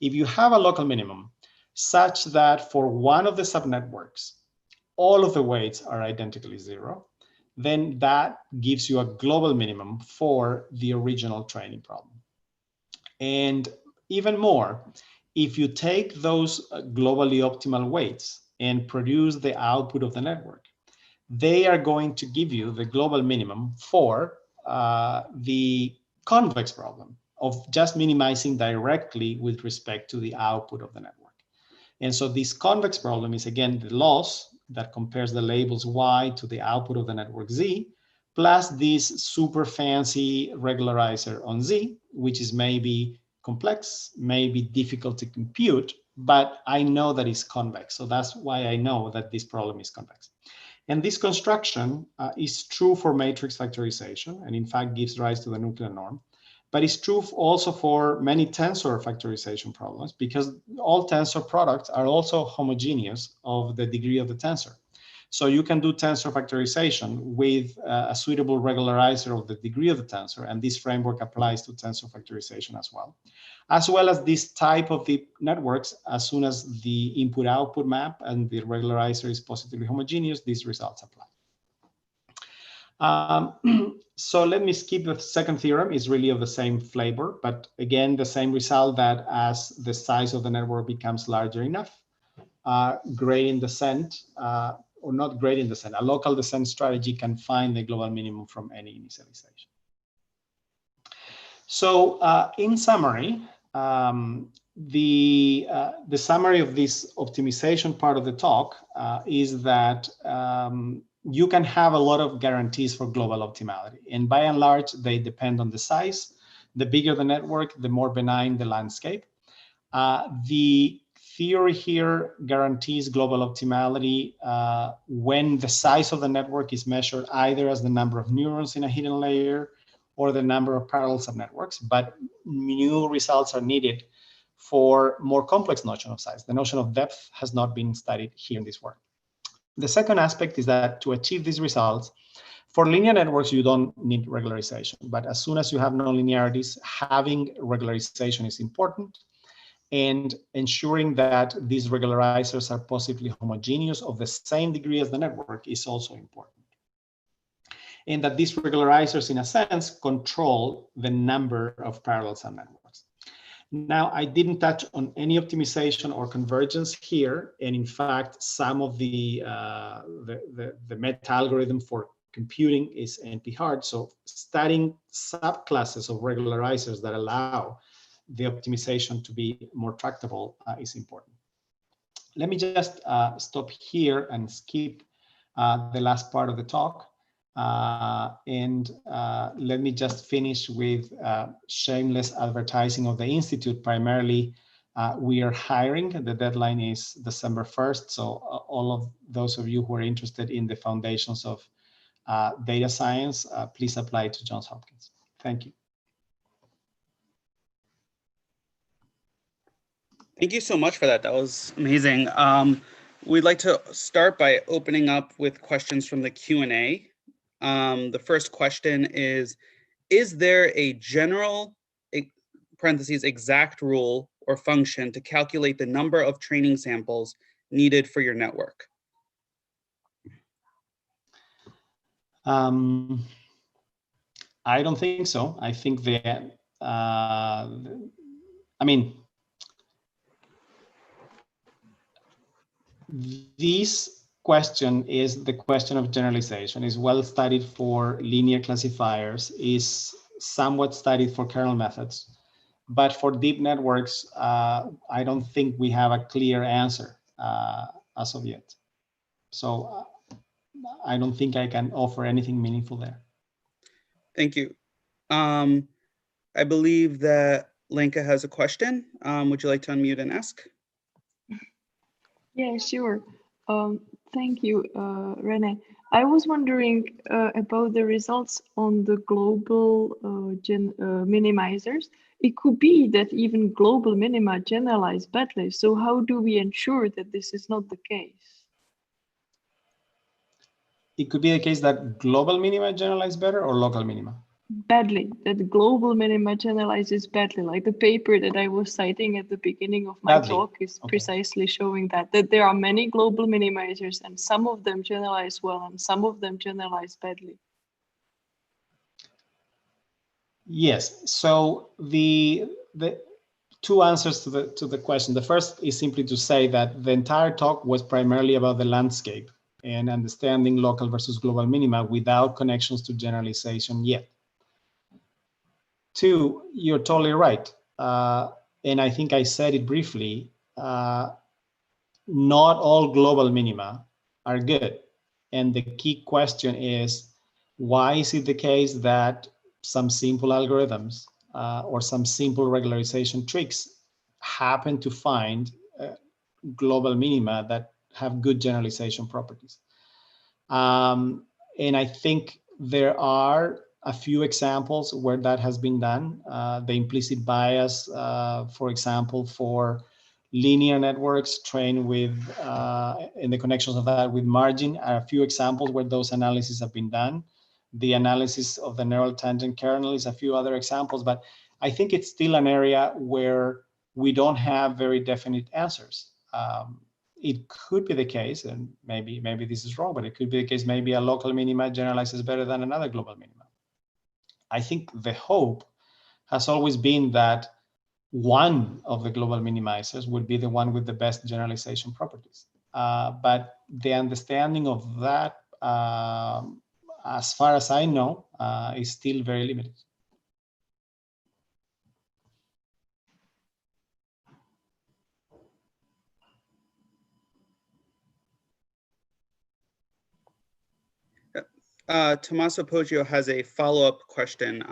If you have a local minimum such that for one of the subnetworks, all of the weights are identically 0, then that gives you a global minimum for the original training problem. And even more, if you take those globally optimal weights and produce the output of the network, they are going to give you the global minimum for the convex problem of just minimizing directly with respect to the output of the network. And so this convex problem is, again, the loss that compares the labels Y to the output of the network Z, plus this super fancy regularizer on Z, which is maybe complex, maybe difficult to compute, but I know that it's convex. So that's why I know that this problem is convex. And this construction is true for matrix factorization, and in fact gives rise to the nuclear norm. But it's true also for many tensor factorization problems, because all tensor products are also homogeneous of the degree of the tensor. So you can do tensor factorization with a suitable regularizer of the degree of the tensor, and this framework applies to tensor factorization as well as this type of the networks. As soon as the input-output map and the regularizer is positively homogeneous, these results apply. So let me skip the second theorem. It's really of the same flavor, but again, the same result, that as the size of the network becomes larger enough, gradient descent, or not gradient descent, a local descent strategy can find the global minimum from any initialization. So in summary, the summary of this optimization part of the talk is that you can have a lot of guarantees for global optimality. And by and large, they depend on the size. The bigger the network, the more benign the landscape. The theory here guarantees global optimality when the size of the network is measured either as the number of neurons in a hidden layer or the number of parallel subnetworks, but new results are needed for more complex notion of size. The notion of depth has not been studied here in this work. The second aspect is that to achieve these results, for linear networks, you don't need regularization, but as soon as you have nonlinearities, having regularization is important, and ensuring that these regularizers are possibly homogeneous of the same degree as the network is also important. And that these regularizers, in a sense, control the number of parallel subnetworks. Now, I didn't touch on any optimization or convergence here, and in fact, some of the meta algorithm for computing is NP-hard. So studying subclasses of regularizers that allow the optimization to be more tractable is important. Let me just stop here and skip the last part of the talk. Let me just finish with shameless advertising of the Institute. Primarily, we are hiring. The deadline is December 1st. So all of those of you who are interested in the foundations of data science, please apply to Johns Hopkins. Thank you. Thank you so much for that. That was amazing. We'd like to start by opening up with questions from the Q&A. The first question is there a general, parentheses, exact rule or function to calculate the number of training samples needed for your network? I don't think so. I think that, this question is the question of generalization, is well studied for linear classifiers, is somewhat studied for kernel methods. But for deep networks, I don't think we have a clear answer as of yet. So I don't think I can offer anything meaningful there. Thank you. I believe that Lenka has a question. Would you like to unmute and ask? Yeah, sure. Thank you, Rene. I was wondering about the results on the global minimizers. It could be that even global minima generalize badly. So how do we ensure that this is not the case? It could be the case that global minima generalize better or local minima? Badly, that global minima generalizes badly. Like the paper that I was citing at the beginning of my talk is precisely showing that there are many global minimizers and some of them generalize well and some of them generalize badly. Yes, so the two answers to the question. The first is simply to say that the entire talk was primarily about the landscape and understanding local versus global minima without connections to generalization yet. Two, you're totally right. And I think I said it briefly, not all global minima are good. And the key question is, why is it the case that some simple algorithms or some simple regularization tricks happen to find global minima that have good generalization properties? And I think there are a few examples where that has been done. The implicit bias, for example, for linear networks trained with, and the connections of that with margin are a few examples where those analyses have been done. The analysis of the neural tangent kernel is a few other examples, but I think it's still an area where we don't have very definite answers. It could be the case, and maybe this is wrong, but it could be the case, maybe a local minima generalizes better than another global minima. I think the hope has always been that one of the global minimizers would be the one with the best generalization properties. But the understanding of that, as far as I know, is still very limited. Tommaso Poggio has a follow-up question.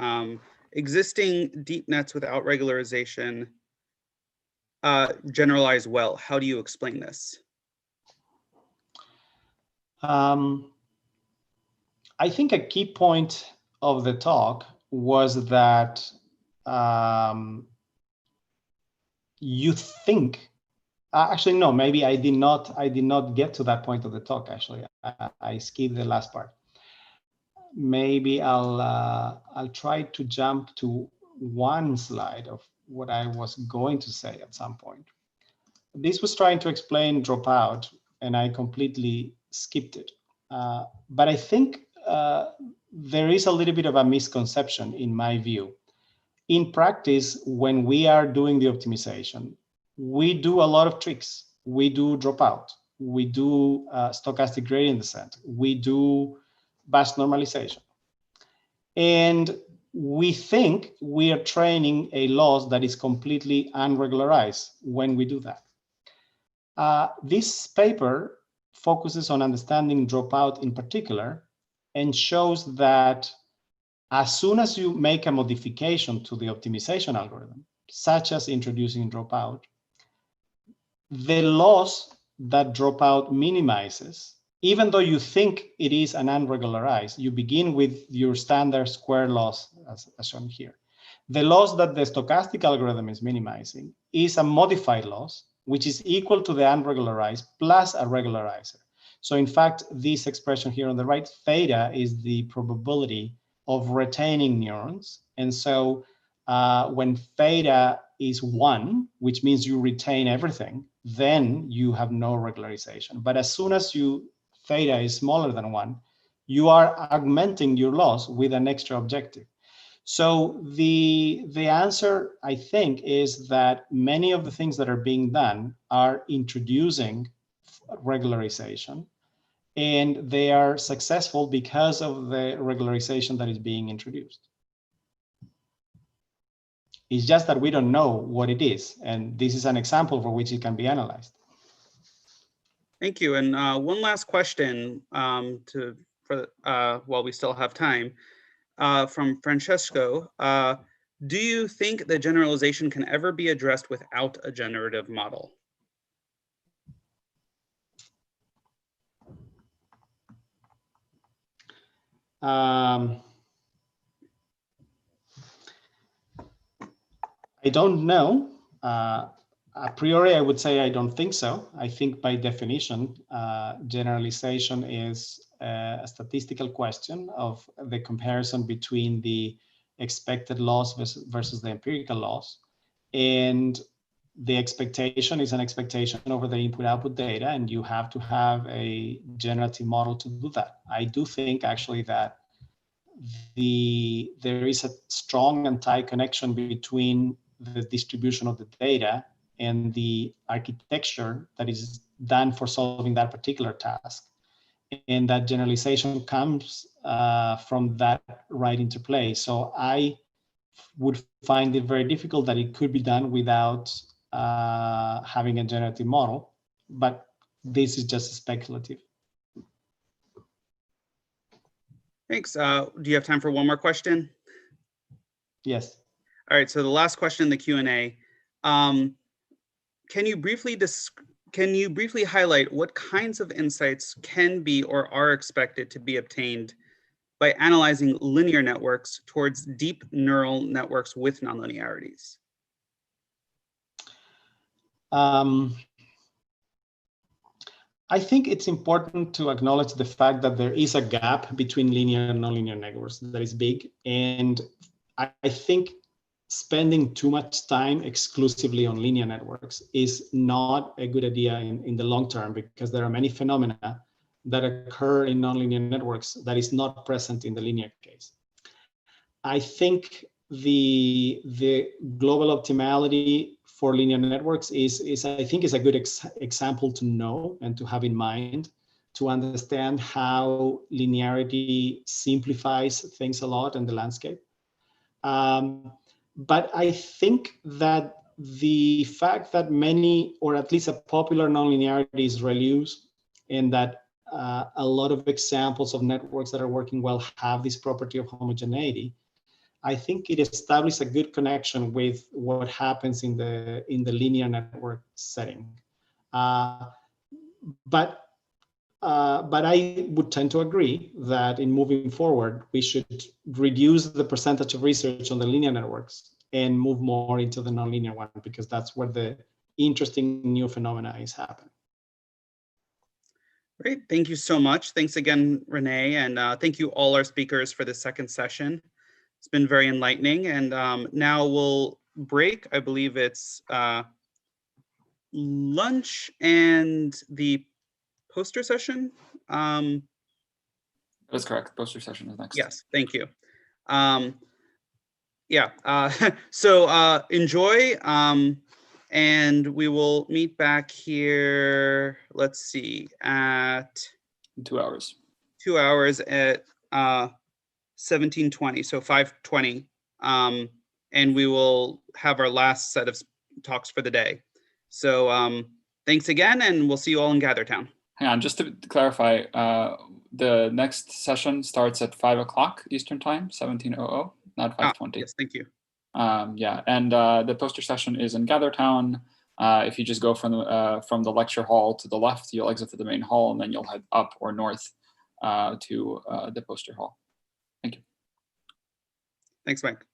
Existing deep nets without regularization generalize well. How do you explain this? I think a key point of the talk was that you think, actually, no, maybe I did not get to that point of the talk, actually. I skipped the last part. Maybe I'll try to jump to one slide of what I was going to say at some point. This was trying to explain dropout, and I completely skipped it. But I think there is a little bit of a misconception in my view. In practice, when we are doing the optimization, we do a lot of tricks. We do dropout. We do stochastic gradient descent. We do batch normalization. And we think we are training a loss that is completely unregularized when we do that. This paper focuses on understanding dropout in particular and shows that as soon as you make a modification to the optimization algorithm, such as introducing dropout, the loss that dropout minimizes, even though you think it is an unregularized, you begin with your standard square loss as shown here. The loss that the stochastic algorithm is minimizing is a modified loss, which is equal to the unregularized plus a regularizer. So in fact, this expression here on the right, theta, is the probability of retaining neurons. And so when theta is 1, which means you retain everything, then you have no regularization. But as soon as theta is smaller than 1, you are augmenting your loss with an extra objective. So the answer, I think, is that many of the things that are being done are introducing regularization, and they are successful because of the regularization that is being introduced. It's just that we don't know what it is, and this is an example for which it can be analyzed. Thank you. And one last question while we still have time, from Francesco. Do you think that generalization can ever be addressed without a generative model? I don't know. A priori, I would say I don't think so. I think by definition, generalization is a statistical question of the comparison between the expected loss versus the empirical loss. And the expectation is an expectation over the input-output data, and you have to have a generative model to do that. I do think actually that there is a strong and tight connection between the distribution of the data and the architecture that is done for solving that particular task. and that generalization comes from that right interplay. So I would find it very difficult that it could be done without having a generative model, but this is just speculative. Thanks. Do you have time for one more question? Yes. All right, so the last question in the Q&A. Can you briefly highlight what kinds of insights can be or are expected to be obtained by analyzing linear networks towards deep neural networks with nonlinearities? I think it's important to acknowledge the fact that there is a gap between linear and nonlinear networks that is big. And I think spending too much time exclusively on linear networks is not a good idea in the long term, because there are many phenomena that occur in nonlinear networks that is not present in the linear case. I think the global optimality for linear networks is I think is a good example to know and to have in mind, to understand how linearity simplifies things a lot in the landscape. But I think that the fact that many, or at least a popular nonlinearity is ReLUs, and that a lot of examples of networks that are working well have this property of homogeneity, I think it establishes a good connection with what happens in the linear network setting. But I would tend to agree that in moving forward, we should reduce the percentage of research on the linear networks and move more into the nonlinear one, because that's where the interesting new phenomena is happening. Great, thank you so much. Thanks again, Renee, and thank you all our speakers for the second session. It's been very enlightening, and now we'll break. I believe it's lunch and the poster session. That's correct. Poster session is next. Yes, thank you. So enjoy, and we will meet back here, let's see, at 2 hours. 2 hours at 17:20, so 5:20, and we will have our last set of talks for the day. So thanks again, and we'll see you all in GatherTown. Hang on, just to clarify, the next session starts at 5 o'clock Eastern time, 17:00, not 5:20. Yes, thank you. Yeah, and the poster session is in GatherTown. If you just go from the lecture hall to the left, you'll exit to the main hall, and then you'll head up or north to the poster hall. Thank you. Thanks, Mike.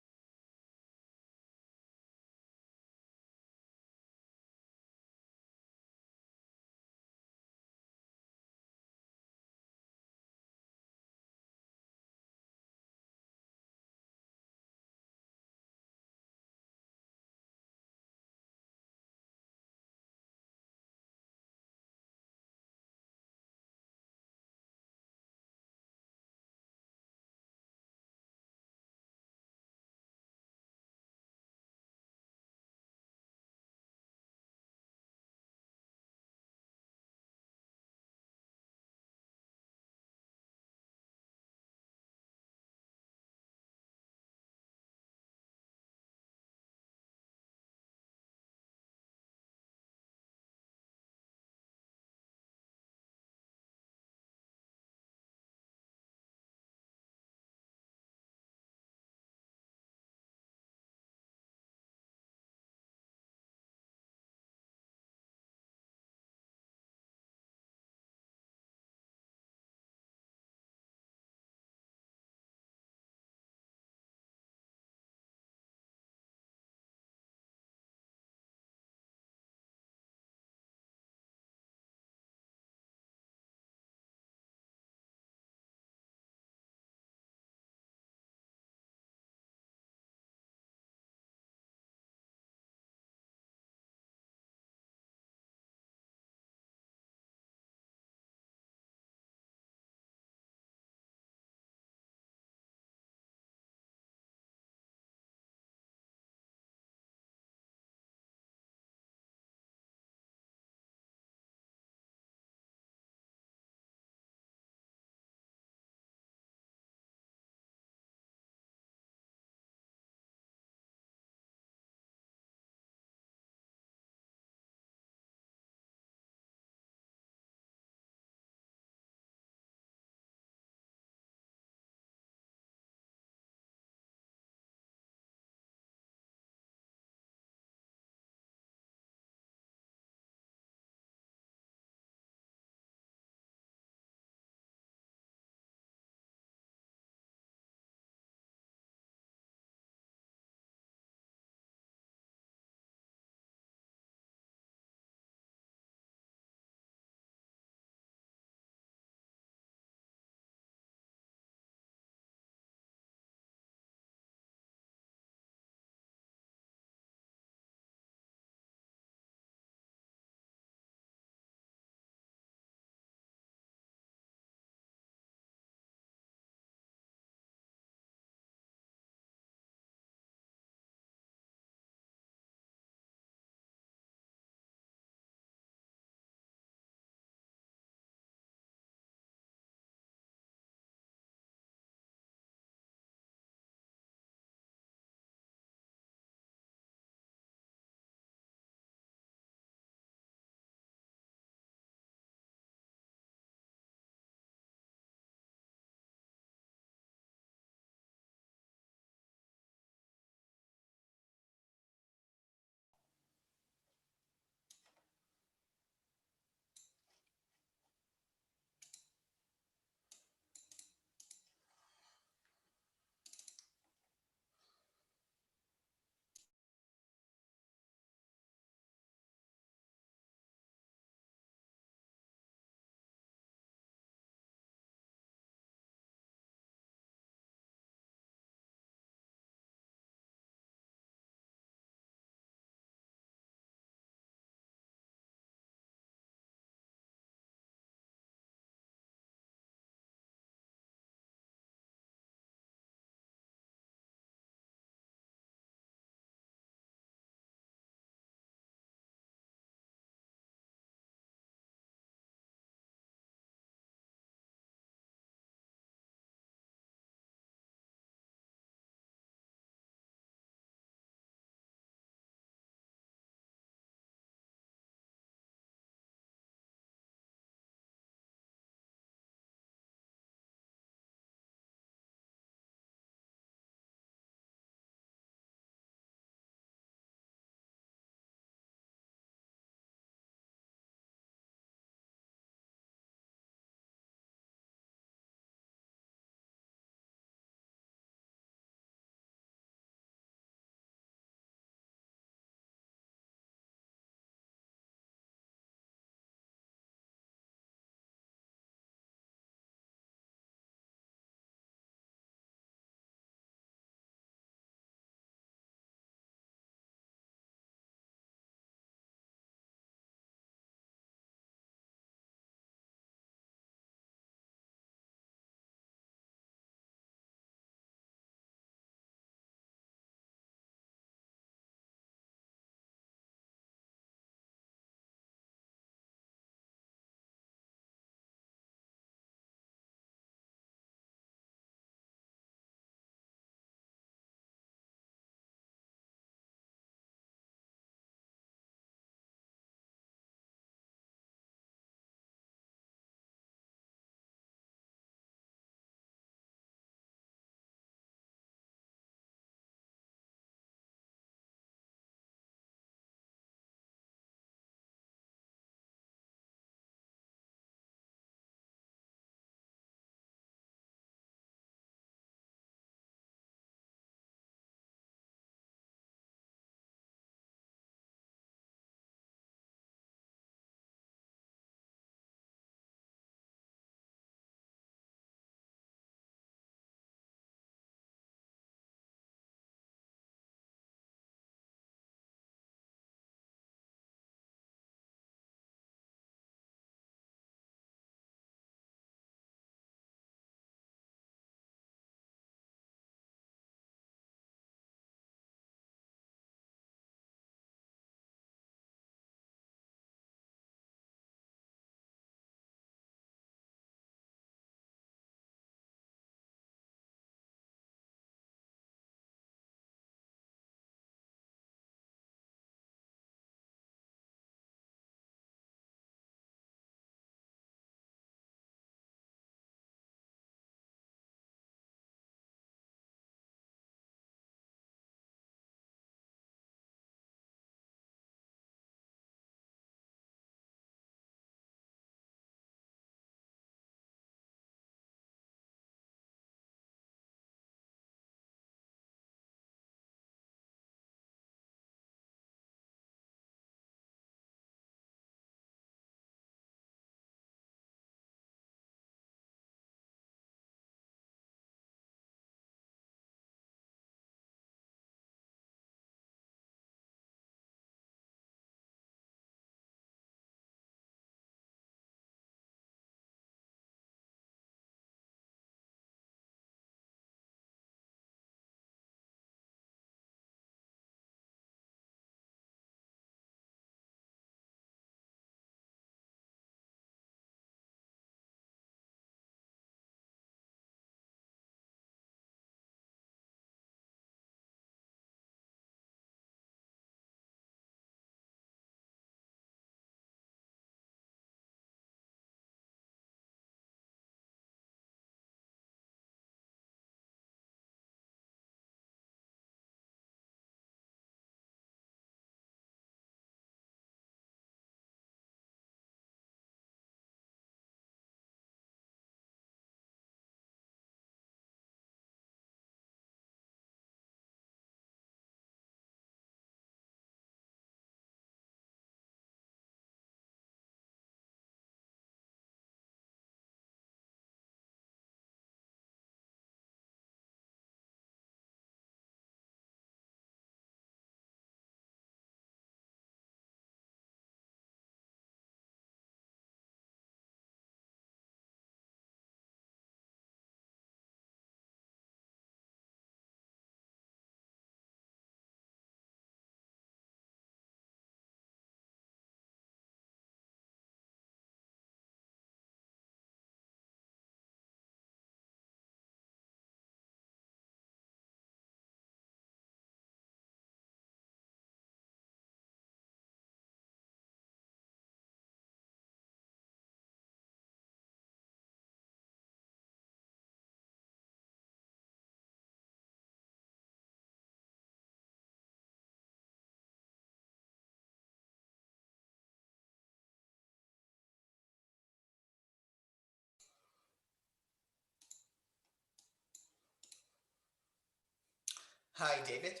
Hi, David.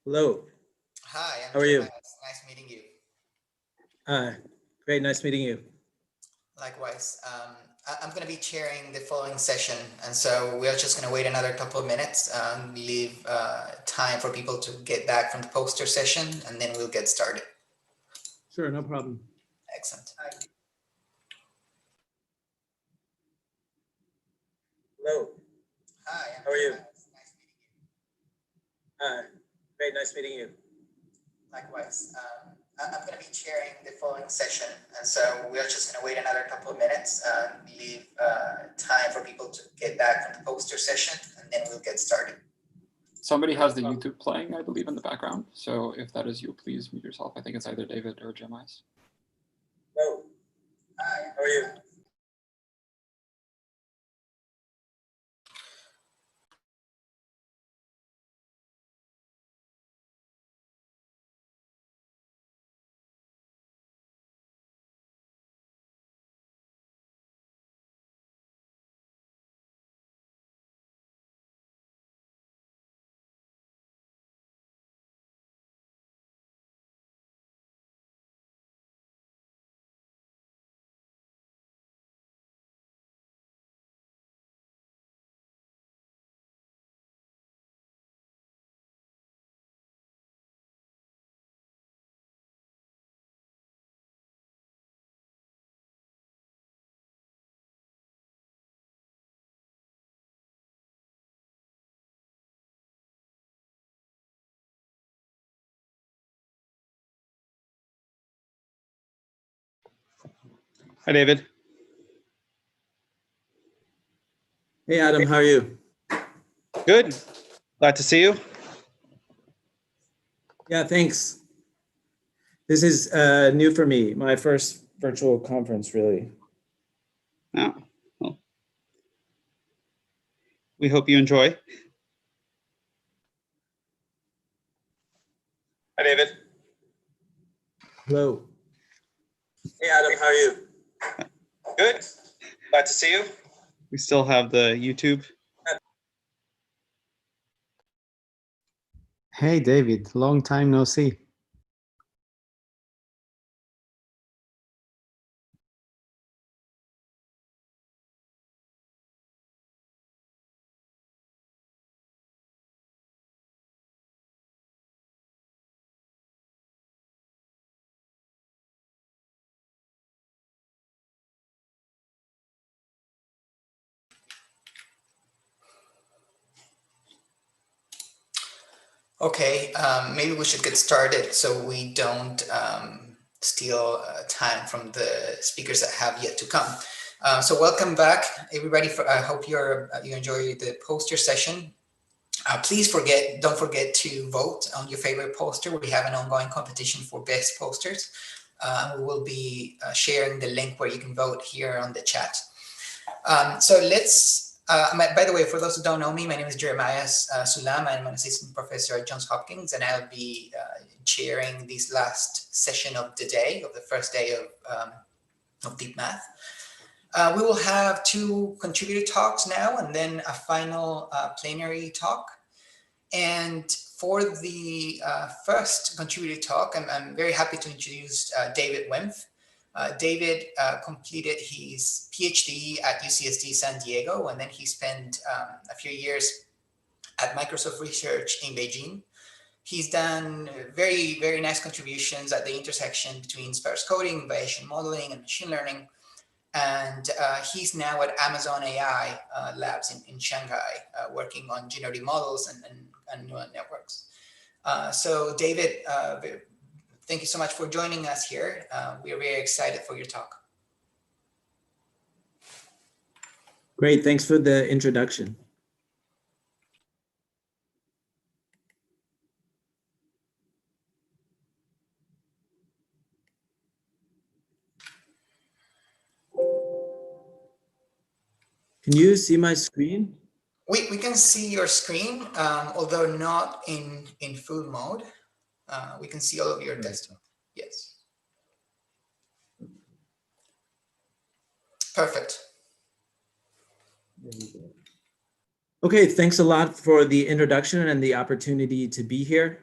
Hello. Hi, How are you? Nice meeting you. Great, nice meeting you. Likewise. I'm going to be chairing the following session, and so we are just going to wait another couple of minutes, leave time for people to get back from the poster session, and then we'll get started. Sure, no problem. Excellent. Hello. Hi. How are you? Nice meeting you. Great, nice meeting you. Likewise. I'm going to be chairing the following session, and so we're just going to wait another couple of minutes, leave time for people to get back from the poster session, and then we'll get started. Somebody has the YouTube playing, I believe, in the background. So if that is you, please mute yourself. I think it's either David or Jeremiah. Hello. Hi. How are you? Hi, David. Hey, Adam, how are you? Good. Glad to see you. Yeah, thanks. This is new for me, my first virtual conference, really. Oh, well, we hope you enjoy. Hi, David. Hello. Hey, Adam, how are you? Good. Glad to see you. We still have the YouTube. Hey, David, long time no see. Okay, maybe we should get started so we don't steal time from the speakers that have yet to come. So welcome back, everybody. I hope you enjoy the poster session. Please don't forget to vote on your favorite poster. We have an ongoing competition for best posters. We will be sharing the link where you can vote here on the chat. So let's, by the way, for those who don't know me, my name is Jeremiah Sulam. I'm an assistant professor at Johns Hopkins, and I'll be chairing this last session of the day, of the first day of DeepMath. We will have 2 contributor talks now, and then a final plenary talk. And for the first contributor talk, I'm very happy to introduce David Wempf. David completed his PhD at UCSD San Diego, and then he spent a few years at Microsoft Research in Beijing. He's done very, very nice contributions at the intersection between sparse coding, Bayesian modeling, and machine learning. And he's now at Amazon AI labs in Shanghai, working on generative models and neural networks. So David, thank you so much for joining us here. We are very excited for your talk. Great, thanks for the introduction. Can you see my screen? We can see your screen, although not in full mode. We can see all of your desktop. Yes. Perfect. There you go. Okay, thanks a lot for the introduction and the opportunity to be here.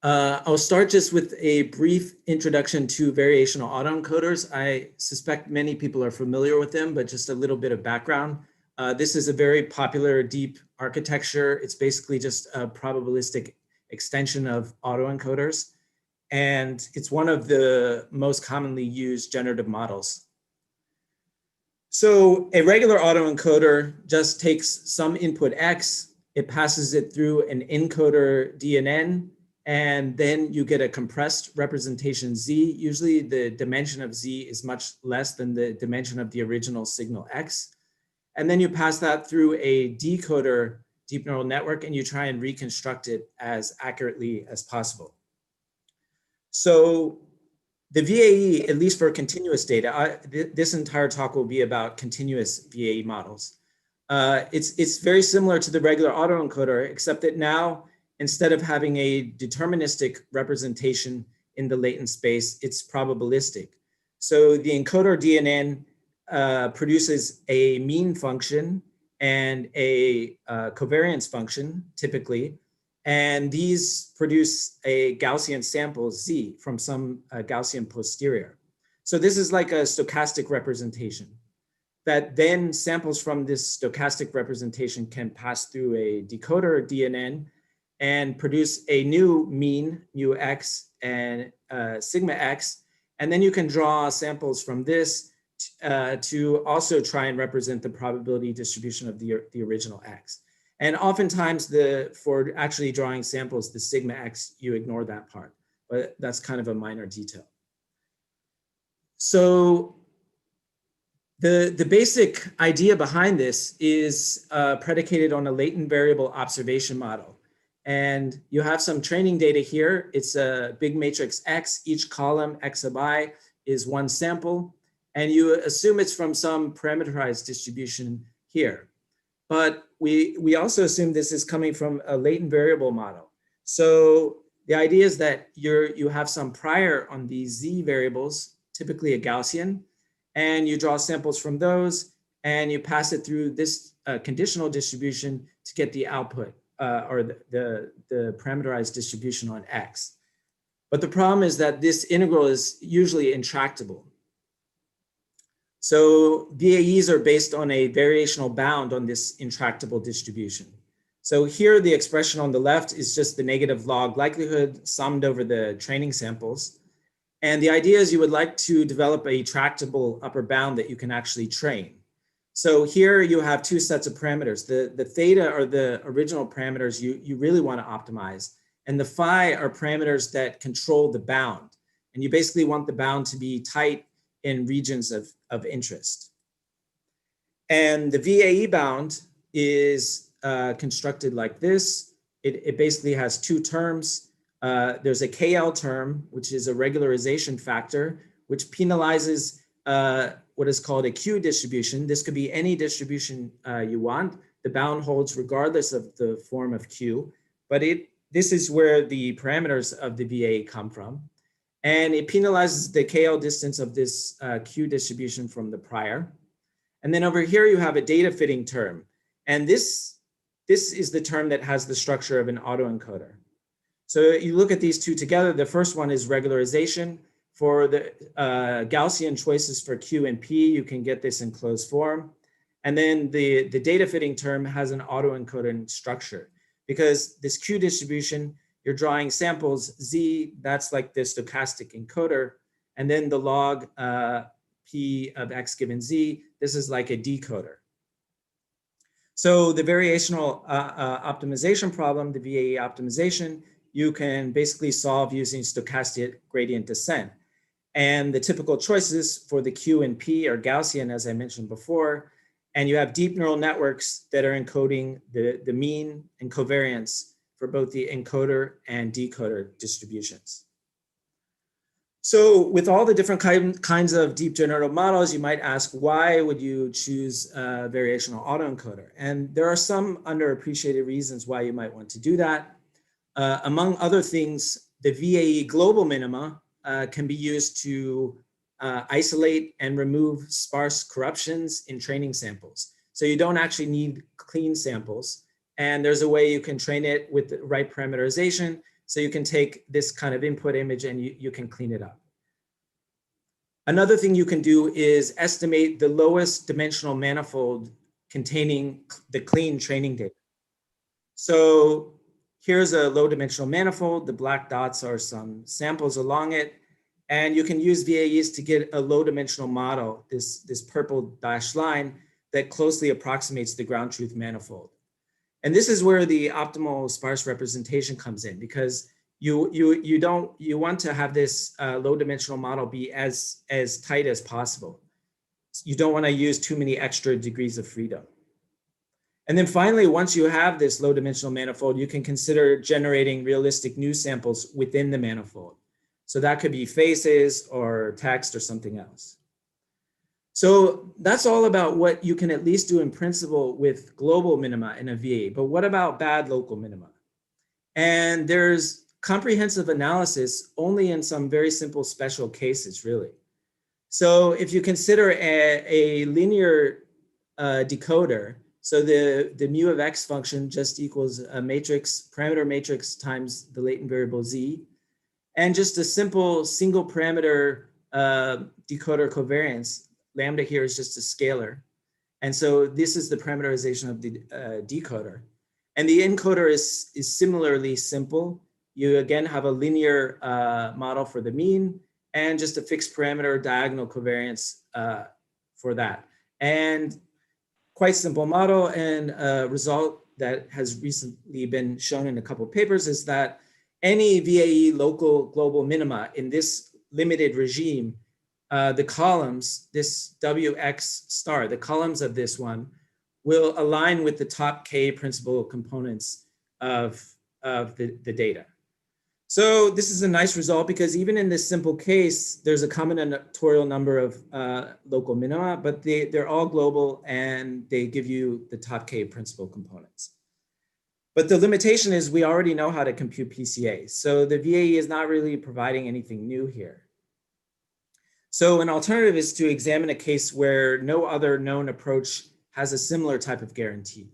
I'll start just with a brief introduction to variational autoencoders. I suspect many people are familiar with them, but just a little bit of background. This is a very popular deep architecture. It's basically just a probabilistic extension of autoencoders. And it's one of the most commonly used generative models. So a regular autoencoder just takes some input X, it passes it through an encoder DNN, and then you get a compressed representation Z. Usually the dimension of Z is much less than the dimension of the original signal X. And then you pass that through a decoder deep neural network and you try and reconstruct it as accurately as possible. So the VAE, at least for continuous data, this entire talk will be about continuous VAE models. It's very similar to the regular autoencoder, except that now, instead of having a deterministic representation in the latent space, it's probabilistic. So the encoder DNN produces a mean function and a covariance function, typically, and these produce a Gaussian sample Z from some Gaussian posterior. So this is like a stochastic representation that then samples from this stochastic representation can pass through a decoder DNN and produce a new mean, mu X and sigma X. And then you can draw samples from this to also try and represent the probability distribution of the original X. And oftentimes for actually drawing samples, the sigma X, you ignore that part, but that's kind of a minor detail. So the basic idea behind this is predicated on a latent variable observation model. And you have some training data here. It's a big matrix X, each column X sub I is one sample. And you assume it's from some parameterized distribution here. But we also assume this is coming from a latent variable model. So the idea is that you have some prior on these Z variables, typically a Gaussian, and you draw samples from those and you pass it through this conditional distribution to get the output or the parameterized distribution on X. But the problem is that this integral is usually intractable. So VAEs are based on a variational bound on this intractable distribution. So here the expression on the left is just the negative log likelihood summed over the training samples. And the idea is you would like to develop a tractable upper bound that you can actually train. So here you have two sets of parameters. The theta are the original parameters you really want to optimize. And the phi are parameters that control the bound. And you basically want the bound to be tight in regions of interest. And the VAE bound is constructed like this. It basically has two terms. There's a KL term, which is a regularization factor, which penalizes what is called a Q distribution. This could be any distribution you want. The bound holds regardless of the form of Q, but this is where the parameters of the VAE come from. And it penalizes the KL distance of this Q distribution from the prior. And then over here, you have a data fitting term. And this is the term that has the structure of an autoencoder. So you look at these two together. The first one is regularization. For the Gaussian choices for Q and P, you can get this in closed form. And then the data fitting term has an autoencoding structure because this Q distribution, you're drawing samples Z, that's like the stochastic encoder. And then the log P of X given Z, this is like a decoder. So the variational optimization problem, the VAE optimization, you can basically solve using stochastic gradient descent. And the typical choices for the Q and P are Gaussian, as I mentioned before. And you have deep neural networks that are encoding the mean and covariance for both the encoder and decoder distributions. So with all the different kinds of deep generative models, you might ask, why would you choose a variational autoencoder? And there are some underappreciated reasons why you might want to do that. Among other things, the VAE global minima can be used to isolate and remove sparse corruptions in training samples. So you don't actually need clean samples. And there's a way you can train it with the right parameterization. So you can take this kind of input image and you can clean it up. Another thing you can do is estimate the lowest dimensional manifold containing the clean training data. So here's a low dimensional manifold. The black dots are some samples along it. And you can use VAEs to get a low dimensional model, this purple dashed line that closely approximates the ground truth manifold. And this is where the optimal sparse representation comes in, because you want to have this low dimensional model be as tight as possible. You don't want to use too many extra degrees of freedom. And then finally, once you have this low dimensional manifold, you can consider generating realistic new samples within the manifold. So that could be faces or text or something else. So that's all about what you can at least do in principle with global minima in a VAE, but what about bad local minima? And there's comprehensive analysis only in some very simple special cases, really. So if you consider a linear decoder, so the mu of x function just equals a matrix, parameter matrix times the latent variable z, and just a simple single parameter decoder covariance. Lambda here is just a scalar. And so this is the parameterization of the decoder. And the encoder is similarly simple. You again have a linear model for the mean and just a fixed parameter diagonal covariance for that. And quite simple model, and a result that has recently been shown in a couple of papers is that any VAE local global minima in this limited regime, the columns, this WX star, the columns of this one will align with the top K principal components of the data. So this is a nice result because even in this simple case, there's a combinatorial number of local minima, but they're all global and they give you the top K principal components. But the limitation is we already know how to compute PCA. So the VAE is not really providing anything new here. So an alternative is to examine a case where no other known approach has a similar type of guarantee.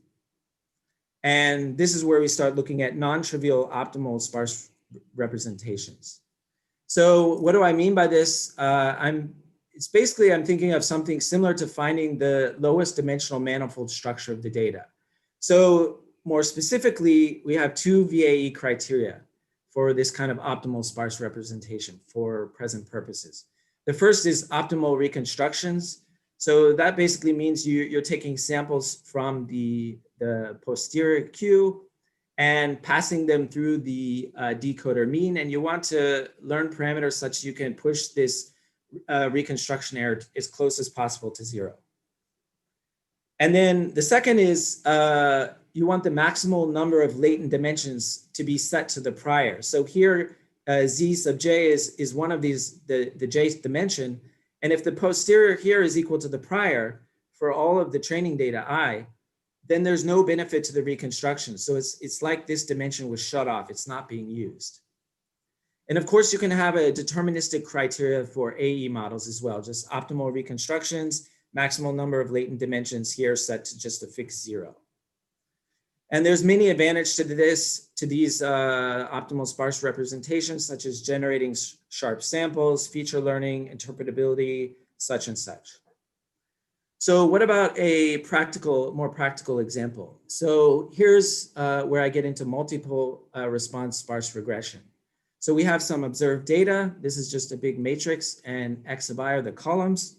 And this is where we start looking at non-trivial optimal sparse representations. So what do I mean by this? It's basically, I'm thinking of something similar to finding the lowest dimensional manifold structure of the data. So more specifically, we have two VAE criteria for this kind of optimal sparse representation for present purposes. The first is optimal reconstructions. So that basically means you're taking samples from the posterior queue and passing them through the decoder mean, and you want to learn parameters such you can push this reconstruction error as close as possible to 0. And then the second is you want the maximal number of latent dimensions to be set to the prior. So here, z sub j is one of these, the jth dimension. And if the posterior here is equal to the prior for all of the training data I, then there's no benefit to the reconstruction. So it's like this dimension was shut off. It's not being used. And of course, you can have a deterministic criteria for AE models as well, just optimal reconstructions, maximal number of latent dimensions here set to just a fixed 0. And there's many advantages to these optimal sparse representations, such as generating sharp samples, feature learning, interpretability, such and such. So what about a more practical example? So here's where I get into multiple response sparse regression. So we have some observed data. This is just a big matrix, and X sub I are the columns.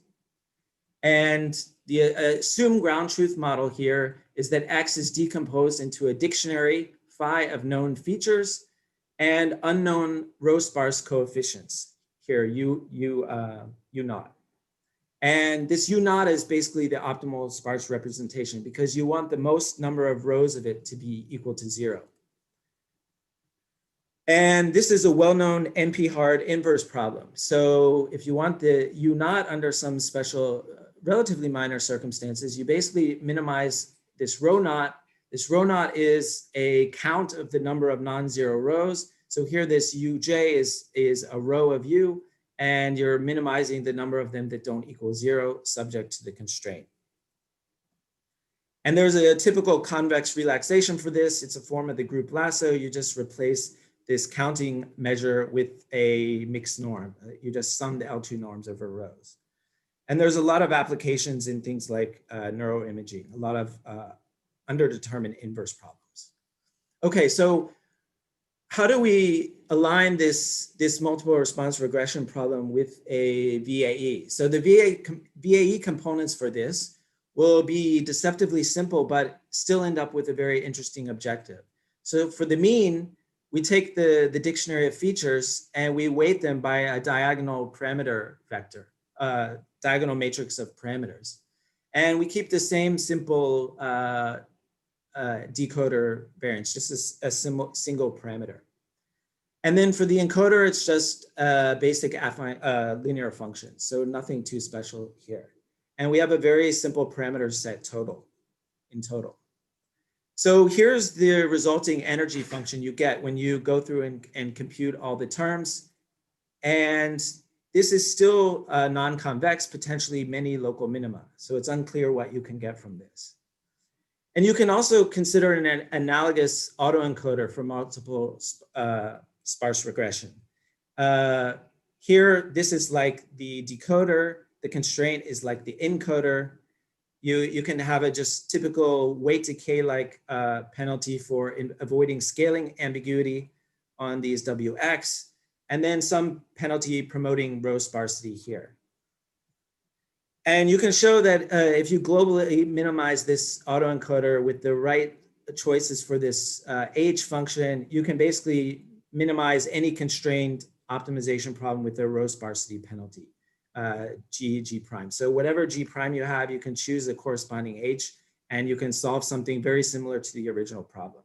And the assumed ground truth model here is that X is decomposed into a dictionary phi of known features and unknown row sparse coefficients. Here, U naught. And this U naught is basically the optimal sparse representation because you want the most number of rows of it to be equal to 0. And this is a well-known NP-hard inverse problem. So if you want the U naught under some special, relatively minor circumstances, you basically minimize this row naught. This row naught is a count of the number of non-zero rows. So here this Uj is a row of U, and you're minimizing the number of them that don't equal 0 subject to the constraint. And there's a typical convex relaxation for this. It's a form of the group lasso. You just replace this counting measure with a mixed norm. You just sum the L2 norms over rows. And there's a lot of applications in things like neuroimaging, a lot of underdetermined inverse problems. Okay, so how do we align this multiple response regression problem with a VAE? So the VAE components for this will be deceptively simple, but still end up with a very interesting objective. So for the mean, we take the dictionary of features and we weight them by a diagonal parameter vector, diagonal matrix of parameters. And we keep the same simple decoder variance, just a single parameter. And then for the encoder, it's just basic affine linear function. So nothing too special here. And we have a very simple parameter set in total. So here's the resulting energy function you get when you go through and compute all the terms. And this is still non-convex, potentially many local minima. So it's unclear what you can get from this. And you can also consider an analogous autoencoder for multiple sparse regression. Here, this is like the decoder. The constraint is like the encoder. You can have a just typical weight decay like penalty for avoiding scaling ambiguity on these WX, and then some penalty promoting row sparsity here. And you can show that if you globally minimize this autoencoder with the right choices for this H function, you can basically minimize any constrained optimization problem with the row sparsity penalty. G prime. So whatever G prime you have, you can choose the corresponding H and you can solve something very similar to the original problem.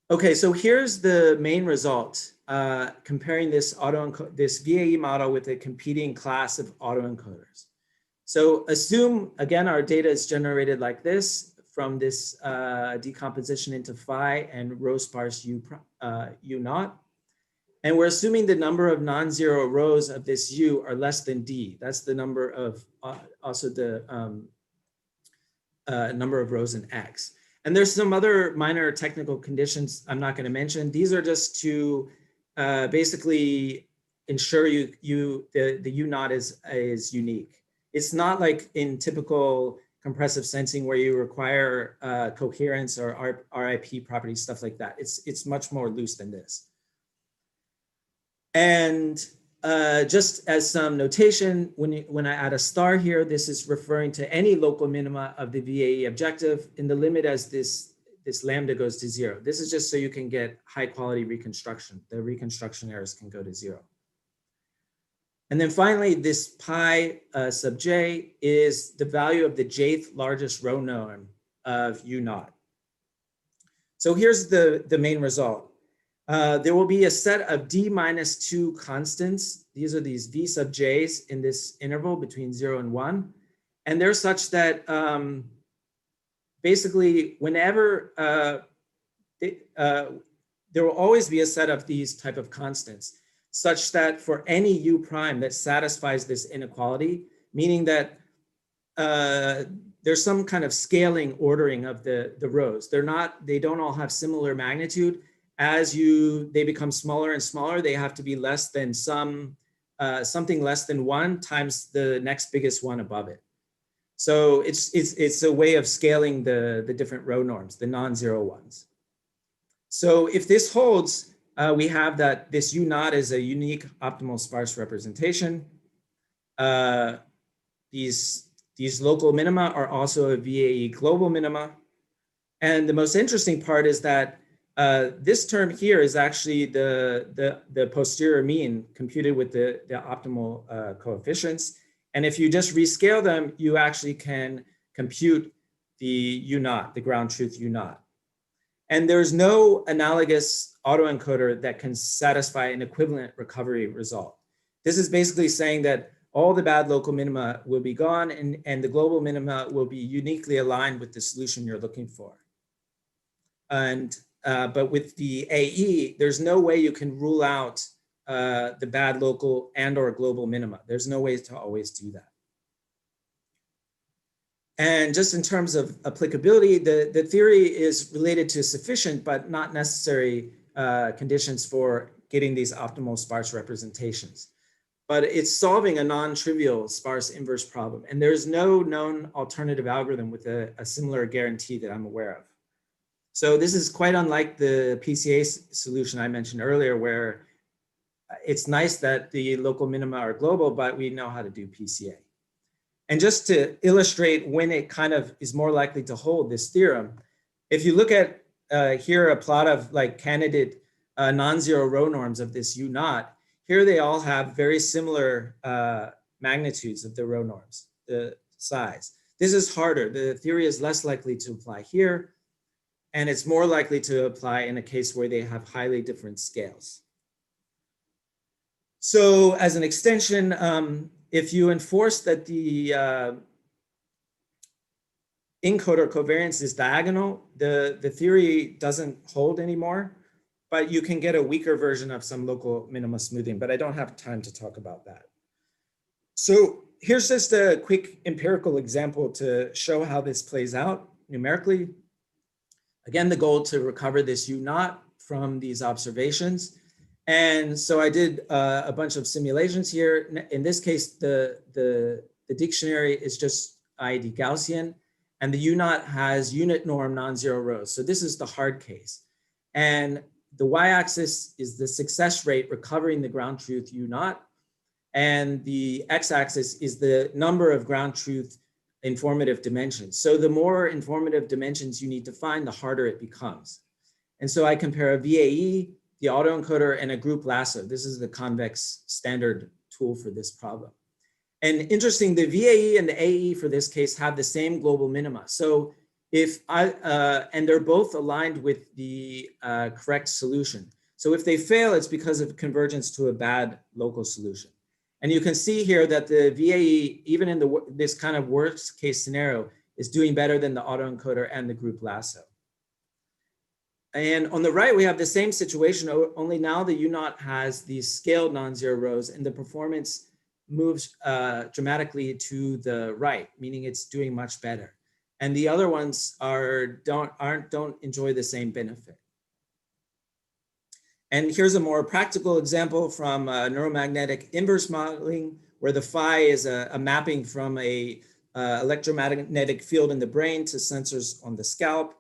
Okay, so here's the main result, comparing this VAE model with a competing class of autoencoders. So assume, again, our data is generated like this from this decomposition into phi and row sparse U naught. And we're assuming the number of non-zero rows of this U are less than D. That's the number of, also the number of rows in X. And there's some other minor technical conditions I'm not going to mention. These are just to basically ensure the U naught is unique. It's not like in typical compressive sensing where you require coherence or RIP properties, stuff like that. It's much more loose than this. And just as some notation, when I add a star here, this is referring to any local minima of the VAE objective in the limit as this lambda goes to 0. This is just so you can get high quality reconstruction. The reconstruction errors can go to 0. And then finally, this pi sub j is the value of the jth largest row norm of U naught. So here's the main result. There will be a set of d minus 2 constants. These are these v sub j's in this interval between 0 and 1. And they're such that basically whenever there will always be a set of these type of constants such that for any u prime that satisfies this inequality, meaning that there's some kind of scaling ordering of the rows. They don't all have similar magnitude. As they become smaller and smaller, they have to be less than something less than 1 times the next biggest one above it. So it's a way of scaling the different row norms, the non-zero ones. So if this holds, we have that this U naught is a unique optimal sparse representation. These local minima are also a VAE global minima. And the most interesting part is that this term here is actually the posterior mean computed with the optimal coefficients. And if you just rescale them, you actually can compute the U naught, the ground truth U naught. And there's no analogous autoencoder that can satisfy an equivalent recovery result. This is basically saying that all the bad local minima will be gone and the global minima will be uniquely aligned with the solution you're looking for. And but with the AE, there's no way you can rule out the bad local and or global minima. There's no way to always do that. And just in terms of applicability, the theory is related to sufficient but not necessary conditions for getting these optimal sparse representations. But it's solving a non-trivial sparse inverse problem. And there's no known alternative algorithm with a similar guarantee that I'm aware of. So this is quite unlike the PCA solution I mentioned earlier, where it's nice that the local minima are global, but we know how to do PCA. And just to illustrate when it kind of is more likely to hold this theorem, if you look at here a plot of like candidate non-zero row norms of this U naught, here they all have very similar magnitudes of the row norms, the size. This is harder. The theory is less likely to apply here, and it's more likely to apply in a case where they have highly different scales. So as an extension, if you enforce that the encoder covariance is diagonal, the theory doesn't hold anymore, but you can get a weaker version of some local minima smoothing, but I don't have time to talk about that. So here's just a quick empirical example to show how this plays out numerically. Again, the goal to recover this U naught from these observations. And so I did a bunch of simulations here. In this case, the dictionary is just IID Gaussian, and the U naught has unit norm non-zero rows. So this is the hard case. And the y-axis is the success rate recovering the ground truth U naught. And the x-axis is the number of ground truth informative dimensions. So the more informative dimensions you need to find, the harder it becomes. And so I compare a VAE, the autoencoder, and a group lasso. This is the convex standard tool for this problem. And interesting, the VAE and the AE for this case have the same global minima. So and they're both aligned with the correct solution. So if they fail, it's because of convergence to a bad local solution. And you can see here that the VAE, even in this kind of worst case scenario, is doing better than the autoencoder and the group lasso. And on the right, we have the same situation, only now the U naught has these scaled non-zero rows, and the performance moves dramatically to the right, meaning it's doing much better. And the other ones don't enjoy the same benefit. And here's a more practical example from neuromagnetic inverse modeling, where the phi is a mapping from a electromagnetic field in the brain to sensors on the scalp.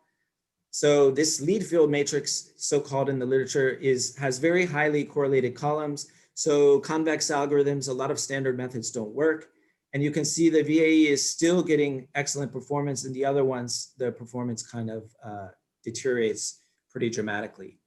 So this lead field matrix, so-called in the literature, has very highly correlated columns. So convex algorithms, a lot of standard methods don't work. And you can see the VAE is still getting excellent performance, and the other ones, the performance kind of deteriorates pretty dramatically.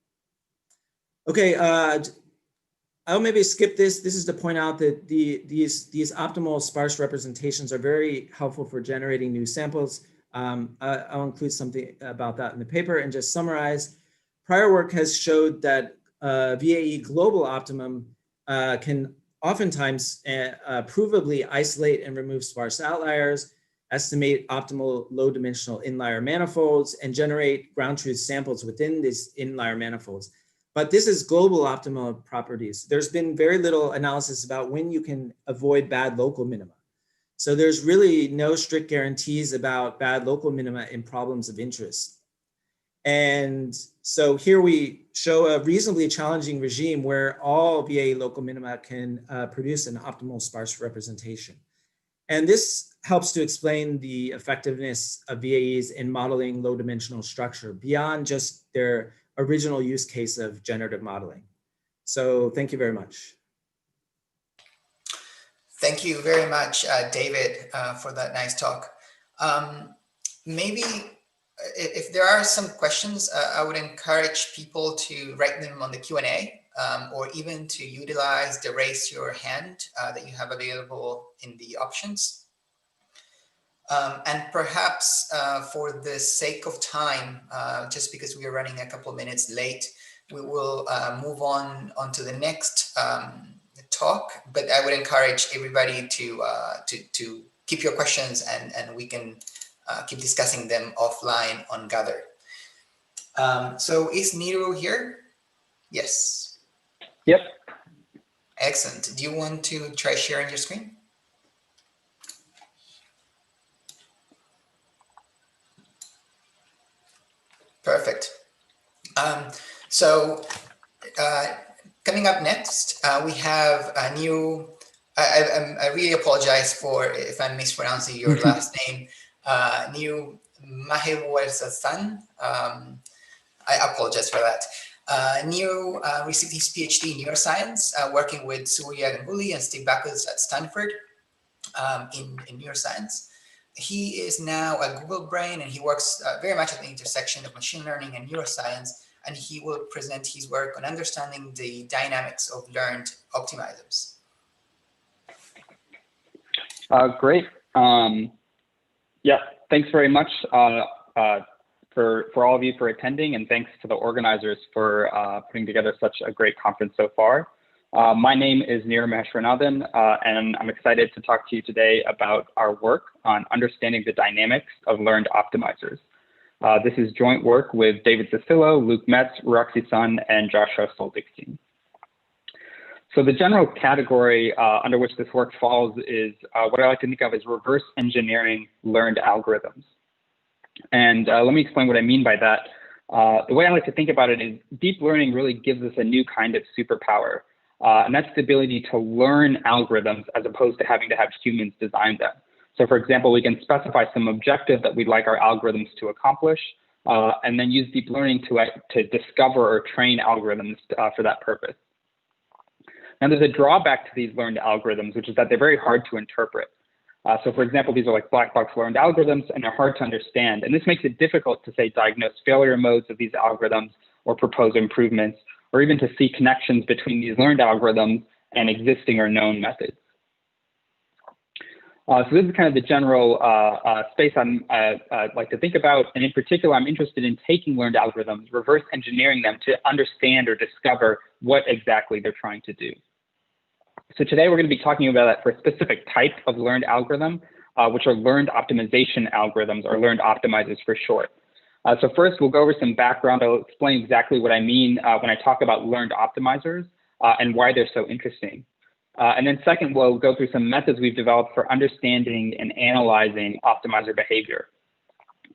Okay, I'll maybe skip this. This is to point out that these optimal sparse representations are very helpful for generating new samples. I'll include something about that in the paper and just summarize. Prior work has showed that VAE global optimum can oftentimes provably isolate and remove sparse outliers, estimate optimal low dimensional inlier manifolds, and generate ground truth samples within these inlier manifolds. But this is global optimal properties. There's been very little analysis about when you can avoid bad local minima. So there's really no strict guarantees about bad local minima in problems of interest. And so here we show a reasonably challenging regime where all VAE local minima can produce an optimal sparse representation. And this helps to explain the effectiveness of VAEs in modeling low dimensional structure beyond just their original use case of generative modeling. So thank you very much. Thank you very much, David, for that nice talk. Maybe if there are some questions, I would encourage people to write them on the Q&A or even to utilize the raise your hand that you have available in the options. And perhaps for the sake of time, just because we are running a couple of minutes late, we will move on to the next talk. But I would encourage everybody to keep your questions and we can keep discussing them offline on Gather. So is Niru here? Yes. Yep. Excellent. Do you want to try sharing your screen? Perfect. So coming up next, we have a new, I really apologize for if I'm mispronouncing your last name, New Mahewalsastan. I apologize for that. Neo received his PhD in neuroscience, working with Surya Ganguly and Steve Backus at Stanford in neuroscience. He is now a Google brain, and he works very much at the intersection of machine learning and neuroscience, and he will present his work on understanding the dynamics of learned optimizers. Great. Yeah, thanks very much for all of you for attending, and thanks to the organizers for putting together such a great conference so far. My name is Nir Maheshwaranathan, and I'm excited to talk to you today about our work on understanding the dynamics of learned optimizers. This is joint work with David Cicillo, Luke Metz, Roxy Sun, and Joshua Soldigstein. So the general category under which this work falls is what I like to think of as reverse engineering learned algorithms. And let me explain what I mean by that. The way I like to think about it is deep learning really gives us a new kind of superpower. And that's the ability to learn algorithms as opposed to having to have humans design them. So for example, we can specify some objective that we'd like our algorithms to accomplish, and then use deep learning to discover or train algorithms for that purpose. Now there's a drawback to these learned algorithms, which is that they're very hard to interpret. So for example, these are like black box learned algorithms, and they're hard to understand. And this makes it difficult to, say, diagnose failure modes of these algorithms or propose improvements, or even to see connections between these learned algorithms and existing or known methods. So this is kind of the general space I'd like to think about. And in particular, I'm interested in taking learned algorithms, reverse engineering them to understand or discover what exactly they're trying to do. So today we're going to be talking about that for a specific type of learned algorithm, which are learned optimization algorithms, or learned optimizers for short. So first, we'll go over some background. I'll explain exactly what I mean when I talk about learned optimizers and why they're so interesting. And then second, we'll go through some methods we've developed for understanding and analyzing optimizer behavior.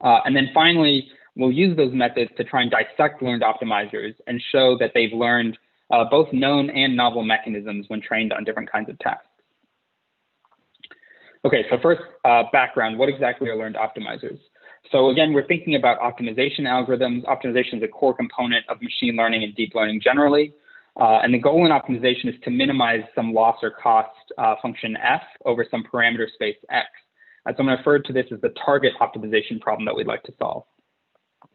And then finally, we'll use those methods to try and dissect learned optimizers and show that they've learned both known and novel mechanisms when trained on different kinds of tasks. Okay, so first, background, what exactly are learned optimizers? So again, we're thinking about optimization algorithms. Optimization is a core component of machine learning and deep learning generally. And the goal in optimization is to minimize some loss or cost function f over some parameter space x. So I'm going to refer to this as the target optimization problem that we'd like to solve.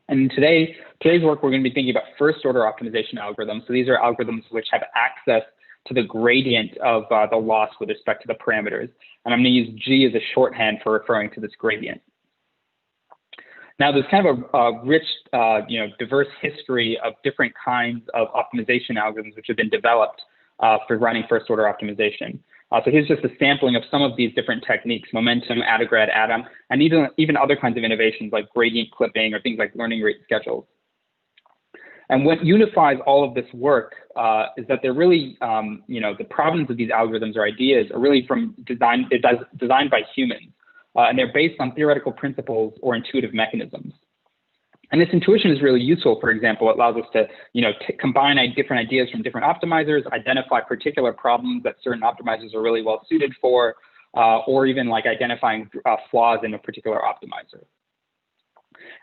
And today's work, we're going to be thinking about first order optimization algorithms. So these are algorithms which have access to the gradient of the loss with respect to the parameters. And I'm going to use G as a shorthand for referring to this gradient. Now, there's kind of a rich, diverse history of different kinds of optimization algorithms which have been developed for running first order optimization. So here's just a sampling of some of these different techniques: momentum, Adagrad, Atom, and even other kinds of innovations like gradient clipping or things like learning rate schedules. And what unifies all of this work is that they're really, the provenance of these algorithms or ideas are really designed by humans. And they're based on theoretical principles or intuitive mechanisms. And this intuition is really useful. For example, it allows us to, combine different ideas from different optimizers, identify particular problems that certain optimizers are really well suited for, or even like identifying flaws in a particular optimizer.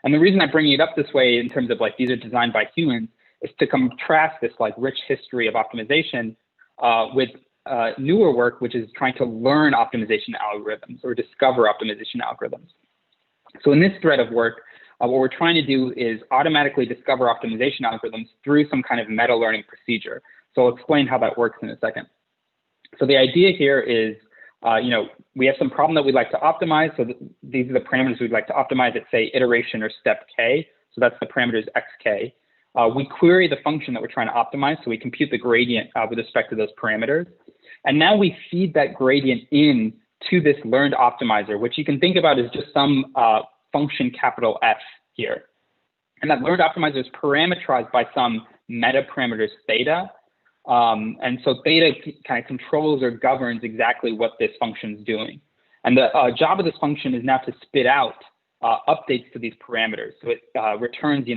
And the reason I'm bringing it up this way in terms of like these are designed by humans is to contrast this like rich history of optimization with newer work, which is trying to learn optimization algorithms or discover optimization algorithms. So in this thread of work, what we're trying to do is automatically discover optimization algorithms through some kind of meta learning procedure. So I'll explain how that works in a second. So the idea here is, we have some problem that we'd like to optimize. So these are the parameters we'd like to optimize at, say, iteration or step k. So that's the parameters xk. We query the function that we're trying to optimize. So we compute the gradient with respect to those parameters. And now we feed that gradient in to this learned optimizer, which you can think about as just some function capital F here. And that learned optimizer is parameterized by some meta parameters theta. And so theta kind of controls or governs exactly what this function is doing. And the job of this function is now to spit out updates to these parameters. So it returns, the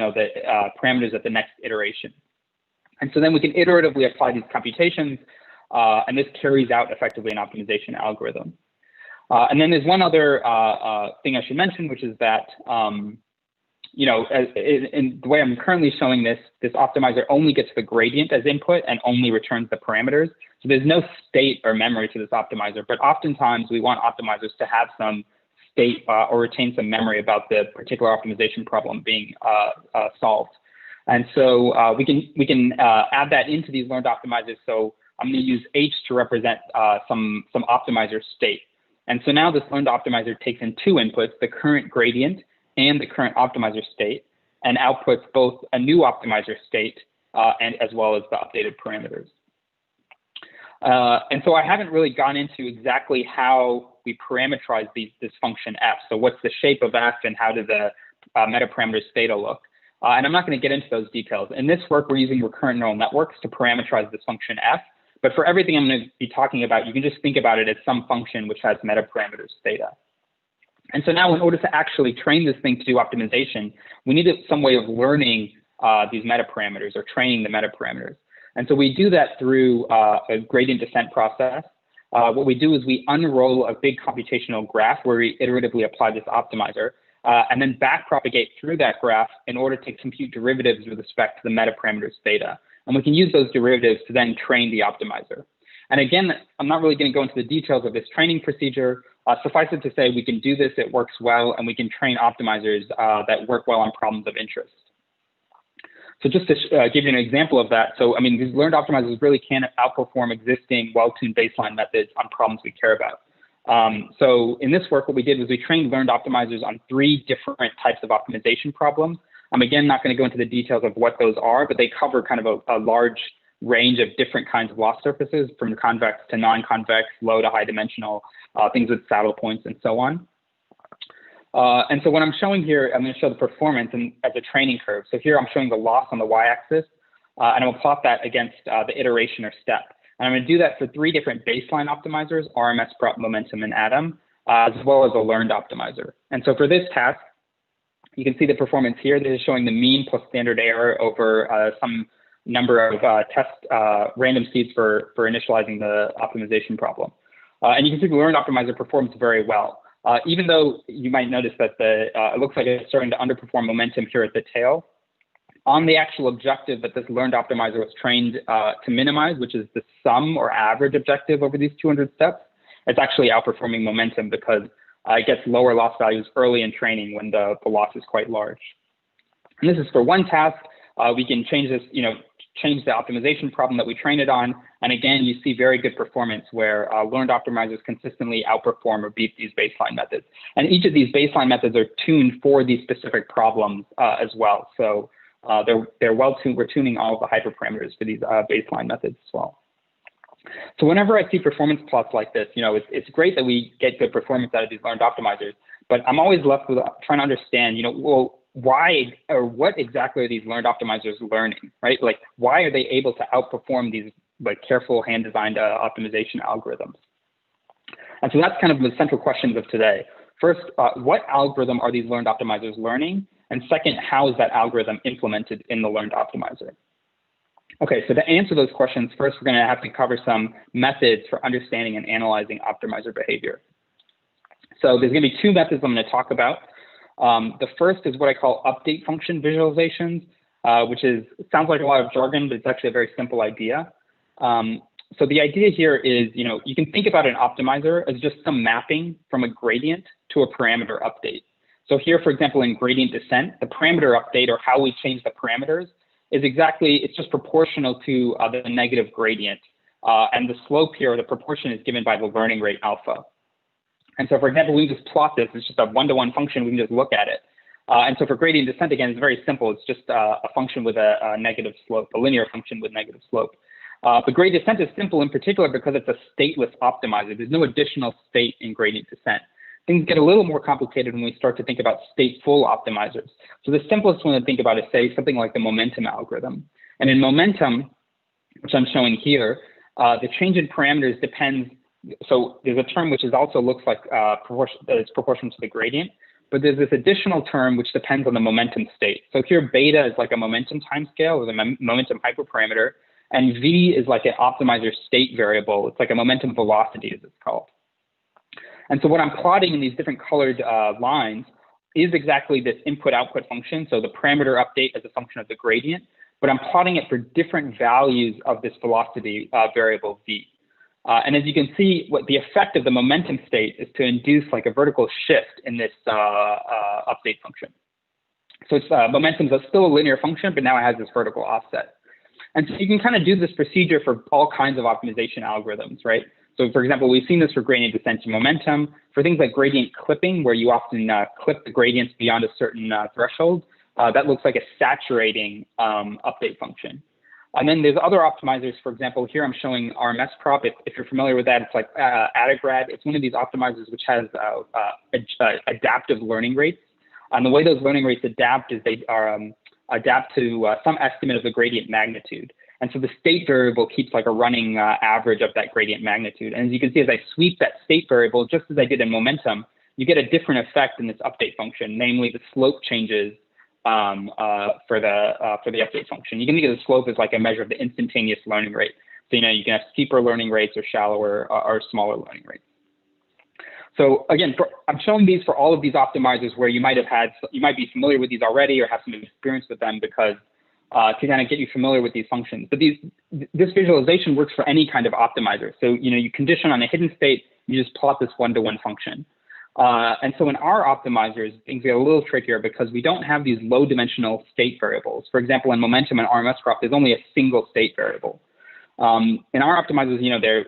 parameters at the next iteration. And so then we can iteratively apply these computations, and this carries out effectively an optimization algorithm. And then there's one other thing I should mention, which is that, in the way I'm currently showing this optimizer only gets the gradient as input and only returns the parameters. So there's no state or memory to this optimizer, but oftentimes we want optimizers to have some state or retain some memory about the particular optimization problem being solved. And so we can add that into these learned optimizers. So I'm going to use H to represent some optimizer state. And so now this learned optimizer takes in two inputs, the current gradient and the current optimizer state, and outputs both a new optimizer state and as well as the updated parameters. And so I haven't really gone into exactly how we parameterize this function f. So what's the shape of f and how do the metaparameters theta look? And I'm not going to get into those details. In this work, we're using recurrent neural networks to parameterize this function f. But for everything I'm going to be talking about, you can just think about it as some function which has metaparameters theta. And so now in order to actually train this thing to do optimization, we need some way of learning these metaparameters or training the metaparameters. And so we do that through a gradient descent process. What we do is we unroll a big computational graph where we iteratively apply this optimizer and then backpropagate through that graph in order to compute derivatives with respect to the metaparameters theta. And we can use those derivatives to then train the optimizer. And again, I'm not really going to go into the details of this training procedure. Suffice it to say, we can do this, it works well, and we can train optimizers that work well on problems of interest. So just to give you an example of that, so I mean, these learned optimizers really can outperform existing well-tuned baseline methods on problems we care about. So in this work, what we did was we trained learned optimizers on 3 different types of optimization problems. I'm again not going to go into the details of what those are, but they cover kind of a large range of different kinds of loss surfaces, from convex to non-convex, low to high dimensional, things with saddle points and so on. And so what I'm showing here, I'm going to show the performance as a training curve. So here I'm showing the loss on the y-axis, and I'm going to plot that against the iteration or step. And I'm going to do that for 3 different baseline optimizers, RMS, prop, momentum, and atom, as well as a learned optimizer. And so for this task, you can see the performance here. This is showing the mean plus standard error over some number of random seeds for initializing the optimization problem. And you can see the learned optimizer performs very well. Even though you might notice that it looks like it's starting to underperform momentum here at the tail, on the actual objective that this learned optimizer was trained to minimize, which is the sum or average objective over these 200 steps, it's actually outperforming momentum because it gets lower loss values early in training when the loss is quite large. And this is for one task. We can change this, change the optimization problem that we train it on. And again, you see very good performance where learned optimizers consistently outperform or beat these baseline methods. And each of these baseline methods are tuned for these specific problems as well. So they're well tuned. We're tuning all of the hyperparameters for these baseline methods as well. So whenever I see performance plots like this, it's great that we get good performance out of these learned optimizers, but I'm always left with trying to understand, well, why or what exactly are these learned optimizers learning, right? Like, why are they able to outperform these careful hand-designed optimization algorithms? And so that's kind of the central questions of today. First, what algorithm are these learned optimizers learning? And second, how is that algorithm implemented in the learned optimizer? Okay, so to answer those questions, first we're going to have to cover some methods for understanding and analyzing optimizer behavior. So there's going to be 2 methods I'm going to talk about. The first is what I call update function visualizations, which sounds like a lot of jargon, but it's actually a very simple idea. So the idea here is, you can think about an optimizer as just some mapping from a gradient to a parameter update. So here, for example, in gradient descent, the parameter update, or how we change the parameters, is it's just proportional to the negative gradient. And the slope here, the proportion, is given by the learning rate alpha. And so, for example, we can just plot this. It's just a one-to-one function. We can just look at it. And so for gradient descent, again, it's very simple. It's just a function with a negative slope, a linear function with negative slope. But gradient descent is simple in particular because it's a stateless optimizer. There's no additional state in gradient descent. Things get a little more complicated when we start to think about stateful optimizers. So the simplest one to think about is, say, something like the momentum algorithm. And in momentum, which I'm showing here, the change in parameters depends. So there's a term which also looks like it's proportional to the gradient. but there's this additional term which depends on the momentum state. So here beta is like a momentum timescale or the momentum hyperparameter, and V is like an optimizer state variable. It's like a momentum velocity, as it's called. And so what I'm plotting in these different colored lines is exactly this input-output function. So the parameter update as a function of the gradient, but I'm plotting it for different values of this velocity variable V. And as you can see, what the effect of the momentum state is to induce like a vertical shift in this update function. So it's momentum is still a linear function, but now it has this vertical offset. And so you can kind of do this procedure for all kinds of optimization algorithms, right? So for example, we've seen this for gradient descent and momentum. For things like gradient clipping, where you often clip the gradients beyond a certain threshold, that looks like a saturating update function. And then there's other optimizers. For example, here I'm showing RMS prop. If you're familiar with that, it's like Adigrad. It's one of these optimizers which has adaptive learning rates. And the way those learning rates adapt is they are adapt to some estimate of the gradient magnitude. And so the state variable keeps like a running average of that gradient magnitude. And as you can see, as I sweep that state variable, just as I did in momentum, you get a different effect in this update function, namely the slope changes for the update function. You can think of the slope as like a measure of the instantaneous learning rate. So, you can have steeper learning rates or shallower or smaller learning rates. So again, I'm showing these for all of these optimizers where you might be familiar with these already or have some experience with them, because to kind of get you familiar with these functions. But this visualization works for any kind of optimizer. So, you condition on a hidden state, you just plot this one-to-one function. And so in our optimizers, things get a little trickier because we don't have these low-dimensional state variables. For example, in momentum and RMS crop, there's only a single state variable. In our optimizers,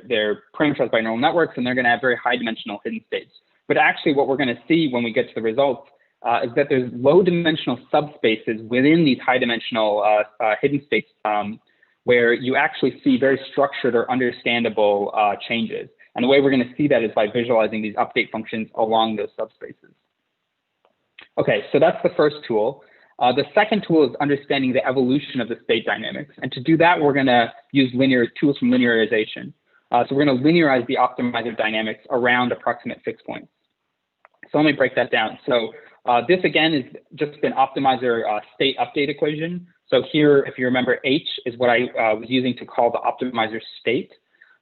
they're parameterized by neural networks, and they're going to have very high-dimensional hidden states. But actually, what we're going to see when we get to the results is that there's low-dimensional subspaces within these high-dimensional hidden states where you actually see very structured or understandable changes. And the way we're going to see that is by visualizing these update functions along those subspaces. Okay, so that's the first tool. The second tool is understanding the evolution of the state dynamics. And to do that, we're going to use tools from linearization. So we're going to linearize the optimizer dynamics around approximate fixed points. So let me break that down. So this, again, is just an optimizer state update equation. So here, if you remember, H is what I was using to call the optimizer state.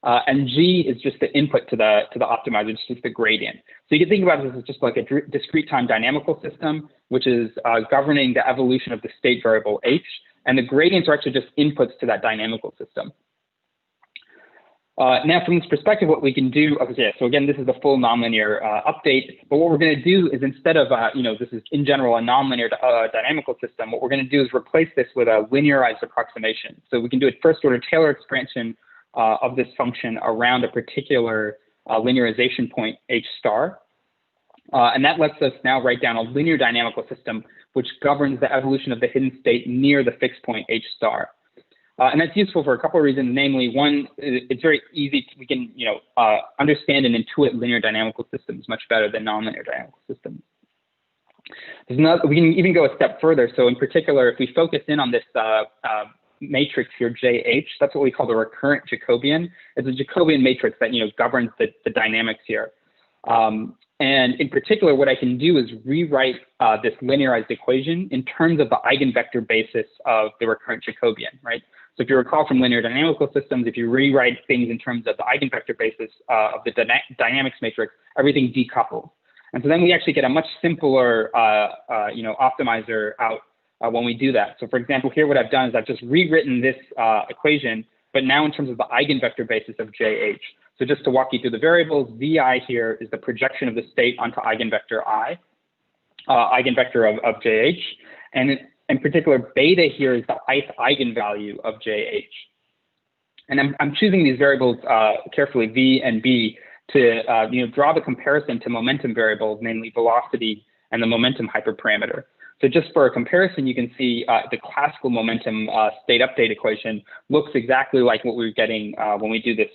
And G is just the input to the optimizer, it's just the gradient. So you can think about this as just like a discrete time dynamical system, which is governing the evolution of the state variable H. And the gradients are actually just inputs to that dynamical system. Now, from this perspective, what we can do, okay, so again, this is the full nonlinear update. But what we're going to do is, instead of, this is in general a nonlinear dynamical system, what we're going to do is replace this with a linearized approximation. So we can do a first order Taylor expansion of this function around a particular linearization point H star. And that lets us now write down a linear dynamical system which governs the evolution of the hidden state near the fixed point H star. And that's useful for a couple of reasons. Namely, one, it's very easy. We can understand and intuit linear dynamical systems much better than nonlinear dynamical systems. We can even go a step further. So in particular, if we focus in on this matrix here, JH, that's what we call the recurrent Jacobian. It's a Jacobian matrix that governs the dynamics here. And in particular, what I can do is rewrite this linearized equation in terms of the eigenvector basis of the recurrent Jacobian, right? So if you recall from linear dynamical systems, if you rewrite things in terms of the eigenvector basis of the dynamics matrix, everything decouples. And so then we actually get a much simpler, optimizer out when we do that. So for example, here what I've done is I've just rewritten this equation, but now in terms of the eigenvector basis of JH. So just to walk you through the variables, VI here is the projection of the state onto eigenvector I, eigenvector of JH. And in particular, beta here is the ith eigenvalue of JH. And I'm choosing these variables carefully, V and B, to draw the comparison to momentum variables, namely velocity and the momentum hyperparameter. So just for a comparison, you can see the classical momentum state update equation looks exactly like what we're getting when we do this,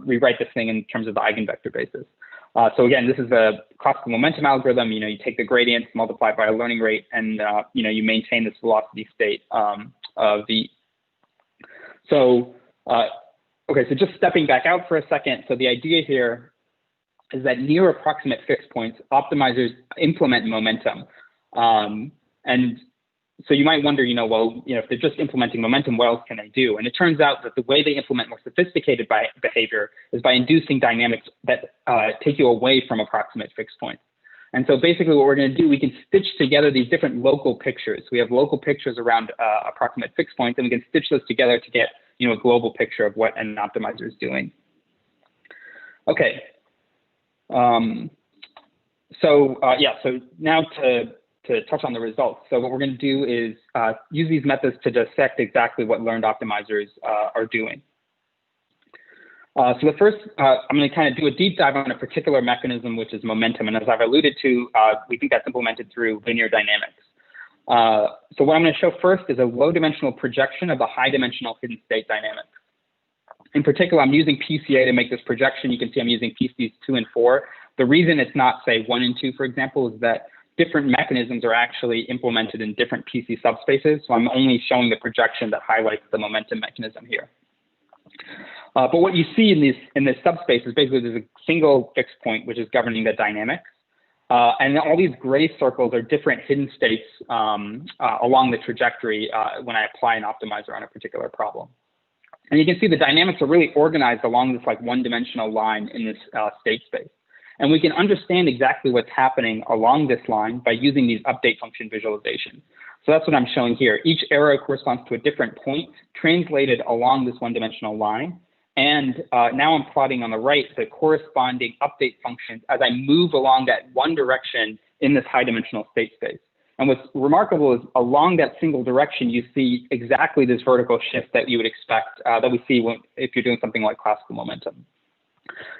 rewrite this thing in terms of the eigenvector basis. So again, this is the classical momentum algorithm. You take the gradients, multiply it by a learning rate, and you maintain this velocity state V. So okay, so just stepping back out for a second. So the idea here is that near approximate fixed points, optimizers implement momentum. And so you might wonder, well, if they're just implementing momentum, what else can they do? And it turns out that the way they implement more sophisticated behavior is by inducing dynamics that take you away from approximate fixed points. And so basically what we're going to do, we can stitch together these different local pictures. We have local pictures around approximate fixed points, and we can stitch those together to get a global picture of what an optimizer is doing. Okay. So now to touch on the results. So what we're going to do is use these methods to dissect exactly what learned optimizers are doing. So the first, I'm going to kind of do a deep dive on a particular mechanism, which is momentum. And as I've alluded to, we think that's implemented through linear dynamics. So what I'm going to show first is a low dimensional projection of the high dimensional hidden state dynamics. In particular, I'm using PCA to make this projection. You can see I'm using PCs 2 and 4. The reason it's not, say, 1 and 2, for example, is that different mechanisms are actually implemented in different PC subspaces. So I'm only showing the projection that highlights the momentum mechanism here. But what you see in this subspace is basically there's a single fixed point, which is governing the dynamics. And all these gray circles are different hidden states along the trajectory when I apply an optimizer on a particular problem. And you can see the dynamics are really organized along this one-dimensional line in this state space. And we can understand exactly what's happening along this line by using these update function visualizations. So that's what I'm showing here. Each arrow corresponds to a different point translated along this one-dimensional line. And now I'm plotting on the right the corresponding update functions as I move along that one direction in this high-dimensional state space. And what's remarkable is along that single direction, you see exactly this vertical shift that you would expect that we see if you're doing something like classical momentum.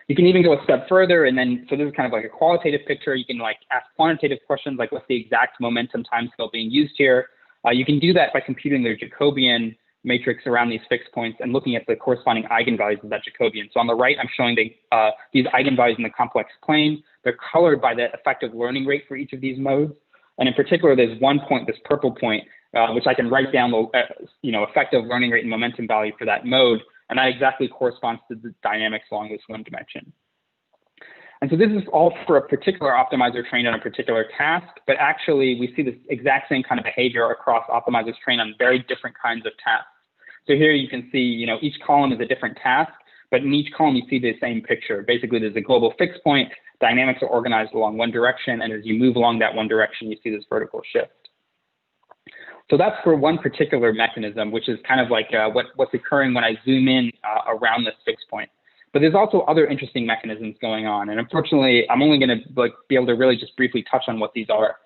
You can even go a step further, and then, so this is kind of like a qualitative picture. You can ask quantitative questions like what's the exact momentum timescale being used here. You can do that by computing the Jacobian matrix around these fixed points and looking at the corresponding eigenvalues of that Jacobian. So on the right, I'm showing these eigenvalues in the complex plane. They're colored by the effective learning rate for each of these modes. And in particular, there's one point, this purple point, which I can write down the effective learning rate and momentum value for that mode. And that exactly corresponds to the dynamics along this one dimension. And so this is all for a particular optimizer trained on a particular task, but actually we see this exact same kind of behavior across optimizers trained on very different kinds of tasks. So here you can see, each column is a different task, but in each column you see the same picture. Basically, there's a global fixed point, dynamics are organized along one direction, and as you move along that one direction, you see this vertical shift. So that's for one particular mechanism, which is kind of like what's occurring when I zoom in around this fixed point. But there's also other interesting mechanisms going on. And unfortunately, I'm only going to be able to really just briefly touch on what these are.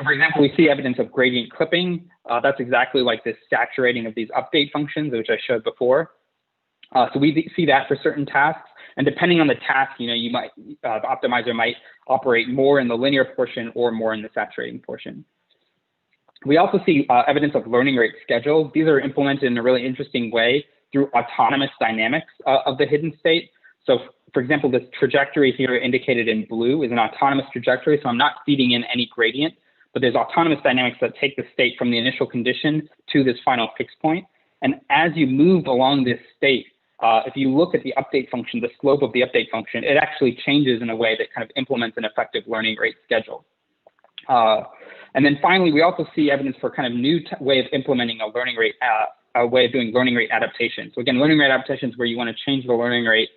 For example, we see evidence of gradient clipping. That's exactly like this saturating of these update functions, which I showed before. So we see that for certain tasks. And depending on the task, the optimizer might operate more in the linear portion or more in the saturating portion. We also see evidence of learning rate schedules. These are implemented in a really interesting way through autonomous dynamics of the hidden state. So for example, this trajectory here indicated in blue is an autonomous trajectory. So I'm not feeding in any gradient, but there's autonomous dynamics that take the state from the initial condition to this final fixed point. And as you move along this state, if you look at the update function, the slope of the update function, it actually changes in a way that kind of implements an effective learning rate schedule. And then finally, we also see evidence for kind of new way of implementing a learning rate, a way of doing learning rate adaptation. So again, learning rate adaptation is where you want to change the learning rate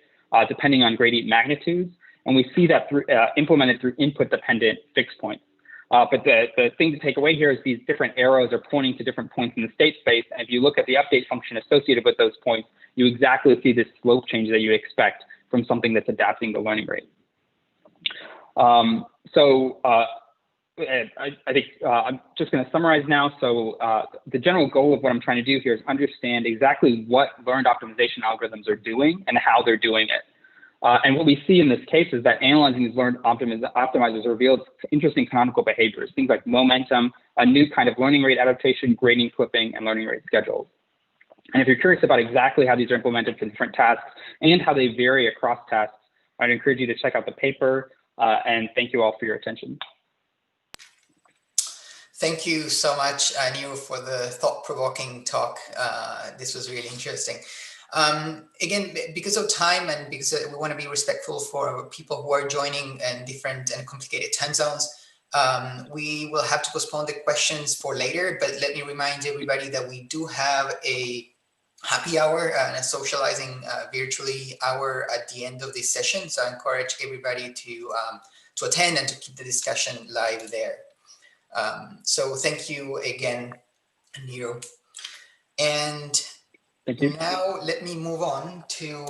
depending on gradient magnitudes. And we see that through, implemented through input-dependent fixed points. But the thing to take away here is these different arrows are pointing to different points in the state space. And if you look at the update function associated with those points, you exactly see this slope change that you expect from something that's adapting the learning rate. I think I'm just going to summarize now. So the general goal of what I'm trying to do here is understand exactly what learned optimization algorithms are doing and how they're doing it. And what we see in this case is that analyzing these learned optimizers reveals interesting canonical behaviors, things like momentum, a new kind of learning rate adaptation, gradient clipping, and learning rate schedules. And if you're curious about exactly how these are implemented for different tasks and how they vary across tasks, I'd encourage you to check out the paper. And thank you all for your attention. Thank you so much, Neil, for the thought-provoking talk. This was really interesting. Again, because of time and because we want to be respectful for people who are joining in different and complicated time zones, we will have to postpone the questions for later, but let me remind everybody that we do have a happy hour and a socializing virtually hour at the end of this session. So I encourage everybody to attend and to keep the discussion live there. So thank you again, Nero. And now let me move on to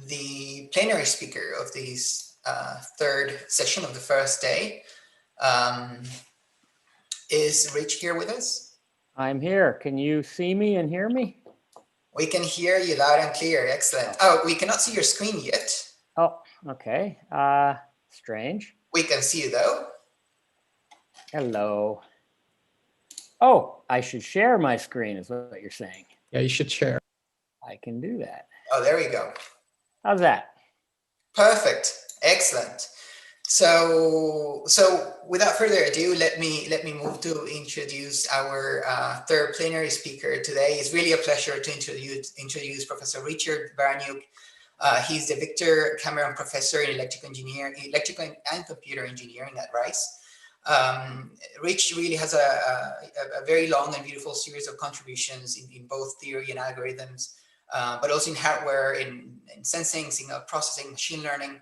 the plenary speaker of this third session of the first day. Is Rich here with us? I'm here. Can you see me and hear me? We can hear you loud and clear. Excellent. Oh, we cannot see your screen yet. Oh, okay. Strange. We can see you though. Hello. Oh, I should share my screen is what you're saying. Yeah, you should share. I can do that. Oh, there we go. How's that? Perfect. Excellent. So without further ado, let me move to introduce our third plenary speaker today. It's really a pleasure to introduce Professor Richard Baraniuk. He's the Victor Cameron Professor in Electrical and Computer Engineering at Rice. Rich really has a very long and beautiful series of contributions in both theory and algorithms, but also in hardware, in sensing, signal processing, machine learning.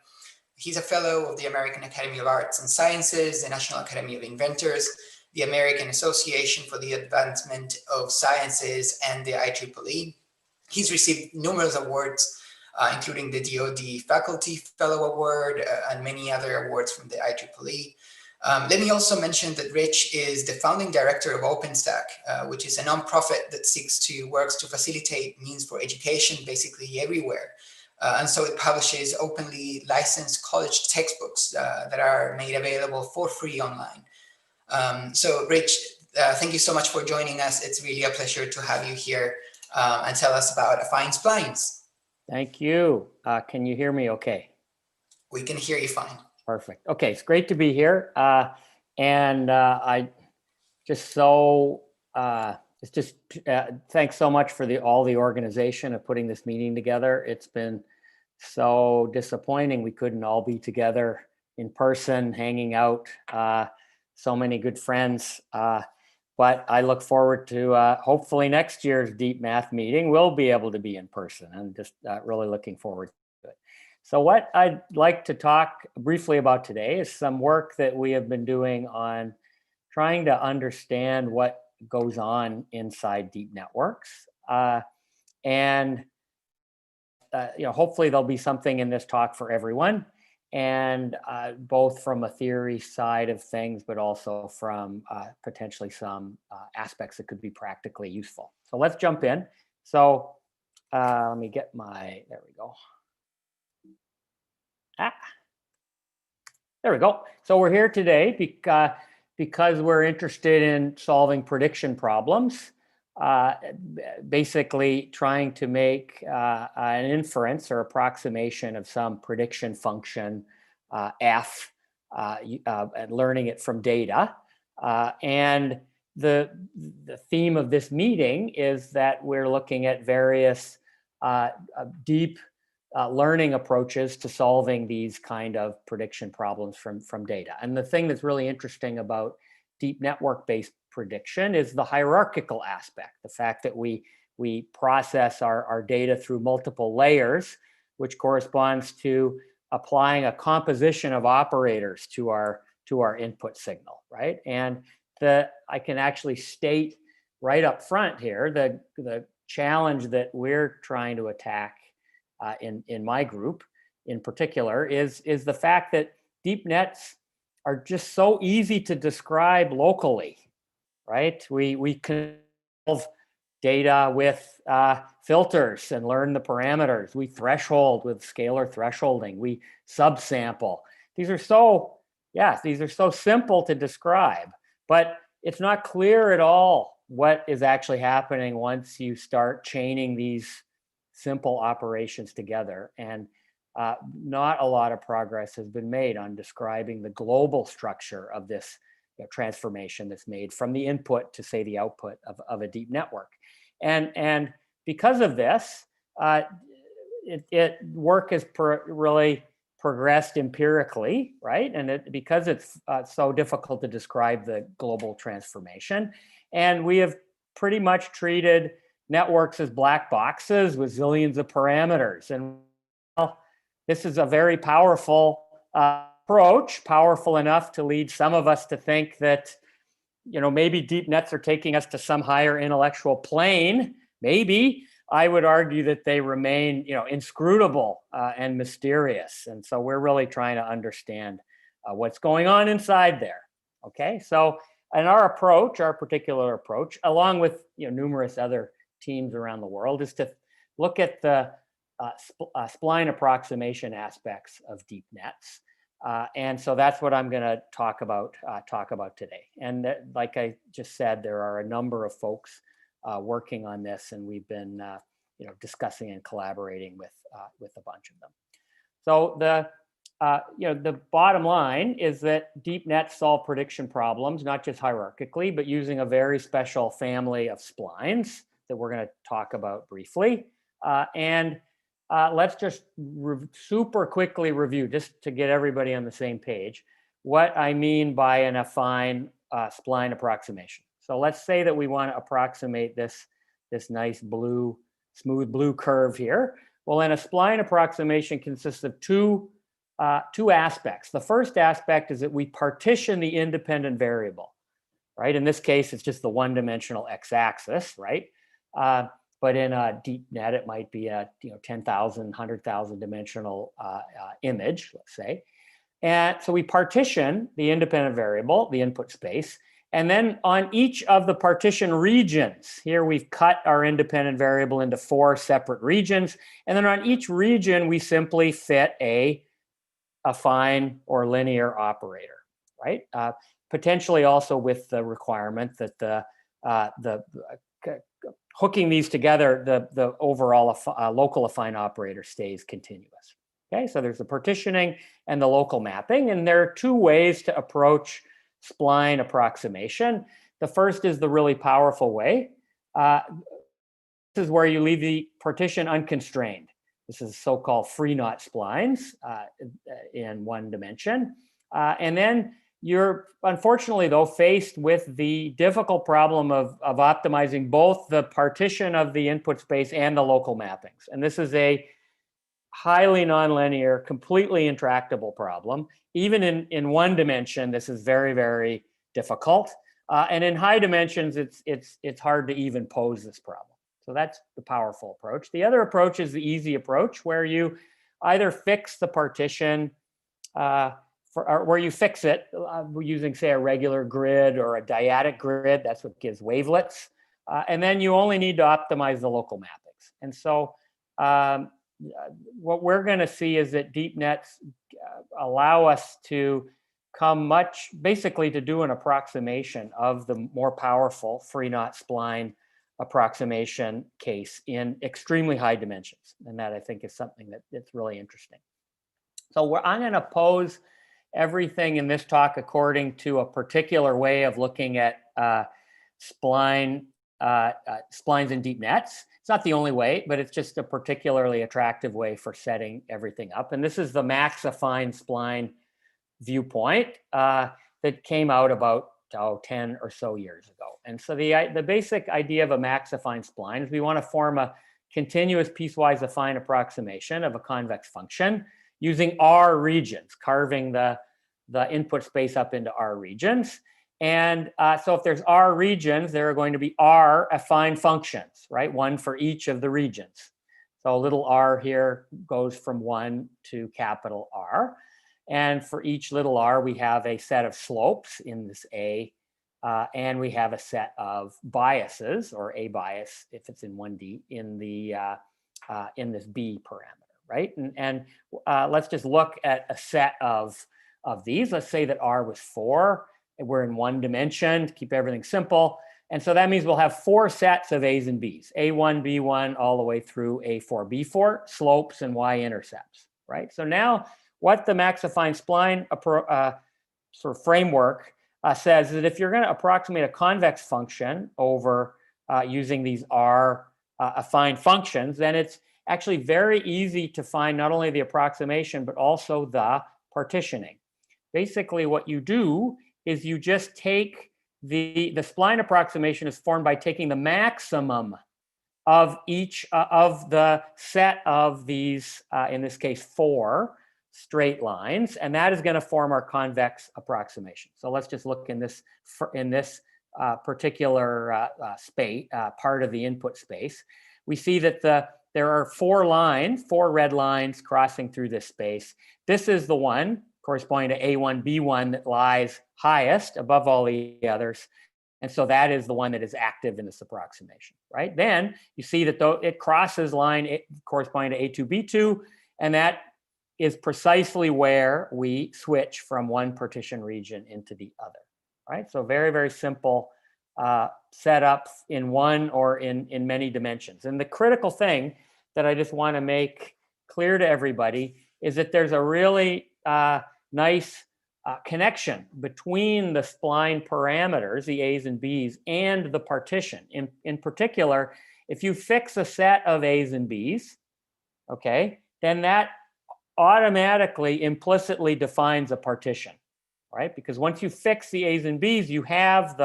He's a fellow of the American Academy of Arts and Sciences, the National Academy of Inventors, the American Association for the Advancement of Sciences, and the IEEE. He's received numerous awards, including the DoD Faculty Fellow Award and many other awards from the IEEE. Let me also mention that Rich is the founding director of OpenStack, which is a nonprofit that works to facilitate means for education basically everywhere. And so it publishes openly licensed college textbooks that are made available for free online. So Rich, thank you so much for joining us. It's really a pleasure to have you here and tell us about affine splines. Thank you. Can you hear me okay? We can hear you fine. Perfect. Okay, it's great to be here. I just so, thanks so much for all the organization of putting this meeting together. It's been so disappointing we couldn't all be together in person, hanging out, so many good friends. But I look forward to hopefully next year's DeepMath meeting, we'll be able to be in person. I'm just really looking forward to it. So what I'd like to talk briefly about today is some work that we have been doing on trying to understand what goes on inside deep networks. Hopefully there'll be something in this talk for everyone, and both from a theory side of things, but also from potentially some aspects that could be practically useful. So let's jump in. So let me get there we go. There we go. So we're here today because we're interested in solving prediction problems, basically trying to make an inference or approximation of some prediction function f, and learning it from data. And the theme of this meeting is that we're looking at various deep learning approaches to solving these kind of prediction problems from data. And the thing that's really interesting about deep network-based prediction is the hierarchical aspect, the fact that we process our data through multiple layers, which corresponds to applying a composition of operators to our input signal, right? And I can actually state right up front here the challenge that we're trying to attack in my group in particular is the fact that deep nets are just so easy to describe locally, right? We can solve data with filters and learn the parameters. We threshold with scalar thresholding. We subsample. These are so simple to describe, but it's not clear at all what is actually happening once you start chaining these simple operations together. And not a lot of progress has been made on describing the global structure of this transformation that's made from the input to, say, the output of a deep network. And because of this, work has really progressed empirically, right? And because it's so difficult to describe the global transformation. And we have pretty much treated networks as black boxes with zillions of parameters. And well, this is a very powerful approach, powerful enough to lead some of us to think that, you know, maybe deep nets are taking us to some higher intellectual plane. Maybe. I would argue that they remain, you know, inscrutable and mysterious. And so we're really trying to understand what's going on inside there. Okay, so and our approach, our particular approach, along with, you know, numerous other teams around the world, is to look at the spline approximation aspects of deep nets. And so that's what I'm going to talk about today. And like I just said, there are a number of folks working on this, and we've been you know, discussing and collaborating with a bunch of them. So you know, the bottom line is that deep nets solve prediction problems, not just hierarchically, but using a very special family of splines that we're going to talk about briefly. Let's just super quickly review, just to get everybody on the same page, what I mean by an affine spline approximation. So let's say that we want to approximate this nice blue, smooth blue curve here. Well, then a spline approximation consists of two aspects. The first aspect is that we partition the independent variable, right? In this case, it's just the one-dimensional x-axis, right? But in a deep net, it might be a 10,000, 100,000 dimensional image, let's say. And so we partition the independent variable, the input space, and then on each of the partition regions, here we've cut our independent variable into 4 separate regions. And then on each region, we simply fit a affine or linear operator, right? Potentially also with the requirement that the hooking these together, the overall local affine operator stays continuous. Okay, so there's the partitioning and the local mapping, and there are 2 ways to approach spline approximation. The first is the really powerful way. This is where you leave the partition unconstrained. This is so-called free knot splines in one dimension. And then you're, unfortunately though, faced with the difficult problem of optimizing both the partition of the input space and the local mappings. And this is a highly nonlinear, completely intractable problem. Even in one dimension, this is very, very difficult. And in high dimensions, it's hard to even pose this problem. So that's the powerful approach. The other approach is the easy approach, where you either fix the partition, where you fix it using, say, a regular grid or a dyadic grid. That's what gives wavelets. And then you only need to optimize the local mappings. And so what we're going to see is that deep nets allow us to basically to do an approximation of the more powerful free knot spline approximation case in extremely high dimensions. And that, I think, is something that's really interesting. So I'm going to pose everything in this talk according to a particular way of looking at splines in deep nets. It's not the only way, but it's just a particularly attractive way for setting everything up. And this is the max affine spline viewpoint that came out about 10 or so years ago. And so the basic idea of a max affine spline is we want to form a continuous piecewise affine approximation of a convex function using R regions, carving the input space up into R regions. And so if there's R regions, there are going to be R affine functions, right? One for each of the regions. So little r here goes from 1 to capital R. And for each little r, we have a set of slopes in this A, and we have a set of biases, or a bias if it's in 1D, in this B parameter, right? And let's just look at a set of these. Let's say that R was 4. We're in one dimension to keep everything simple. And so that means we'll have 4 sets of A's and B's, A1, B1, all the way through A4, B4, slopes and Y-intercepts, right? So now what the max affine spline sort of framework says is that if you're going to approximate a convex function over using these R affine functions, then it's actually very easy to find not only the approximation, but also the partitioning. Basically, what you do is you just take the spline approximation is formed by taking the maximum of each of the set of these, in this case, 4 straight lines, and that is going to form our convex approximation. So let's just look in this particular space, part of the input space. We see that there are 4 lines, 4 red lines crossing through this space. This is the one corresponding to A1, B1 that lies highest above all the others. And so that is the one that is active in this approximation, right? Then you see that it crosses line corresponding to A2, B2, and that is precisely where we switch from one partition region into the other, right? So very, very simple setup in one or in many dimensions. And the critical thing that I just want to make clear to everybody is that there's a really nice connection between the spline parameters, the A's and B's, and the partition. In particular, if you fix a set of A's and B's, okay, then that automatically implicitly defines a partition, right? Because once you fix the A's and B's, you have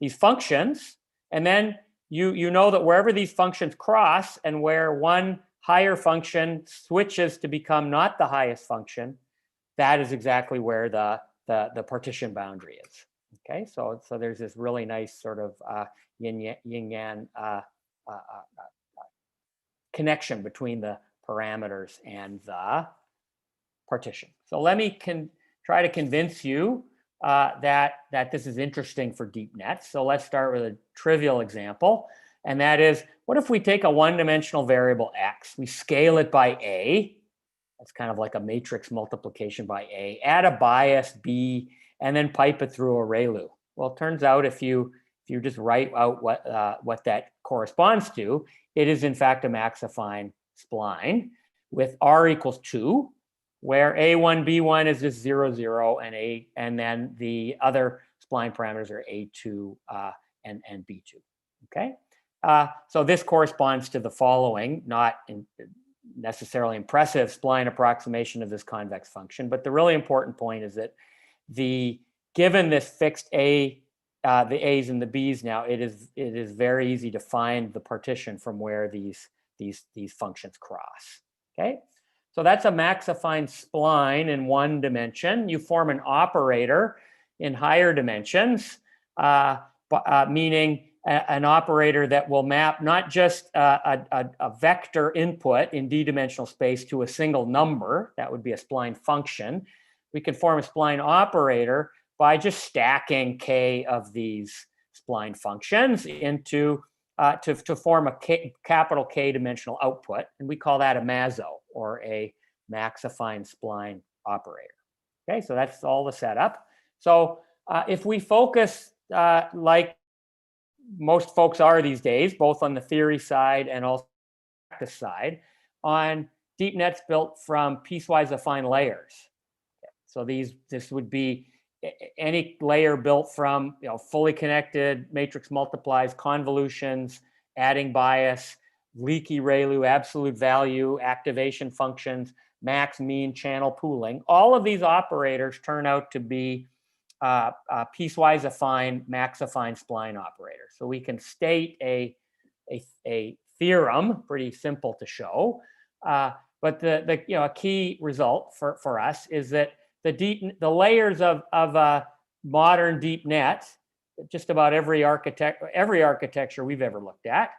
these functions, and then you know that wherever these functions cross and where one higher function switches to become not the highest function, that is exactly where the partition boundary is. Okay, so there's this really nice sort of yin-yang connection between the parameters and the partition. So let me try to convince you that this is interesting for deep nets. So let's start with a trivial example, and that is, what if we take a one-dimensional variable x, we scale it by a, that's kind of like a matrix multiplication by a, add a bias b, and then pipe it through a ReLU. Well, it turns out if you just write out what that corresponds to, it is in fact a max-affine spline with r equals 2, where a1, b1 is just 0, 0, and then the other spline parameters are a2 and b2. Okay, so this corresponds to the following, not necessarily impressive spline approximation of this convex function, but the really important point is that given this fixed a, the a's and the b's now, it is very easy to find the partition from where these functions cross. Okay, so that's a max-affine spline in one dimension. You form an operator in higher dimensions, meaning an operator that will map not just a vector input in d-dimensional space to a single number, that would be a spline function. We can form a spline operator by just stacking k of these spline functions into to form a capital K dimensional output, and we call that a MASO, or a max-affine spline operator. Okay, so that's all the setup. So if we focus like most folks are these days, both on the theory side and also the practice side, on deep nets built from piecewise affine layers. So this would be any layer built from fully connected matrix multiplies, convolutions, adding bias, leaky ReLU, absolute value, activation functions, max, mean, channel pooling. All of these operators turn out to be piecewise affine, max-affine spline operators. So we can state a theorem, pretty simple to show, but a key result for us is that the layers of a modern deep net, just about every architecture we've ever looked at,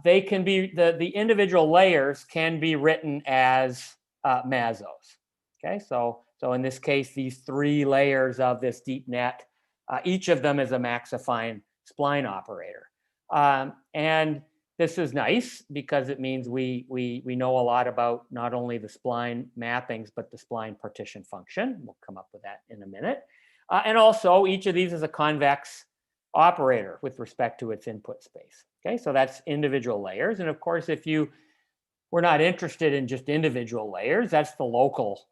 they can be the individual layers can be written as MASOs. Okay, so in this case, these 3 layers of this deep net, each of them is a max-affine spline operator, and this is nice because it means we know a lot about not only the spline mappings, but the spline partition function. We'll come up with that in a minute. And also, each of these is a convex operator with respect to its input space. Okay, so that's individual layers. And of course, if we're not interested in just individual layers, that's the local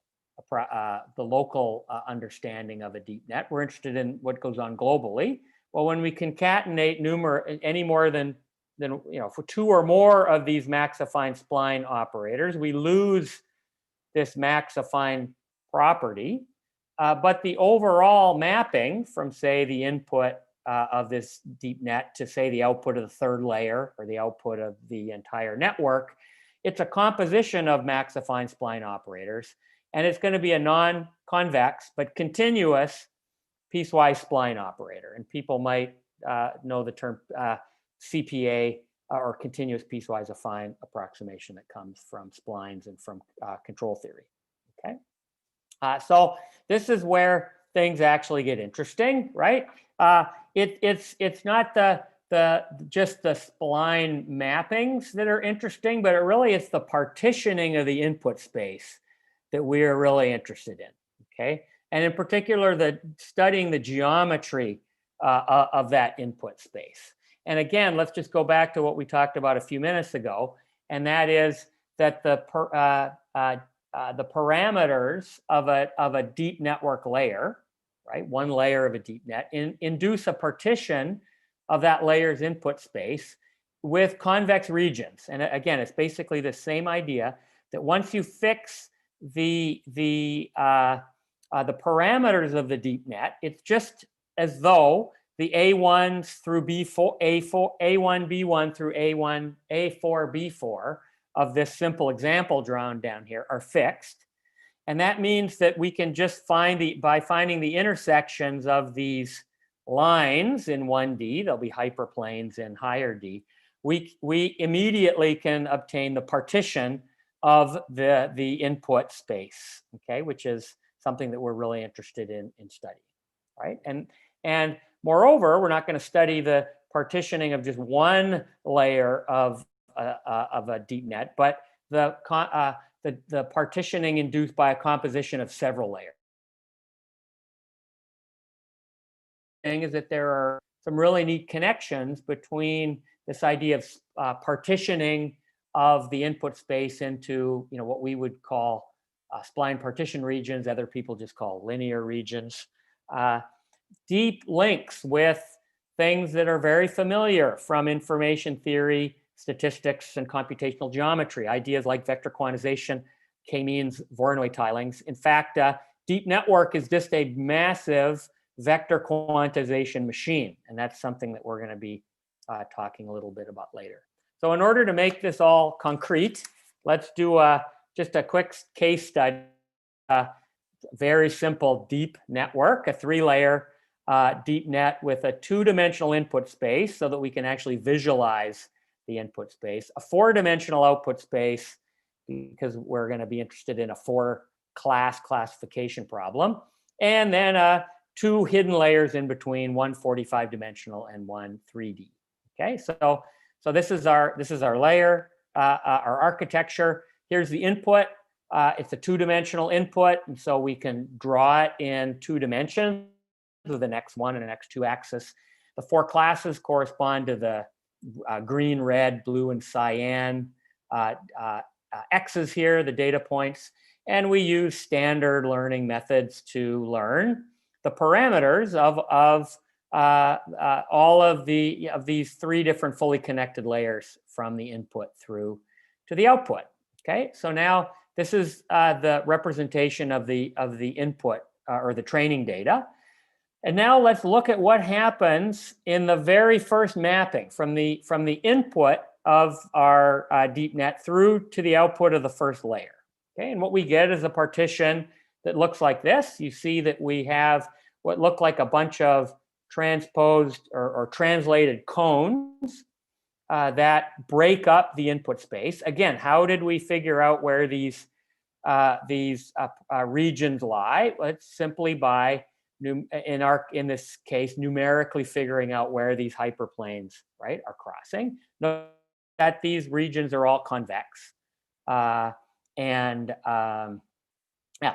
understanding of a deep net. We're interested in what goes on globally. Well, when we concatenate any more than then, for 2 or more of these max-affine spline operators, we lose this max-affine property. But the overall mapping from, say, the input of this deep net to, say, the output of the third layer or the output of the entire network, it's a composition of max-affine spline operators. And it's going to be a non-convex but continuous piecewise spline operator. And people might know the term CPA, or continuous piecewise affine approximation, that comes from splines and from control theory. Okay, so this is where things actually get interesting, right? It's not just the spline mappings that are interesting, but it's the partitioning of the input space that we are really interested in. Okay, and in particular, studying the geometry of that input space. And again, let's just go back to what we talked about a few minutes ago, and that is that the parameters of a deep network layer, right, one layer of a deep net, induce a partition of that layer's input space with convex regions. And again, it's basically the same idea that once you fix the parameters of the deep net, it's just as though the A1s through A1, B1 through A1, A4, B4 of this simple example drawn down here are fixed. And that means that we can just by finding the intersections of these lines in 1D, there'll be hyperplanes in higher D, we immediately can obtain the partition of the input space, okay, which is something that we're really interested in studying, right? And moreover, we're not going to study the partitioning of just one layer of a deep net, but the partitioning induced by a composition of several layers. The thing is that there are some really neat connections between this idea of partitioning of the input space into what we would call spline partition regions. Other people just call linear regions. Deep links with things that are very familiar from information theory, statistics, and computational geometry. Ideas like vector quantization, k-means, Voronoi tilings. In fact, deep network is just a massive vector quantization machine, and that's something that we're going to be talking a little bit about later. So in order to make this all concrete, let's do just a quick case study. Very simple deep network, a 3-layer deep net with a 2-dimensional input space so that we can actually visualize the input space, a 4-dimensional output space because we're going to be interested in a 4-class classification problem, and then 2 hidden layers in between, one 45-dimensional and one 3D. Okay, so this is our layer, our architecture. Here's the input. It's a 2-dimensional input, and so we can draw it in 2 dimensions with an x1 and an x2 axis. The 4 classes correspond to the green, red, blue, and cyan X's here, the data points, and we use standard learning methods to learn the parameters of all of these 3 different fully connected layers from the input through to the output. Okay, so now this is the representation of the input or the training data. And now let's look at what happens in the very first mapping from the input of our deep net through to the output of the first layer. Okay, and what we get is a partition that looks like this. You see that we have what look like a bunch of transposed or translated cones that break up the input space. Again, how did we figure out where these regions lie? Well, it's simply by in this case numerically figuring out where these hyperplanes, right, are crossing. Note that these regions are all convex, yeah.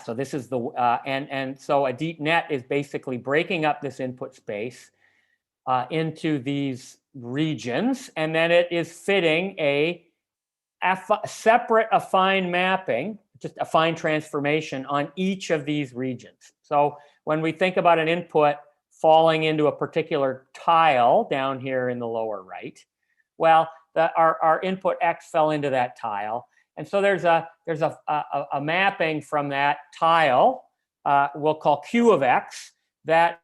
So this is the and so a deep net is basically breaking up this input space into these regions, and then it is fitting a separate affine mapping, just affine transformation on each of these regions. So when we think about an input falling into a particular tile down here in the lower right, Well, our input X fell into that tile. And so there's a mapping from that tile, we'll call Q of X, that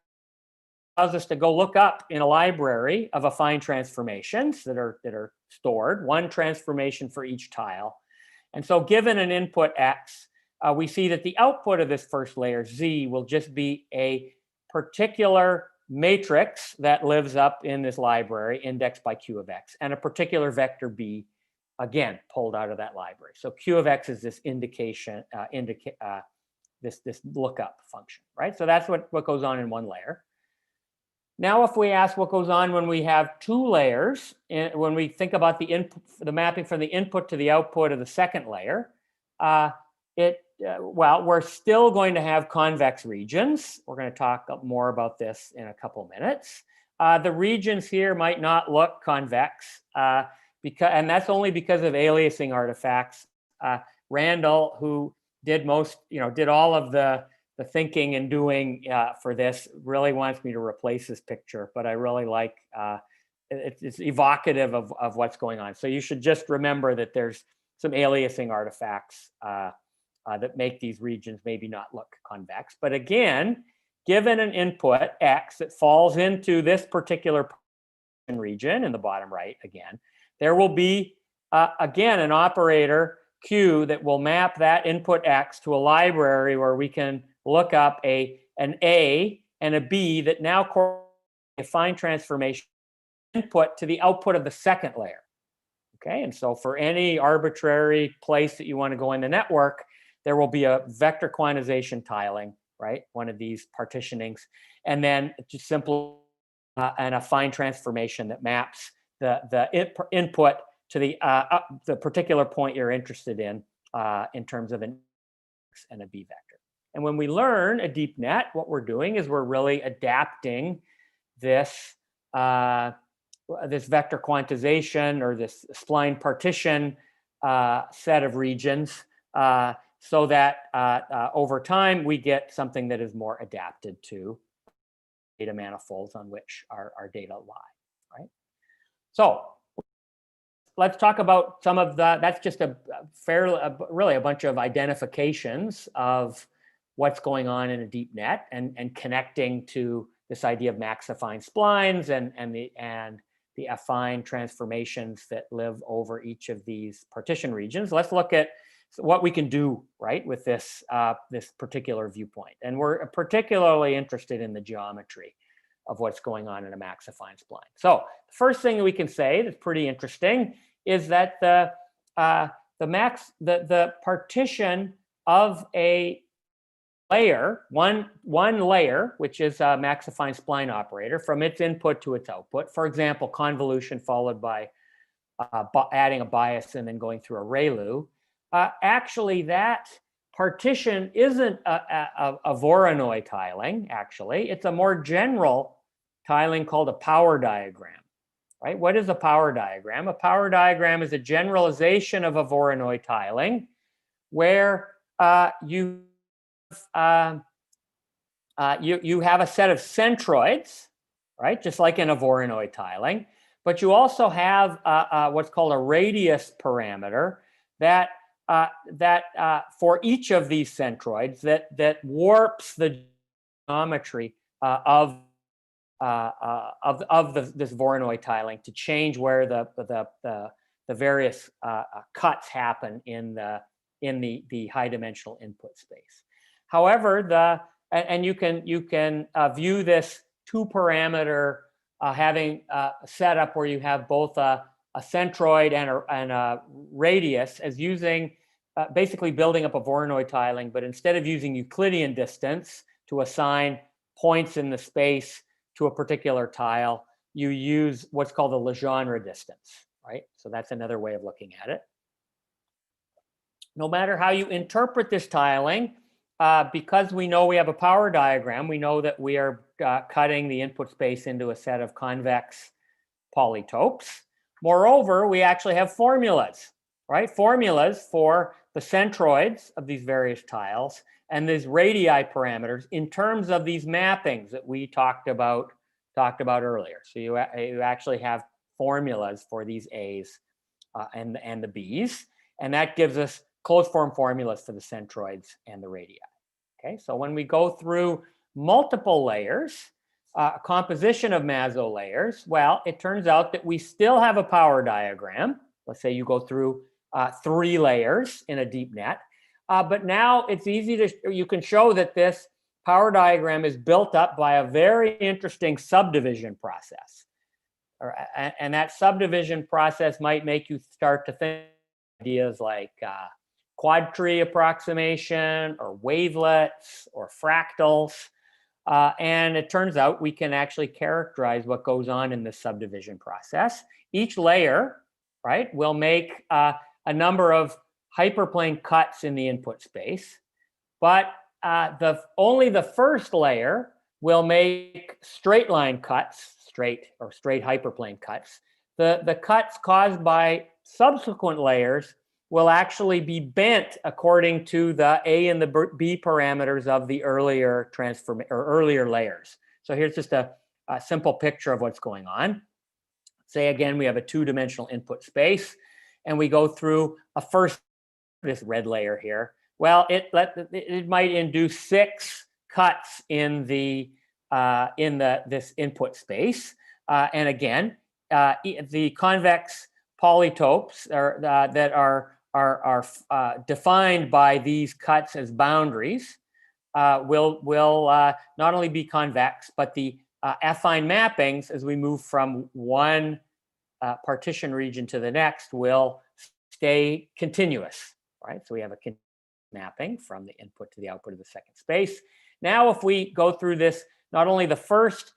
allows us to go look up in a library of affine transformations that are stored, one transformation for each tile. And so given an input X, we see that the output of this first layer, Z, will just be a particular matrix that lives up in this library indexed by Q of X, and a particular vector B, again, pulled out of that library. So Q of X is this indication, this lookup function, right? So that's what goes on in one layer. Now, if we ask what goes on when we have two layers, when we think about the mapping from the input to the output of the second layer, well, we're still going to have convex regions. We're going to talk more about this in a couple of minutes. The regions here might not look convex, and that's only because of aliasing artifacts. Randall, who did all of the thinking and doing for this, really wants me to replace this picture, but I really like it's evocative of what's going on. So you should just remember that there's some aliasing artifacts that make these regions maybe not look convex. But again, given an input X that falls into this particular region in the bottom right again, there will be, again, an operator Q that will map that input X to a library where we can look up an A and a B that now correspond to a fine transformation input to the output of the second layer. Okay, and so for any arbitrary place that you want to go in the network, there will be a vector quantization tiling, right? One of these partitionings, and then just simple and a fine transformation that maps the input to the particular point you're interested in terms of an X and a B vector. And when we learn a deep net, what we're doing is we're really adapting this this vector quantization or this spline partition set of regions so that over time we get something that is more adapted to data manifolds on which our data lie, right? So let's talk about some of that's just really a bunch of identifications of what's going on in a deep net and connecting to this idea of max affine splines and the affine transformations that live over each of these partition regions. Let's look at what we can do, right, with this this particular viewpoint. And we're particularly interested in the geometry of what's going on in a max affine spline. So the first thing we can say that's pretty interesting is that the partition of a layer, one layer, which is a max affine spline operator, from its input to its output, for example, convolution followed by adding a bias and then going through a ReLU, actually that partition isn't a Voronoi tiling, actually. It's a more general tiling called a power diagram, right? What is a power diagram? A power diagram is a generalization of a Voronoi tiling where you have a set of centroids, right? Just like in a Voronoi tiling, but you also have what's called a radius parameter that for each of these centroids that warps the geometry of this Voronoi tiling to change where the various cuts happen in the high dimensional input space. However, you can view this two parameter having set up where you have both a centroid and a radius as using basically building up a Voronoi tiling, but instead of using Euclidean distance to assign points in the space to a particular tile, you use what's called the Legendre distance, right? So that's another way of looking at it. No matter how you interpret this tiling, because we know we have a power diagram, we know that we are cutting the input space into a set of convex polytopes. Moreover, we actually have formulas, right? Formulas for the centroids of these various tiles and these radii parameters in terms of these mappings that we talked about earlier. So you actually have formulas for these A's and the B's. And that gives us closed form formulas for the centroids and the radii. Okay, so when we go through multiple layers, composition of Mazo layers, well, it turns out that we still have a power diagram. Let's say you go through 3 layers in a deep net, but now it's easy to, you can show that this power diagram is built up by a very interesting subdivision process. And that subdivision process might make you start to think ideas like quad tree approximation or wavelets or fractals. And it turns out we can actually characterize what goes on in this subdivision process. Each layer, right, will make a number of hyperplane cuts in the input space, but only the first layer will make straight line cuts, straight hyperplane cuts. The cuts caused by subsequent layers will actually be bent according to the A and the B parameters of the earlier earlier layers. So here's just a simple picture of what's going on. Say again, we have a 2-dimensional input space, and we go through this red layer here. Well, it might induce 6 cuts in this input space, and again, the convex polytopes that are defined by these cuts as boundaries will not only be convex, but the affine mappings as we move from one partition region to the next will stay continuous, right? So we have a mapping from the input to the output of the second space. Now, if we go through this, not only the first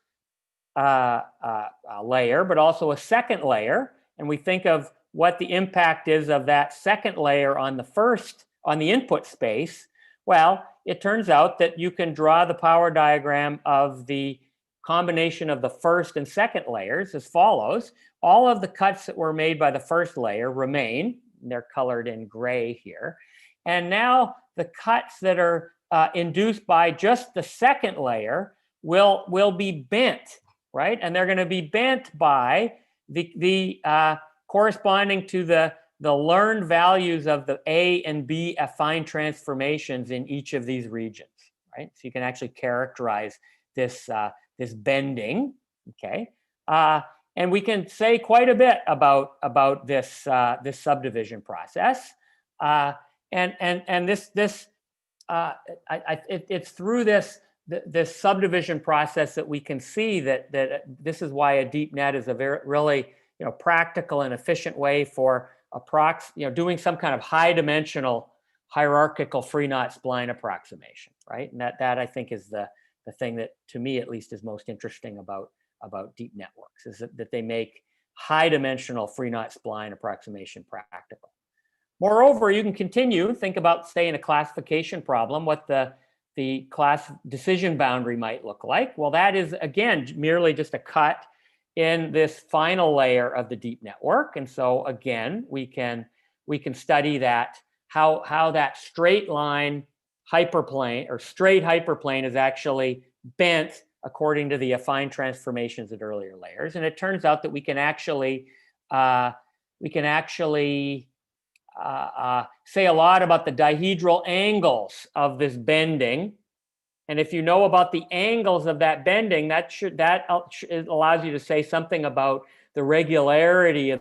layer, but also a second layer, and we think of what the impact is of that second layer on the input space, well, it turns out that you can draw the power diagram of the combination of the first and second layers as follows. All of the cuts that were made by the first layer remain. They're colored in gray here. And now the cuts that are induced by just the second layer will be bent, right? And they're going to be bent by the corresponding to the learned values of the A and B affine transformations in each of these regions, right? So you can actually characterize this bending, okay? And we can say quite a bit about this this subdivision process, and it's through this subdivision process that we can see that this is why a deep net is a really practical and efficient way for doing some kind of high dimensional hierarchical free knot spline approximation, right? And that I think is the thing that, to me at least, is most interesting about deep networks, is that they make high dimensional free knot spline approximation practical. Moreover, you can continue, think about, say, in a classification problem, what the class decision boundary might look like. Well, that is, again, merely just a cut in this final layer of the deep network. And so, again, we can study that, how that straight line hyperplane or straight hyperplane is actually bent according to the affine transformations at earlier layers. And it turns out that we can actually say a lot about the dihedral angles of this bending. And if you know about the angles of that bending, that allows you to say something about the regularity of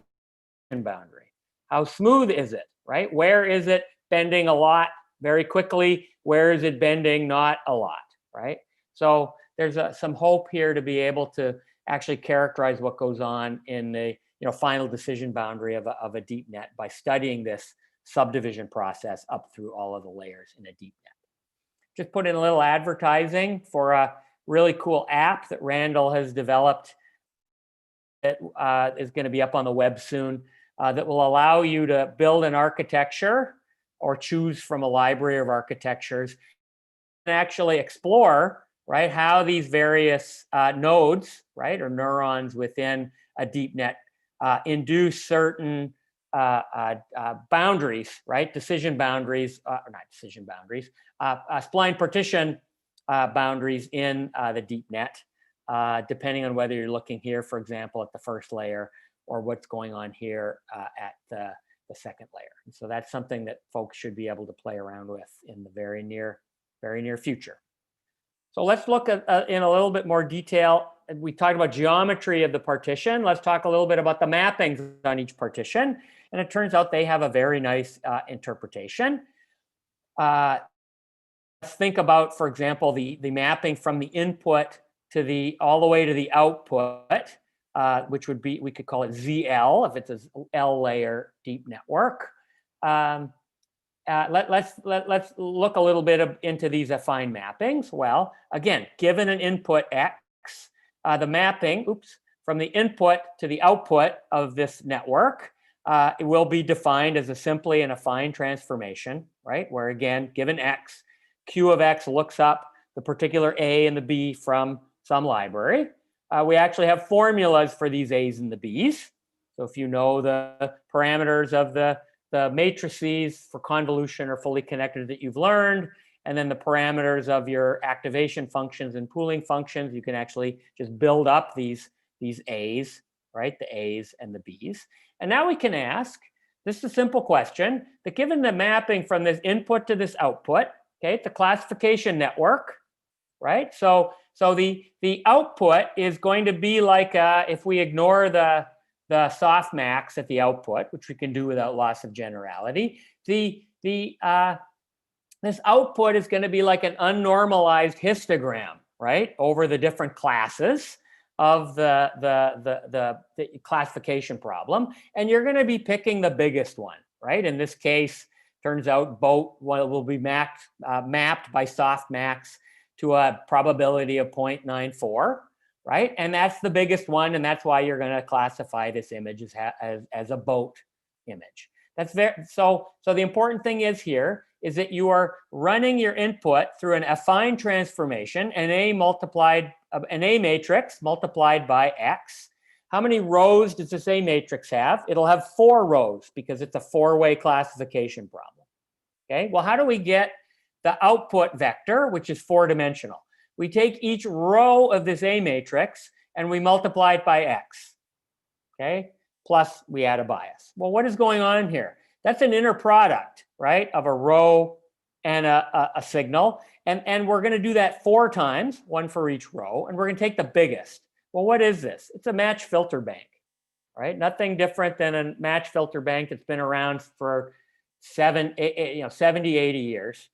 the boundary. How smooth is it, right? Where is it bending a lot very quickly? Where is it bending not a lot, right? So there's some hope here to be able to actually characterize what goes on in the final decision boundary of a deep net by studying this subdivision process up through all of the layers in a deep net. Just put in a little advertising for a really cool app that Randall has developed that is going to be up on the web soon, that will allow you to build an architecture or choose from a library of architectures and actually explore, right, how these various nodes, right, or neurons within a deep net induce certain boundaries, right, decision boundaries, not decision boundaries, spline partition boundaries in the deep net, depending on whether you're looking here, for example, at the first layer, or what's going on here at the second layer. And so that's something that folks should be able to play around with in the very near future. So let's look at in a little bit more detail. We talked about geometry of the partition. Let's talk a little bit about the mappings on each partition. And it turns out they have a very nice interpretation. Let's think about, for example, the mapping from the input to all the way to the output, which would be, we could call it ZL if it's an L layer deep network. Let's look a little bit into these affine mappings. Well, again, given an input X, the mapping, from the input to the output of this network, it will be defined as simply an affine transformation, right? Where again, given X, Q of X looks up the particular A and the B from some library. We actually have formulas for these A's and the B's. So if you know the parameters of the matrices for convolution or fully connected that you've learned, and then the parameters of your activation functions and pooling functions, you can actually just build up these A's, right? The A's and the B's. And now we can ask, this is a simple question, that given the mapping from this input to this output, okay, it's a classification network, right? So the output is going to be like, if we ignore the softmax at the output, which we can do without loss of generality, this output is going to be like an unnormalized histogram, right, over the different classes of the classification problem, and you're going to be picking the biggest one, right? In this case, turns out boat will be mapped by softmax to a probability of 0.94. Right, and that's the biggest one, and that's why you're going to classify this image as a boat image. That's so the important thing is here is that you are running your input through an affine transformation, an A matrix multiplied by X. How many rows does this A matrix have? It'll have 4 rows because it's a 4-way classification problem. Okay, well, how do we get the output vector, which is 4-dimensional? We take each row of this A matrix and we multiply it by X, okay? Plus we add a bias. Well, what is going on here? That's an inner product, right, of a row and a signal. And we're gonna do that 4 times, 1 for each row, and we're gonna take the biggest. Well, what is this? It's a match filter bank, right? Nothing different than a match filter bank that's been around for 70, 80 years.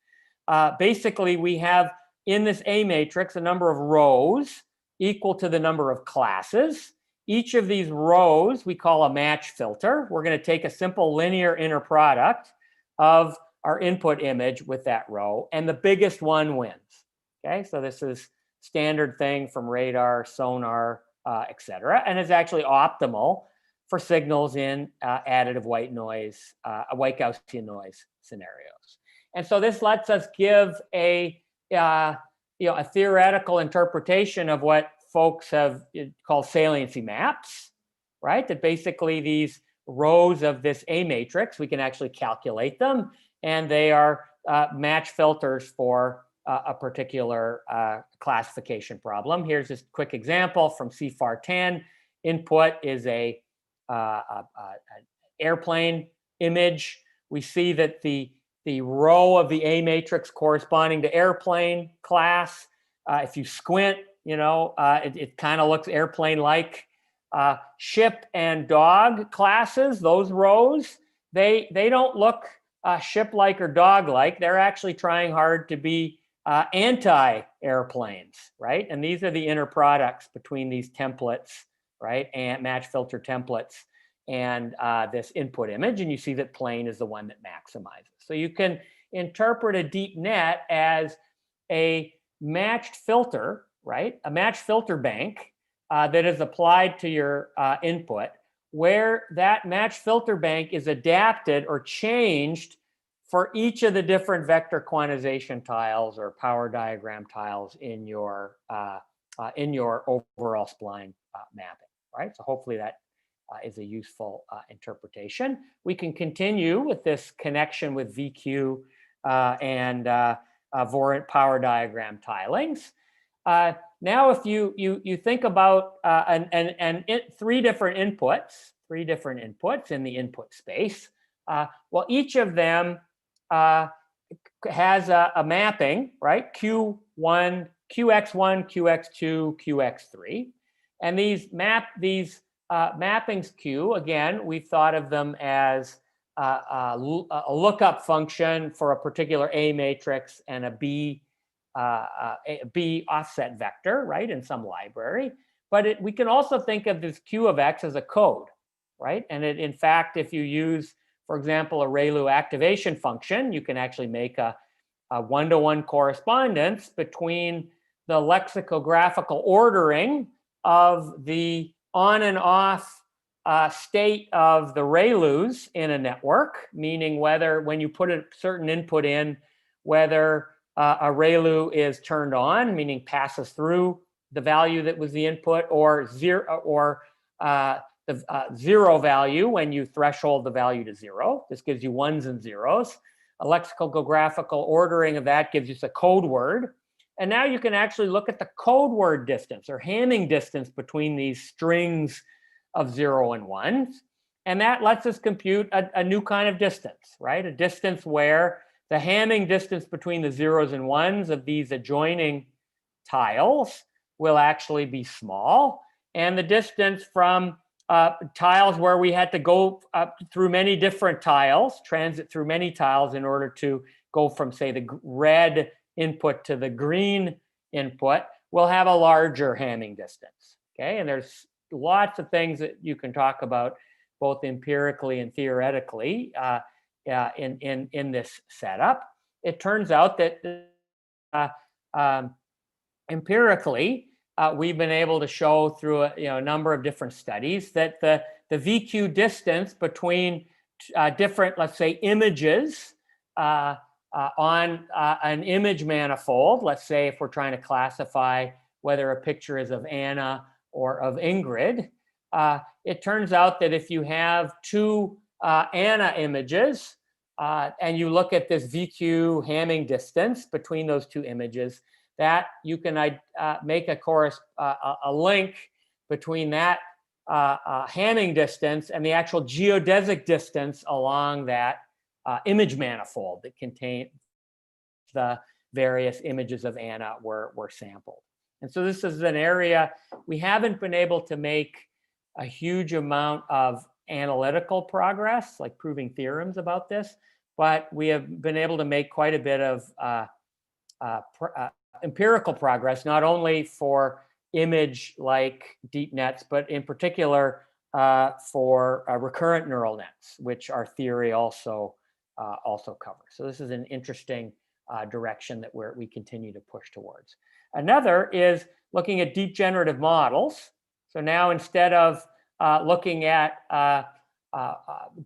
Basically, we have in this A matrix a number of rows equal to the number of classes. Each of these rows we call a match filter. We're going to take a simple linear inner product of our input image with that row, and the biggest one wins. Okay, so this is standard thing from radar, sonar, etc., and is actually optimal for signals in additive white noise, white Gaussian noise scenarios. And so this lets us give a theoretical interpretation of what folks have called saliency maps, right? That basically these rows of this A matrix, we can actually calculate them, and they are match filters for a particular classification problem. Here's this quick example from CFAR 10. Input is an airplane image. We see that the row of the A matrix corresponding to airplane class, if you squint, it kind of looks airplane-like. Ship and dog classes, those rows, they don't look ship-like or dog-like. They're actually trying hard to be anti-airplanes, right? And these are the inner products between these templates, right? And match filter templates and this input image. And you see that plane is the one that maximizes. So you can interpret a deep net as a matched filter, right? A matched filter bank that is applied to your input, where that matched filter bank is adapted or changed for each of the different vector quantization tiles or power diagram tiles in your overall spline mapping, right? So hopefully that is a useful interpretation. We can continue with this connection with VQ and Vorent power diagram tilings. Now, if you think about 3 different inputs, different inputs in the input space. Well, each of them has a mapping, right? Q1, QX1, QX2, QX3. And these mappings Q, again, we've thought of them as a lookup function for a particular A matrix and a B offset vector, right, in some library. But we can also think of this Q of X as a code, right? And in fact, if you use, for example, a ReLU activation function, you can actually make a one-to-one correspondence between the lexicographical ordering of the on and off state of the ReLUs in a network, meaning whether when you put a certain input in, whether a ReLU is turned on, meaning passes through the value that was the input, or zero, or the zero value when you threshold the value to 0. This gives you ones and zeros. A lexicographical ordering of that gives you a code word. And now you can actually look at the code word distance or Hamming distance between these strings of 0 and 1s. And that lets us compute a new kind of distance, right? A distance where the Hamming distance between the 0s and 1s of these adjoining tiles will actually be small. And the distance from tiles where we had to go through many different tiles, transit through many tiles in order to go from, say, the red input to the green input, will have a larger Hamming distance. Okay, and there's lots of things that you can talk about both empirically and theoretically in this setup. It turns out that empirically, we've been able to show through a number of different studies that the VQ distance between different, let's say, images on an image manifold, let's say if we're trying to classify whether a picture is of Anna or of Ingrid, it turns out that if you have two Anna images and you look at this VQ Hamming distance between those two images, that you can make a link between that Hamming distance and the actual geodesic distance along that image manifold that contains the various images of Anna were sampled. And so this is an area we haven't been able to make a huge amount of analytical progress, like proving theorems about this, but we have been able to make quite a bit of empirical progress, not only for image like deep nets, but in particular for recurrent neural nets, which our theory also covers. So this is an interesting direction that we continue to push towards. Another is looking at deep generative models. So now instead of looking at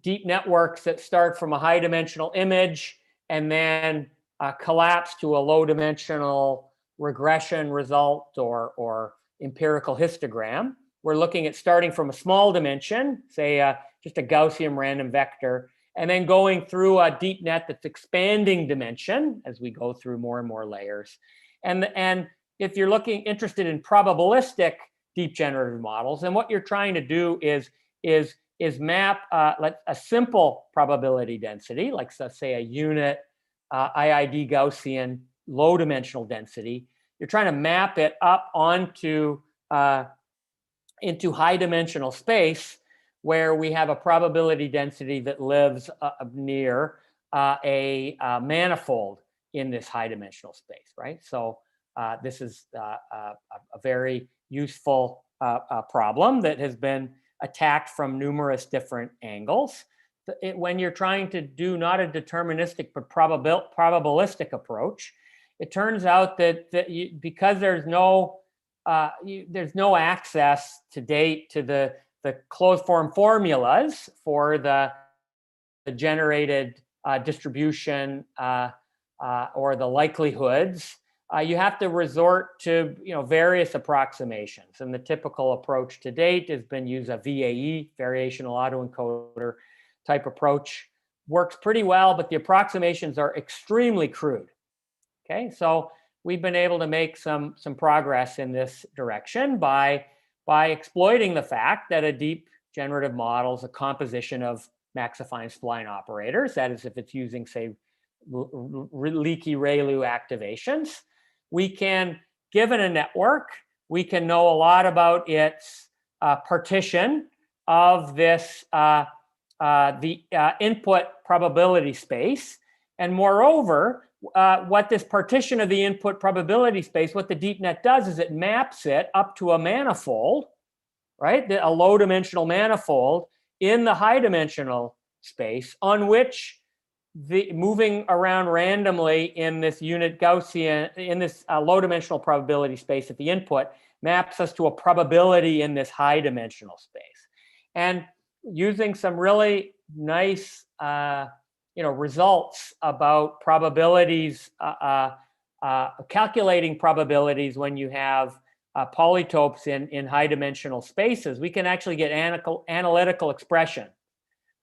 deep networks that start from a high dimensional image and then collapse to a low dimensional regression result or empirical histogram, we're looking at starting from a small dimension, say just a Gaussian random vector, and then going through a deep net that's expanding dimension as we go through more and more layers. And if you're interested in probabilistic deep generative models, and what you're trying to do is map a simple probability density, like say a unit IID Gaussian low dimensional density. You're trying to map it up onto into high dimensional space where we have a probability density that lives near a manifold in this high dimensional space, right? So this is a very useful problem that has been attacked from numerous different angles. When you're trying to do not a deterministic but probabilistic approach, it turns out that because there's no access to date to the closed form formulas for the generated distribution or the likelihoods, you have to resort to various approximations. And the typical approach to date has been use a VAE, variational autoencoder type approach. Works pretty well, but the approximations are extremely crude. Okay, so we've been able to make some progress in this direction by exploiting the fact that a deep generative models a composition of max-affine spline operators. That is, if it's using, say, leaky ReLU activations. We can, given a network, we can know a lot about its partition of this, the input probability space. And moreover, what this partition of the input probability space, what the DeepNet does is it maps it up to a manifold, right? A low dimensional manifold in the high dimensional space on which the moving around randomly in this unit Gaussian, in this low dimensional probability space at the input, maps us to a probability in this high dimensional space. And using some really nice results about probabilities, calculating probabilities when you have polytopes in high dimensional spaces, we can actually get analytical expression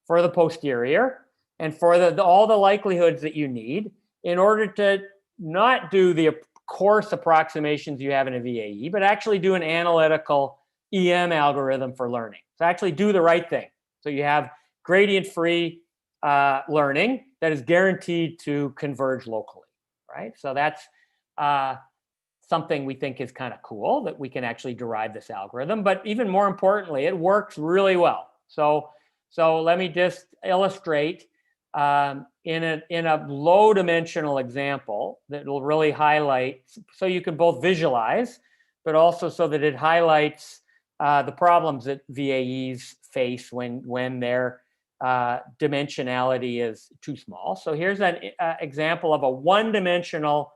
for the posterior and for all the likelihoods that you need in order to not do the coarse approximations you have in a VAE, but actually do an analytical EM algorithm for learning. So actually do the right thing. So you have gradient-free learning that is guaranteed to converge locally, right? So that's something we think is kind of cool, that we can actually derive this algorithm. But even more importantly, it works really well. So let me just illustrate in a low dimensional example that will really highlight, so you can both visualize, but also so that it highlights the problems that VAEs face when their dimensionality is too small. So here's an example of a one-dimensional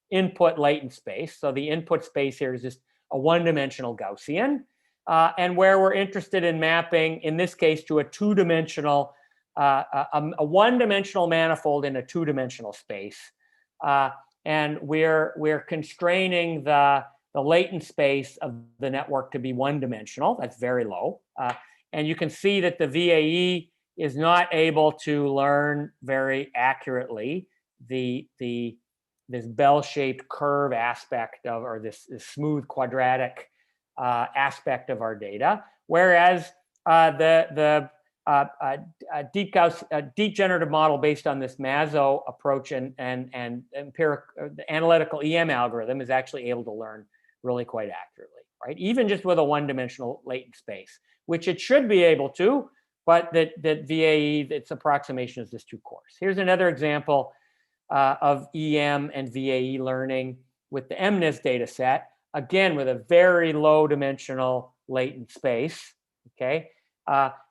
input latent space. So the input space here is just a one-dimensional Gaussian, and where we're interested in mapping, in this case, to a two-dimensional, a one-dimensional manifold in a two-dimensional space. And we're constraining the latent space of the network to be one-dimensional. That's very low. And you can see that the VAE is not able to learn very accurately this bell-shaped curve aspect of, or this smooth quadratic aspect of our data, whereas the deep generative model based on this Mazo approach and analytical EM algorithm is actually able to learn really quite accurately, right? Even just with a one-dimensional latent space, which it should be able to, but that VAE, its approximation is just too coarse. Here's another example of EM and VAE learning with the MNIST data set, again, with a very low dimensional latent space, okay?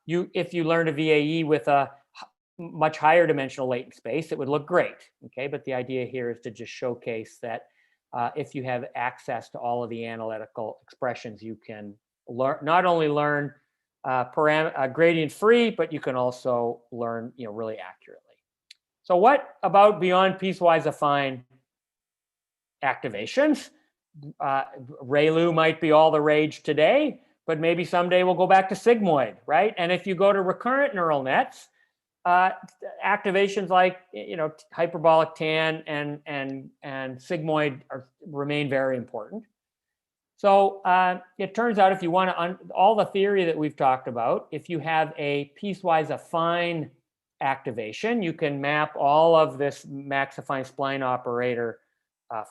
If you learn a VAE with a much higher dimensional latent space, it would look great, okay? But the idea here is to just showcase that if you have access to all of the analytical expressions, you can not only learn gradient free, but you can also learn really accurately. So what about beyond piecewise affine activations? ReLU might be all the rage today, but maybe someday we'll go back to sigmoid, right? And if you go to recurrent neural nets, activations like hyperbolic tan and sigmoid remain very important. So it turns out if you want to, all the theory that we've talked about, if you have a piecewise affine activation, you can map all of this max-affine spline operator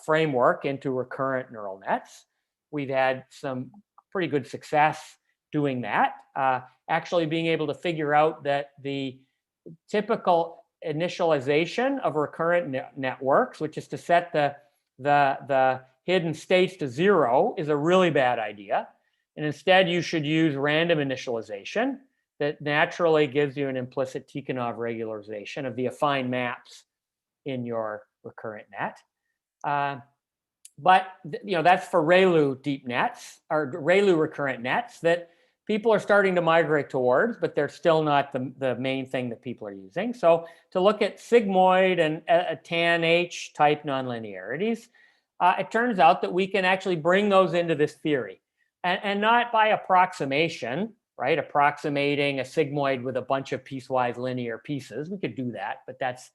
framework into recurrent neural nets. We've had some pretty good success doing that, actually being able to figure out that the typical initialization of recurrent networks, which is to set the hidden states to 0, is a really bad idea. And instead, you should use random initialization that naturally gives you an implicit Tikhonov regularization of the affine maps in your recurrent net. But that's for ReLU deep nets, or ReLU recurrent nets, that people are starting to migrate towards, but they're still not the main thing that people are using. So to look at sigmoid and tan-H type nonlinearities, it turns out that we can actually bring those into this theory, and not by approximation, right? Approximating a sigmoid with a bunch of piecewise linear pieces. We could do that, but that's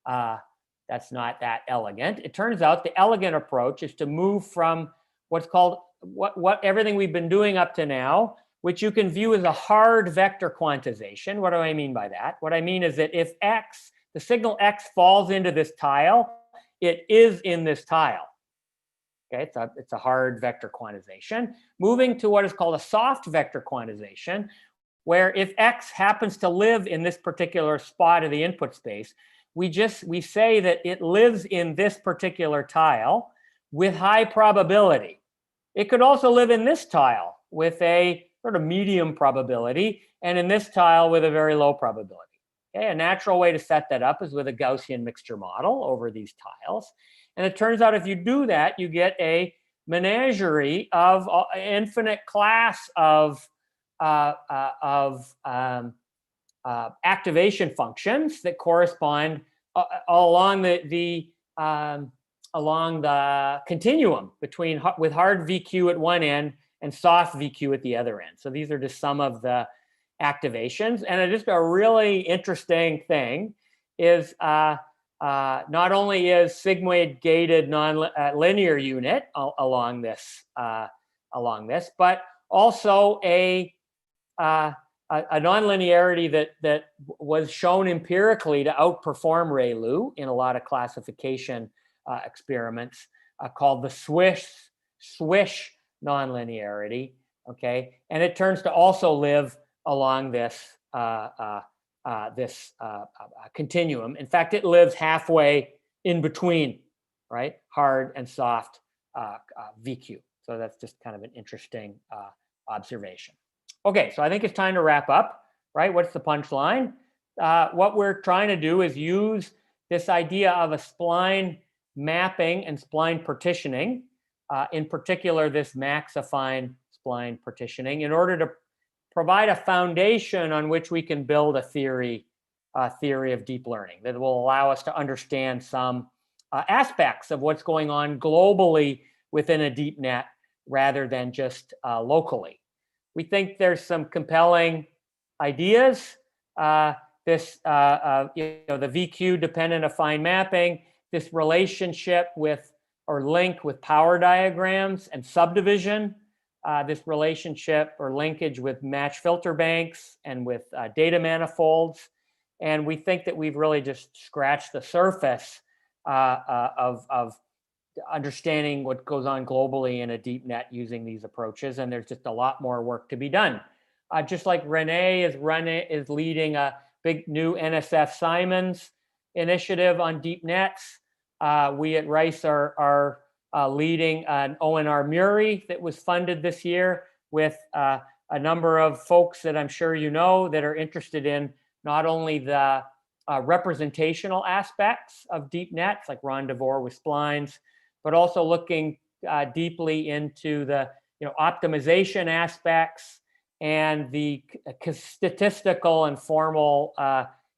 not that elegant. It turns out the elegant approach is to move from what's called what everything we've been doing up to now which you can view as a hard vector quantization. What do I mean by that? What I mean is that if X, the signal X falls into this tile, it is in this tile. Okay, it's a hard vector quantization. Moving to what is called a soft vector quantization, where if X happens to live in this particular spot of the input space, we say that it lives in this particular tile with high probability. It could also live in this tile with a sort of medium probability, and in this tile with a very low probability. Okay, a natural way to set that up is with a Gaussian mixture model over these tiles. And it turns out if you do that, you get a menagerie of infinite class of activation functions that correspond along the continuum between with hard VQ at one end and soft VQ at the other end. So these are just some of the activations. And just a really interesting thing is not only is sigmoid gated non-linear unit along this, but also a nonlinearity that was shown empirically to outperform ReLU in a lot of classification experiments called the swish nonlinearity. Okay, and it turns to also live along this continuum. In fact, it lives halfway in between, right, hard and soft VQ. So that's just kind of an interesting observation. Okay, so I think it's time to wrap up, right? What's the punchline? What we're trying to do is use this idea of a spline mapping and spline partitioning, in particular this max-affine spline partitioning, in order to provide a foundation on which we can build a theory of deep learning that will allow us to understand some aspects of what's going on globally within a deep net rather than just locally. We think there's some compelling ideas. The VQ dependent affine mapping, this relationship with or link with power diagrams and subdivision, this relationship or linkage with match filter banks and with data manifolds. And we think that we've really just scratched the surface of understanding what goes on globally in a deep net using these approaches. And there's just a lot more work to be done. Just like Renee is leading a big new NSF Simons initiative on deep nets. We at Rice are leading an ONR Muri that was funded this year with a number of folks that I'm sure you know that are interested in not only the representational aspects of deep nets, like Ron DeVore with splines, but also looking deeply into the optimization aspects and the statistical and formal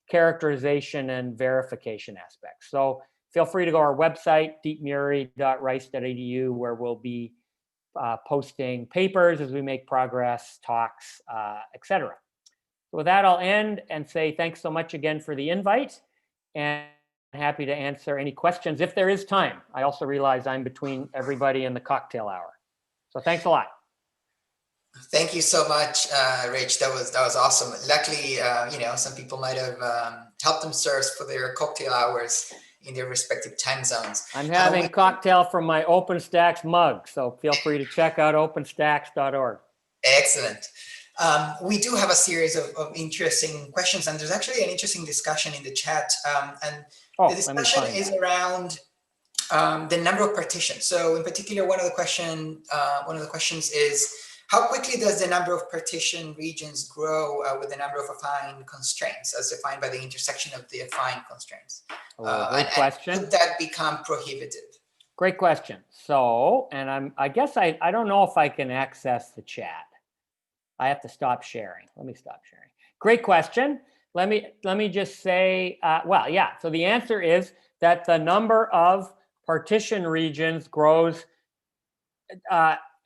characterization and verification aspects. So feel free to go to our website, deepmuri.rice.edu, where we'll be posting papers as we make progress, talks, etc. So with that, I'll end and say thanks so much again for the invite, and happy to answer any questions if there is time. I also realize I'm between everybody and the cocktail hour. So thanks a lot. Thank you so much, Rich. That was awesome. Luckily, some people might have helped themselves for their cocktail hours in their respective time zones. I'm having cocktail from my OpenStax mug, so feel free to check out openstax.org. Excellent. We do have a series of interesting questions, and there's actually an interesting discussion in the chat. And the discussion is around the number of partitions. So in particular, one of the questions is, how quickly does the number of partition regions grow with the number of affine constraints as defined by the intersection of the affine constraints? Great question. And could that become prohibitive? Great question. So, and I guess I don't know if I can access the chat. I have to stop sharing. Let me stop sharing. Great question. Let me just say, well, yeah. So the answer is that the number of partition regions grows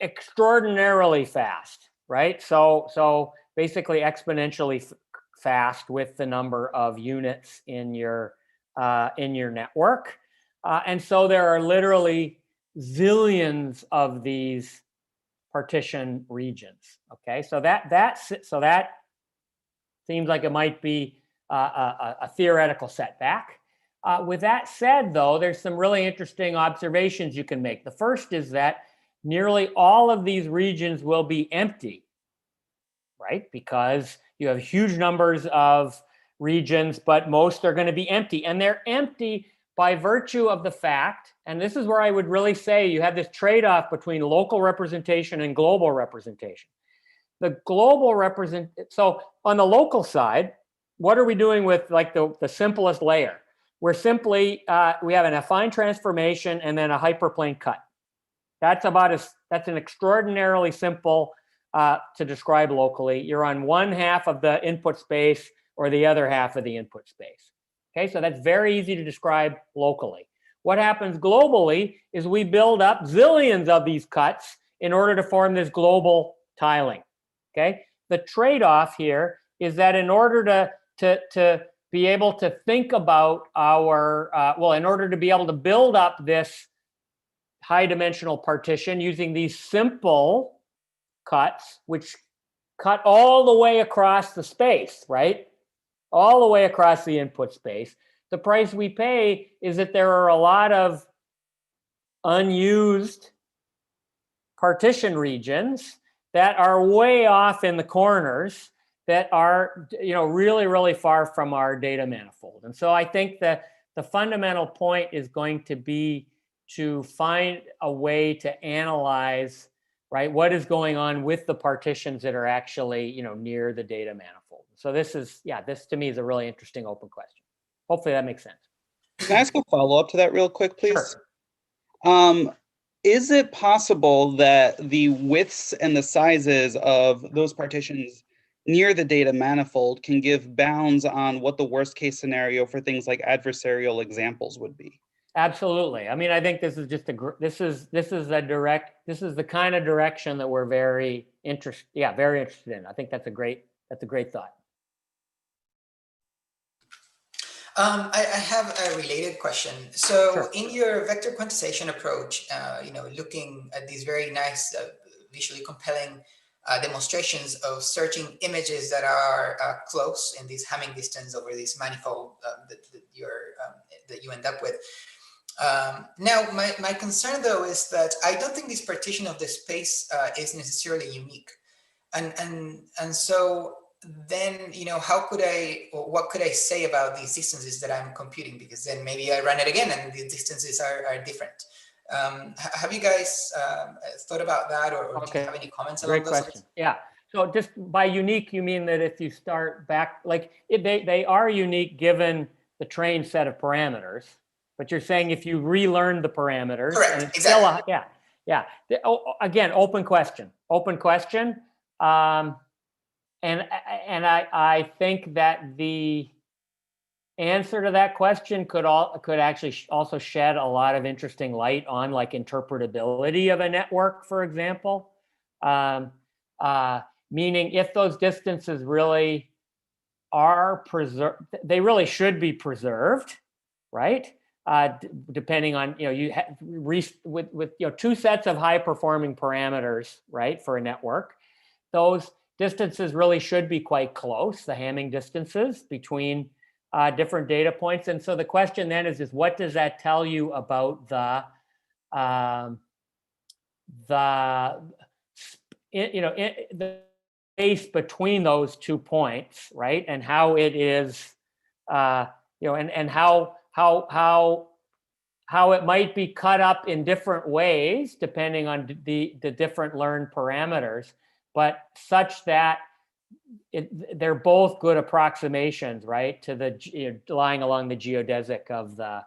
extraordinarily fast, right? So basically exponentially fast with the number of units in your network. And so there are literally zillions of these partition regions. Okay, so that seems like it might be a theoretical setback. With that said, though, there's some really interesting observations you can make. The first is that nearly all of these regions will be empty, right? Because you have huge numbers of regions, but most are going to be empty. And they're empty by virtue of the fact, and this is where I would really say you have this trade-off between local representation and global representation. The global so on the local side, what are we doing with like the simplest layer? We're simply, we have an affine transformation and then a hyperplane cut. That's an extraordinarily simple to describe locally. You're on one half of the input space or the other half of the input space. Okay, so that's very easy to describe locally. What happens globally is we build up zillions of these cuts in order to form this global tiling. Okay, the trade-off here is that in order to be able to think about our, in order to be able to build up this high dimensional partition using these simple cuts, which cut all the way across the space, right? All the way across the input space. The price we pay is that there are a lot of unused partition regions that are way off in the corners that are, really, really far from our data manifold. And so I think that the fundamental point is going to be to find a way to analyze, right, what is going on with the partitions that are actually, near the data manifold. So this to me is a really interesting open question. Hopefully that makes sense. Can I ask a follow-up to that real quick, please? Sure. Is it possible that the widths and the sizes of those partitions near the data manifold can give bounds on what the worst case scenario for things like adversarial examples would be? Absolutely. I mean, I think this is just this is the kind of direction that we're very interested in. I think that's a great thought. I have a related question. So Sure. In your vector quantization approach, looking at these very nice, visually compelling demonstrations of searching images that are close in this Hamming distance over this manifold that you end up with. Now, my concern though is that I don't think this partition of the space is necessarily unique, and so then what could I say about these distances that I'm computing? Because then maybe I run it again and the distances are different. Have you guys thought about that, or do you have any comments along those lines? Great question. Yeah. So just by unique, you mean that if you start back, they are unique given the trained set of parameters. But you're saying if you relearn the parameters, correct, and it's exactly. Again, open question. And I think that the answer to that question could actually also shed a lot of interesting light on like interpretability of a network, for example. Meaning if those distances really are preserved, they really should be preserved, right? Depending on, with two sets of high performing parameters, right, for a network, those distances really should be quite close, the Hamming distances between different data points. And so the question then is what does that tell you about the space between those 2 points, right? And how it is, and how it might be cut up in different ways depending on the different learned parameters, but such that they're both good approximations, right, to the lying along the geodesic of the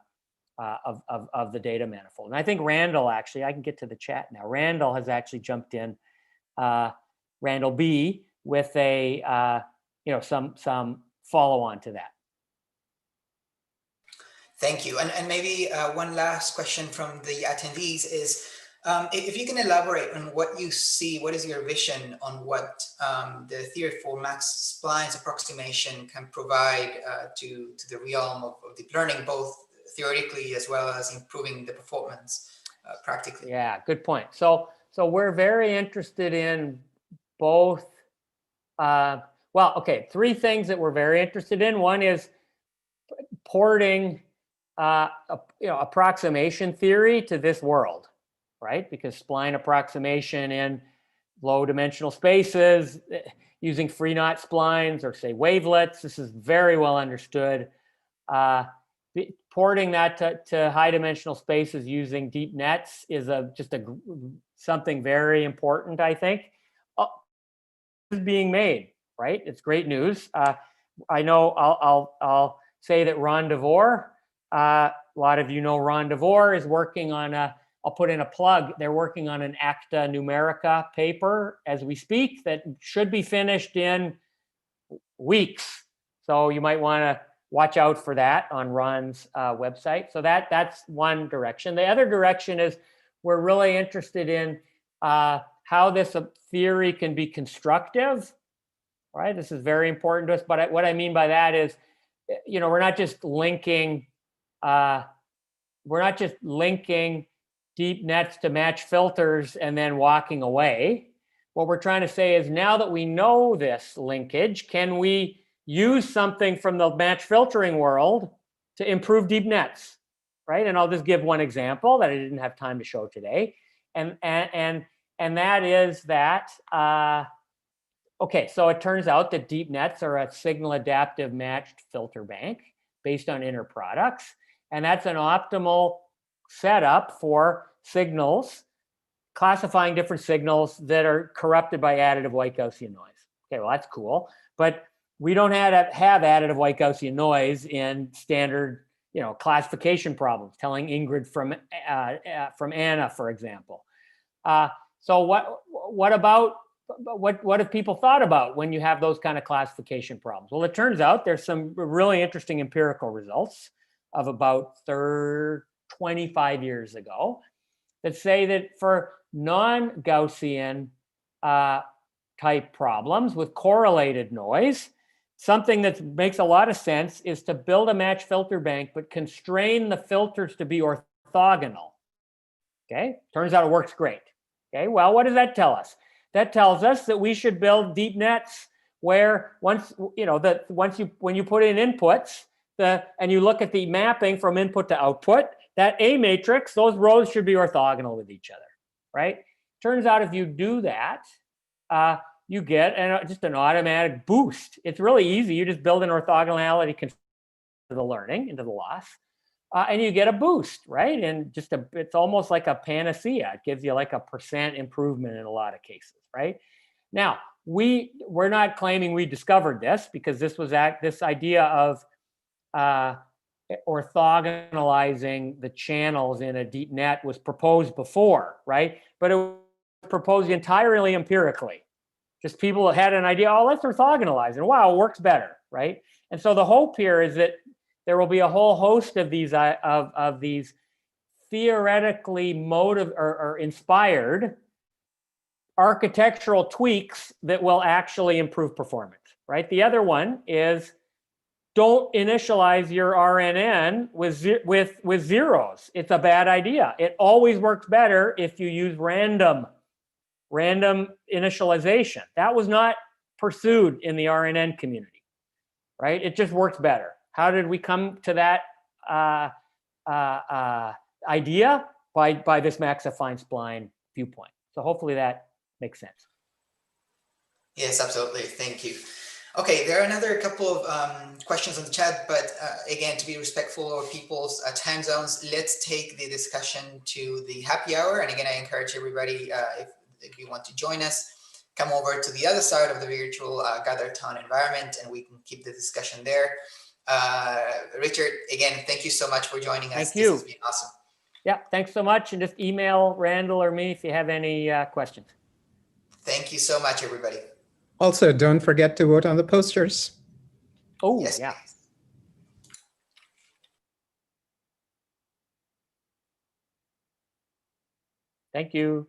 data manifold. And I think Randall actually, I can get to the chat now. Randall has actually jumped in, Randall B, with a some follow on to that. Thank you. And maybe one last question from the attendees is, if you can elaborate on what you see, what is your vision on what the theory for max splines approximation can provide to the realm of deep learning, both theoretically as well as improving the performance practically? Yeah, good point. So So we're very interested in both. Well, okay, three things that we're very interested in. One is porting approximation theory to this world, right? Because spline approximation in low dimensional spaces using free knot splines or say wavelets, this is very well understood. Porting that to high dimensional spaces using deep nets is something very important, I think. Is being made, right? It's great news. I know I'll say that Ron DeVore, a lot of you know Ron DeVore is working on I'll put in a plug. They're working on an Acta Numerica paper as we speak that should be finished in weeks. So you might want to watch out for that on Ron's website. So that's one direction. The other direction is we're really interested in how this theory can be constructive, right? This is very important to us. But what I mean by that is, we're not just linking deep nets to match filters and then walking away. What we're trying to say is now that we know this linkage, can we use something from the match filtering world to improve deep nets, right? And I'll just give one example that I didn't have time to show today. And that is that, okay, so it turns out that deep nets are a signal adaptive matched filter bank based on inner products. And that's an optimal setup for signals, classifying different signals that are corrupted by additive white Gaussian noise. Okay, well, that's cool. But we don't have additive white Gaussian noise in standard, classification problems, telling Ingrid from Anna, for example. So what have people thought about when you have those kind of classification problems? Well, it turns out there's some really interesting empirical results of about 25 years ago that say that for non-Gaussian type problems with correlated noise, something that makes a lot of sense is to build a match filter bank, but constrain the filters to be orthogonal. Okay, turns out it works great. Okay, well, what does that tell us? That tells us that we should build deep nets where when you put in inputs, and you look at the mapping from input to output, that A matrix, those rows should be orthogonal with each other, right? Turns out if you do that, you get just an automatic boost. It's really easy. You just build an orthogonality into the learning, into the loss, and you get a boost, right? And it's almost like a panacea. It gives you like a % improvement in a lot of cases, right? Now, we're not claiming we discovered this because this idea of orthogonalizing the channels in a deep net was proposed before, right? But it was proposed entirely empirically. Just people had an idea, oh, let's orthogonalize, and wow, it works better, right? And so the hope here is that there will be a whole host of these theoretically or inspired architectural tweaks that will actually improve performance, right? The other one is don't initialize your RNN with zeros. It's a bad idea. It always works better if you use random initialization. That was not pursued in the RNN community, right? It just works better. How did we come to that idea? By this max-affine spline viewpoint. So hopefully that makes sense. Yes, absolutely. Thank you. Okay, there are another couple of questions on the chat, but again, to be respectful of people's time zones, let's take the discussion to the happy hour. And again, I encourage everybody, if you want to join us, come over to the other side of the virtual GatherTown environment, and we can keep the discussion there. Richard, again, thank you so much for joining us. Thank you. This has been awesome. Yeah, thanks so much. And just email Randall or me if you have any questions. Thank you so much, everybody. Also, don't forget to vote on the posters. Oh, yes, yeah. Please. Thank you.